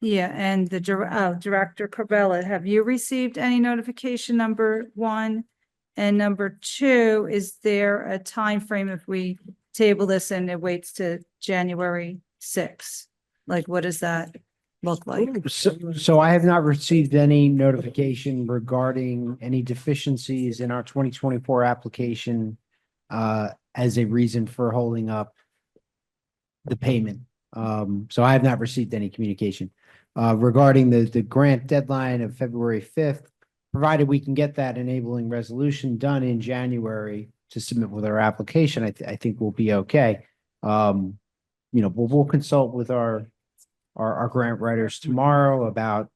Speaker 21: Yeah, and the Director Corbella, have you received any notification, number one? And number two, is there a time frame if we table this and it waits to January 6? Like, what does that look like?
Speaker 13: So I have not received any notification regarding any deficiencies in our 2024 application as a reason for holding up the payment. So I have not received any communication. Regarding the grant deadline of February 5th, provided we can get that enabling resolution done in January to submit with our application, I think we'll be okay. We'll consult with our grant writers tomorrow about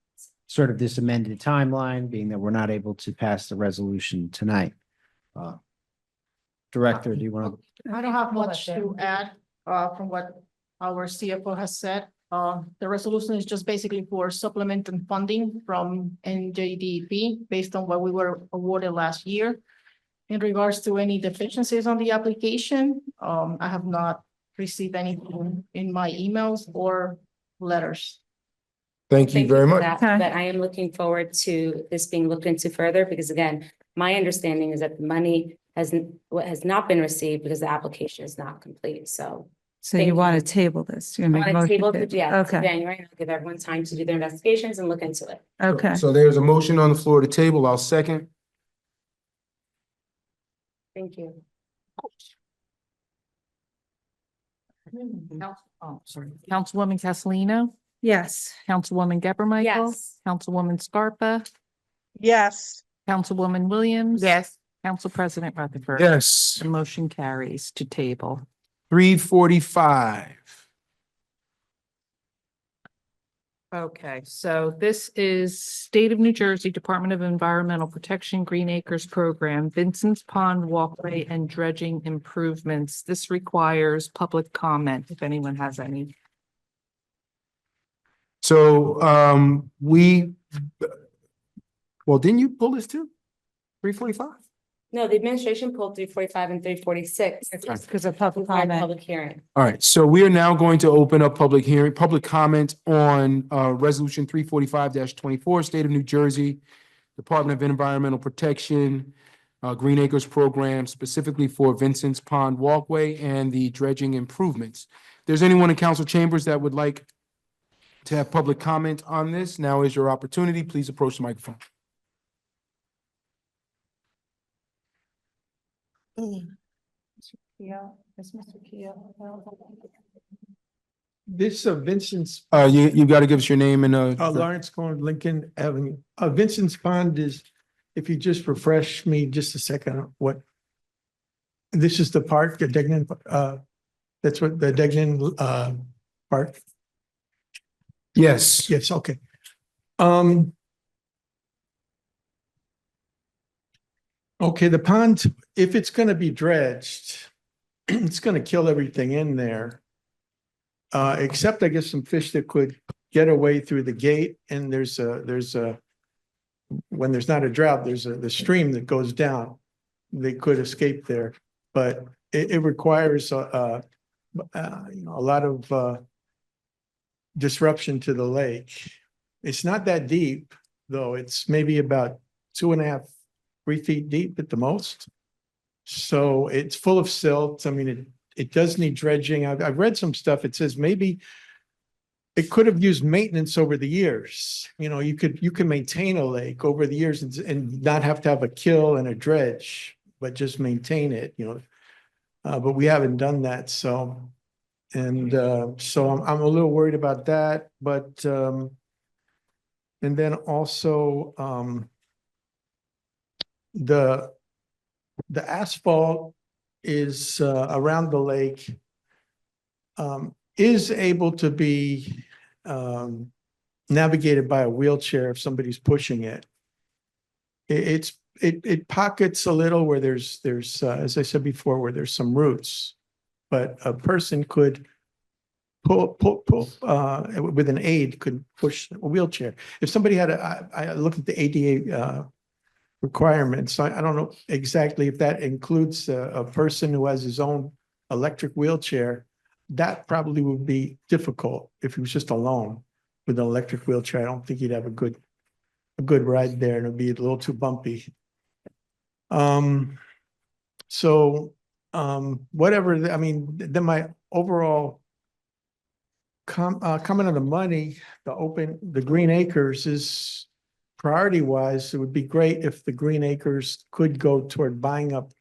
Speaker 13: sort of this amended timeline, being that we're not able to pass the resolution tonight. Director, do you want to?
Speaker 20: I don't have much to add, from what our CFO has said. The resolution is just basically for supplemental funding from NJDP based on what we were awarded last year. In regards to any deficiencies on the application, I have not received anything in my emails or letters.
Speaker 16: Thank you very
Speaker 18: for
Speaker 16: much.
Speaker 18: that, But I am looking forward to this being looked into further, because again, my understanding is that the money has not been received because the application is not complete, so.
Speaker 21: So you want to table this? You're
Speaker 18: I
Speaker 21: gonna make a
Speaker 18: want to
Speaker 21: motion
Speaker 18: table
Speaker 21: to-
Speaker 18: it, yeah, to
Speaker 21: Okay,
Speaker 18: January, and I'll give everyone time to do their investigations and look into it.
Speaker 21: okay.
Speaker 16: So there's a motion on the floor to table. I'll second.
Speaker 18: Thank you.
Speaker 5: Councilwoman Castellino,
Speaker 21: Yes.
Speaker 5: Councilwoman Geber Michael.
Speaker 18: Yes.
Speaker 5: Councilwoman Scarpa,
Speaker 17: Yes.
Speaker 5: Councilwoman Williams.
Speaker 10: Yes.
Speaker 5: Council President Rutherford.
Speaker 16: Yes.
Speaker 5: The motion carries to table.
Speaker 16: 3:45.
Speaker 5: Okay, so this is State of New Jersey Department of Environmental Protection Green Acres Program, Vincent's Pond Walkway and Dredging Improvements. This requires public comment if anyone has any.
Speaker 16: So, well, didn't you pull this too? 3:45?
Speaker 18: No, the administration pulled 345 and 346.
Speaker 21: Because of public
Speaker 18: Required
Speaker 21: comment.
Speaker 18: public hearing.
Speaker 16: All right, so we are now going to open up public comment on resolution 345-24, State of New Jersey, Department of Environmental Protection, Green Acres Program, specifically for Vincent's Pond Walkway and the dredging improvements. If there's anyone in council chambers that would like to have public comment on this, now is your opportunity. Please approach the microphone.
Speaker 15: This Vincent's,
Speaker 16: You've got to give us your name and
Speaker 15: Lawrence Cohen, Lincoln Avenue. Vincent's Pond is, if you just refresh me just a second, what? This is the park, the Degnan, that's what the Degnan, park?
Speaker 16: Yes.
Speaker 15: Yes, okay. Okay, the pond, if it's gonna be dredged, it's gonna kill everything in there. Except I guess some fish that could get away through the gate, and there's a when there's not a drought, there's the stream that goes down. They could escape there, but it requires a lot of disruption to the lake. It's not that deep, though. It's maybe about 2.5, 3 feet deep at the most. So it's full of silt. I mean, it does need dredging. I've read some stuff. It says maybe it could have used maintenance over the years. You can maintain a lake over the years and not have to have a kill and a dredge, but just maintain it, but we haven't done that. So I'm a little worried about that, but, and then also, the asphalt is around the lake is able to be navigated by a wheelchair if somebody's pushing it. It pockets a little where there's as I said before, where there's some roots, but a person could pull with an aid, could push a wheelchair. If somebody had I looked at the ADA requirements. I don't know exactly if that includes a person who has his own electric wheelchair. That probably would be difficult if he was just alone with an electric wheelchair. I don't think he'd have a good ride there, and it'd be a little too bumpy. Whatever, I mean, then my overall coming on the money, the Green Acres is priority wise, it would be great if the Green Acres could go toward buying up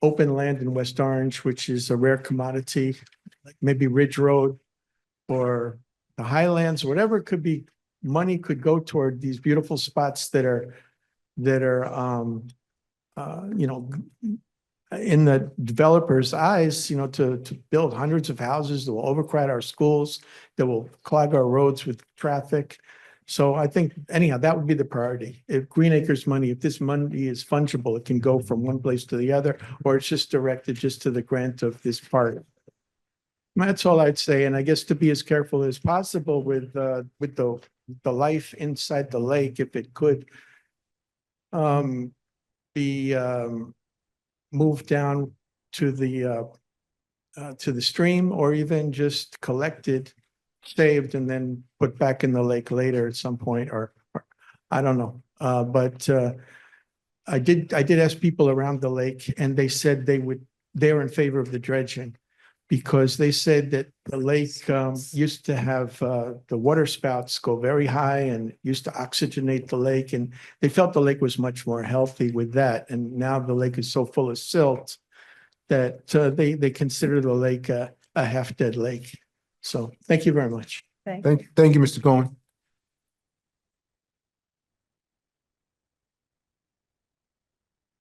Speaker 15: open land in West Orange, which is a rare commodity, like maybe Ridge Road or the Highlands, whatever it could be. Money could go toward these beautiful spots that are in the developer's eyes, to build hundreds of houses that will overcrowd our schools, that will clog our roads with traffic. So I think anyhow, that would be the priority. If Green Acres money, if this money is fungible, it can go from one place to the other, or it's just directed just to the grant of this part. That's all I'd say. And I guess to be as careful as possible with the life inside the lake, if it could be moved down to the stream, or even just collected, saved, and then put back in the lake later at some point, or I don't know. But I did ask people around the lake, and they said they're in favor of the dredging, because they said that the lake used to have the water spouts go very high and used to oxygenate the lake, and they felt the lake was much more healthy with that. And now the lake is so full of silt that they consider the lake a half-dead lake. So thank you very much.
Speaker 16: Thank you, Mr. Cohen.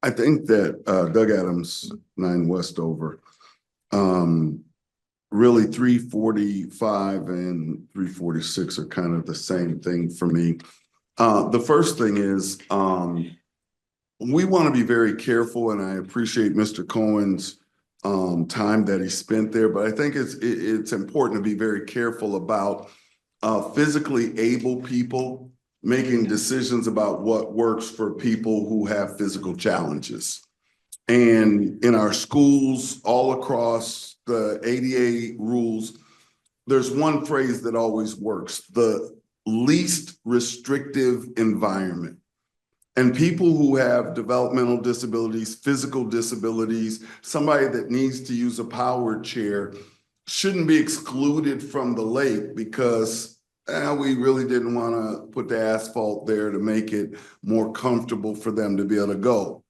Speaker 8: I think that Doug Adams, 9 Westover, really 345 and 346 are kind of the same thing for me. The first thing is we want to be very careful, and I appreciate Mr. Cohen's time that he spent there, but I think it's important to be very careful about physically able people making decisions about what works for people who have physical challenges. And in our schools all across the ADA rules, there's one phrase that always works: the least restrictive environment. And people who have developmental disabilities, physical disabilities, somebody that needs to use a powered chair shouldn't be excluded from the lake because we really didn't want to put the asphalt there to make it more comfortable for them to be able to go.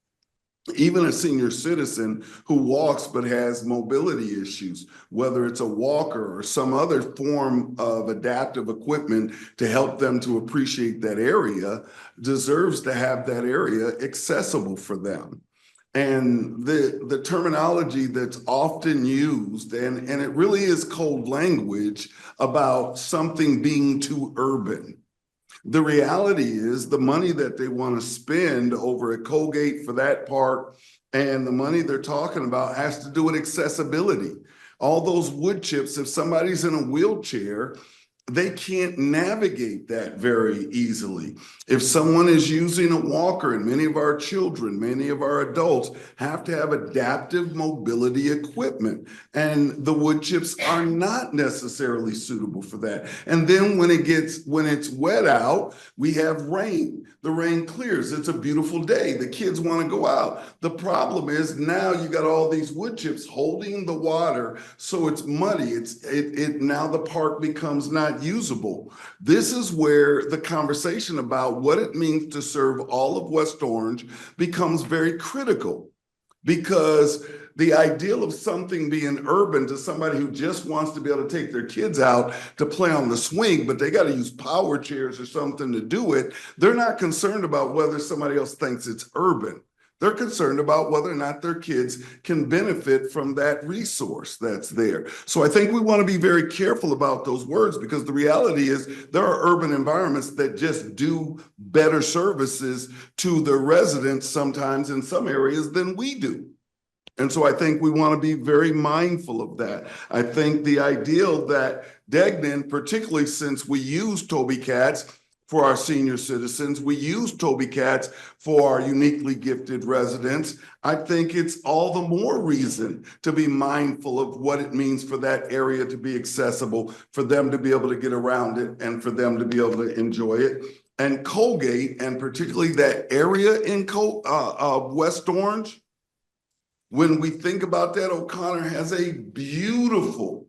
Speaker 8: Even a senior citizen who walks but has mobility issues, whether it's a walker or some other form of adaptive equipment to help them to appreciate that area, deserves to have that area accessible for them. And the terminology that's often used, and it really is cold language about something being too urban. The reality is the money that they want to spend over at Colgate for that part, and the money they're talking about has to do with accessibility. All those wood chips, if somebody's in a wheelchair, they can't navigate that very easily. If someone is using a walker, and many of our children, many of our adults have to have adaptive mobility equipment, and the wood chips are not necessarily suitable for that. And then when it's wet out, we have rain. The rain clears. It's a beautiful day. The kids want to go out. The problem is now you got all these wood chips holding the water, so it's muddy. Now the park becomes not usable. This is where the conversation about what it means to serve all of West Orange becomes very critical, because the ideal of something being urban to somebody who just wants to be able to take their kids out to play on the swing, but they got to use power chairs or something to do it, they're not concerned about whether somebody else thinks it's urban. They're concerned about whether or not their kids can benefit from that resource that's there. So I think we want to be very careful about those words, because the reality is there are urban environments that just do better services to their residents sometimes in some areas than we do. And so I think we want to be very mindful of that. I think the ideal that Degnan, particularly since we use Toby Cats for our senior citizens, we use Toby Cats for our uniquely gifted residents, I think it's all the more reason to be mindful of what it means for that area to be accessible, for them to be able to get around it, and for them to be able to enjoy it. And Colgate, and particularly that area in West Orange, when we think about that, O'Connor has a beautiful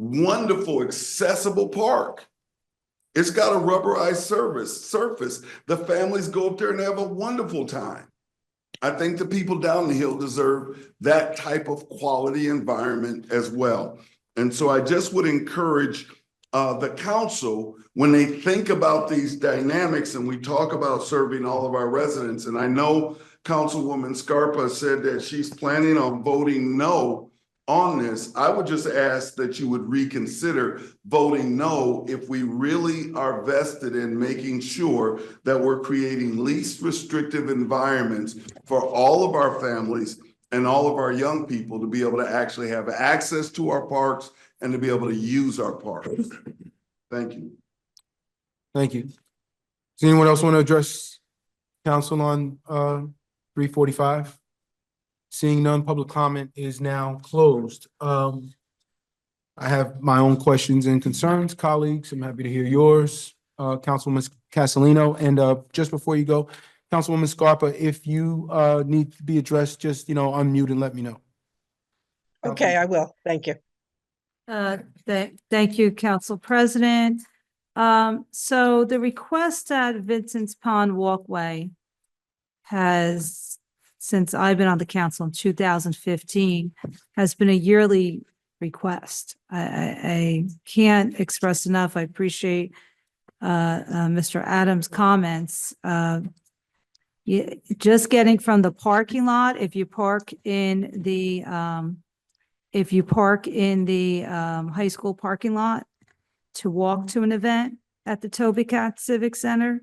Speaker 8: wonderful, accessible park. It's got a rubberized surface. The families go up there and have a wonderful time. I think the people down the hill deserve that type of quality environment as well. And so I just would encourage the council, when they think about these dynamics and we talk about serving all of our residents, and I know Councilwoman Scarpa said that she's planning on voting no on this, I would just ask that you would reconsider voting no if we really are vested in making sure that we're creating least restrictive environments for all of our families and all of our young people to be able to actually have access to our parks and to be able to use our parks. Thank you.
Speaker 16: Thank you. Does anyone else want to address council on 345? Seeing none, public comment is now closed. I have my own questions and concerns, colleagues. I'm happy to hear yours, Councilwoman Castellino. And just before you go, Councilwoman Scarpa, if you need to be addressed, just, unmute and let me know.
Speaker 17: Okay, I will. Thank you.
Speaker 21: Thank you, Council President. So the request at Vincent's Pond Walkway has, since I've been on the council in 2015, has been a yearly request. I can't express enough. I appreciate Mr. Adams' comments. Just getting from the parking lot, if you park in the high school parking lot to walk to an event at the Toby Cat Civic Center,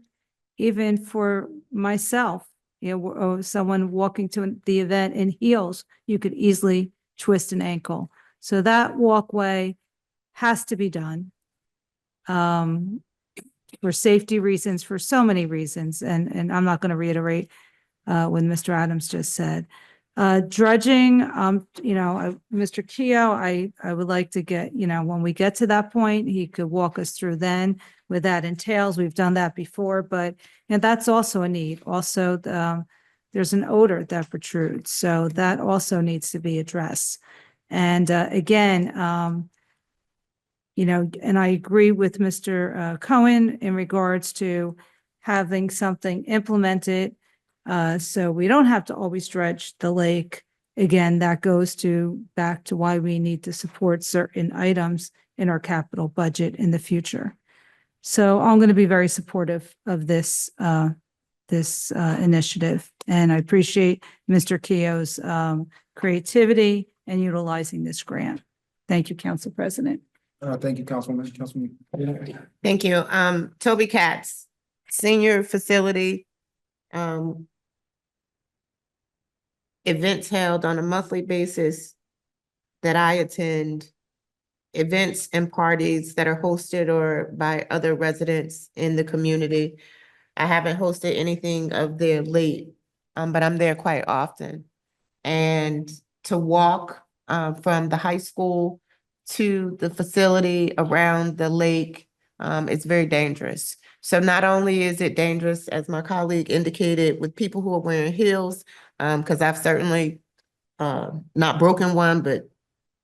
Speaker 21: even for myself, or someone walking to the event in heels, you could easily twist an ankle. So that walkway has to be done for safety reasons, for so many reasons. And I'm not going to reiterate what Mr. Adams just said. Dredging, Mr. Keough, I would like to get, when we get to that point, he could walk us through then what that entails. We've done that before, but that's also a need. Also, there's an odor that protrudes, so that also needs to be addressed. And again, and I agree with Mr. Cohen in regards to having something implemented so we don't have to always dredge the lake. Again, that goes back to why we need to support certain items in our capital budget in the future. So I'm going to be very supportive of this initiative, and I appreciate Mr. Keough's creativity and utilizing this grant. Thank you, Council President.
Speaker 16: Thank you, Councilwoman.
Speaker 3: Thank you. Toby Katz, senior facility, events held on a monthly basis that I attend, events and parties that are hosted or by other residents in the community. I haven't hosted anything of their late, but I'm there quite often. And to walk from the high school to the facility around the lake, it's very dangerous. So not only is it dangerous, as my colleague indicated, with people who are wearing heels, because I've certainly not broken one, but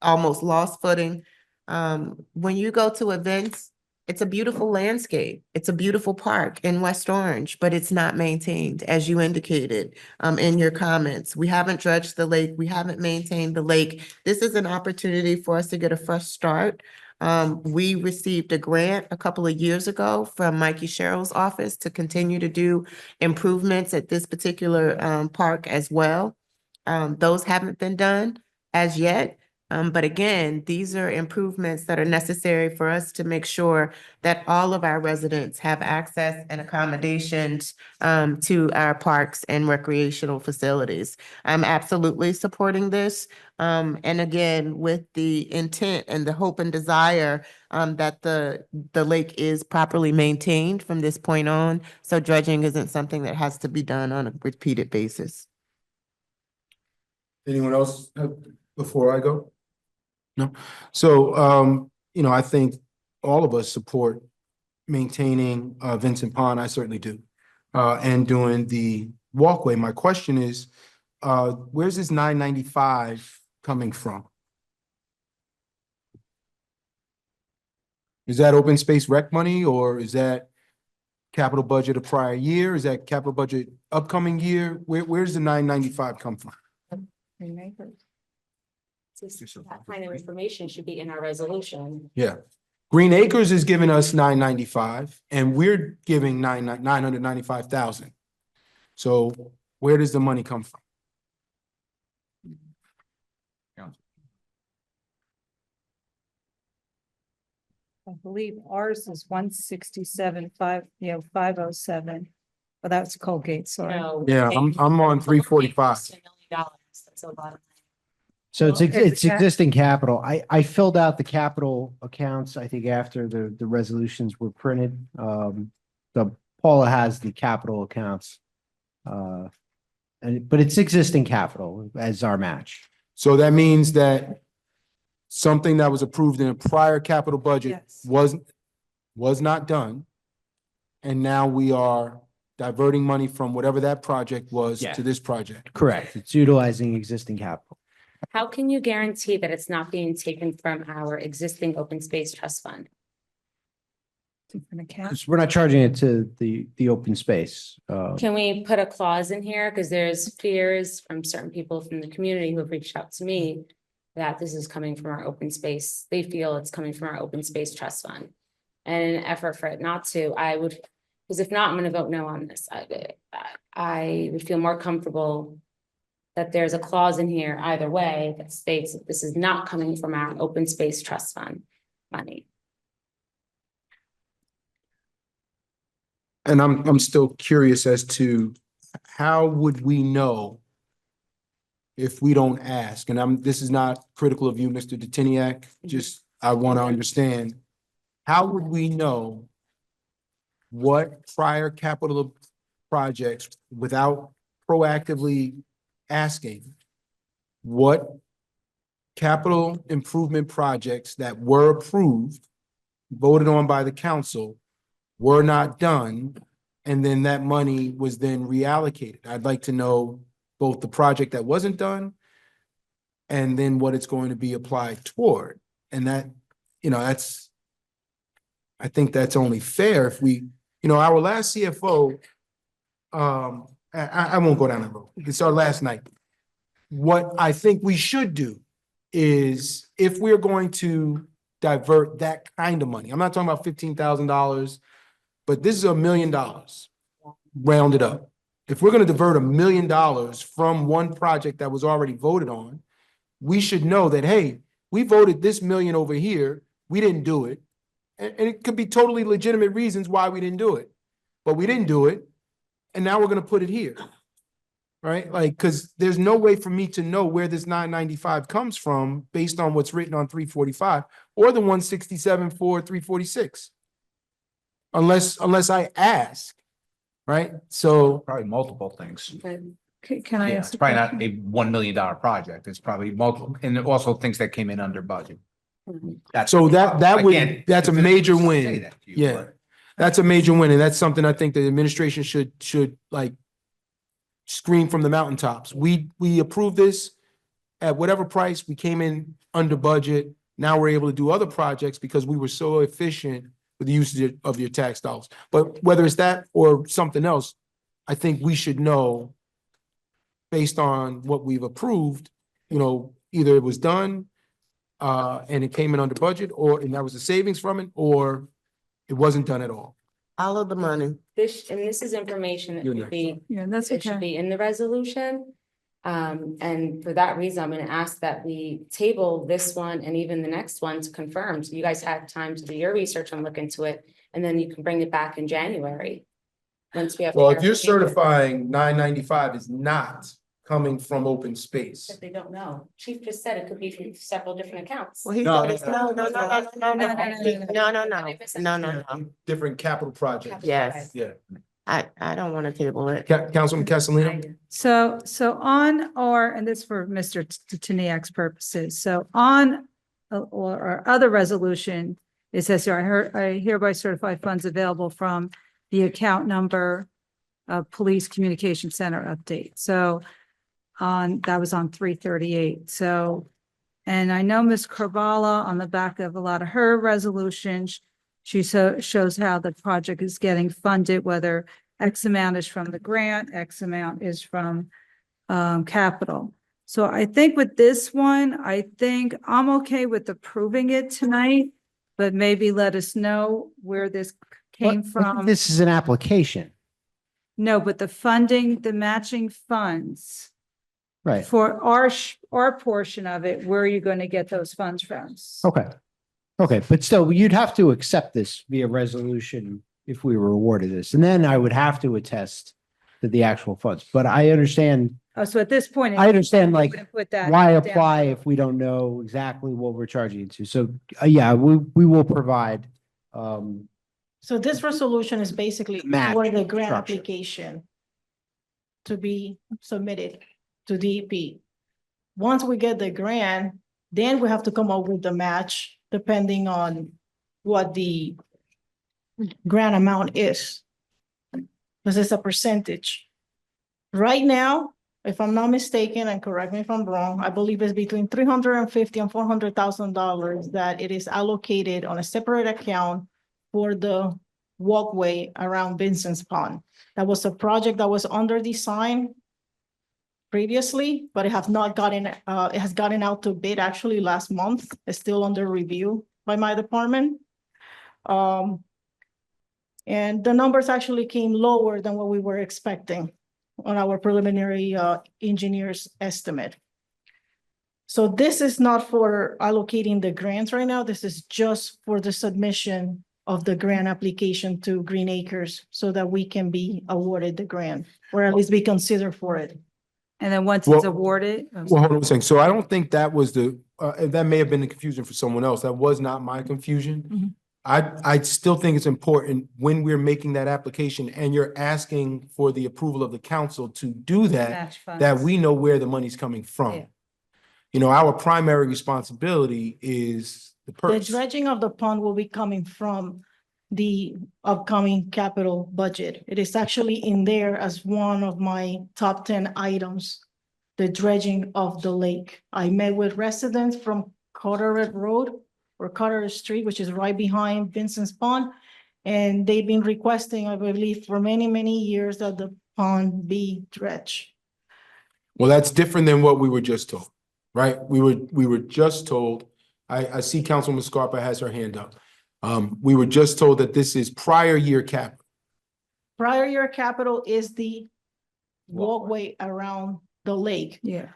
Speaker 3: almost lost footing. When you go to events, it's a beautiful landscape. It's a beautiful park in West Orange, but it's not maintained, as you indicated in your comments. We haven't dredged the lake. We haven't maintained the lake. This is an opportunity for us to get a fresh start. We received a grant a couple of years ago from Mikey Sherrill's office to continue to do improvements at this particular park as well. Those haven't been done as yet. But again, these are improvements that are necessary for us to make sure that all of our residents have access and accommodations to our parks and recreational facilities. I'm absolutely supporting this. And again, with the intent and the hope and desire that the lake is properly maintained from this point on. So dredging isn't something that has to be done on a repeated basis.
Speaker 16: Anyone else before I go? No. So, I think all of us support maintaining Vincent Pond. I certainly do. And doing the walkway. My question is, where's this $995 coming from? Is that open space rec money or is that capital budget of prior year? Is that capital budget upcoming year? Where's the 995 come from?
Speaker 18: That kind of information should be in our resolution.
Speaker 16: Yeah. Green Acres is giving us 995 and we're giving 995,000. So where does the money come from?
Speaker 21: I believe ours is 167, 507. But that's Colgate, sorry.
Speaker 18: No,
Speaker 16: Yeah, I'm on 345.
Speaker 18: $1 million. That's a lot of.
Speaker 13: So it's,
Speaker 21: Well,
Speaker 13: it's
Speaker 21: it's-
Speaker 13: existing capital. I filled out the capital accounts, I think after the resolutions were printed. So Paula has the capital accounts. But it's existing capital as our match.
Speaker 16: So that means that something that was approved in a prior capital budget
Speaker 21: Yes.
Speaker 16: was not done. And now we are diverting money from whatever that project was
Speaker 13: Yeah.
Speaker 16: to this project.
Speaker 13: Correct. It's utilizing existing capital.
Speaker 18: How can you guarantee that it's not being taken from our existing open space trust fund?
Speaker 21: Different account.
Speaker 13: 'Cause we're not charging it to the open space.
Speaker 18: Can we put a clause in here? Because there's fears from certain people from the community who have reached out to me that this is coming from our open space. They feel it's coming from our open space trust fund. And in an effort for it not to, I would, because if not, I'm going to vote no on this. I would feel more comfortable that there's a clause in here either way that states that this is not coming from our open space trust fund money.
Speaker 16: And I'm still curious as to how would we know if we don't ask? And this is not critical of you, Mr. Detiniak, just I want to understand. How would we know what prior capital projects without proactively asking what capital improvement projects that were approved, voted on by the council, were not done, and then that money was then reallocated? I'd like to know both the project that wasn't done and then what it's going to be applied toward. And that, I think that's only fair if we, our last CFO, I won't go down that road. It's our last night. What I think we should do is if we're going to divert that kind of money, I'm not talking about $15,000, but this is $1 million rounded up. If we're going to divert $1 million from one project that was already voted on, we should know that, hey, we voted this million over here. We didn't do it. And it could be totally legitimate reasons why we didn't do it, but we didn't do it. And now we're going to put it here. Right? Like, because there's no way for me to know where this 995 comes from based on what's written on 345 or the 167 for 346. Unless I ask, right? So
Speaker 19: Probably multiple things.
Speaker 21: Can I
Speaker 19: Yeah,
Speaker 21: ask?
Speaker 19: it's probably not a $1 million project. It's probably multiple, and also things that came in under budget. That's
Speaker 16: so
Speaker 19: I can't
Speaker 16: that's a major
Speaker 19: say
Speaker 16: win.
Speaker 19: that to you,
Speaker 16: Yeah.
Speaker 19: but-
Speaker 16: That's a major win. And that's something I think the administration should like scream from the mountaintops. We approved this at whatever price. We came in under budget. Now we're able to do other projects because we were so efficient with the usage of your tax dollars. But whether it's that or something else, I think we should know based on what we've approved, either it was done and it came in under budget and that was the savings from it, or it wasn't done at all.
Speaker 3: All of the money.
Speaker 18: This is information that should be,
Speaker 21: Yeah, that's
Speaker 18: it should
Speaker 21: okay.
Speaker 18: be in the resolution. And for that reason, I'm going to ask that we table this one and even the next one to confirm. So you guys have time to do your research and look into it, and then you can bring it back in January. Once we have.
Speaker 16: Well, if you're
Speaker 18: clarification.
Speaker 16: certifying 995 is not coming from open space.
Speaker 18: If they don't know, Chief just said it could be from several different accounts.
Speaker 3: Well, he
Speaker 19: No,
Speaker 3: said it's no.
Speaker 16: Different capital projects.
Speaker 3: Yes.
Speaker 16: Yeah.
Speaker 3: I don't want to table it.
Speaker 16: Councilman Castellino?
Speaker 21: So on and this for Mr. Teniak's purposes. So on or our other resolution, it says here, I hereby certify funds available from the account number of Police Communication Center update. So that was on 338. So, and I know Ms. Carvala on the back of a lot of her resolutions, shows how the project is getting funded, whether X amount is from the grant, X amount is from capital. So I think with this one, I think I'm okay with approving it tonight, but maybe let us know where this came from.
Speaker 13: This is an application,
Speaker 21: No, but the funding, the matching funds
Speaker 13: right?
Speaker 21: for our portion of it, where are you going to get those funds from?
Speaker 13: Okay. Okay, but still, you'd have to accept this via resolution if we were awarded this, and then I would have to attest to the actual funds. But I understand,
Speaker 21: Oh, so at this point.
Speaker 13: I understand,
Speaker 21: we
Speaker 13: like,
Speaker 21: wouldn't put that
Speaker 13: why
Speaker 21: down
Speaker 13: apply
Speaker 21: below.
Speaker 13: if we don't know exactly what we're charging it to? So, yeah, we will provide,
Speaker 20: So this resolution is basically
Speaker 13: Match
Speaker 20: for the grant
Speaker 13: structure.
Speaker 20: application to be submitted to DEP. Once we get the grant, then we have to come up with the match depending on what the grant amount is. Because it's a percentage. Right now, if I'm not mistaken, and correct me if I'm wrong, I believe it's between $350,000 and $400,000 that it is allocated on a separate account for the walkway around Vincent's Pond. That was a project that was under design previously, but it has not gotten, it has gotten out to bid actually last month. It's still under review by my department. And the numbers actually came lower than what we were expecting on our preliminary engineer's estimate. So this is not for allocating the grants right now. This is just for the submission of the grant application to Green Acres so that we can be awarded the grant, or at least be considered for it.
Speaker 21: And then once it's
Speaker 16: Well-
Speaker 21: awarded.
Speaker 16: Well, hold on a second. So I don't think that was that may have been the confusion for someone else. That was not my confusion.
Speaker 20: Mhm.
Speaker 16: I still think it's important when we're making that application and you're asking for the approval of the council to do that,
Speaker 21: Match funds.
Speaker 16: that we know where the money's coming
Speaker 21: Yeah.
Speaker 16: from. You know, our primary responsibility is the
Speaker 20: The
Speaker 16: purse.
Speaker 20: dredging of the pond will be coming from the upcoming capital budget. It is actually in there as one of my top 10 items, the dredging of the lake. I met with residents from Carteret Road or Carteret Street, which is right behind Vincent's Pond. And they've been requesting, I believe, for many, many years that the pond be dredged.
Speaker 16: Well, that's different than what we were just told, right? We were just told, I see Councilwoman Scarpa has her hand up. We were just told that this is prior year cap.
Speaker 20: Prior year capital is the walkway around the lake.
Speaker 21: Yeah.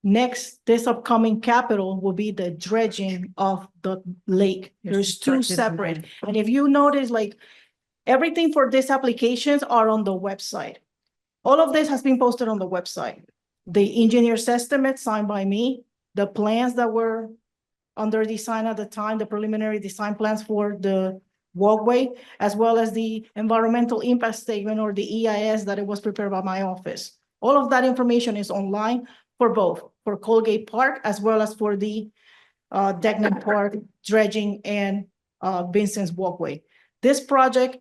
Speaker 20: Next, this upcoming capital will be the dredging of the lake. There's two separate. And if you notice, like, everything for these applications are on the website. All of this has been posted on the website. The engineer's estimate signed by me, the plans that were under design at the time, the preliminary design plans for the walkway, as well as the environmental impact statement or the EIS that it was prepared by my office. All of that information is online for both, for Colgate Park as well as for the Degnan Park dredging and Vincent's walkway. This project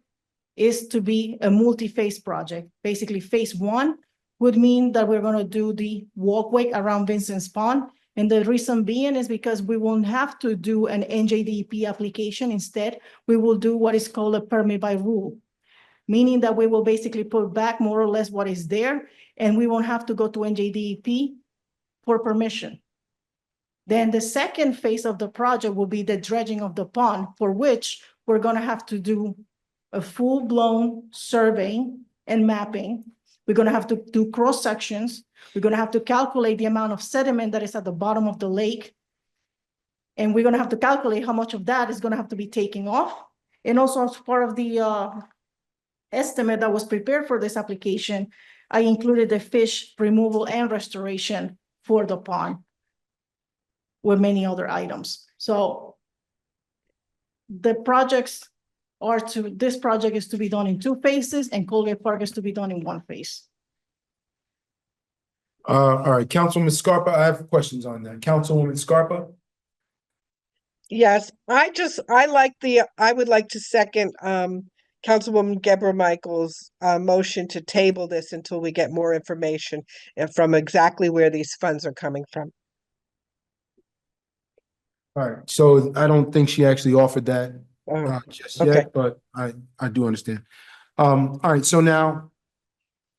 Speaker 20: is to be a multi-phase project. Basically, phase one would mean that we're gonna do the walkway around Vincent's Pond. And the reason being is because we won't have to do an NJDEP application. Instead, we will do what is called a permit by rule, meaning that we will basically put back more or less what is there, and we won't have to go to NJDEP for permission. Then the second phase of the project will be the dredging of the pond, for which we're gonna have to do a full-blown surveying and mapping. We're gonna have to do cross sections. We're gonna have to calculate the amount of sediment that is at the bottom of the lake. And we're gonna have to calculate how much of that is gonna have to be taken off. And also as part of the estimate that was prepared for this application, I included the fish removal and restoration for the pond with many other items. So the projects are this project is to be done in two phases and Colgate Park is to be done in one phase.
Speaker 16: All right, Councilwoman Scarpa, I have questions on that. Councilwoman Scarpa?
Speaker 17: Yes, I would like to second Councilwoman Geber Michael's motion to table this until we get more information from exactly where these funds are coming from.
Speaker 16: All right, so I don't think she actually offered that just
Speaker 17: Okay.
Speaker 16: yet, but I do understand. All right, so now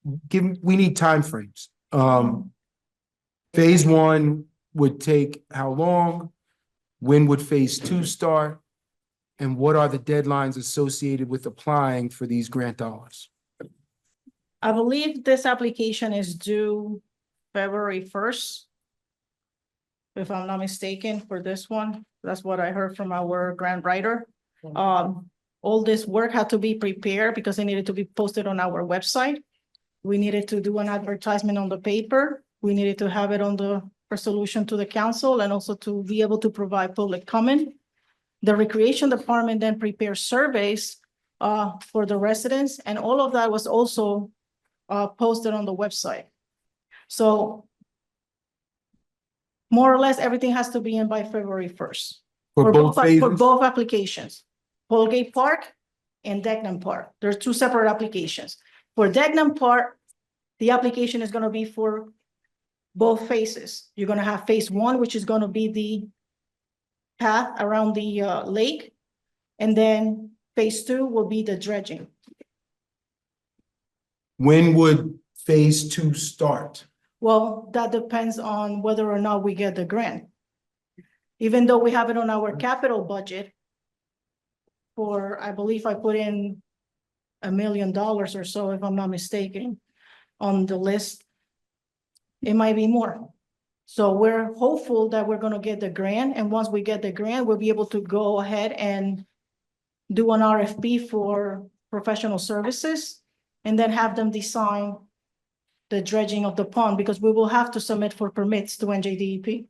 Speaker 16: we need timeframes. Phase one would take how long? When would phase two start? And what are the deadlines associated with applying for these grant dollars?
Speaker 20: I believe this application is due February 1st. If I'm not mistaken, for this one, that's what I heard from our grant writer. All this work had to be prepared because it needed to be posted on our website. We needed to do an advertisement on the paper. We needed to have it on the resolution to the council and also to be able to provide public comment. The recreation department then prepares surveys for the residents, and all of that was also posted on the website. So more or less, everything has to be in by February 1st.
Speaker 16: For both
Speaker 20: For
Speaker 16: phases?
Speaker 20: both applications, Holgate Park and Decknam Park. There's two separate applications. For Decknam Park, the application is gonna be for both phases. You're gonna have phase one, which is gonna be the path around the lake. And then phase two will be the dredging.
Speaker 16: When would phase two start?
Speaker 20: Well, that depends on whether or not we get the grant. Even though we have it on our capital budget for, I believe I put in $1 million or so, if I'm not mistaken, on the list. It might be more. So we're hopeful that we're gonna get the grant, and once we get the grant, we'll be able to go ahead and do an RFP for professional services and then have them design the dredging of the pond, because we will have to submit for permits to NJDEP.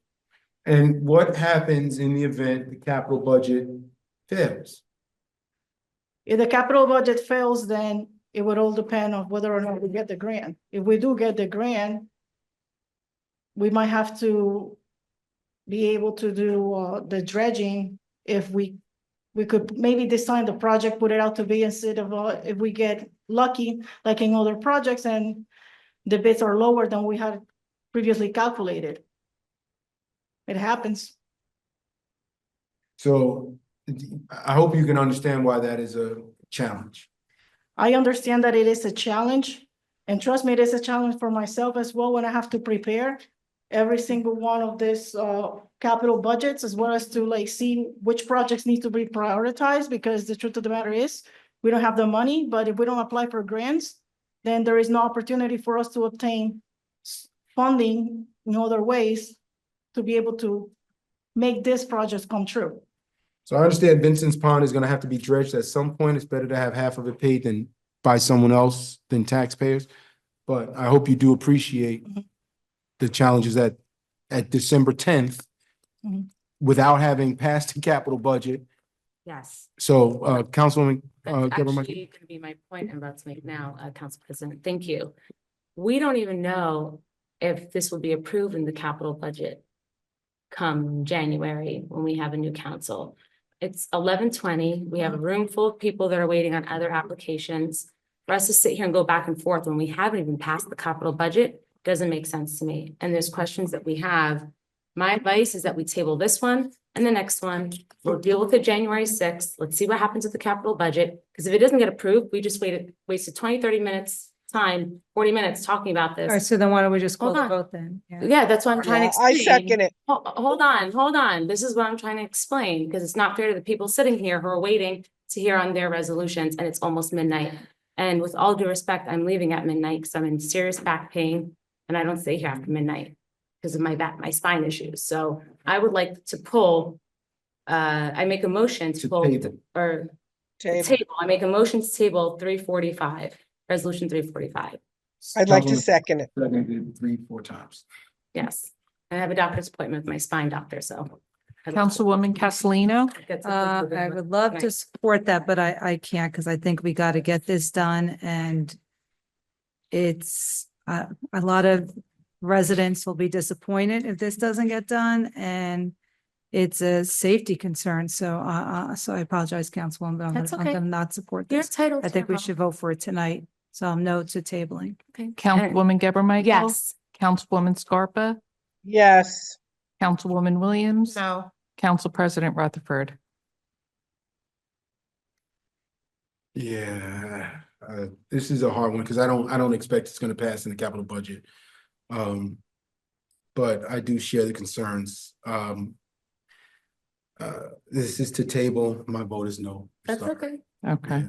Speaker 16: And what happens in the event the capital budget fails?
Speaker 20: If the capital budget fails, then it would all depend on whether or not we get the grant. If we do get the grant, we might have to be able to do the dredging. If we could maybe design the project, put it out to bid instead of if we get lucky, like in other projects, and the bids are lower than we had previously calculated. It happens.
Speaker 16: So I hope you can understand why that is a challenge.
Speaker 20: I understand that it is a challenge, and trust me, it is a challenge for myself as well when I have to prepare every single one of this capital budgets, as well as to like see which projects need to be prioritized, because the truth of the matter is we don't have the money, but if we don't apply for grants, then there is no opportunity for us to obtain funding in other ways to be able to make this project come true.
Speaker 16: So I understand Vincent's Pond is gonna have to be dredged at some point. It's better to have half of it paid than by someone else than taxpayers. But I hope you do appreciate the challenges that at December 10th, without having passed the capital budget.
Speaker 18: Yes.
Speaker 16: So Councilwoman,
Speaker 18: That's
Speaker 16: Deborah
Speaker 18: actually gonna be my point I'm about to make now, Council President. Thank you. We don't even know if this will be approved in the capital budget come January when we have a new council. It's 11:20. We have a room full of people that are waiting on other applications. For us to sit here and go back and forth when we haven't even passed the capital budget doesn't make sense to me. And there's questions that we have. My advice is that we table this one and the next one. We'll deal with it January 6th. Let's see what happens with the capital budget. Because if it doesn't get approved, we just wasted 20, 30 minutes time, 40 minutes talking about this.
Speaker 21: All right, so then why don't we just call
Speaker 18: Hold
Speaker 21: the
Speaker 18: on.
Speaker 21: vote then?
Speaker 18: Yeah, that's what I'm trying to
Speaker 17: I
Speaker 18: explain.
Speaker 17: second it.
Speaker 18: Hold on. This is what I'm trying to explain, because it's not fair to the people sitting here who are waiting to hear on their resolutions, and it's almost midnight. And with all due respect, I'm leaving at midnight because I'm in serious back pain, and I don't stay here after midnight because of my spine issues. So I would like to pull, I make a motion to pull, or table. I make a motion to table 345, resolution 345.
Speaker 17: I'd like to second it.
Speaker 16: 3-4 times.
Speaker 18: Yes, I have a doctor's appointment with my spine doctor, so.
Speaker 5: Councilwoman Castellino.
Speaker 21: I would love to support that, but I can't, because I think we got to get this done, and it's a lot of residents will be disappointed if this doesn't get done, and it's a safety concern. So I apologize, Councilwoman, but I'm gonna not support
Speaker 18: You're
Speaker 21: this.
Speaker 18: entitled
Speaker 21: I
Speaker 18: to
Speaker 21: think
Speaker 18: your
Speaker 21: we should vote for it tonight. So I'm no to tabling.
Speaker 18: Okay.
Speaker 5: Councilwoman Geber Michael.
Speaker 18: Yes.
Speaker 5: Councilwoman Scarpa.
Speaker 17: Yes.
Speaker 5: Councilwoman Williams.
Speaker 20: No.
Speaker 5: Council President Rutherford.
Speaker 16: Yeah, this is a hard one because I don't expect it's gonna pass in the capital budget. But I do share the concerns. This is to table. My vote is no.
Speaker 10: That's
Speaker 16: Sorry.
Speaker 10: okay.
Speaker 5: Okay.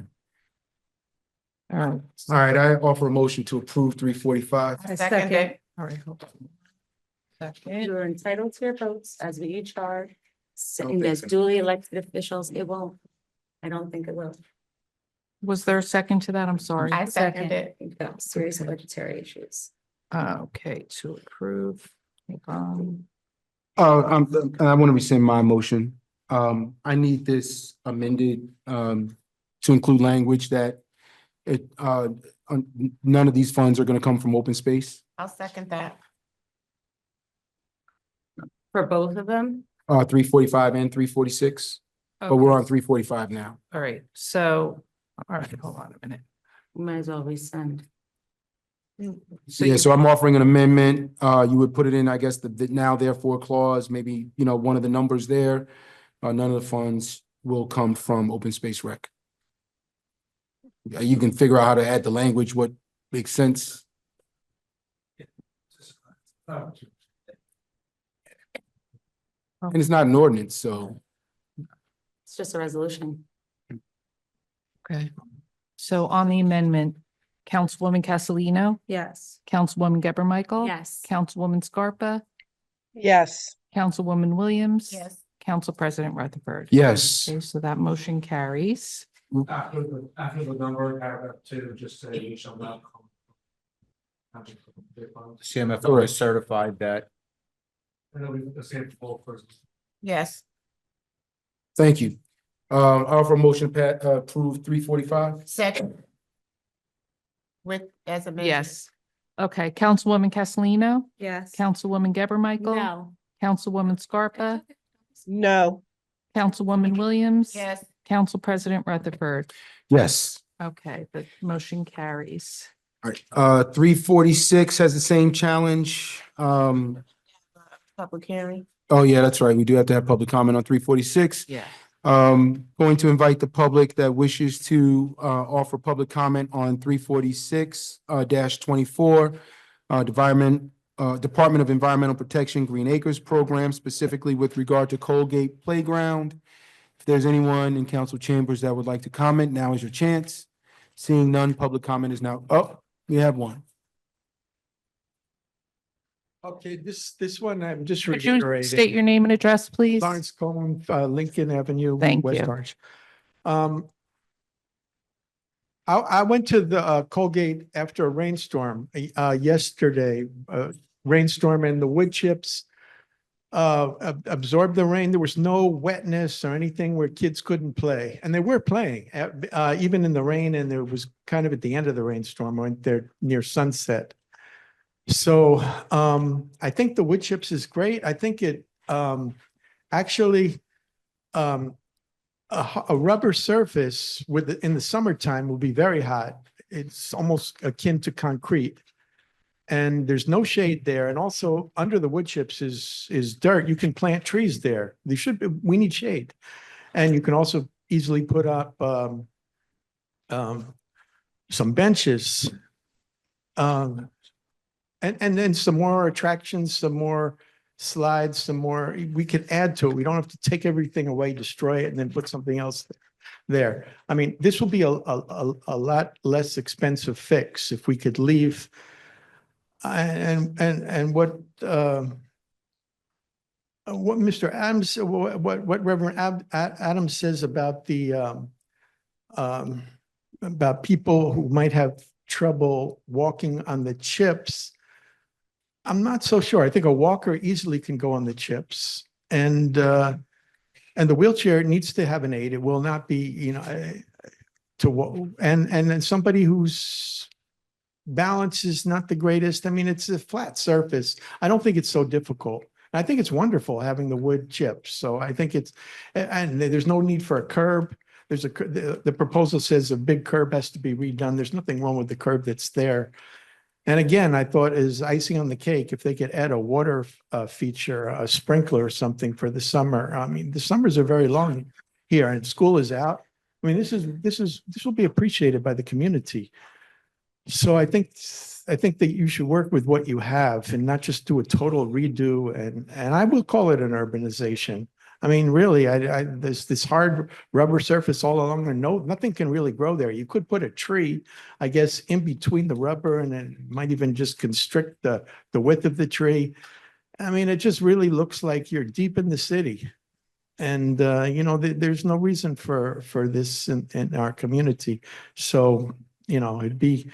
Speaker 5: All right.
Speaker 16: All right, I offer a motion to approve 345.
Speaker 21: I second it.
Speaker 5: All right. Hold on. Second.
Speaker 18: You're entitled to your votes as we each are, sitting
Speaker 16: think
Speaker 18: as
Speaker 16: so.
Speaker 18: duly elected officials. It won't. I don't think it will.
Speaker 5: Was there a second to that? I'm sorry.
Speaker 18: I second it. We've got serious budgetary issues.
Speaker 5: Okay, to approve. Hold on.
Speaker 16: I want to rescind my motion. I need this amended, to include language that none of these funds are going to come from open space.
Speaker 3: I'll second that.
Speaker 18: For both of them?
Speaker 16: 345 and 346, but we're on 345 now.
Speaker 5: All right, so, all right, hold on a minute.
Speaker 18: We might as well resend.
Speaker 16: So I'm offering an amendment. You would put it in, I guess, the now therefore clause, maybe, one of the numbers there. None of the funds will come from open space rec. You can figure out how to add the language, what makes sense. And it's not an ordinance, so.
Speaker 18: It's just a resolution.
Speaker 5: Okay. So on the amendment, Councilwoman Castellino,
Speaker 21: Yes.
Speaker 5: Councilwoman Geber Michael.
Speaker 18: Yes.
Speaker 5: Councilwoman Scarpa,
Speaker 17: Yes.
Speaker 5: Councilwoman Williams.
Speaker 21: Yes.
Speaker 5: Council President Rutherford.
Speaker 16: Yes.
Speaker 5: Okay, so that motion carries.
Speaker 1: After the number, paragraph 2, just say you shall not.
Speaker 19: CMFO is certified that
Speaker 1: And it'll be the same for person.
Speaker 3: Yes.
Speaker 16: Thank you. I offer a motion to approve 345.
Speaker 3: Second. With, as amended.
Speaker 5: Yes. Okay, Councilwoman Castellino,
Speaker 21: Yes.
Speaker 5: Councilwoman Geber Michael.
Speaker 18: No.
Speaker 5: Councilwoman Scarpa,
Speaker 17: No.
Speaker 5: Councilwoman Williams.
Speaker 3: Yes.
Speaker 5: Council President Rutherford.
Speaker 16: Yes.
Speaker 5: Okay, the motion carries.
Speaker 16: All right, 346 has the same challenge.
Speaker 3: Public hearing.
Speaker 16: Oh yeah, that's right. We do have to have public comment on 346.
Speaker 5: Yeah.
Speaker 16: Going to invite the public that wishes to offer public comment on 346 -24 Department of Environmental Protection Green Acres Program, specifically with regard to Colgate Playground. If there's anyone in council chambers that would like to comment, now is your chance. Seeing none, public comment is now up. We have one.
Speaker 15: Okay, this one, I'm just
Speaker 5: Could you
Speaker 15: reiterating.
Speaker 5: state your name and address, please?
Speaker 15: Lawrence Cohen, Lincoln Avenue.
Speaker 5: Thank
Speaker 15: West
Speaker 5: you.
Speaker 15: Orange. I went to the Colgate after a rainstorm yesterday, rainstorm, and the wood chips absorbed the rain. There was no wetness or anything where kids couldn't play, and they were playing even in the rain. And there was kind of at the end of the rainstorm, went there near sunset. So I think the wood chips is great. I think it actually a rubber surface in the summertime will be very hot. It's almost akin to concrete. And there's no shade there. And also under the wood chips is dirt. You can plant trees there. We need shade. And you can also easily put up some benches. And then some more attractions, some more slides, some more, we could add to it. We don't have to take everything away, destroy it, and then put something else there. I mean, this will be a lot less expensive fix if we could leave. And what Mr. Adams, what Reverend Adams says about about people who might have trouble walking on the chips, I'm not so sure. I think a walker easily can go on the chips, and the wheelchair needs to have an aid. It will not be, and then somebody whose balance is not the greatest. I mean, it's a flat surface. I don't think it's so difficult. I think it's wonderful having the wood chips. So I think and there's no need for a curb. The proposal says a big curb has to be redone. There's nothing wrong with the curb that's there. And again, I thought as icing on the cake, if they could add a water feature, a sprinkler or something for the summer. I mean, the summers are very long here and school is out. I mean, this will be appreciated by the community. So I think that you should work with what you have and not just do a total redo, and I will call it an urbanization. I mean, really, there's this hard rubber surface all along there. No, nothing can really grow there. You could put a tree, I guess, in between the rubber, and it might even just constrict the width of the tree. I mean, it just really looks like you're deep in the city. And, there's no reason for this in our community. So, it'd be,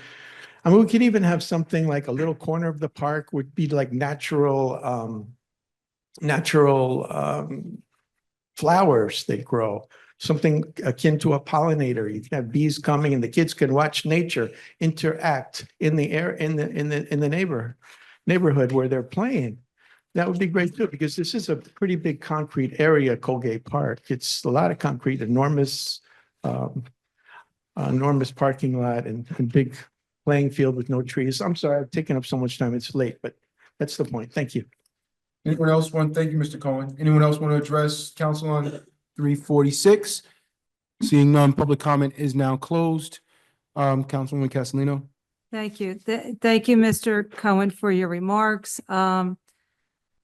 Speaker 15: I mean, we could even have something like a little corner of the park would be like natural flowers that grow, something akin to a pollinator. You can have bees coming and the kids can watch nature interact in the air, in the neighborhood where they're playing. That would be great too, because this is a pretty big concrete area, Colgate Park. It's a lot of concrete, enormous parking lot and big playing field with no trees. I'm sorry, I've taken up so much time. It's late, but that's the point. Thank you.
Speaker 16: Anyone else want, thank you, Mr. Cohen. Anyone else want to address council on 346? Seeing none, public comment is now closed. Councilwoman Castellino.
Speaker 21: Thank you. Thank you, Mr. Cohen, for your remarks.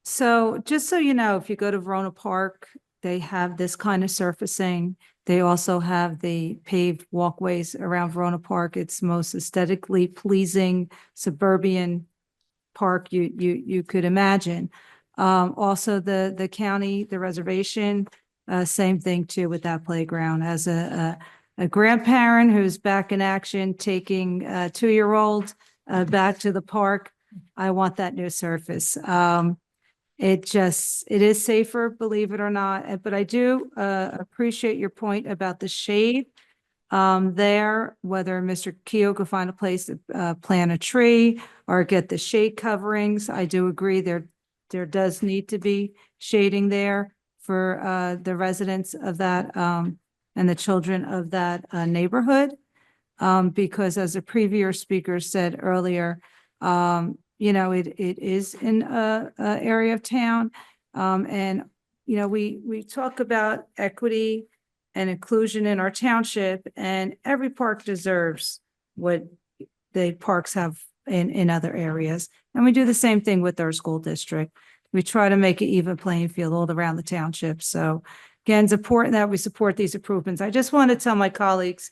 Speaker 21: So just so you know, if you go to Verona Park, they have this kind of surfacing. They also have the paved walkways around Verona Park. It's most aesthetically pleasing suburban park you could imagine. Also the county, the reservation, same thing too with that playground. As a grandparent who's back in action, taking a 2-year-old back to the park, I want that new surface. It is safer, believe it or not, but I do appreciate your point about the shade there, whether Mr. Keo could find a place to plant a tree or get the shade coverings. I do agree there does need to be shading there for the residents of that and the children of that neighborhood. Because as a previous speaker said earlier, it is in a area of town. And, we talk about equity and inclusion in our township, and every park deserves what the parks have in other areas. And we do the same thing with our school district. We try to make an even playing field all around the township. So again, it's important that we support these improvements. I just want to tell my colleagues,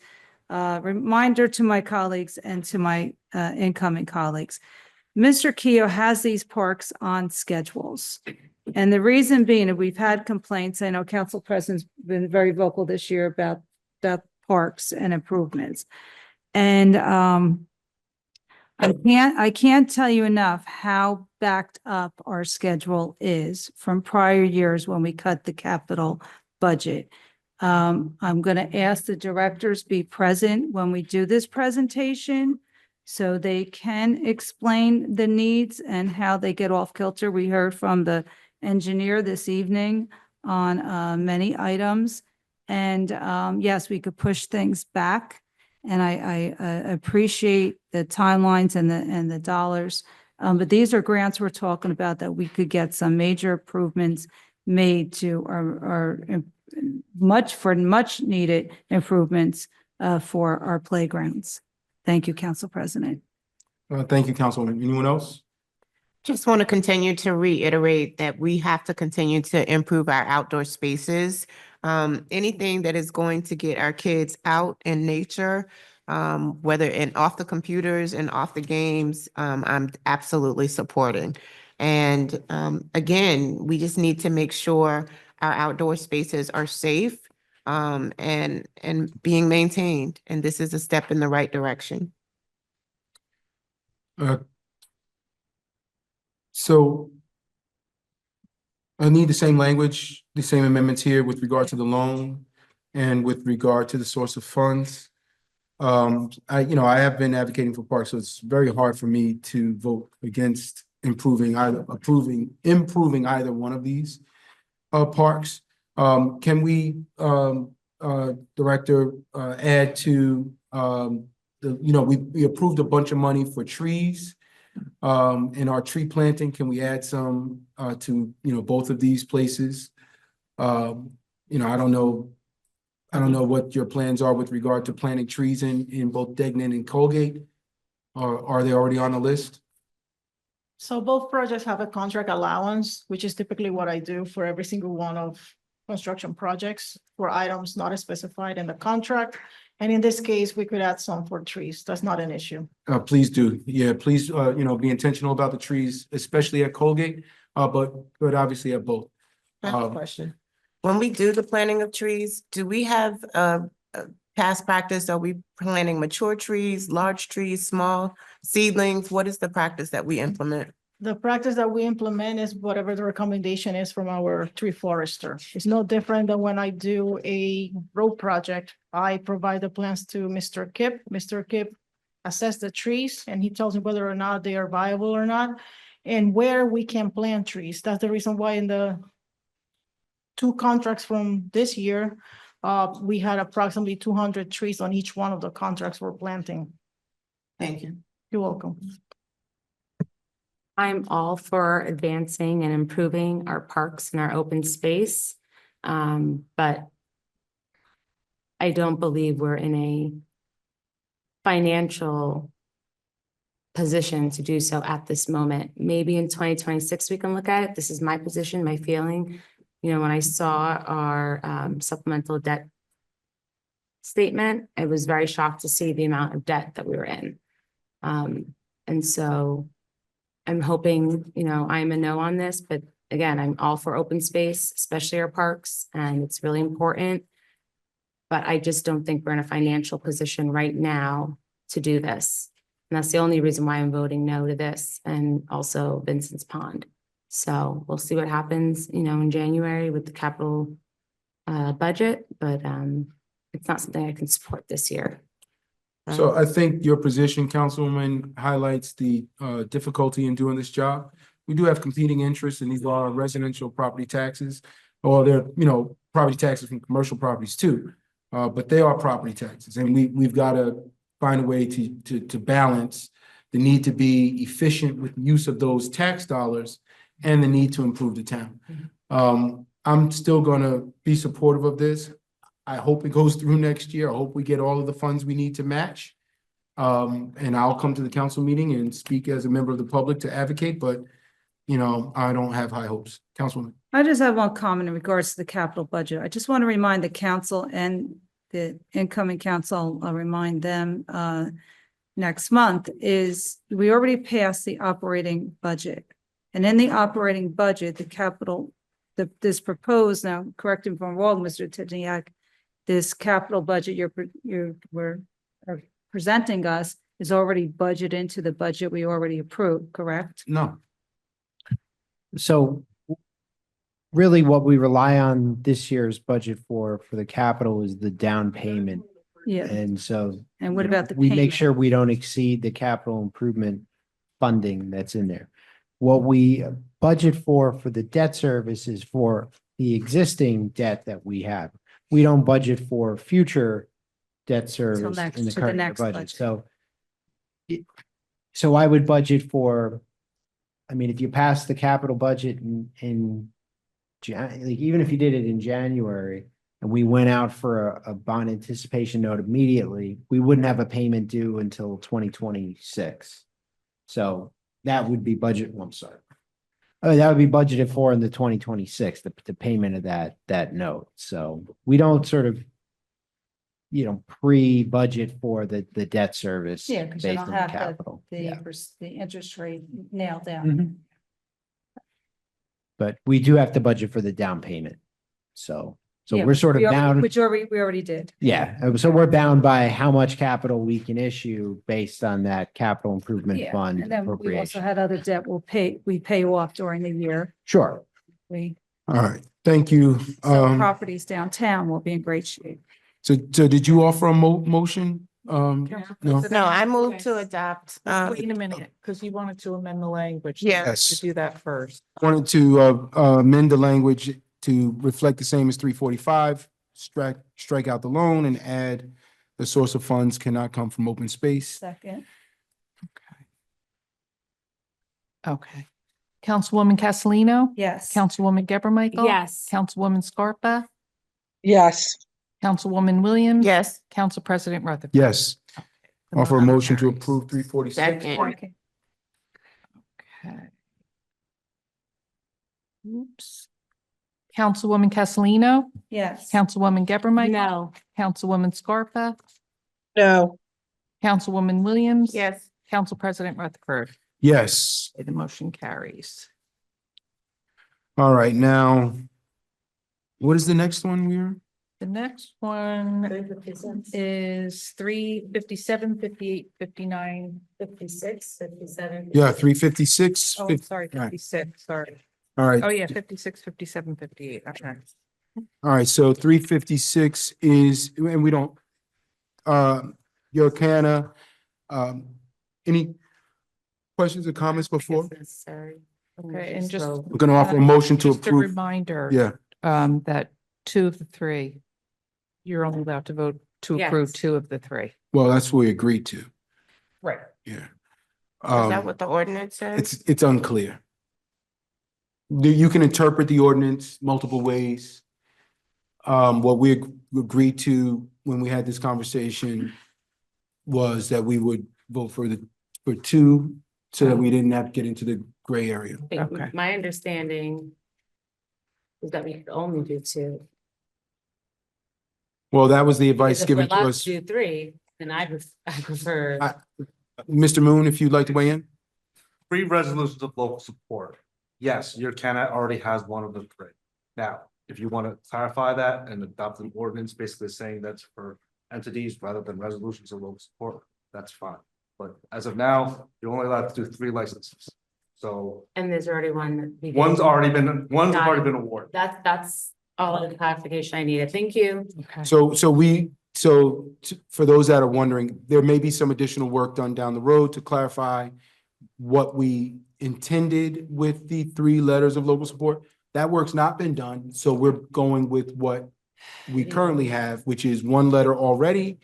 Speaker 21: reminder to my colleagues and to my incoming colleagues, Mr. Keo has these parks on schedules. And the reason being, and we've had complaints, I know Council President's been very vocal this year about the parks and improvements. And I can't tell you enough how backed up our schedule is from prior years when we cut the capital budget. I'm going to ask the directors be present when we do this presentation so they can explain the needs and how they get off kilter. We heard from the engineer this evening on many items. And yes, we could push things back. And I appreciate the timelines and the dollars. But these are grants we're talking about that we could get some major improvements made to our much needed improvements for our playgrounds. Thank you, Council President.
Speaker 16: Thank you, Councilwoman. Anyone else?
Speaker 3: Just want to continue to reiterate that we have to continue to improve our outdoor spaces. Anything that is going to get our kids out in nature, whether off the computers and off the games, I'm absolutely supporting. And again, we just need to make sure our outdoor spaces are safe and being maintained. And this is a step in the right direction.
Speaker 16: So I need the same language, the same amendments here with regard to the loan and with regard to the source of funds. I have been advocating for parks, so it's very hard for me to vote against improving either one of these parks. Can we, Director, add to we approved a bunch of money for trees in our tree planting. Can we add some to both of these places? I don't know. I don't know what your plans are with regard to planting trees in both Degnan and Colgate. Or are they already on the list?
Speaker 20: So both projects have a contract allowance, which is typically what I do for every single one of construction projects for items not specified in the contract. And in this case, we could add some for trees. That's not an issue.
Speaker 16: Please do. Yeah, please, be intentional about the trees, especially at Colgate, but obviously at both.
Speaker 3: I have a question. When we do the planting of trees, do we have past practice? Are we planting mature trees, large trees, small seedlings? What is the practice that we implement?
Speaker 20: The practice that we implement is whatever the recommendation is from our tree forester. It's no different than when I do a road project. I provide the plans to Mr. Kip. Mr. Kip assess the trees and he tells me whether or not they are viable or not and where we can plant trees. That's the reason why in the 2 contracts from this year, we had approximately 200 trees on each one of the contracts we're planting.
Speaker 3: Thank you.
Speaker 20: You're welcome.
Speaker 18: I'm all for advancing and improving our parks and our open space. But I don't believe we're in a financial position to do so at this moment. Maybe in 2026, we can look at it. This is my position, my feeling. You know, when I saw our supplemental debt statement, I was very shocked to see the amount of debt that we were in. And so I'm hoping, I'm a no on this, but again, I'm all for open space, especially our parks, and it's really important. But I just don't think we're in a financial position right now to do this. And that's the only reason why I'm voting no to this and also Vincent's Pond. So we'll see what happens, in January with the capital budget, but it's not something I can support this year.
Speaker 16: So I think your position, Councilwoman, highlights the difficulty in doing this job. We do have competing interests, and these are residential property taxes, or they're, property taxes from commercial properties too. But they are property taxes, and we've got to find a way to balance the need to be efficient with the use of those tax dollars and the need to improve the town. I'm still gonna be supportive of this. I hope it goes through next year. I hope we get all of the funds we need to match. And I'll come to the council meeting and speak as a member of the public to advocate, but I don't have high hopes. Councilwoman.
Speaker 21: I just have one comment in regards to the capital budget. I just want to remind the council and the incoming council, I'll remind them next month, is we already passed the operating budget. And in the operating budget, the capital, this proposed, now correct me if I'm wrong, Mr. Titaniak, this capital budget we're presenting us is already budgeted into the budget we already approved, correct?
Speaker 16: No.
Speaker 13: So really what we rely on this year's budget for the capital is the down payment.
Speaker 21: Yeah.
Speaker 13: And so.
Speaker 21: And what about the
Speaker 13: we make
Speaker 21: payment?
Speaker 13: sure we don't exceed the capital improvement funding that's in there. What we budget for the debt service is for the existing debt that we have. We don't budget for future debt service in the current year budget. So I would budget for, if you pass the capital budget in even if you did it in January and we went out for a bond anticipation note immediately, we wouldn't have a payment due until 2026. So that would be budget, I'm sorry. That would be budgeted for in the 2026, the payment of that note. So we don't sort of, pre-budget for the debt service.
Speaker 21: Yeah, because you
Speaker 13: based
Speaker 21: don't
Speaker 13: on the
Speaker 21: have
Speaker 13: capital.
Speaker 21: the interest rate nailed down.
Speaker 13: Mhm. But we do have to budget for the down payment. So
Speaker 21: Yeah,
Speaker 13: we're sort of bound.
Speaker 21: Which we already did.
Speaker 13: Yeah, so we're bound by how much capital we can issue based on that capital improvement
Speaker 21: Yeah,
Speaker 13: fund
Speaker 21: and then we also
Speaker 13: appropriation.
Speaker 21: had other debt we pay off during the year.
Speaker 13: Sure.
Speaker 21: We
Speaker 16: All right, thank you.
Speaker 21: sell properties downtown, we'll be in great shape.
Speaker 16: So did you offer a motion? No.
Speaker 3: No, I move to adopt.
Speaker 11: Wait a minute, because you wanted to amend the language.
Speaker 3: Yes.
Speaker 11: To do that first.
Speaker 16: Wanted to amend the language to reflect the same as 345, strike out the loan and add the source of funds cannot come from open space.
Speaker 21: Second.
Speaker 5: Okay. Councilwoman Castellino?
Speaker 21: Yes.
Speaker 5: Councilwoman Geber Michael?
Speaker 18: Yes.
Speaker 5: Councilwoman Scarpa?
Speaker 17: Yes.
Speaker 5: Councilwoman Williams?
Speaker 3: Yes.
Speaker 5: Council President Rutherford?
Speaker 16: Yes.
Speaker 5: The
Speaker 16: Offer a motion to
Speaker 5: carries.
Speaker 16: approve 346.
Speaker 3: Second.
Speaker 5: Okay. Oops. Councilwoman Castellino?
Speaker 21: Yes.
Speaker 5: Councilwoman Geber Michael?
Speaker 18: No.
Speaker 5: Councilwoman Scarpa?
Speaker 17: No.
Speaker 5: Councilwoman Williams?
Speaker 3: Yes.
Speaker 5: Council President Rutherford?
Speaker 16: Yes.
Speaker 5: The motion carries.
Speaker 16: All right, now, what is the next one we're?
Speaker 5: The next one is 357, 58, 59,
Speaker 18: 56, 57.
Speaker 16: Yeah, 356.
Speaker 5: oh, sorry,
Speaker 16: All right.
Speaker 5: 56, sorry.
Speaker 16: All right.
Speaker 5: Oh, yeah, 56, 57, 58, okay.
Speaker 16: All right, so 356 is, and we don't, Yorkana, any questions or comments before?
Speaker 18: Necessary.
Speaker 5: Okay, and just.
Speaker 16: We're gonna offer a motion to
Speaker 5: Just a
Speaker 16: approve.
Speaker 5: reminder.
Speaker 16: Yeah,
Speaker 5: That 2 of the 3, you're only allowed to vote to approve
Speaker 18: Yes.
Speaker 5: 2 of the 3.
Speaker 16: well, that's what we agreed to,
Speaker 5: Right.
Speaker 16: yeah.
Speaker 3: Is that what the ordinance says?
Speaker 16: It's unclear. You can interpret the ordinance multiple ways. What we agreed to when we had this conversation was that we would vote for 2 so that we didn't have to get into the gray area.
Speaker 5: Okay.
Speaker 18: My understanding is that we could only do 2.
Speaker 16: Well, that was the advice
Speaker 18: Because if we're
Speaker 16: given to
Speaker 18: allowed
Speaker 16: us.
Speaker 18: to do 3, then I prefer.
Speaker 16: Mr. Moon, if you'd like to weigh in?
Speaker 9: 3 resolutions of local support. Yes, your Canada already has one of the 3. Now, if you want to clarify that and adopt an ordinance basically saying that's for entities rather than resolutions of local support, that's fine. But as of now, you're only allowed to do 3 licenses. So
Speaker 18: And there's already one. that we did.
Speaker 9: one's already been
Speaker 18: Got it.
Speaker 9: awarded.
Speaker 18: That's all of the clarification I needed. Thank you.
Speaker 5: Okay.
Speaker 16: So for those that are wondering, there may be some additional work done down the road to clarify what we intended with the 3 letters of local support. That work's not been done, so we're going with what we currently have, which is 1 letter already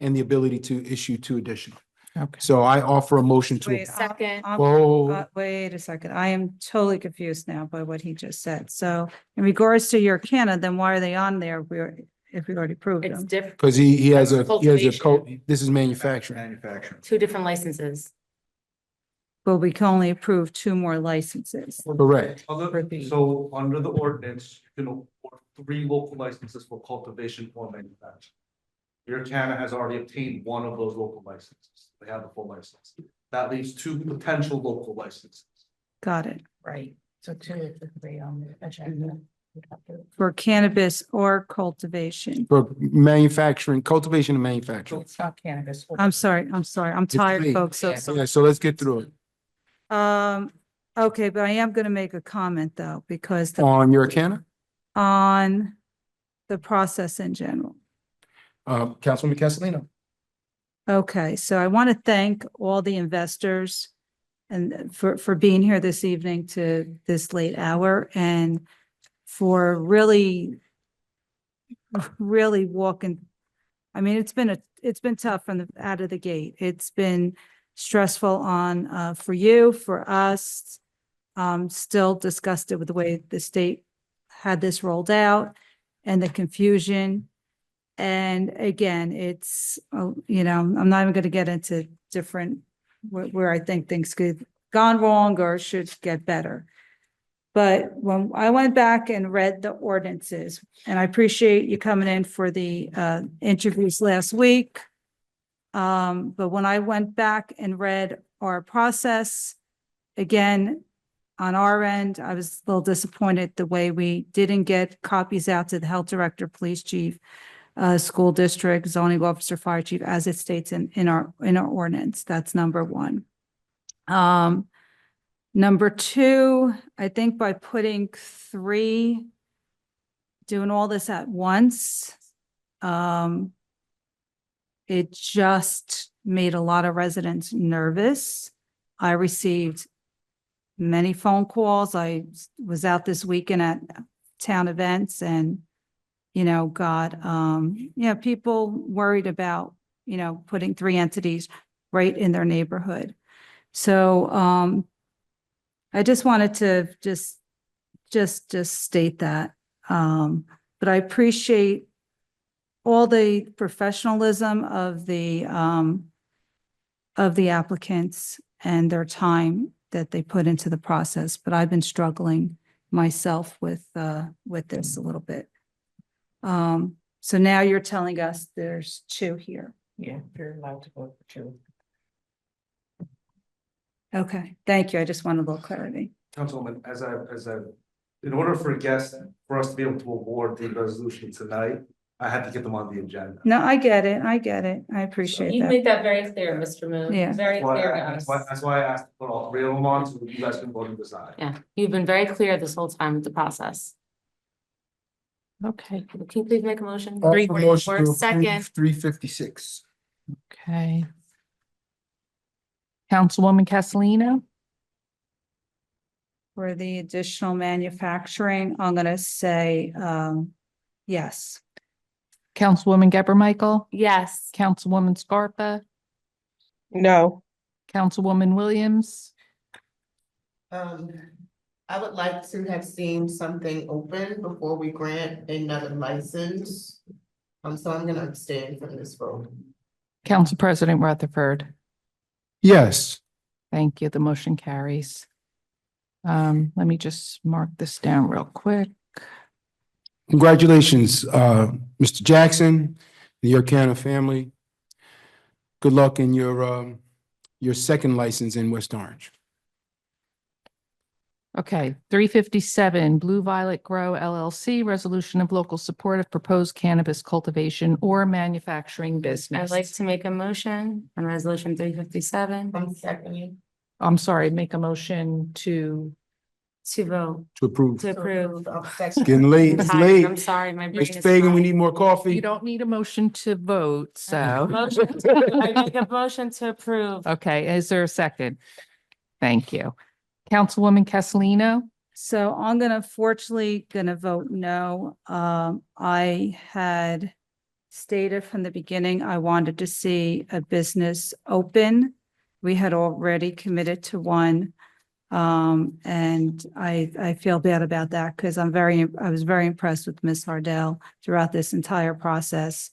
Speaker 16: and the ability to issue 2 additional.
Speaker 5: Okay.
Speaker 16: So I offer a motion to.
Speaker 21: Wait,
Speaker 18: Second.
Speaker 16: Whoa.
Speaker 21: Wait a second. I am totally confused now by what he just said. So in regards to your Canada, then why are they on there if we already proved
Speaker 18: It's
Speaker 21: them?
Speaker 18: different.
Speaker 16: Because he has a
Speaker 18: Cultivation.
Speaker 16: this is manufacturing.
Speaker 9: Manufacturing.
Speaker 18: 2 different licenses.
Speaker 21: But we can only approve 2 more licenses.
Speaker 16: Correct.
Speaker 9: So under the ordinance, you can award 3 local licenses for cultivation or manufacturing. Your Canada has already obtained 1 of those local licenses. They have the full license. That leaves 2 potential local licenses.
Speaker 21: Got it.
Speaker 5: Right. So 2 of the 3 on the agenda.
Speaker 21: For cannabis or cultivation.
Speaker 16: For manufacturing, cultivation and manufacturing.
Speaker 5: It's not cannabis.
Speaker 21: I'm sorry. I'm
Speaker 16: It's
Speaker 21: tired,
Speaker 16: 3.
Speaker 21: folks. So,
Speaker 16: Yeah, so let's get through it.
Speaker 21: okay, but I am gonna make a comment though, because
Speaker 16: On your Canada,
Speaker 21: on the process in general.
Speaker 16: Councilwoman Castellino.
Speaker 21: Okay, so I want to thank all the investors and for being here this evening to this late hour and for really walking. I mean, it's been tough from out of the gate. It's been stressful on for you, for us. Still disgusted with the way the state had this rolled out and the confusion. And again, it's, I'm not even going to get into different where I think things could gone wrong or should get better. But when I went back and read the ordinances, and I appreciate you coming in for the interviews last week. But when I went back and read our process, again, on our end, I was a little disappointed the way we didn't get copies out to the health director, police chief, school district, zoning officer, fire chief, as it states in our ordinance. That's number 1. Number 2, I think by putting 3, doing all this at once, it just made a lot of residents nervous. I received many phone calls. I was out this weekend at town events and, people worried about, putting 3 entities right in their neighborhood. So, I just wanted to just state that. But I appreciate all the professionalism of the applicants and their time that they put into the process, but I've been struggling myself with this a little bit. So now you're telling us there's two here.
Speaker 3: Yeah, you're allowed to vote for two.
Speaker 21: Okay, thank you. I just wanted a little clarity.
Speaker 9: Councilwoman, in order for us to be able to award the resolution tonight, I had to get them on the agenda.
Speaker 21: No, I get it. I get it. I appreciate
Speaker 18: You
Speaker 21: that.
Speaker 18: made that very clear, Mr. Moon.
Speaker 21: Yeah.
Speaker 18: Very clear to
Speaker 9: That's
Speaker 18: us.
Speaker 9: why I asked to put all three of them on, so that you guys can vote and decide.
Speaker 18: Yeah, you've been very clear this whole time with the process.
Speaker 5: Okay,
Speaker 18: Can you please make a motion?
Speaker 16: Motion to approve
Speaker 18: Second.
Speaker 16: 356.
Speaker 5: okay. Councilwoman Castellino,
Speaker 21: For the additional manufacturing, I'm gonna say, yes.
Speaker 5: Councilwoman Geber Michael,
Speaker 18: Yes.
Speaker 5: Councilwoman Scarpa,
Speaker 17: No.
Speaker 5: Councilwoman Williams,
Speaker 3: I would like to have seen something open before we grant another license. So I'm gonna abstain from this vote.
Speaker 5: Council President Rutherford.
Speaker 16: Yes.
Speaker 5: Thank you. The motion carries. Let me just mark this down real quick.
Speaker 16: Congratulations, Mr. Jackson, the Yorkana family. Good luck in your second license in West Orange.
Speaker 5: Okay, 357 Blue Violet Grow LLC, resolution of local support of proposed cannabis cultivation or manufacturing business.
Speaker 18: I'd like to make a motion on resolution 357
Speaker 3: I'm seconding.
Speaker 5: I'm sorry, make a motion to,
Speaker 18: to vote,
Speaker 16: To approve.
Speaker 18: to approve.
Speaker 16: It's getting late.
Speaker 18: I'm
Speaker 16: It's
Speaker 18: tired.
Speaker 16: late.
Speaker 18: I'm sorry, my brain
Speaker 16: Mr.
Speaker 18: is.
Speaker 16: Fagan, we
Speaker 18: fried.
Speaker 16: need more coffee.
Speaker 5: you don't need a motion to vote, so.
Speaker 18: I make a motion to approve.
Speaker 5: Okay, is there a second? Thank you. Councilwoman Castellino,
Speaker 21: So I'm fortunately gonna vote no. I had stated from the beginning, I wanted to see a business open. We had already committed to one. And I feel bad about that because I was very impressed with Ms. Hardell throughout this entire process.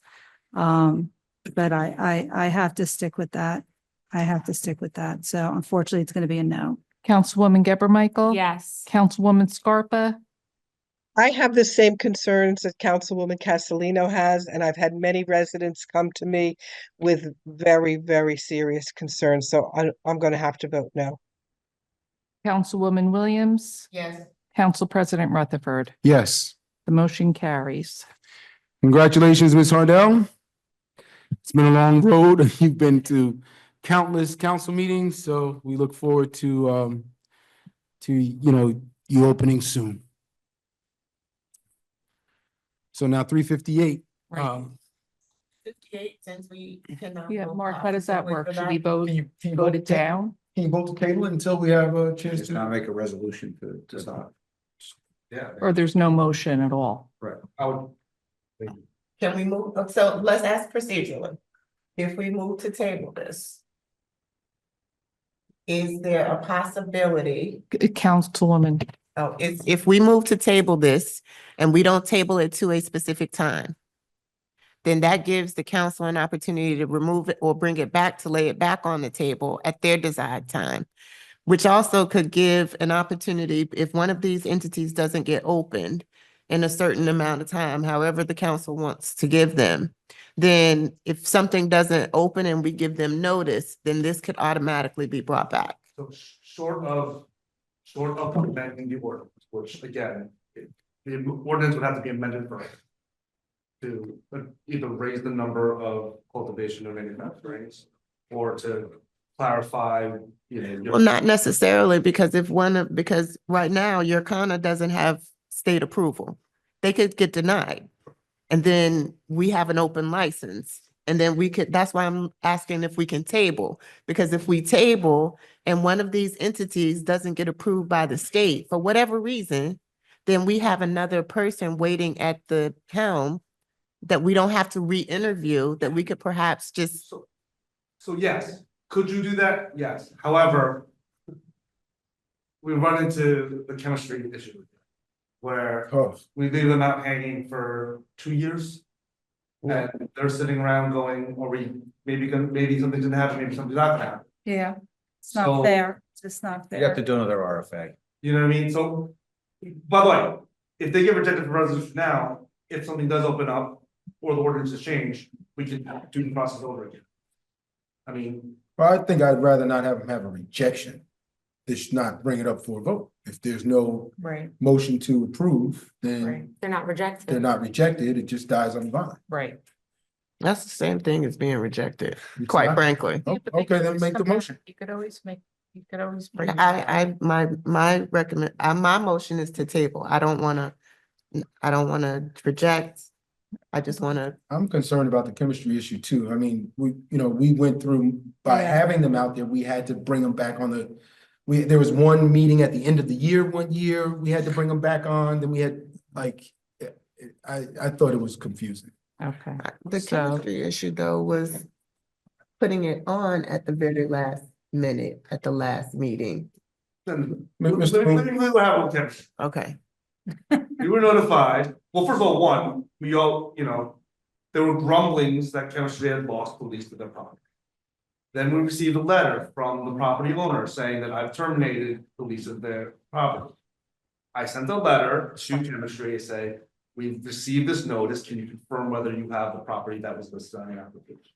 Speaker 21: But I have to stick with that. I have to stick with that. So unfortunately, it's gonna be a no.
Speaker 5: Councilwoman Geber Michael.
Speaker 18: Yes.
Speaker 5: Councilwoman Scarpa,
Speaker 17: I have the same concerns that Councilwoman Castellino has, and I've had many residents come to me with very, very serious concerns. So I'm going to have to vote no.
Speaker 5: Councilwoman Williams,
Speaker 3: Yes.
Speaker 5: Council President Rutherford.
Speaker 16: Yes.
Speaker 5: The motion carries.
Speaker 16: Congratulations, Ms. Hardell. It's been a long road. You've been to countless council meetings, so we look forward to you opening soon. So now 358.
Speaker 5: Right.
Speaker 3: 58, since we cannot.
Speaker 5: Yeah,
Speaker 3: vote
Speaker 5: Mark, how does that
Speaker 3: positively
Speaker 5: work?
Speaker 3: for
Speaker 5: Should we
Speaker 3: that.
Speaker 5: vote,
Speaker 1: Can you
Speaker 5: vote it down?
Speaker 1: Can you vote to table it until we have a chance
Speaker 19: Just
Speaker 1: to?
Speaker 19: not make a resolution to stop.
Speaker 9: Yeah.
Speaker 5: Or there's no motion at all?
Speaker 9: Right. I would.
Speaker 3: Can we move, so let's ask procedurally. If we move to table this, is there a possibility?
Speaker 5: Councilwoman,
Speaker 3: Oh, if we move to table this and we don't table it to a specific time, then that gives the council an opportunity to remove it or bring it back to lay it back on the table at their desired time, which also could give an opportunity if one of these entities doesn't get opened in a certain amount of time, however the council wants to give them, then if something doesn't open and we give them notice, then this could automatically be brought back.
Speaker 9: So short of amending the ordinance, which again, the ordinance would have to be amended first. To either raise the number of cultivation or manufacturings, or to clarify,
Speaker 3: Well, not necessarily, because because right now, Yorkana doesn't have state approval. They could get denied. And then we have an open license. And then that's why I'm asking if we can table, because if we table and one of these entities doesn't get approved by the state for whatever reason, then we have another person waiting at the helm that we don't have to re-interview, that we could perhaps just.
Speaker 9: So yes, could you do that? Yes, however. We run into the chemistry issue. Where we leave them out hanging for 2 years. And they're sitting around going, are we, maybe something's gonna happen, maybe something's not gonna happen.
Speaker 21: Yeah, it's
Speaker 9: So-
Speaker 21: not fair. It's just not
Speaker 19: You have
Speaker 21: fair.
Speaker 19: to do another RFA.
Speaker 9: You know what I mean? So, by the way, if they get rejected for resolution now, if something does open up or the ordinance is changed, we can do the process over again. I mean,
Speaker 16: Well, I think I'd rather not have them have a rejection. Just not bring it up for a vote. If there's no
Speaker 11: Right,
Speaker 16: motion to approve,
Speaker 11: right,
Speaker 16: then
Speaker 18: They're not rejected.
Speaker 16: they're not rejected, it just dies on the vine.
Speaker 11: right.
Speaker 3: That's the same thing as being rejected,
Speaker 16: It's
Speaker 3: quite
Speaker 16: not-
Speaker 3: frankly.
Speaker 16: Oh,
Speaker 11: Yeah, but they
Speaker 16: okay,
Speaker 11: could
Speaker 16: then
Speaker 11: always
Speaker 16: make the
Speaker 11: come back.
Speaker 16: motion.
Speaker 11: You could always bring it back.
Speaker 3: My my motion is to table. I don't wanna reject. I just wanna,
Speaker 16: I'm concerned about the chemistry issue too. I mean, we went through, by
Speaker 21: Yeah.
Speaker 16: having them out there, we had to bring them back on there was one meeting at the end of the year, one year, we had to bring them back on, then we had, I thought it was confusing.
Speaker 11: Okay.
Speaker 3: the
Speaker 11: So-
Speaker 3: chemistry issue though was putting it on at the very last minute, at the last meeting.
Speaker 9: then,
Speaker 16: Mr.
Speaker 9: let me what happened with chemistry.
Speaker 3: Okay.
Speaker 9: We were notified, well, first of all, one, we all, there were grumblings that chemistry had lost the lease of their property. Then we received a letter from the property owner saying that I've terminated the lease of their property. I sent a letter to chemistry to say, we've received this notice, can you confirm whether you have the property that was listed on your application?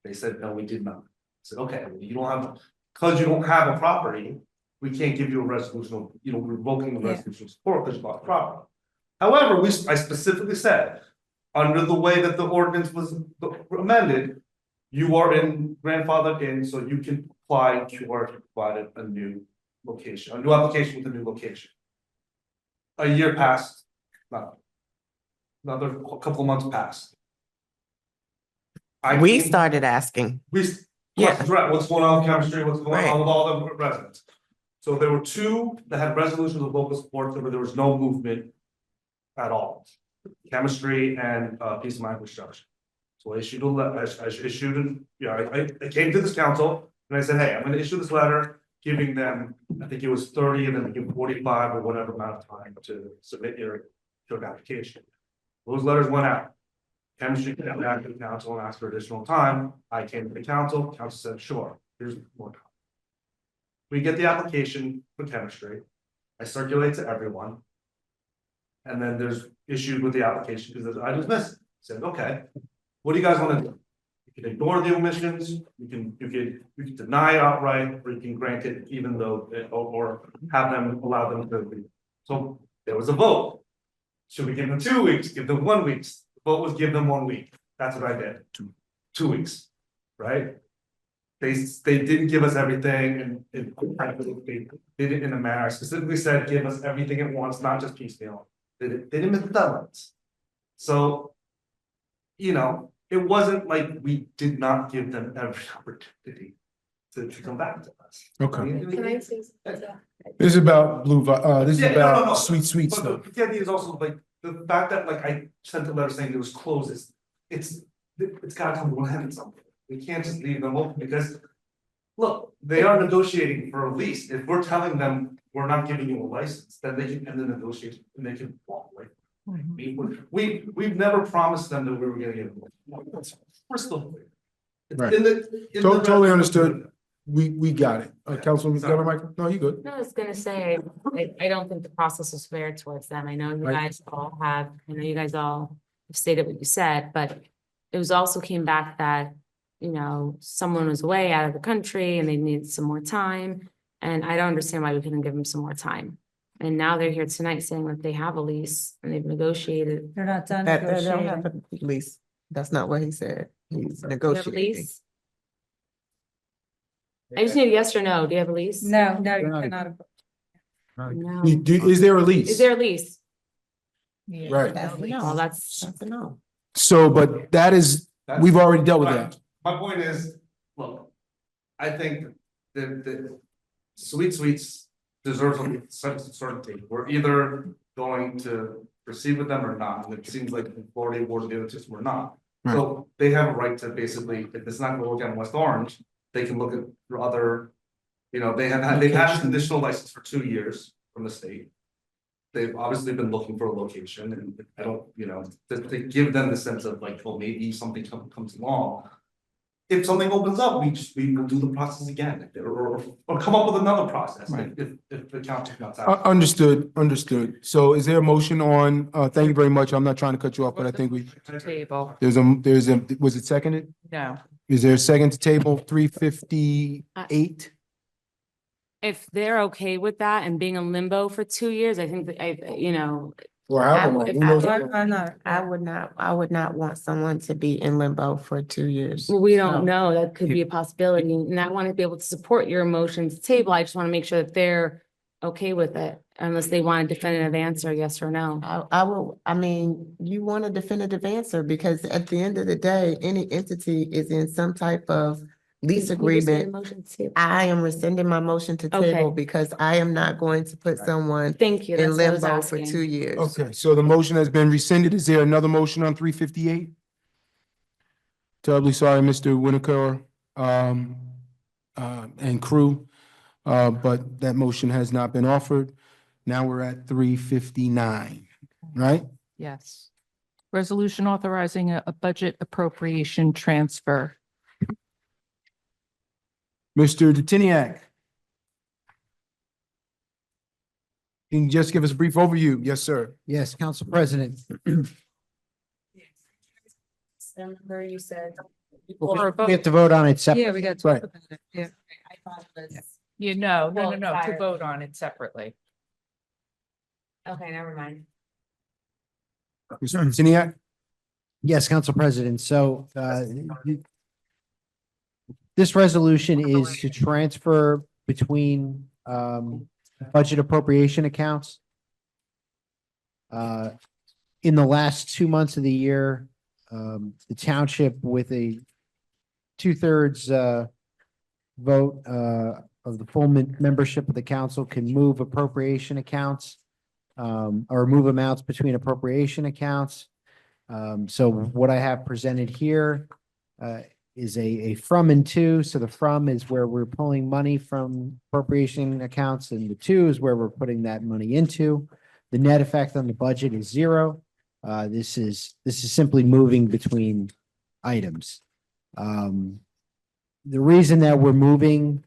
Speaker 9: They said, no, we did not. I said, okay, well, you don't have, because you don't have a property, we can't give you a resolution of, revoking the
Speaker 21: Yeah.
Speaker 9: resolution of support because you bought the property. However, I specifically said, under the way that the ordinance was amended, you are grandfathered in, so you can apply to provided a new location, a new application with a new location. A year passed, another couple of months passed.
Speaker 3: We started asking.
Speaker 9: Questions, right, what's going on with chemistry, what's going
Speaker 3: Right.
Speaker 9: on with all the residents? So there were two that had resolutions of local support, there was no movement at all. Chemistry and peace of mind construction. So I issued I came to this council and I said, hey, I'm gonna issue this letter, giving them, I think it was 30 and then we give 45 or whatever amount of time to submit your application. Those letters went out. Chemistry came back to the council and asked for additional time. I came to the council said, sure, here's more time. We get the application for chemistry. I circulate to everyone. And then there's issues with the application because I dismissed it. Said, okay, what do you guys want to do? You can ignore the omissions, you can deny outright, or you can grant it even though, or allow them to. So there was a vote. Should we give them 2 weeks, give them 1 week? The vote was give them 1 week. That's what I did. 2 weeks, right? They didn't give us everything and they did it in a manner. I specifically said, give us everything at once, not just piecemeal. They didn't miss the deadlines. So, it wasn't like we did not give them every opportunity to come back to us.
Speaker 16: Okay.
Speaker 18: Can I say something?
Speaker 16: This is about this is
Speaker 9: Yeah, no.
Speaker 16: about sweet
Speaker 9: But
Speaker 16: stuff.
Speaker 9: the idea is also like the fact that I sent a letter saying it was closed, it's gotta come to an end at some point. We can't just leave them open because. Look, they are negotiating for a lease. If we're telling them we're not giving you a license, then they can end the negotiation and they can walk away. We've never promised them that we were gonna give them. We're still.
Speaker 16: Right.
Speaker 9: In the
Speaker 16: Totally understood. We got it. Councilwoman,
Speaker 9: Sorry.
Speaker 16: Governor Michael, no, you good.
Speaker 18: No, I was gonna say, I don't think the process was fair towards them. I know you
Speaker 16: Right.
Speaker 18: guys all have stated what you said, but it was also came back that, someone was away out of the country and they needed some more time. And I don't understand why we couldn't give them some more time. And now they're here tonight saying that they have a lease and they've negotiated.
Speaker 21: They're not done
Speaker 3: That they don't have
Speaker 21: negotiating.
Speaker 3: a lease. That's not what he said. He's
Speaker 18: Do you have a
Speaker 3: negotiating.
Speaker 18: lease? I just need a yes or no. Do you have a lease?
Speaker 21: No, you cannot.
Speaker 18: No.
Speaker 16: Is there a lease?
Speaker 18: Is there a lease?
Speaker 16: Right.
Speaker 18: Well, that's.
Speaker 3: No.
Speaker 16: So, but that is, we've already dealt with that.
Speaker 9: My point is, look, I think the sweets deserves a sense of certainty. We're either going to proceed with them or not, and it seems like the Florida Board of Ordinances we're not. So they have a right to basically, if it's not gonna work out in West Orange, they can look at for other. They've had an additional license for 2 years from the state. they've obviously been looking for a location and I don't, to give them the sense of like, well, maybe something comes along. If something opens up, we will do the process again, or come up with another process if the council's not satisfied.
Speaker 16: Understood. So is there a motion on, thank you very much. I'm not trying to cut you off, but I think
Speaker 5: Table.
Speaker 16: was it seconded?
Speaker 5: No.
Speaker 16: Is there a second to table 358?
Speaker 18: If they're okay with that and being in limbo for 2 years, I think that
Speaker 16: Or
Speaker 11: I
Speaker 16: however long,
Speaker 11: would,
Speaker 16: who knows?
Speaker 11: I would not want someone to be in limbo for 2 years.
Speaker 18: well, we don't know, that could be a possibility, and I want to be able to support your emotions table. I just want to make sure that they're okay with it, unless they want a definitive answer, yes or no.
Speaker 11: You want a definitive answer because at the end of the day, any entity is in some type of lease
Speaker 18: Can you rescind the
Speaker 11: agreement.
Speaker 18: motion to table?
Speaker 11: I am rescinding my motion to
Speaker 18: Okay.
Speaker 11: table because I am not going to put someone
Speaker 18: Thank you,
Speaker 11: in
Speaker 18: that's what I was
Speaker 11: limbo for
Speaker 18: asking.
Speaker 11: 2 years.
Speaker 16: Okay, so the motion has been rescinded. Is there another motion on 358? Terribly sorry, Mr. Winokur, and crew, but that motion has not been offered. Now we're at 359, right?
Speaker 5: Yes. Resolution authorizing a budget appropriation transfer.
Speaker 16: Mr. Detiniak. Can you just give us a brief overview? Yes, sir.
Speaker 13: Yes, Council President.
Speaker 18: Remember you said.
Speaker 13: We have to vote on it separately.
Speaker 5: Yeah, we got.
Speaker 16: Right.
Speaker 18: I thought it was.
Speaker 5: To vote on it separately.
Speaker 18: Okay, never mind.
Speaker 16: Mr. Detiniak?
Speaker 13: Yes, Council President. So this resolution is to transfer between budget appropriation accounts. In the last 2 months of the year, the township with a 2/3 vote of the full membership of the council can move appropriation accounts or move amounts between appropriation accounts. So what I have presented here is a from and to. So the from is where we're pulling money from appropriation accounts, and the to is where we're putting that money into. The net effect on the budget is 0. This is simply moving between items. The reason that we're moving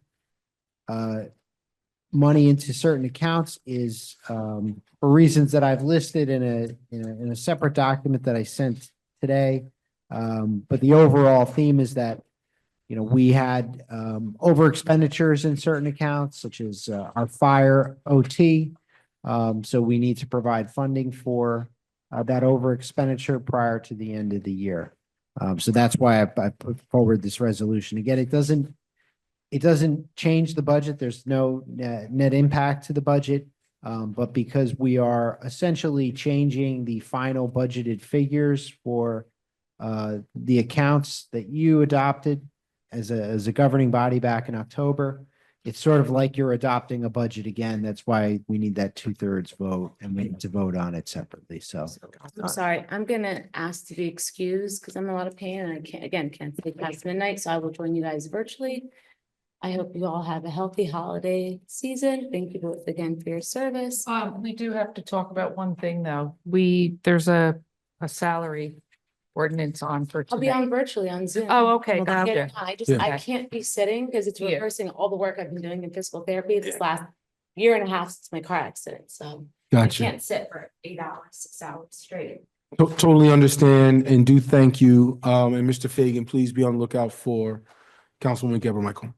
Speaker 13: money into certain accounts is for reasons that I've listed in a separate document that I sent today. But the overall theme is that, we had over expenditures in certain accounts, such as our fire OT. So we need to provide funding for that over expenditure prior to the end of the year. So that's why I put forward this resolution. Again, it doesn't change the budget. There's no net impact to the budget. But because we are essentially changing the final budgeted figures for the accounts that you adopted as a governing body back in October, it's sort of like you're adopting a budget again. That's why we need that 2/3 vote, and we need to vote on it separately. So
Speaker 18: I'm sorry, I'm gonna ask to be excused because I'm in a lot of pain and I can't stay past midnight, so I will join you guys virtually. I hope you all have a healthy holiday season. Thank you both again for your service.
Speaker 5: We do have to talk about one thing, though. There's a salary ordinance on for
Speaker 18: I'll be
Speaker 5: today.
Speaker 18: on virtually on Zoom.
Speaker 5: Oh, okay,
Speaker 18: I
Speaker 5: gotcha.
Speaker 18: I can't be sitting because it's
Speaker 5: Yeah.
Speaker 18: reversing all the work I've been doing in physical therapy this last year and a half since my car accident, so.
Speaker 16: Gotcha.
Speaker 18: I can't sit for 8 hours, 6 hours straight.
Speaker 16: Totally understand and do thank you. And Mr. Fagan, please be on the lookout for Councilwoman Geber Michael.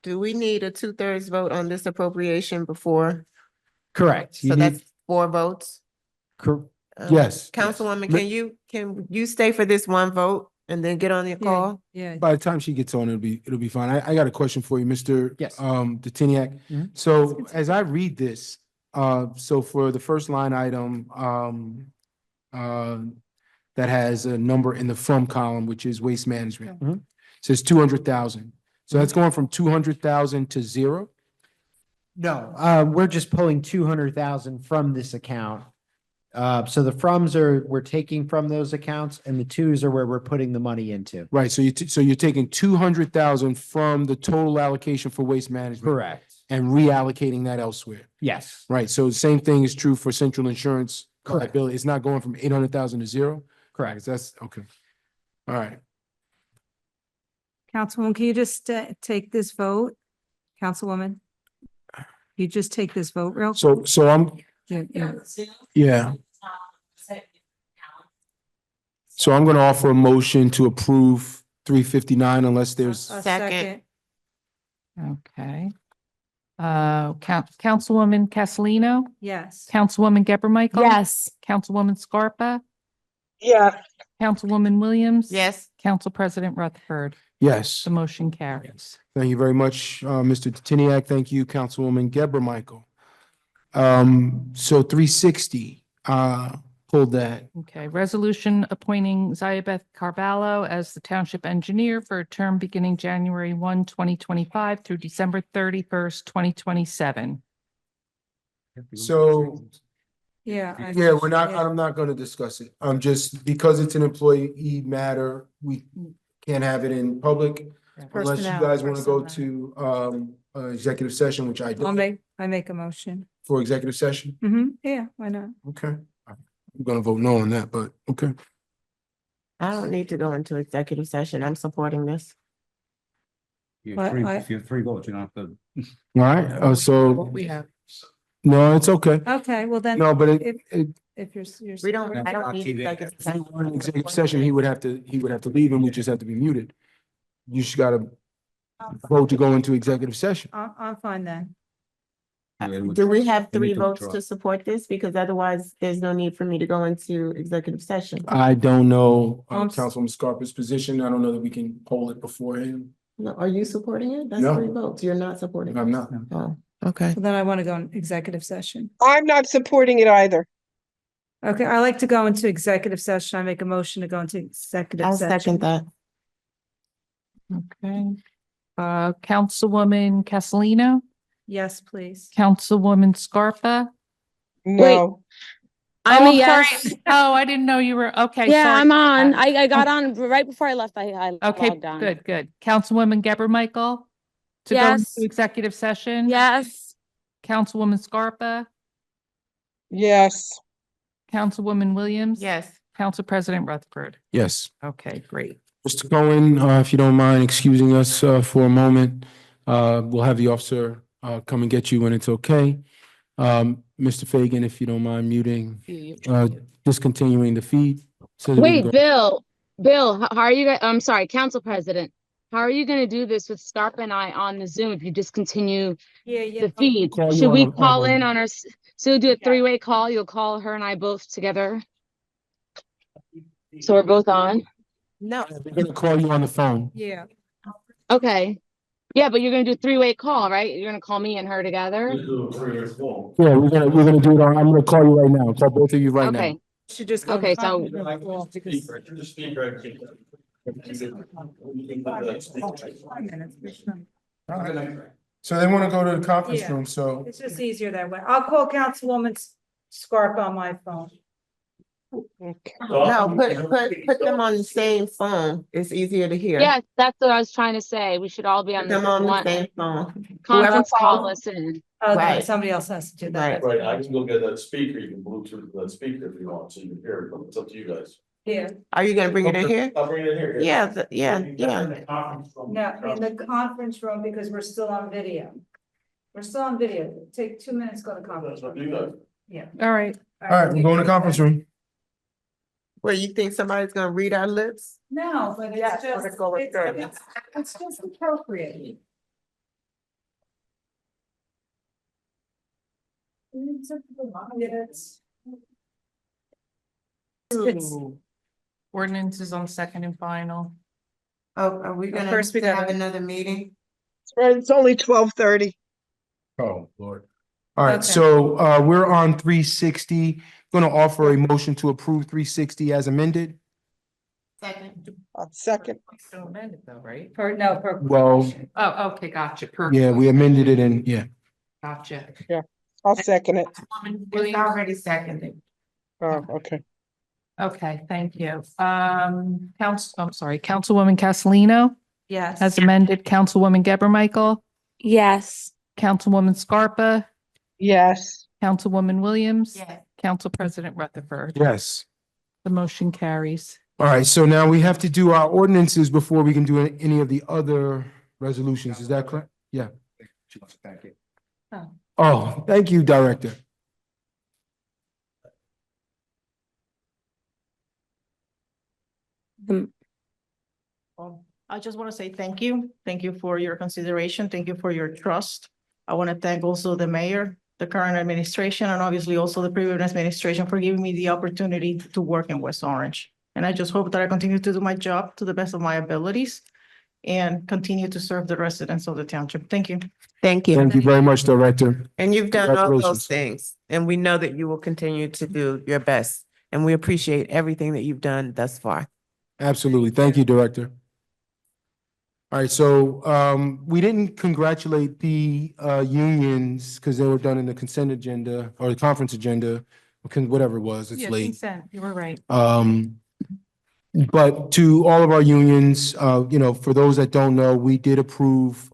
Speaker 11: Do we need a 2/3 vote on this appropriation before?
Speaker 13: correct.
Speaker 11: So that's 4 votes?
Speaker 16: Yes.
Speaker 11: Councilwoman,
Speaker 16: Yes.
Speaker 11: can you stay for this one vote and then get on your call?
Speaker 20: Yeah.
Speaker 16: By the time she gets on, it'll be fine. I got a question for you, Mr.
Speaker 13: Yes.
Speaker 16: Detiniak.
Speaker 13: Mhm.
Speaker 16: So as I read this, so for the first line item, that has a number in the from column, which is waste management.
Speaker 13: Mhm.
Speaker 16: Says 200,000. So that's going from 200,000 to 0?
Speaker 13: No, we're just pulling 200,000 from this account. So the froms we're taking from those accounts, and the twos are where we're putting the money into.
Speaker 16: Right, so you're taking 200,000 from the total allocation for waste management.
Speaker 13: Correct.
Speaker 16: and reallocating that elsewhere.
Speaker 13: Yes.
Speaker 16: Right, so the same thing is true for central insurance
Speaker 13: Correct.
Speaker 16: liability. It's not going from 800,000 to zero?
Speaker 13: Correct.
Speaker 16: That's, okay. All right.
Speaker 21: Councilwoman, can you just take this vote? Councilwoman? You just take this vote real?
Speaker 16: So I'm, yeah. So I'm gonna offer a motion to approve 359 unless there's,
Speaker 21: A second.
Speaker 5: Okay. Councilwoman Castellino,
Speaker 21: Yes.
Speaker 5: Councilwoman Geber Michael.
Speaker 18: Yes.
Speaker 5: Councilwoman Scarpa,
Speaker 17: Yeah.
Speaker 5: Councilwoman Williams.
Speaker 3: Yes.
Speaker 5: Council President Rutherford.
Speaker 16: yes.
Speaker 5: The motion carries.
Speaker 16: Thank you very much, Mr. Tiniak. Thank you, Councilwoman Geber Michael. So 360, pulled that.
Speaker 5: Okay, resolution appointing Ziabeth Carvalho as the township engineer for a term beginning January 1, 2025 through December 31st, 2027.
Speaker 16: So,
Speaker 21: Yeah.
Speaker 16: yeah, I'm not gonna discuss it. Just because it's an employee matter, we can't have it in public unless you
Speaker 21: Personnel,
Speaker 16: guys wanna go
Speaker 21: personnel.
Speaker 16: to, executive session, which I do,
Speaker 21: I make a motion.
Speaker 16: for executive session.
Speaker 21: Yeah, why not?
Speaker 16: Okay. I'm gonna vote no on that, but okay.
Speaker 11: I don't need to go into executive session. I'm supporting this.
Speaker 19: You
Speaker 21: Well,
Speaker 19: have three,
Speaker 21: I-
Speaker 19: if you have three votes, you don't have to.
Speaker 16: All right, so,
Speaker 5: We have.
Speaker 16: no, it's okay.
Speaker 21: Okay, well then.
Speaker 16: No, but
Speaker 21: If,
Speaker 16: it,
Speaker 21: if you're.
Speaker 11: We don't, I don't need
Speaker 19: TV.
Speaker 11: executive
Speaker 16: if he were in
Speaker 11: session.
Speaker 16: executive session, he would have to leave and we just have to be muted. You just gotta vote to go into executive session.
Speaker 21: I'm fine then.
Speaker 11: Do we have
Speaker 19: You need
Speaker 11: three
Speaker 19: to
Speaker 11: votes
Speaker 19: withdraw.
Speaker 11: to support this? Because otherwise, there's no need for me to go into executive session.
Speaker 16: I don't know,
Speaker 21: Um,
Speaker 16: Councilwoman Scarpa's position. I don't know that we can hold it beforehand.
Speaker 11: No, are you supporting it? That's
Speaker 16: No.
Speaker 11: three votes. You're not supporting it.
Speaker 16: I'm not.
Speaker 11: Oh, okay.
Speaker 21: So then I want to go in executive session.
Speaker 17: I'm not supporting it either.
Speaker 21: Okay, I like to go into executive session. I make a motion to go into executive
Speaker 11: I'll
Speaker 21: session.
Speaker 11: second that.
Speaker 5: Okay. Councilwoman Castellino,
Speaker 21: Yes, please.
Speaker 5: Councilwoman Scarpa.
Speaker 17: No.
Speaker 18: I'm
Speaker 5: Oh,
Speaker 18: a
Speaker 5: sorry.
Speaker 18: yes.
Speaker 5: Oh, I didn't know you were, okay.
Speaker 18: Yeah,
Speaker 5: sorry
Speaker 18: I'm
Speaker 5: about
Speaker 18: on.
Speaker 5: that.
Speaker 18: I got on right before I left. I
Speaker 5: Okay,
Speaker 18: logged on.
Speaker 5: good. Councilwoman Geber Michael. To go
Speaker 18: Yes.
Speaker 5: into executive session.
Speaker 18: Yes.
Speaker 5: Councilwoman Scarpa,
Speaker 17: Yes.
Speaker 5: Councilwoman Williams.
Speaker 3: Yes.
Speaker 5: Council President Rutherford.
Speaker 16: Yes.
Speaker 5: Okay, great.
Speaker 16: Mr. Cohen, if you don't mind excusing us, for a moment, we'll have the officer, come and get you when it's okay. Mr. Fagan, if you don't mind muting, discontinuing the feed. so that we can
Speaker 18: Wait,
Speaker 16: go-
Speaker 18: Bill, how are you guys? I'm sorry, Council President. How are you going to do this with Scarpa and I on the Zoom if you discontinue
Speaker 21: Yeah.
Speaker 18: the feed?
Speaker 16: Call you
Speaker 18: Should
Speaker 16: on
Speaker 18: we
Speaker 16: the-
Speaker 18: call in on our, so do a three-way call? You'll call her and I both together? So we're both on?
Speaker 11: No.
Speaker 16: We're gonna call you on the phone.
Speaker 21: Yeah.
Speaker 18: Okay. Yeah, but you're gonna do a three-way call, right? You're gonna call me and her together?
Speaker 16: Yeah, we're gonna do it. I'm gonna call you right now. Call both of you right now.
Speaker 18: Okay,
Speaker 21: Should just go.
Speaker 18: okay, so
Speaker 16: So they wanna go to the conference
Speaker 21: Yeah.
Speaker 16: room, so.
Speaker 21: It's just easier that way. I'll call Councilwoman Scarpa on my phone.
Speaker 11: No, put them on the same phone. It's easier to hear.
Speaker 18: yeah, that's what I was trying to say. We should all be on
Speaker 11: Put them on
Speaker 18: the
Speaker 11: the
Speaker 18: one
Speaker 11: same phone.
Speaker 18: conference call,
Speaker 11: calls-
Speaker 18: listen.
Speaker 21: Oh, then
Speaker 11: Right.
Speaker 21: somebody else has to do that.
Speaker 11: Right.
Speaker 2: Right, I can go get that speaker, you can Bluetooth that speaker if you want, so you can hear it, but it's up to you guys.
Speaker 21: Yeah.
Speaker 11: Are you gonna bring it in here?
Speaker 2: I'll bring it in here.
Speaker 11: Yeah, yeah.
Speaker 21: No, in the conference room because we're still on video. We're still on video. Take 2 minutes, go to conference
Speaker 2: That's up to
Speaker 21: room.
Speaker 2: you guys.
Speaker 21: Yeah.
Speaker 5: All right.
Speaker 16: All right, we're going to conference room.
Speaker 11: Where you think somebody's gonna read our lips?
Speaker 21: No, but
Speaker 11: Yes,
Speaker 21: it's
Speaker 11: let's
Speaker 21: just,
Speaker 11: go with that.
Speaker 21: it's just appropriate. It's-
Speaker 5: Ordinances on second and final.
Speaker 11: Oh, are we gonna
Speaker 21: First we
Speaker 11: have
Speaker 21: gotta-
Speaker 11: another meeting?
Speaker 17: It's only 12:30.
Speaker 16: Oh, Lord. All right,
Speaker 21: Okay.
Speaker 16: so, we're on 360. Gonna offer a motion to approve 360 as amended.
Speaker 11: Second.
Speaker 17: Second.
Speaker 5: Still amended though, right?
Speaker 21: Per.
Speaker 16: Well,
Speaker 5: Oh, okay, gotcha.
Speaker 16: yeah, we amended it and, yeah.
Speaker 5: Gotcha.
Speaker 17: I'll second it.
Speaker 11: It's already seconded.
Speaker 17: Oh, okay.
Speaker 5: Okay, thank you. I'm sorry, Councilwoman Castellino,
Speaker 21: Yes.
Speaker 5: as amended, Councilwoman Geber Michael,
Speaker 18: Yes.
Speaker 5: Councilwoman Scarpa,
Speaker 17: Yes.
Speaker 5: Councilwoman Williams.
Speaker 3: Yes.
Speaker 5: Council President Rutherford.
Speaker 16: Yes.
Speaker 5: The motion carries.
Speaker 16: All right, so now we have to do our ordinances before we can do any of the other resolutions. Is that correct? Yeah.
Speaker 19: She wants to thank you.
Speaker 16: Oh, thank you, Director.
Speaker 20: I just want to say thank you. Thank you for your consideration. Thank you for your trust. I want to thank also the mayor, the current administration, and obviously also the previous administration for giving me the opportunity to work in West Orange. And I just hope that I continue to do my job to the best of my abilities and continue to serve the residents of the township. Thank you.
Speaker 11: Thank you.
Speaker 16: Thank you very much, Director.
Speaker 11: And you've done all those
Speaker 16: Congratulations.
Speaker 11: things, and we know that you will continue to do your best. And we appreciate everything that you've done thus far.
Speaker 16: Absolutely. Thank you, Director. All right, so we didn't congratulate the unions because they were done in the consent agenda or the conference agenda, whatever it was, it's
Speaker 5: Yeah,
Speaker 16: late.
Speaker 5: consent. You were right.
Speaker 16: But to all of our unions, for those that don't know, we did approve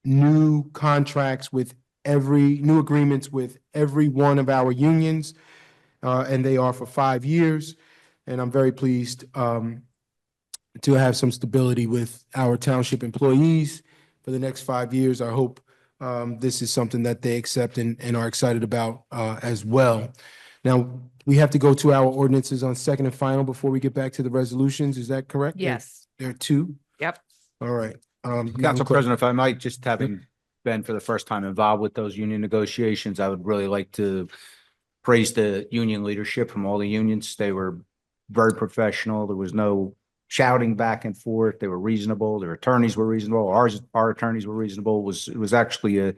Speaker 16: new contracts with new agreements with every one of our unions, and they are for 5 years. And I'm very pleased to have some stability with our township employees for the next 5 years. I hope this is something that they accept and are excited about as well. Now, we have to go to our ordinances on second and final before we get back to the resolutions. Is that correct?
Speaker 5: Yes.
Speaker 16: There are two?
Speaker 3: Yep.
Speaker 16: All right.
Speaker 19: Council President, if I might, just having been for the first time involved with those union negotiations, I would really like to praise the union leadership from all the unions. They were very professional. There was no shouting back and forth. They were reasonable. Their attorneys were reasonable. Our attorneys were reasonable. It was actually an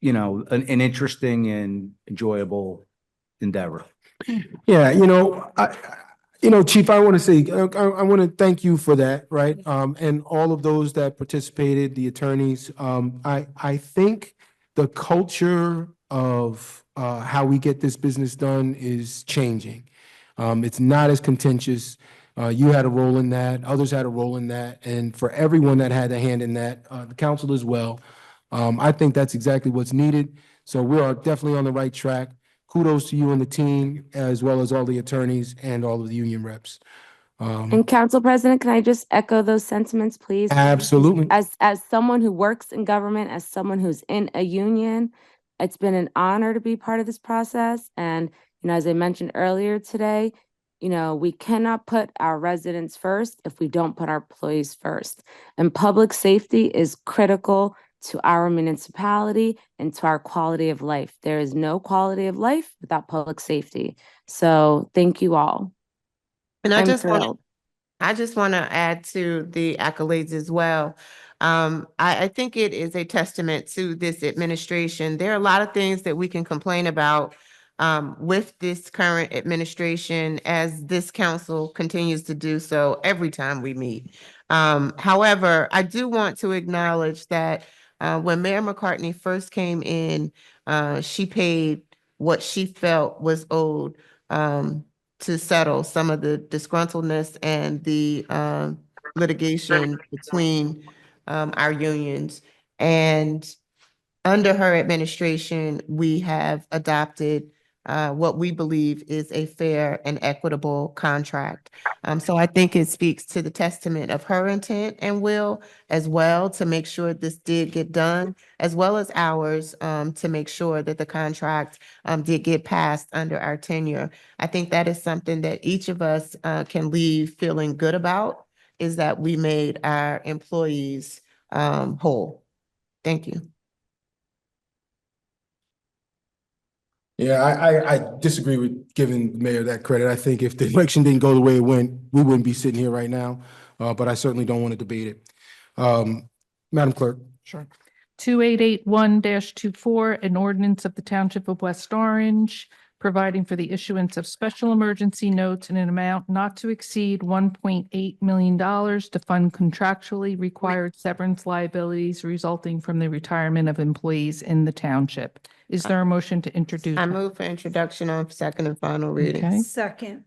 Speaker 19: interesting and enjoyable endeavor.
Speaker 16: Yeah, Chief, I want to say, I want to thank you for that, right? And all of those that participated, the attorneys. I think the culture of how we get this business done is changing. It's not as contentious. You had a role in that, others had a role in that, and for everyone that had a hand in that, the council as well. I think that's exactly what's needed. So we are definitely on the right track. Kudos to you and the team, as well as all the attorneys and all of the union reps.
Speaker 18: And Council President, can I just echo those sentiments, please?
Speaker 16: Absolutely.
Speaker 18: As someone who works in government, as someone who's in a union, it's been an honor to be part of this process. And, as I mentioned earlier today, we cannot put our residents first if we don't put our employees first. And public safety is critical to our municipality and to our quality of life. There is no quality of life without public safety. So thank you all.
Speaker 11: And I
Speaker 18: I'm
Speaker 11: just want
Speaker 18: thrilled.
Speaker 11: to add to the accolades as well. I think it is a testament to this administration. There are a lot of things that we can complain about with this current administration as this council continues to do so every time we meet. However, I do want to acknowledge that when Mayor McCartney first came in, she paid what she felt was owed to settle some of the disgruntledness and the litigation between our unions. And under her administration, we have adopted what we believe is a fair and equitable contract. So I think it speaks to the testament of her intent and will as well to make sure this did get done, as well as ours to make sure that the contract did get passed under our tenure. I think that is something that each of us can leave feeling good about, is that we made our employees whole. Thank you.
Speaker 16: Yeah, I disagree with giving the mayor that credit. I think if the election didn't go the way it went, we wouldn't be sitting here right now. But I certainly don't want to debate it. Madam Clerk.
Speaker 5: Sure. 2881-24, an ordinance of the Township of West Orange, providing for the issuance of special emergency notes in an amount not to exceed $1.8 million to fund contractually required severance liabilities resulting from the retirement of employees in the township. Is there a motion to introduce?
Speaker 11: I move for introduction on second and final reading.
Speaker 5: Okay.
Speaker 21: Second.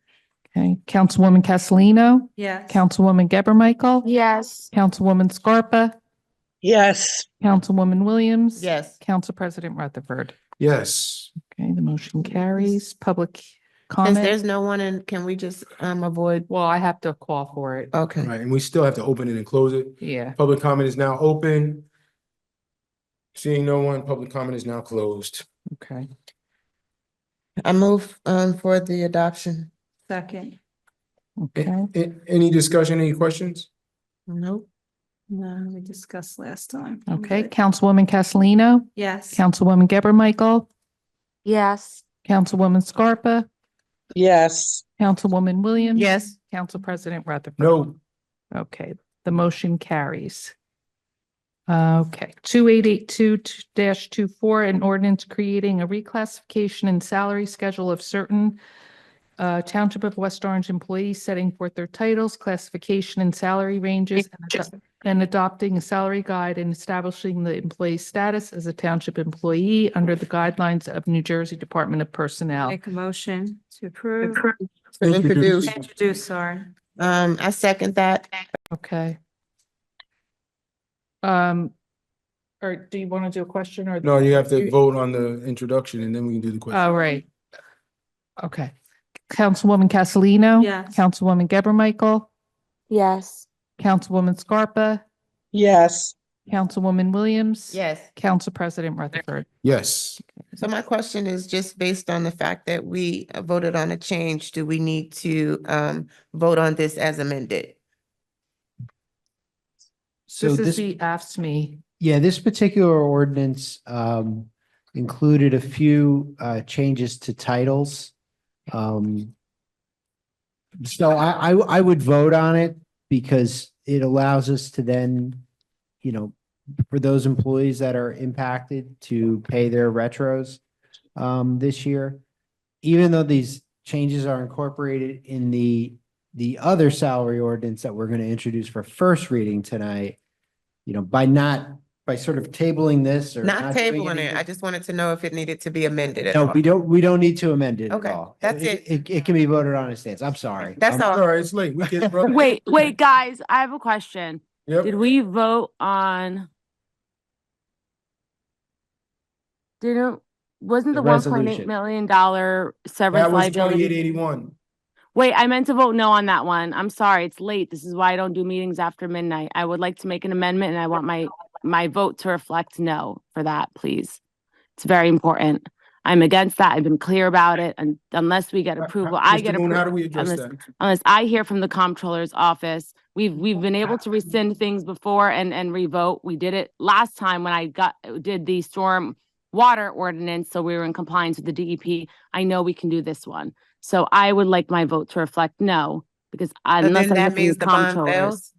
Speaker 5: Okay, Councilwoman Castellino?
Speaker 21: Yes.
Speaker 5: Councilwoman Geber Michael?
Speaker 18: Yes.
Speaker 5: Councilwoman Scarpa?
Speaker 17: Yes.
Speaker 5: Councilwoman Williams.
Speaker 11: Yes.
Speaker 5: Council President Rutherford.
Speaker 16: Yes.
Speaker 5: Okay, the motion carries. Public
Speaker 11: Since
Speaker 5: comment.
Speaker 11: there's no one in, can we just avoid?
Speaker 5: Well, I have to call for it.
Speaker 11: Okay.
Speaker 16: Right, and we still have to open it and close it.
Speaker 5: Yeah.
Speaker 16: Public comment is now open. Seeing no one, public comment is now closed.
Speaker 5: Okay.
Speaker 11: I move for the adoption.
Speaker 21: Second.
Speaker 5: Okay.
Speaker 16: Any discussion, any questions?
Speaker 11: Nope.
Speaker 21: No, we discussed last time.
Speaker 5: Okay, Councilwoman Castellino.
Speaker 21: Yes.
Speaker 5: Councilwoman Geber Michael.
Speaker 18: Yes.
Speaker 5: Councilwoman Scarpa.
Speaker 17: Yes.
Speaker 5: Councilwoman Williams.
Speaker 11: Yes.
Speaker 5: Council President Rutherford.
Speaker 16: No.
Speaker 5: Okay, the motion carries. Okay, 2882-24, an ordinance creating a reclassification and salary schedule of certain Township of West Orange employees, setting forth their titles, classification and salary ranges, and adopting a salary guide and establishing the employee's status as a township employee under the guidelines of New Jersey Department of Personnel.
Speaker 21: Make a motion to approve.
Speaker 11: Introduce.
Speaker 21: Introduce, sorry.
Speaker 11: I second that.
Speaker 5: Okay. Or do you want to do a question or?
Speaker 16: No, you have to vote on the introduction and then we can do the question.
Speaker 5: Oh, right. Okay. Councilwoman Castellino.
Speaker 21: Yes.
Speaker 5: Councilwoman Geber Michael.
Speaker 18: Yes.
Speaker 5: Councilwoman Scarpa.
Speaker 17: Yes.
Speaker 5: Councilwoman Williams.
Speaker 11: Yes.
Speaker 5: Council President Rutherford.
Speaker 16: Yes.
Speaker 11: So my question is just based on the fact that we voted on a change, do we need to vote on this as amended?
Speaker 13: So
Speaker 5: This is
Speaker 13: this,
Speaker 5: the AFSCME.
Speaker 13: yeah, this particular ordinance included a few changes to titles. So I would vote on it because it allows us to then, you know, for those employees that are impacted to pay their retros this year. Even though these changes are incorporated in the other salary ordinance that we're going to introduce for first reading tonight, you know, by sort of tabling this or
Speaker 11: Not
Speaker 13: doing
Speaker 11: tabling it.
Speaker 13: anything-
Speaker 11: I just wanted to know if it needed to be amended at
Speaker 13: No,
Speaker 11: all.
Speaker 13: we don't need to amend it at
Speaker 11: Okay,
Speaker 13: all.
Speaker 11: that's it.
Speaker 13: It can be voted on as stands. I'm sorry.
Speaker 11: That's
Speaker 13: I'm-
Speaker 11: all.
Speaker 16: All right, it's late. We get.
Speaker 18: Wait, guys, I have a question.
Speaker 16: Yep.
Speaker 18: Did we vote on? Wasn't
Speaker 13: The
Speaker 18: the $1.8
Speaker 13: resolution.
Speaker 18: million severance
Speaker 16: That was
Speaker 18: liability?
Speaker 16: 2881.
Speaker 18: Wait, I meant to vote no on that one. I'm sorry, it's late. This is why I don't do meetings after midnight. I would like to make an amendment and I want my vote to reflect no for that, please. It's very important. I'm against that. I've been clear about it, and unless we get approval, I
Speaker 16: Mr.
Speaker 18: get
Speaker 16: Moon, how do
Speaker 18: approval.
Speaker 16: we address that?
Speaker 18: Unless I hear from the comptroller's office, we've been able to rescind things before and revote. We did it last time when I did the storm water ordinance, so we were in compliance with the DEP. I know we can do this one. So I would like my vote to reflect no, because
Speaker 11: So
Speaker 18: unless
Speaker 11: then
Speaker 18: I hear
Speaker 11: that
Speaker 18: from
Speaker 11: means
Speaker 18: the
Speaker 11: the bond
Speaker 18: comptrollers.
Speaker 11: fails?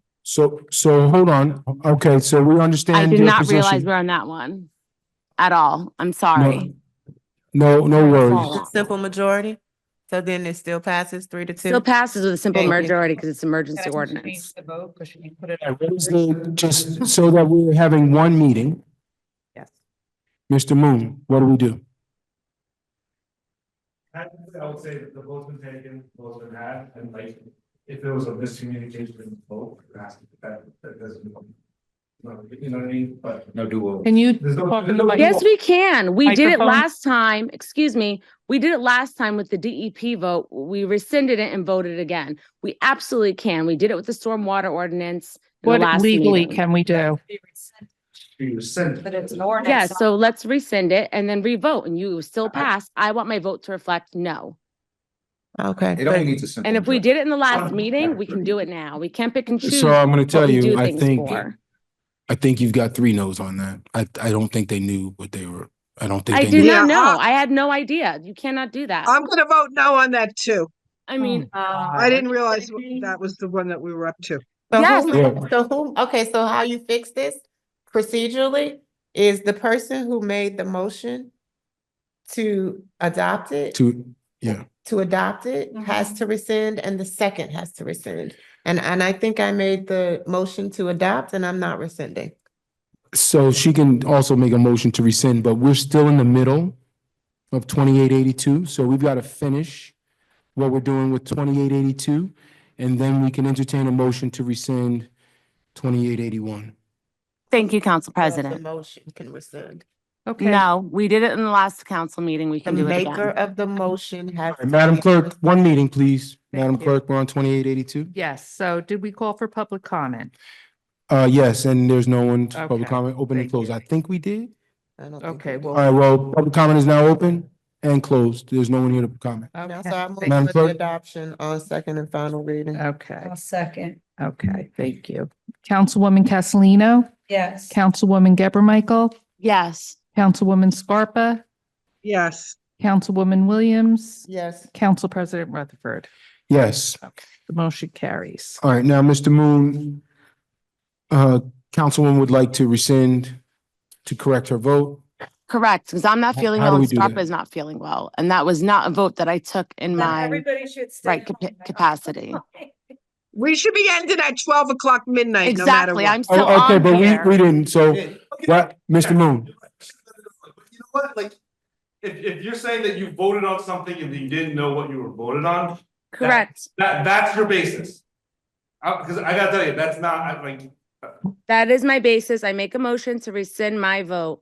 Speaker 16: So hold on. Okay, so we
Speaker 18: I
Speaker 16: understand
Speaker 18: did
Speaker 16: your
Speaker 18: not realize
Speaker 16: position.
Speaker 18: we're on that one at all. I'm sorry.
Speaker 16: No worries.
Speaker 11: It's a simple majority? So then it still passes 3-2?
Speaker 18: Still passes with a simple
Speaker 11: Thank you.
Speaker 18: majority because it's emergency ordinance.
Speaker 5: The vote, because you put it.
Speaker 16: Just so that we're having one meeting.
Speaker 5: Yes.
Speaker 16: Mr. Moon, what do we do?
Speaker 6: I would say that the vote's been taken, vote's been had, and like, if there was a miscommunication in the vote, that doesn't. You know what I mean? But no do-over.
Speaker 5: Can you
Speaker 6: There's no-
Speaker 5: talk in
Speaker 6: there's
Speaker 5: the
Speaker 6: no
Speaker 5: mic?
Speaker 18: Yes, we can. We did it
Speaker 5: Microphone.
Speaker 18: last time. Excuse me. We did it last time with the DEP vote. We rescinded it and voted again. We absolutely can. We did it with the stormwater ordinance. in the
Speaker 5: What
Speaker 18: last
Speaker 5: legally
Speaker 18: meeting.
Speaker 5: can we do?
Speaker 6: Be rescinded.
Speaker 21: But it's an
Speaker 18: Yeah,
Speaker 21: ordinance.
Speaker 18: so let's rescind it and then revote and you still pass. I want my vote to reflect no.
Speaker 11: Okay.
Speaker 19: It only needs a simple.
Speaker 18: And if we
Speaker 19: majority.
Speaker 18: did it in the last meeting, we can do it now. We can't pick and choose.
Speaker 16: So I'm gonna
Speaker 18: what
Speaker 16: tell
Speaker 18: we
Speaker 16: you,
Speaker 18: do
Speaker 16: I
Speaker 18: things
Speaker 16: think,
Speaker 18: for.
Speaker 16: I think you've got 3 no's on that. I don't think they knew what they were, I don't think
Speaker 18: I
Speaker 16: they
Speaker 18: did
Speaker 16: knew.
Speaker 18: not
Speaker 17: Yeah,
Speaker 18: know. I had no idea. You cannot do that.
Speaker 17: I'm gonna vote no on that too.
Speaker 18: I mean,
Speaker 17: I didn't realize that was the one that we were up to.
Speaker 11: So
Speaker 18: Yes.
Speaker 11: okay, so how you fix this procedurally is the person who made the motion to adopt it, to adopt it, has to rescind, and the second has to rescind. And I think I made the motion to adopt and I'm not rescinding.
Speaker 16: So she can also make a motion to rescind, but we're still in the middle of 2882. So we've got to finish what we're doing with 2882. And then we can entertain a motion to rescind 2881.
Speaker 18: Thank you, Council
Speaker 11: The
Speaker 18: President.
Speaker 11: motion can rescind.
Speaker 5: Okay.
Speaker 18: No, we did it in the last council meeting. We
Speaker 11: The
Speaker 18: can do it
Speaker 11: maker
Speaker 18: again.
Speaker 11: of the motion has.
Speaker 16: All right, Madam Clerk, one meeting, please. Madam
Speaker 5: you.
Speaker 16: Clerk, we're on 2882.
Speaker 5: Yes, so did we call for public comment?
Speaker 16: Yes, and there's no one to public
Speaker 5: Okay,
Speaker 16: comment, open and
Speaker 5: thank
Speaker 16: close.
Speaker 5: you.
Speaker 16: I think we did.
Speaker 11: I don't think
Speaker 5: Okay,
Speaker 11: we
Speaker 16: All
Speaker 5: well.
Speaker 16: right, well, public comment is now open and closed. There's no one here to comment.
Speaker 11: do. No,
Speaker 5: Okay.
Speaker 11: so I move
Speaker 16: Madam
Speaker 11: for the
Speaker 16: Clerk?
Speaker 11: adoption on second and final reading.
Speaker 5: Okay,
Speaker 21: second.
Speaker 5: okay, thank you. Councilwoman Castellino,
Speaker 21: Yes.
Speaker 5: Councilwoman Geber Michael,
Speaker 18: Yes.
Speaker 5: Councilwoman Scarpa,
Speaker 17: Yes.
Speaker 5: Councilwoman Williams,
Speaker 11: Yes.
Speaker 5: Council President Rutherford.
Speaker 16: Yes.
Speaker 5: Okay, the motion carries.
Speaker 16: All right, now, Mr. Moon, Councilwoman would like to rescind to correct her vote.
Speaker 18: Correct, because I'm not feeling
Speaker 16: How do
Speaker 18: well
Speaker 16: we
Speaker 18: and
Speaker 16: do
Speaker 18: Scarpa
Speaker 16: that?
Speaker 18: is not feeling well. And that was not a vote that I took in my
Speaker 21: Everybody should stay.
Speaker 18: right capacity.
Speaker 17: We should be ending at 12 o'clock midnight, no matter
Speaker 18: Exactly.
Speaker 17: what.
Speaker 18: I'm still
Speaker 16: Oh, okay,
Speaker 18: on
Speaker 16: but
Speaker 18: here.
Speaker 16: we didn't, so, what, Mr. Moon?
Speaker 9: You know what, like, if you're saying that you voted on something and you didn't know what you were voted on.
Speaker 18: Correct.
Speaker 9: That's your basis. Cause I gotta tell you, that's not, like,
Speaker 18: That is my basis. I make a motion to rescind my vote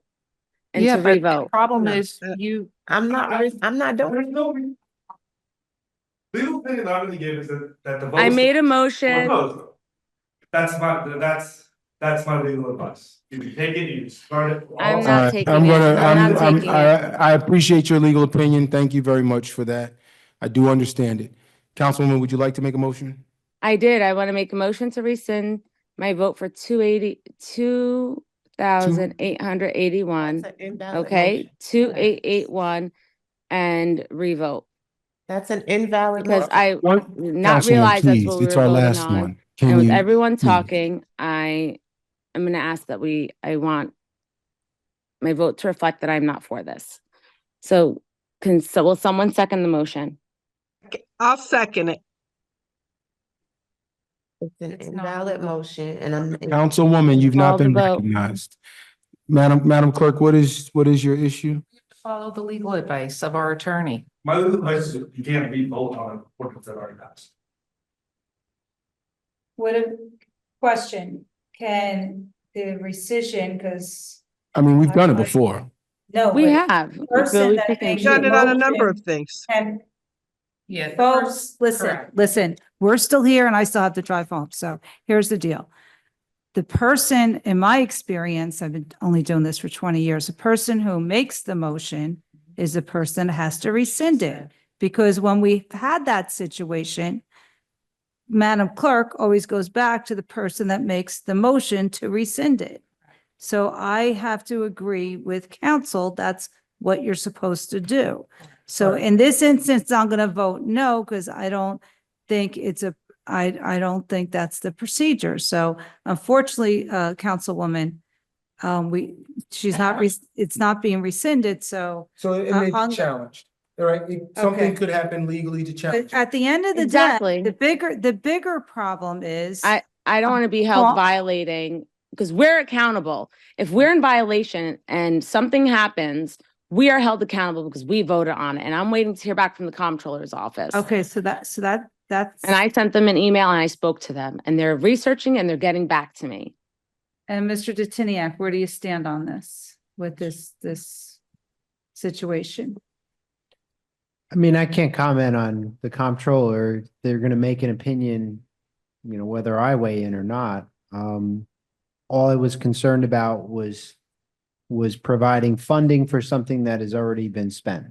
Speaker 18: and
Speaker 5: Yeah,
Speaker 18: to
Speaker 5: but the
Speaker 18: revote.
Speaker 5: problem is you,
Speaker 11: I'm not doing.
Speaker 9: there's no. Legal opinion I'm gonna give is that the vote.
Speaker 18: I made a motion.
Speaker 9: That's my legal advice. You can take it, you can start it.
Speaker 18: I'm
Speaker 16: All
Speaker 18: not
Speaker 16: right,
Speaker 18: taking
Speaker 16: I'm
Speaker 18: it.
Speaker 16: gonna,
Speaker 18: I'm not taking it.
Speaker 16: I appreciate your legal opinion. Thank you very much for that. I do understand it. Councilwoman, would you like to make a motion?
Speaker 18: I did. I want to make a motion to rescind my vote for 2,881.
Speaker 11: That's an invalid
Speaker 18: Okay,
Speaker 11: motion.
Speaker 18: 2,881 and revote.
Speaker 11: That's an invalid.
Speaker 18: Because
Speaker 11: motion.
Speaker 18: I
Speaker 16: One-
Speaker 18: did not
Speaker 16: Councilwoman,
Speaker 18: realize that's
Speaker 16: please,
Speaker 18: what we
Speaker 16: it's
Speaker 18: were
Speaker 16: our
Speaker 18: voting
Speaker 16: last
Speaker 18: on.
Speaker 16: one. Can
Speaker 18: And with
Speaker 16: you-
Speaker 18: everyone
Speaker 16: please?
Speaker 18: talking, I'm gonna ask that I want my vote to reflect that I'm not for this. So will someone second the motion?
Speaker 17: I'll second it.
Speaker 11: It's an invalid motion and I'm.
Speaker 16: Councilwoman, you've
Speaker 18: Call
Speaker 16: not
Speaker 18: the
Speaker 16: been
Speaker 18: vote.
Speaker 16: recognized. Madam Clerk, what is your issue?
Speaker 5: follow the legal advice of our attorney.
Speaker 9: My legal advice is you can't re-vote on an ordinance that already passed.
Speaker 21: What a question, can the rescission, because
Speaker 16: I mean, we've done it before.
Speaker 21: no.
Speaker 18: We
Speaker 21: but
Speaker 18: have.
Speaker 21: Person that
Speaker 18: We've
Speaker 21: makes
Speaker 17: Done
Speaker 21: the
Speaker 17: it on a number
Speaker 21: motion
Speaker 17: of things.
Speaker 21: And
Speaker 5: Yeah.
Speaker 21: folks, listen, we're still here and I still have to drive home. So here's the deal. The person, in my experience, I've been only doing this for 20 years, the person who makes the motion is the person that has to rescind it. Because when we've had that situation, Madam Clerk always goes back to the person that makes the motion to rescind it. So I have to agree with counsel, that's what you're supposed to do. So in this instance, I'm going to vote no, because I don't think I don't think that's the procedure. So unfortunately, Councilwoman, it's not being rescinded, so.
Speaker 16: So it may
Speaker 21: I'm-
Speaker 16: be challenged, all right? Something
Speaker 21: Okay.
Speaker 16: could happen legally to challenge.
Speaker 21: But at the end of the
Speaker 18: Exactly.
Speaker 21: day, the bigger problem is.
Speaker 18: I don't want to be held
Speaker 21: Well-
Speaker 18: violating, because we're accountable. If we're in violation and something happens, we are held accountable because we voted on it. And I'm waiting to hear back from the comptroller's office.
Speaker 21: Okay, so that's.
Speaker 18: And I sent them an email and I spoke to them and they're researching and they're getting back to me.
Speaker 21: And Mr. Detiniak, where do you stand on this, with this situation?
Speaker 13: I mean, I can't comment on the comptroller. They're gonna make an opinion, whether I weigh in or not. All I was concerned about was providing funding for something that has already been spent.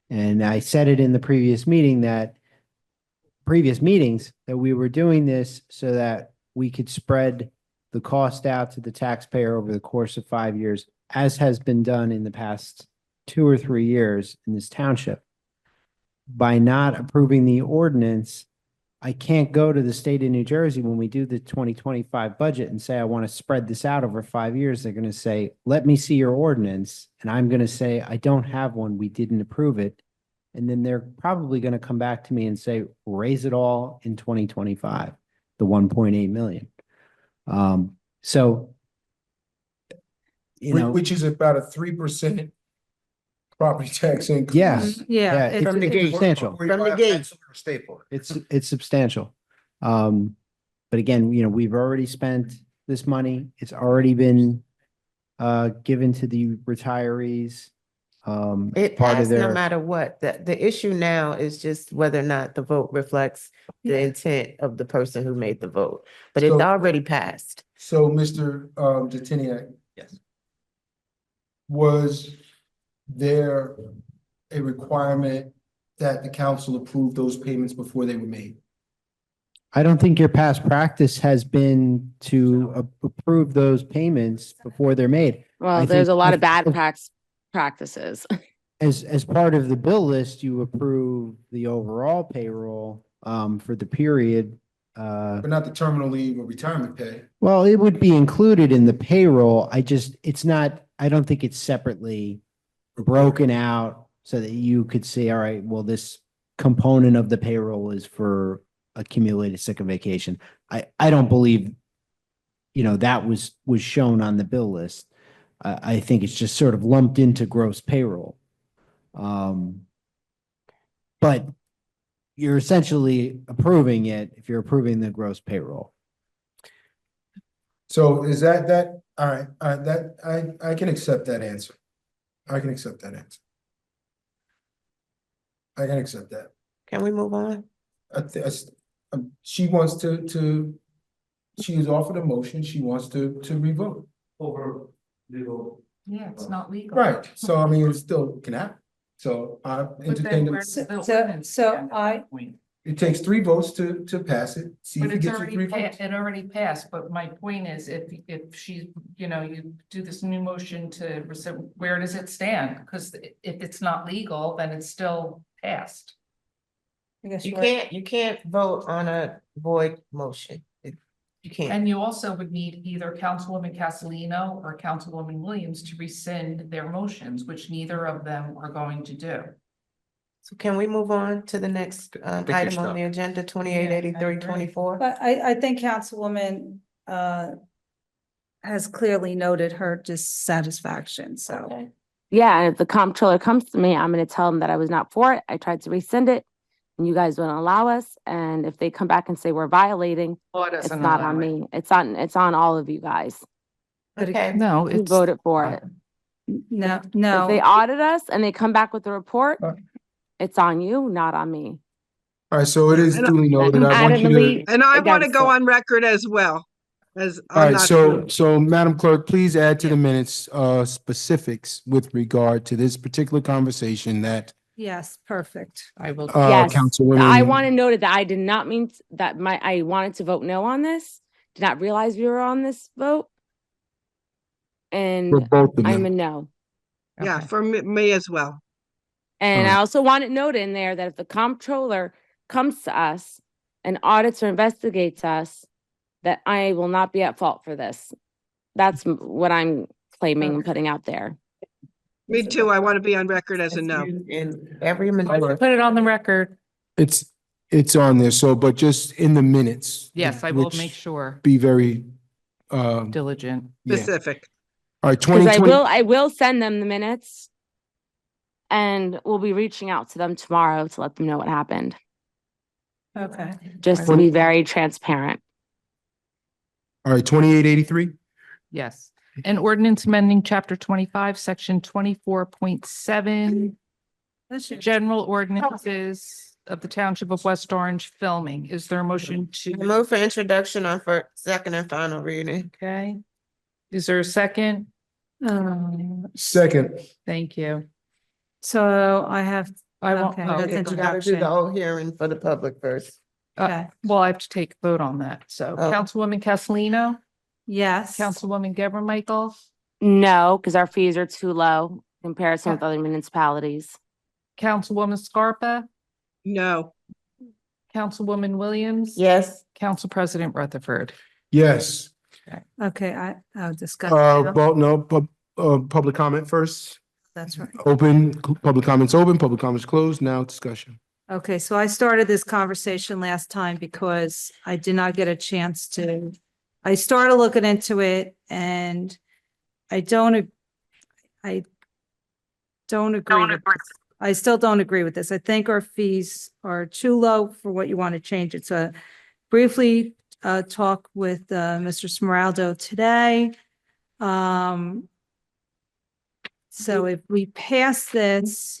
Speaker 13: And I said it in the previous meetings that we were doing this so that we could spread the cost out to the taxpayer over the course of 5 years, as has been done in the past 2 or 3 years in this township. By not approving the ordinance, I can't go to the state of New Jersey when we do the 2025 budget and say, I want to spread this out over 5 years. They're going to say, let me see your ordinance. And I'm going to say, I don't have one. We didn't approve it. And then they're probably going to come back to me and say, raise it all in 2025, the 1.8 million. So,
Speaker 16: Which is about a 3% property tax increase.
Speaker 13: yes.
Speaker 21: Yeah,
Speaker 13: It's
Speaker 11: From the gate.
Speaker 13: substantial.
Speaker 11: From the gate.
Speaker 13: It's substantial. But again, we've already spent this money. It's already been given to the retirees.
Speaker 11: It
Speaker 13: part of
Speaker 11: passed no
Speaker 13: their,
Speaker 11: matter what. The issue now is just whether or not the vote reflects the intent of the person who made the vote, but it's
Speaker 1: So-
Speaker 11: already passed.
Speaker 1: So, Mr. Jatiniak.
Speaker 11: Yes.
Speaker 1: Was there a requirement that the council approve those payments before they were made?
Speaker 13: I don't think your past practice has been to approve those payments before they're made.
Speaker 18: Well,
Speaker 13: I
Speaker 18: there's
Speaker 13: think
Speaker 18: a lot of bad
Speaker 13: if-
Speaker 18: practices.
Speaker 13: As part of the bill list, you approve the overall payroll for the period.
Speaker 1: But not the terminal leave or retirement pay.
Speaker 13: Well, it would be included in the payroll. It's not, I don't think it's separately broken out so that you could say, all right, well, this component of the payroll is for accumulated sick and vacation. I don't believe, that was shown on the bill list. I think it's just sort of lumped into gross payroll. But you're essentially approving it if you're approving the gross payroll.
Speaker 1: So is that, all right, I can accept that answer. I can accept that answer. I can accept that.
Speaker 11: Can we move on?
Speaker 1: She wants to, she has offered a motion, she wants to revote.
Speaker 9: Over legal.
Speaker 5: Yeah, it's not legal.
Speaker 1: Right, so I mean, it still can happen. So I entertain, it takes 3 votes to pass it, see
Speaker 5: But
Speaker 1: if it
Speaker 5: it's
Speaker 1: gets
Speaker 5: already,
Speaker 1: 3 votes.
Speaker 5: it already passed, but my point is, if she's, you do this new motion to, where does it stand? Because if it's not legal, then it's still passed.
Speaker 11: You can't vote on a void motion. You can't.
Speaker 5: And you also would need either Councilwoman Castellino or Councilwoman Williams to rescind their motions, which neither of them are going to do.
Speaker 11: So can we move on to the next
Speaker 9: you're
Speaker 11: item on
Speaker 9: stuck.
Speaker 11: the agenda, 288324?
Speaker 21: But I think Councilwoman has clearly noted her dissatisfaction, so.
Speaker 11: Okay.
Speaker 18: Yeah, and if the comptroller comes to me, I'm gonna tell them that I was not for it. I tried to rescind it. And you guys wouldn't allow us. And if they come back and say we're violating, it's not on me. It's on all of you guys.
Speaker 11: Okay.
Speaker 5: No,
Speaker 18: Who
Speaker 5: it's.
Speaker 18: voted for it.
Speaker 21: No,
Speaker 18: If they
Speaker 21: no,
Speaker 18: audit us and they come back with a report, it's on you, not on me.
Speaker 1: All right, so it is duly noted. I want you to.
Speaker 18: Adamantly
Speaker 17: And I want to
Speaker 18: against
Speaker 17: go
Speaker 18: it.
Speaker 17: on record as well, as
Speaker 1: All
Speaker 17: I'm
Speaker 1: right,
Speaker 17: not.
Speaker 1: so Madam Clerk, please add to the minutes, specifics with regard to this particular conversation that,
Speaker 21: yes, perfect.
Speaker 5: I will.
Speaker 18: Yes,
Speaker 1: Councilwoman.
Speaker 18: I want to note that I did not mean that I wanted to vote no on this. Did not realize we were on this vote.
Speaker 1: For
Speaker 18: And
Speaker 1: both of
Speaker 18: I'm a
Speaker 1: them.
Speaker 18: no.
Speaker 17: Yeah,
Speaker 5: Okay.
Speaker 17: for me as well.
Speaker 18: And I
Speaker 1: Alright.
Speaker 18: also want it noted in there that if the comptroller comes to us and audits or investigates us, that I will not be at fault for this. That's what I'm claiming and putting out there.
Speaker 17: Me too. I want to be on record as a no.
Speaker 11: In every.
Speaker 5: Put it on the record.
Speaker 1: It's on there, so, but just in the minutes.
Speaker 5: Yes, I will
Speaker 1: which
Speaker 5: make sure.
Speaker 1: Be very,
Speaker 5: Diligent.
Speaker 1: yeah.
Speaker 17: Specific.
Speaker 1: All right,
Speaker 18: Because
Speaker 1: 2020.
Speaker 18: I will send them the minutes. And we'll be reaching out to them tomorrow to let them know what happened,
Speaker 21: Okay.
Speaker 18: just to be very transparent.
Speaker 1: All right, 2883.
Speaker 5: Yes. An ordinance amending chapter 25, section 24.7. General ordinances of the Township of West Orange filming. Is there a motion to?
Speaker 11: I move for introduction on for second and final reading.
Speaker 5: Okay. Is there a second?
Speaker 1: Second.
Speaker 5: Thank you.
Speaker 21: So I have,
Speaker 5: I won't.
Speaker 21: Okay,
Speaker 5: oh,
Speaker 21: that's
Speaker 5: okay, go ahead.
Speaker 11: You gotta do
Speaker 21: introduction.
Speaker 11: the whole hearing for the public first.
Speaker 21: Okay.
Speaker 5: Well, I have to take a vote on that. So
Speaker 11: Oh.
Speaker 5: Councilwoman Castellino,
Speaker 21: Yes.
Speaker 5: Councilwoman Geber Michael,
Speaker 18: No, because our fees are too low in comparison with other municipalities.
Speaker 5: Councilwoman Scarpa,
Speaker 17: No.
Speaker 5: Councilwoman Williams.
Speaker 11: Yes.
Speaker 5: Council President Rutherford.
Speaker 1: Yes.
Speaker 21: Okay, I'll discuss. now.
Speaker 1: Well, no, public comment first.
Speaker 21: That's right.
Speaker 1: Open, public comments open, public comments closed. Now discussion.
Speaker 21: Okay, so I started this conversation last time because I did not get a chance to, I started looking into it and I don't agree with this. I still don't agree with this. I think our fees are too low for what you want to change it. So briefly talk with Mr. Smeraldo today. So if we pass this,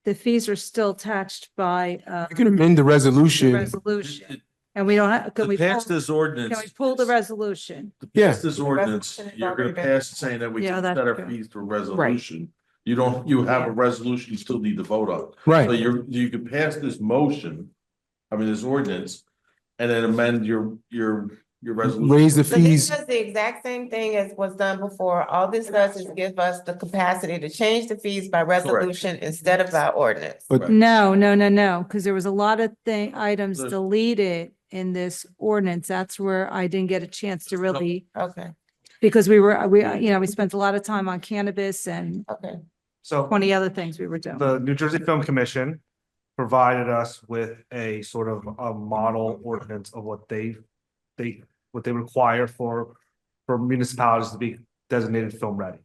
Speaker 21: the fees are still attached by
Speaker 16: I can amend the
Speaker 21: the
Speaker 16: resolution.
Speaker 21: resolution. And we don't have, can
Speaker 2: To
Speaker 21: we
Speaker 2: pass
Speaker 21: pull,
Speaker 2: this
Speaker 21: can
Speaker 2: ordinance,
Speaker 21: we pull the resolution?
Speaker 2: to
Speaker 16: Yeah.
Speaker 2: pass this ordinance, you're gonna pass saying that we
Speaker 21: Yeah,
Speaker 2: can
Speaker 21: that's
Speaker 2: set our
Speaker 21: true.
Speaker 2: fees through resolution. You don't, you have a resolution you still need to vote on.
Speaker 16: Right.
Speaker 2: So you can pass this motion, this ordinance, and then amend your resolution.
Speaker 16: Raise the
Speaker 11: So this
Speaker 16: fees.
Speaker 11: does the exact same thing as was done before. All this does is give us the capacity to change the fees by resolution instead of by ordinance.
Speaker 16: But
Speaker 21: No, because there was a lot of items
Speaker 2: There's-
Speaker 21: deleted in this ordinance. That's where I didn't get a chance to really,
Speaker 11: Okay,
Speaker 21: because we spent a lot of time on cannabis and
Speaker 11: okay.
Speaker 9: So
Speaker 21: 20 other things we were doing.
Speaker 9: the New Jersey Film Commission provided us with a sort of a model ordinance of what they require for municipalities to be designated film ready.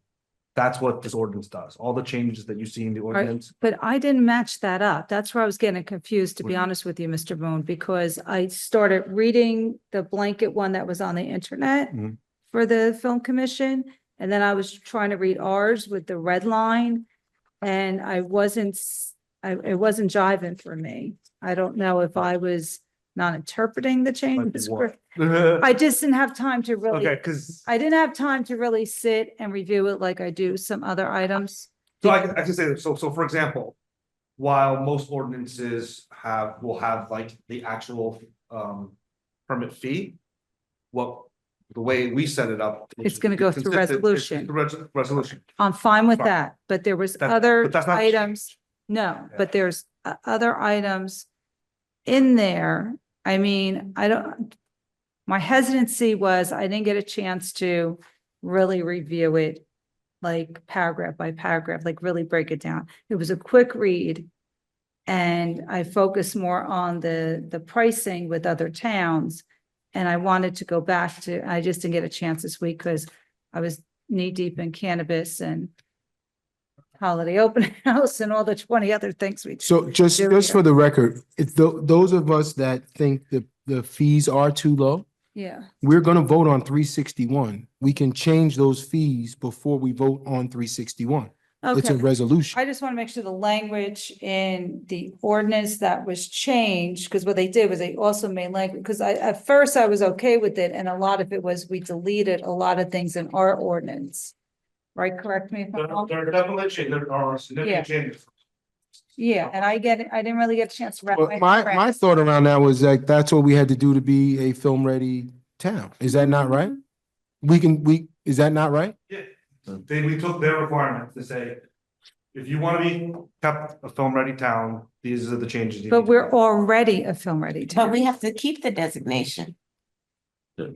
Speaker 9: That's what this ordinance does. All the changes that you see in the
Speaker 21: Right,
Speaker 9: ordinance.
Speaker 21: but I didn't match that up. That's where I was getting confused, to be honest with you, Mr. Boone, because I started reading the blanket one that was on the internet
Speaker 9: Mhm.
Speaker 21: for the film commission, and then I was trying to read ours with the red line, and it wasn't jiving for me. I don't know if I was not interpreting the changes. I just didn't have time to really.
Speaker 9: Okay, because
Speaker 21: I didn't have time to really sit and review it like I do some other items.
Speaker 9: so I can say that, so for example, while most ordinances will have like the actual permit fee. The way we set it up. which
Speaker 21: It's gonna
Speaker 9: is
Speaker 21: go through
Speaker 9: consistent, is
Speaker 21: resolution.
Speaker 9: through Resolution.
Speaker 21: I'm fine with
Speaker 9: Fine.
Speaker 21: that, but there was
Speaker 9: But
Speaker 21: other
Speaker 9: that's not-
Speaker 21: items. No, but there's other items in there. I mean, my hesitancy was I didn't get a chance to really review it like paragraph by paragraph, like really break it down. It was a quick read. And I focused more on the pricing with other towns. And I wanted to go back I just didn't get a chance this week because I was knee deep in cannabis and holiday open house and all the 20 other things we.
Speaker 16: So just
Speaker 21: do
Speaker 16: for
Speaker 21: here.
Speaker 16: the record, it's those of us that think the fees are too low,
Speaker 21: Yeah,
Speaker 16: we're gonna vote on 361. We can change those fees before we vote on 361. It's a
Speaker 21: okay.
Speaker 16: resolution.
Speaker 21: I just want to make sure the language in the ordinance that was changed, because what they did was they also made language, because at first I was okay with it, and a lot of it was we deleted a lot of things in our ordinance. Right, correct me if I'm wrong?
Speaker 9: There are definitely changes, there are significant changes.
Speaker 21: Yeah, and I didn't really get a chance to wrap
Speaker 16: Well, my thought around that was like, that's what we had to do to be a film-ready town. Is that not right? Is that not right?
Speaker 9: Yeah, we took their requirement to say, if you want to be kept a film ready town, these are the changes. you
Speaker 21: But
Speaker 9: need to
Speaker 21: we're
Speaker 9: make.
Speaker 21: already a film ready
Speaker 11: But
Speaker 21: town.
Speaker 11: we have to keep the designation.
Speaker 2: Yeah.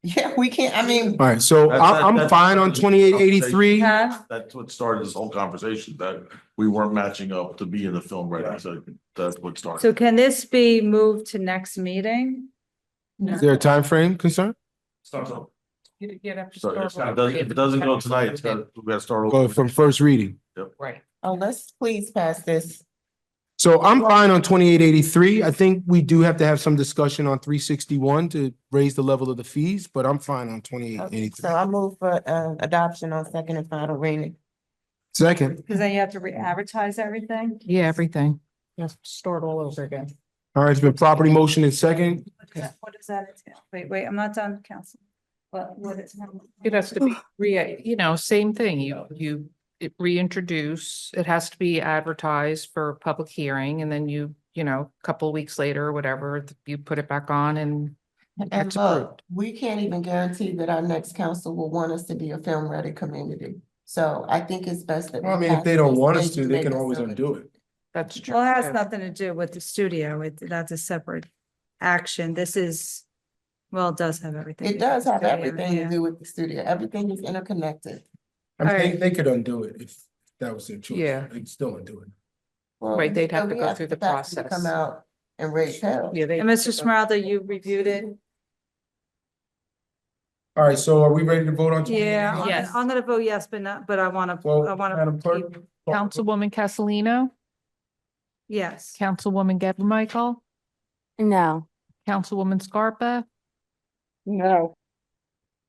Speaker 11: Yeah, we can't, I mean.
Speaker 16: All right, so I'm fine on 2883.
Speaker 21: Huh?
Speaker 2: That's what started this whole conversation, that we weren't matching up to be in the film ready, so that's what started.
Speaker 21: So can this be moved to next meeting?
Speaker 16: Is there a time frame concern?
Speaker 9: Starts over.
Speaker 2: So if it doesn't go tonight, we gotta start
Speaker 16: Go
Speaker 2: over.
Speaker 16: from first reading.
Speaker 11: Right. Oh, let's please pass this.
Speaker 16: So I'm fine on 2883. I think we do have to have some discussion on 361 to raise the level of the fees, but I'm fine on 2883.
Speaker 11: So I move for adoption on second and final reading.
Speaker 16: Second.
Speaker 21: Because then you have to re-advertise everything?
Speaker 5: Yeah, everything.
Speaker 21: Yes, start all over again.
Speaker 16: All right, it's been properly motion and second.
Speaker 21: What does that entail? Wait, I'm not done, council. What is?
Speaker 5: It has to be, same thing. It reintroduce, it has to be advertised for public hearing and then a couple of weeks later or whatever, you put it back on and
Speaker 11: And
Speaker 5: it's
Speaker 11: look,
Speaker 5: approved.
Speaker 11: we can't even guarantee that our next council will want us to be a film ready community. So I think it's best that.
Speaker 16: Well, I
Speaker 11: we
Speaker 16: mean, if
Speaker 11: pass
Speaker 16: they don't
Speaker 11: this
Speaker 16: want
Speaker 11: and
Speaker 16: us to,
Speaker 11: you
Speaker 16: they
Speaker 11: make
Speaker 16: can
Speaker 11: it
Speaker 16: always
Speaker 11: so
Speaker 16: undo it.
Speaker 5: That's true.
Speaker 21: Well, it has nothing to do with the studio. That's a separate action. This is, well, it does have everything.
Speaker 11: It
Speaker 21: to do
Speaker 11: does
Speaker 21: with
Speaker 11: have
Speaker 21: the studio,
Speaker 11: everything to
Speaker 21: yeah.
Speaker 11: do with the studio. Everything is interconnected.
Speaker 16: I mean,
Speaker 21: Alright.
Speaker 16: they could undo it if that was their choice.
Speaker 5: Yeah.
Speaker 16: They could still undo it.
Speaker 11: Well,
Speaker 5: Right, they'd have to
Speaker 11: we
Speaker 5: go through the
Speaker 11: capacity to
Speaker 5: process.
Speaker 11: Come out and raise hell.
Speaker 5: Yeah,
Speaker 21: And Mr. Smeralda, you reviewed it?
Speaker 16: All right, so are we ready to vote on?
Speaker 21: Yeah,
Speaker 16: 2883?
Speaker 5: Yes.
Speaker 21: I'm gonna vote yes, but I wanna,
Speaker 16: Well, Madam Clerk.
Speaker 21: keep-
Speaker 5: Councilwoman Castellino,
Speaker 21: yes.
Speaker 5: Councilwoman Geber Michael,
Speaker 18: No.
Speaker 5: Councilwoman Scarpa,
Speaker 17: No.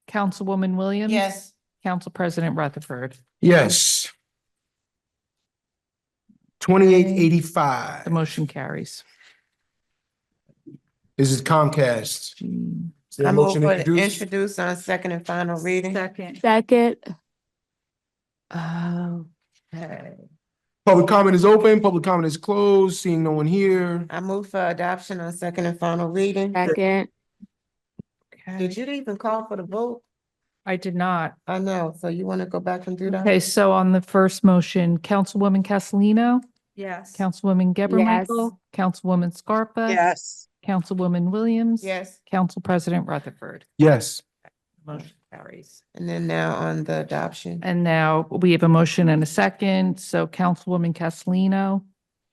Speaker 5: Councilwoman Williams.
Speaker 11: Yes.
Speaker 5: Council President Rutherford.
Speaker 16: Yes. 2885.
Speaker 5: The motion carries.
Speaker 16: This is Comcast. Is there
Speaker 11: I
Speaker 16: a
Speaker 11: move
Speaker 16: motion
Speaker 11: for
Speaker 16: to
Speaker 11: the
Speaker 16: introduce?
Speaker 11: introduce on second and final reading.
Speaker 18: Second.
Speaker 11: Okay.
Speaker 16: Public comment is open. Public comment is closed. Seeing no one here.
Speaker 11: I move for adoption on second and final reading.
Speaker 18: Second.
Speaker 11: Did you even call for the vote?
Speaker 5: I did not.
Speaker 11: I know, so you want to go back and do that?
Speaker 5: Okay, so on the first motion, Councilwoman Castellino,
Speaker 21: Yes.
Speaker 5: Councilwoman Geber
Speaker 18: Yes.
Speaker 5: Michael, Councilwoman Scarpa.
Speaker 17: Yes.
Speaker 5: Councilwoman Williams.
Speaker 11: Yes,
Speaker 5: Council President Rutherford.
Speaker 16: Yes.
Speaker 5: Motion carries.
Speaker 11: and then now on the adoption.
Speaker 5: And now we have a motion and a second. So Councilwoman Castellino,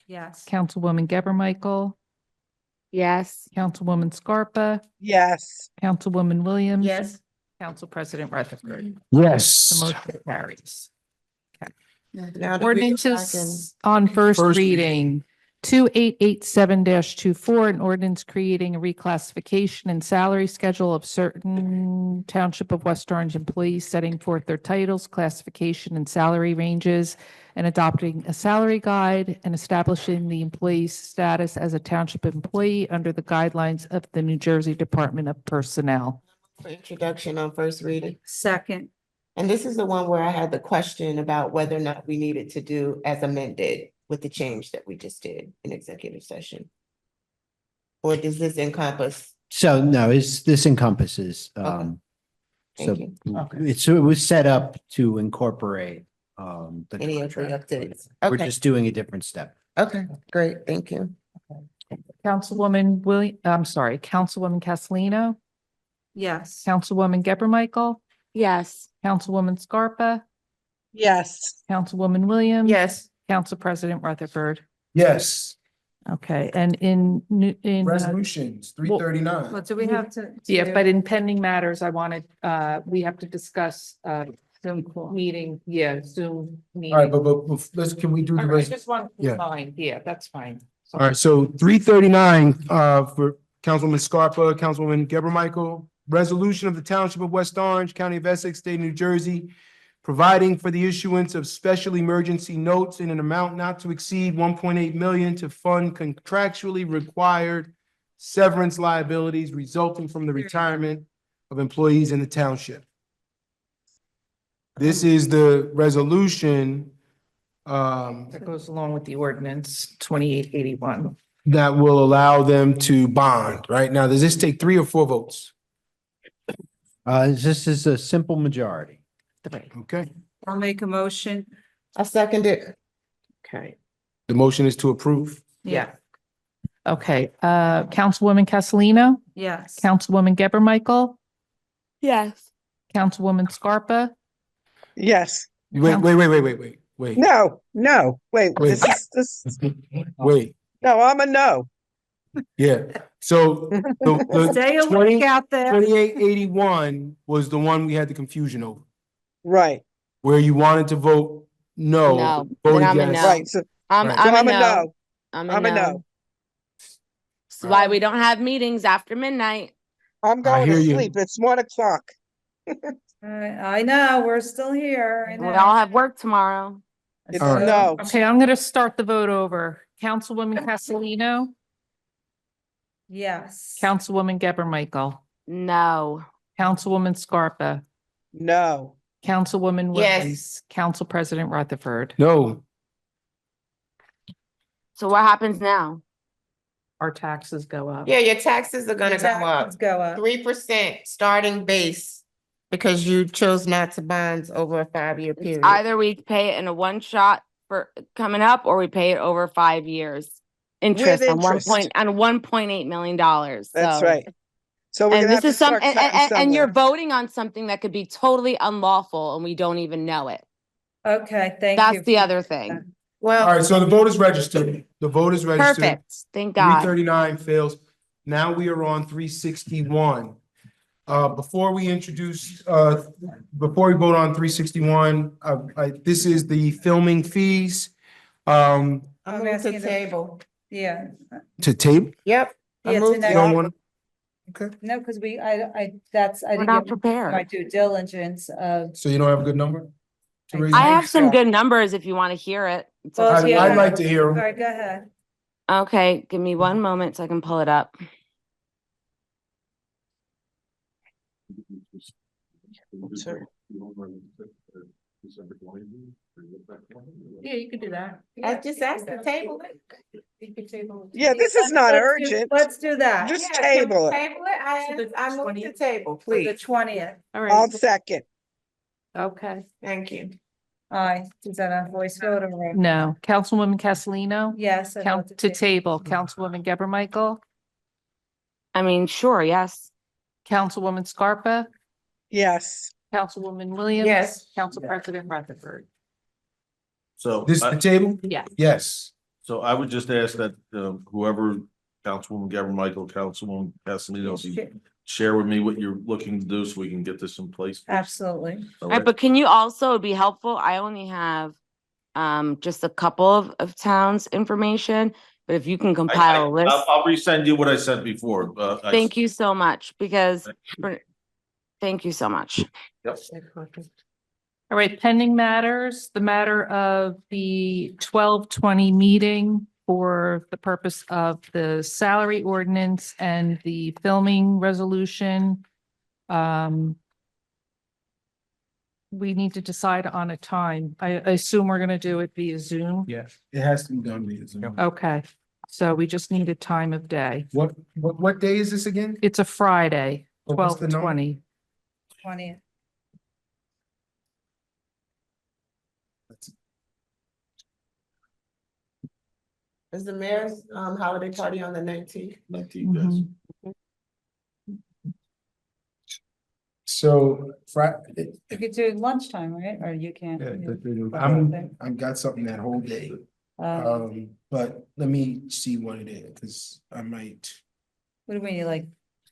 Speaker 21: Yes.
Speaker 5: Councilwoman Geber Michael,
Speaker 18: Yes.
Speaker 5: Councilwoman Scarpa,
Speaker 17: Yes.
Speaker 5: Councilwoman Williams.
Speaker 11: Yes.
Speaker 5: Council President Rutherford.
Speaker 16: Yes.
Speaker 5: The motion carries.
Speaker 11: Now do we go back and-
Speaker 5: Ordinances on first
Speaker 16: First
Speaker 5: reading. 2887-24, an ordinance creating a reclassification and salary schedule of certain Township of West Orange employees, setting forth their titles, classification, and salary ranges, and adopting a salary guide and establishing the employee's status as a Township employee under the guidelines of the New Jersey Department of Personnel.
Speaker 11: For introduction on first reading.
Speaker 21: Second.
Speaker 11: And this is the one where I had the question about whether or not we needed to do as amended with the change that we just did in executive session. Or does this encompass?
Speaker 13: So no, this encompasses,
Speaker 11: Okay.
Speaker 13: so
Speaker 11: Thank you.
Speaker 13: it was set up to incorporate, the
Speaker 11: Any of the
Speaker 13: contract.
Speaker 11: updates?
Speaker 13: We're
Speaker 11: Okay,
Speaker 13: just doing a different step.
Speaker 11: okay, great, thank you.
Speaker 5: Councilwoman Councilwoman Castellino,
Speaker 21: Yes.
Speaker 5: Councilwoman Geber Michael,
Speaker 18: Yes.
Speaker 5: Councilwoman Scarpa,
Speaker 17: Yes.
Speaker 5: Councilwoman Williams.
Speaker 11: Yes,
Speaker 5: Council President Rutherford.
Speaker 16: Yes.
Speaker 5: Okay, and in
Speaker 16: Resolutions, 339.
Speaker 21: What do we have to?
Speaker 5: yeah, but in pending matters, I wanted, we have to discuss,
Speaker 21: Zoom call.
Speaker 5: meeting, Zoom meeting.
Speaker 16: All right, but let's, can we do the
Speaker 5: All right,
Speaker 16: rest?
Speaker 5: I just want,
Speaker 16: Yeah.
Speaker 5: fine, that's fine.
Speaker 16: All right, so 339, for Councilwoman Scarpa, Councilwoman Geber Michael, resolution of the Township of West Orange, County of Essex, State of New Jersey, providing for the issuance of special emergency notes in an amount not to exceed 1.8 million to fund contractually required severance liabilities resulting from the retirement of employees in the township. This is the resolution
Speaker 5: That goes along with the ordinance 2881.
Speaker 16: that will allow them to bond, right? Now, does this take 3 or 4 votes?
Speaker 13: This is a simple majority.
Speaker 16: Okay,
Speaker 21: I'll make a motion.
Speaker 11: I second it.
Speaker 5: Okay,
Speaker 16: the motion is to approve.
Speaker 5: yeah. Okay, Councilwoman Castellino,
Speaker 21: Yes.
Speaker 5: Councilwoman Geber Michael,
Speaker 18: Yes.
Speaker 5: Councilwoman Scarpa,
Speaker 17: Yes.
Speaker 16: Wait.
Speaker 17: No, wait,
Speaker 16: Wait.
Speaker 17: this,
Speaker 16: Wait,
Speaker 17: no, I'm a no.
Speaker 16: yeah, so
Speaker 21: Stay
Speaker 16: the
Speaker 21: a look out there.
Speaker 16: 2881 was the one we had the confusion over,
Speaker 17: Right,
Speaker 16: where you wanted to vote no,
Speaker 18: No,
Speaker 16: vote
Speaker 18: then I'm a
Speaker 16: yes.
Speaker 18: no.
Speaker 17: right. So
Speaker 18: I'm,
Speaker 16: Right.
Speaker 17: so
Speaker 18: I'm a no.
Speaker 17: I'm
Speaker 18: I'm
Speaker 17: a
Speaker 18: a
Speaker 17: no.
Speaker 18: no. That's why we don't have meetings after midnight.
Speaker 17: I'm going to
Speaker 16: hear you.
Speaker 17: sleep. It's 1:00.
Speaker 21: I know, we're still here. I
Speaker 18: We
Speaker 21: know.
Speaker 18: all have work tomorrow.
Speaker 17: It's
Speaker 16: All right.
Speaker 17: no.
Speaker 5: Okay, I'm gonna start the vote over. Councilwoman Castellino,
Speaker 21: Yes.
Speaker 5: Councilwoman Geber Michael,
Speaker 18: No.
Speaker 5: Councilwoman Scarpa,
Speaker 17: No.
Speaker 5: Councilwoman
Speaker 11: Yes.
Speaker 5: Williams, Council President Rutherford.
Speaker 16: No,
Speaker 18: So what happens now?
Speaker 5: Our taxes go up.
Speaker 11: Yeah, your taxes are gonna go up
Speaker 21: Taxes go up.
Speaker 11: 3% starting base because you chose not to bond over a 5-year period.
Speaker 18: Either we pay it in a one shot for coming up, or we pay it over 5 years. Interest on
Speaker 17: interest.
Speaker 18: $1.8 million.
Speaker 17: That's
Speaker 18: So-
Speaker 17: right. So we're
Speaker 18: And
Speaker 17: gonna have
Speaker 18: this
Speaker 17: to
Speaker 18: is some,
Speaker 17: start cutting
Speaker 18: and you're
Speaker 17: somewhere.
Speaker 18: voting on something that could be totally unlawful and we don't even know it.
Speaker 21: Okay, thank you.
Speaker 18: That's the other thing.
Speaker 16: all
Speaker 11: Well,
Speaker 16: right, so the vote is registered, the vote is registered.
Speaker 18: Perfect. Thank God.
Speaker 16: 339 fails. Now we are on 361. Before we vote on 361, this is the filming fees.
Speaker 11: I
Speaker 21: I'm
Speaker 11: move to
Speaker 21: asking the-
Speaker 11: table.
Speaker 21: Yeah.
Speaker 16: To tape,
Speaker 11: Yep. I
Speaker 21: Yeah,
Speaker 11: move
Speaker 21: tonight.
Speaker 16: you
Speaker 11: to-
Speaker 16: don't want, Okay.
Speaker 21: No, because that's, I
Speaker 18: We're
Speaker 21: didn't
Speaker 18: not
Speaker 21: get
Speaker 18: prepared.
Speaker 21: my due diligence of.
Speaker 16: So you don't have a good number? to raise
Speaker 18: I
Speaker 16: money?
Speaker 18: have some good numbers if you want to hear it. It's
Speaker 21: Well,
Speaker 18: up
Speaker 21: if
Speaker 18: to
Speaker 21: you
Speaker 18: you.
Speaker 16: I'd
Speaker 21: have-
Speaker 16: like to hear 'em.
Speaker 21: All right, go ahead.
Speaker 18: Okay, give me one moment so I can pull it up.
Speaker 21: Yeah, you could do that.
Speaker 3: I just asked the table.
Speaker 21: You could table.
Speaker 17: Yeah, this is not urgent.
Speaker 21: Let's do that.
Speaker 17: Just
Speaker 3: Yeah, can we
Speaker 17: table it.
Speaker 3: Table it. I move to table,
Speaker 21: For the
Speaker 3: please.
Speaker 21: 20th. All
Speaker 17: I'll
Speaker 21: right.
Speaker 17: second.
Speaker 21: Okay.
Speaker 3: Thank you.
Speaker 21: Aye. Is that a voice vote or? roll?
Speaker 5: No. Councilwoman Castellino?
Speaker 21: Yes. I vote
Speaker 5: To table. Councilwoman Geber Michael?
Speaker 18: I mean, sure, yes.
Speaker 5: Councilwoman Scarpa?
Speaker 17: Yes.
Speaker 5: Councilwoman Williams?
Speaker 3: Yes.
Speaker 5: Council President Rutherford?
Speaker 2: So.
Speaker 16: This
Speaker 2: I-
Speaker 16: the table?
Speaker 5: Yes.
Speaker 16: Yes.
Speaker 2: So I would just ask that whoever, Councilwoman Gavin Michael, Councilwoman Castellino, if you share with me what you're looking to do so we can get this in place.
Speaker 21: Absolutely.
Speaker 2: All
Speaker 18: All right,
Speaker 2: right.
Speaker 18: but can you also be helpful? I only have just a couple of towns information, but if you can compile a list.
Speaker 2: I'll resend you what I said before.
Speaker 18: Thank you so much because thank you so much.
Speaker 2: Yep.
Speaker 5: All right, pending matters, the matter of the 12/20 meeting for the purpose of the salary ordinance and the filming resolution. We need to decide on a time. I assume we're gonna do it via Zoom.
Speaker 16: Yes. It has to be done via Zoom.
Speaker 5: Okay, so we just need a time of day.
Speaker 16: What day is this again?
Speaker 5: It's a Friday,
Speaker 16: Oh, what's the number?
Speaker 5: 12/20.
Speaker 21: 20th.
Speaker 3: Is the mayor's holiday party on the 19th?
Speaker 2: 19, yes.
Speaker 16: So
Speaker 21: You could do lunchtime, right? Or you can't?
Speaker 16: I got something that whole day. But let me see what it is, because I might.
Speaker 21: What do we need, like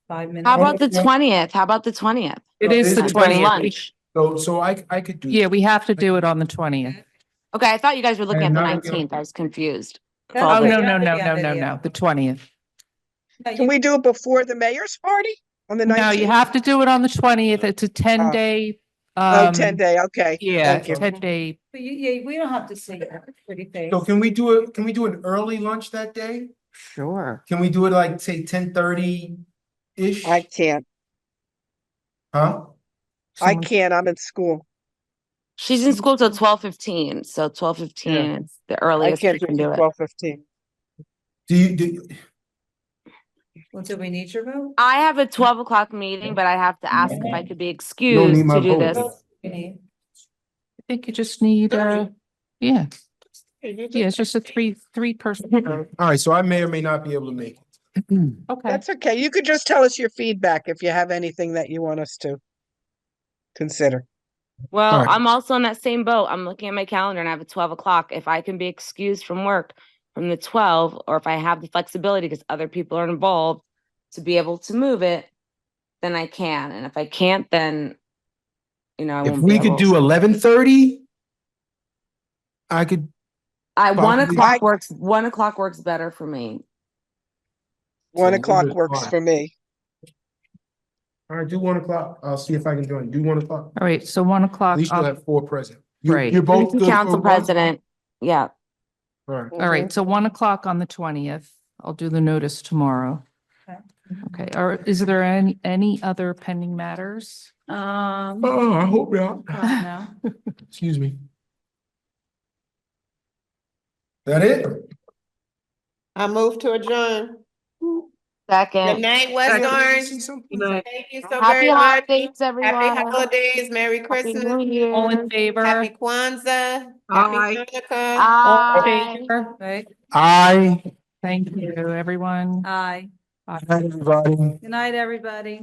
Speaker 21: 5 minutes?
Speaker 18: How about the 20th? How about the 20th?
Speaker 5: It is the
Speaker 18: I'm doing
Speaker 5: 20th.
Speaker 18: lunch.
Speaker 16: So I could do.
Speaker 5: Yeah, we have to do it on the 20th.
Speaker 18: Okay, I thought you guys were looking at
Speaker 16: And
Speaker 18: the
Speaker 16: not gonna-
Speaker 18: 19th. I was confused.
Speaker 21: That's
Speaker 5: Oh,
Speaker 21: okay.
Speaker 5: no,
Speaker 21: You
Speaker 5: no,
Speaker 21: have to
Speaker 5: no,
Speaker 21: be on
Speaker 5: no, no,
Speaker 21: video.
Speaker 5: no, the 20th.
Speaker 17: Can we do it before the mayor's party on the 19th?
Speaker 5: No, you have to do it on the 20th. It's a 10-day.
Speaker 17: Oh, 10 day, okay.
Speaker 5: Yeah,
Speaker 17: Thank you.
Speaker 5: 10-day.
Speaker 21: But yeah, we don't have to see your pretty face.
Speaker 16: So can we do an early lunch that day?
Speaker 18: Sure.
Speaker 16: Can we do it like, say, 10:30-ish?
Speaker 17: I can't.
Speaker 16: Huh?
Speaker 17: I can't. I'm in school.
Speaker 18: She's in school till 12:15, so 12:15 is the
Speaker 17: I
Speaker 18: earliest we
Speaker 17: can't do
Speaker 18: can do it.
Speaker 17: 12:15.
Speaker 21: Well, do we need your vote?
Speaker 18: I have a 12 o'clock meeting, but I have to ask if I could be
Speaker 16: need
Speaker 18: excused
Speaker 16: my
Speaker 18: to do
Speaker 16: vote.
Speaker 18: this.
Speaker 21: We need.
Speaker 5: I think you just need, yeah. Yeah, it's just a three person. vote.
Speaker 16: All right, so I may or may not be able to make it.
Speaker 5: Okay,
Speaker 17: That's okay. You could just tell us your feedback if you have anything that you want us to consider.
Speaker 18: Well,
Speaker 16: All right.
Speaker 18: I'm also in that same boat. I'm looking at my calendar and I have a 12 o'clock. If I can be excused from work from the 12, or if I have the flexibility because other people are involved to be able to move it, then I can. And if I can't, then, I
Speaker 16: If
Speaker 18: won't
Speaker 16: we
Speaker 18: be
Speaker 16: could
Speaker 18: able.
Speaker 16: do 11:30, I could.
Speaker 18: 1
Speaker 16: possibly-
Speaker 18: o'clock works. 1 o'clock works better for me.
Speaker 17: 1 o'clock works for me.
Speaker 16: All right, do 1 o'clock. I'll see if I can join. Do 1 o'clock.
Speaker 5: all right, so 1 o'clock.
Speaker 16: At least you'll have 4 present.
Speaker 5: Right.
Speaker 16: You're both good for
Speaker 18: Council
Speaker 16: 1?
Speaker 18: President. Yeah.
Speaker 16: All right.
Speaker 5: All right, so 1 o'clock on the 20th. I'll do the notice tomorrow.
Speaker 21: Okay.
Speaker 5: Okay, or is there any other pending matters?
Speaker 16: Oh, I hope not.
Speaker 21: No.
Speaker 16: Excuse me. That it?
Speaker 3: I move to adjourn. Good
Speaker 18: Second.
Speaker 3: night, West Orange. Thank you so
Speaker 18: Happy
Speaker 3: very much.
Speaker 18: holidays, everyone.
Speaker 3: Happy holidays, Merry
Speaker 18: Happy
Speaker 3: Christmas,
Speaker 18: New Year.
Speaker 5: All in favor?
Speaker 3: Happy Kwanzaa,
Speaker 17: Aye.
Speaker 3: Happy Hanukkah.
Speaker 18: Aye.
Speaker 21: Right?
Speaker 16: Aye.
Speaker 5: Thank you, everyone.
Speaker 21: Aye.
Speaker 16: Everybody.
Speaker 21: Good night, everybody.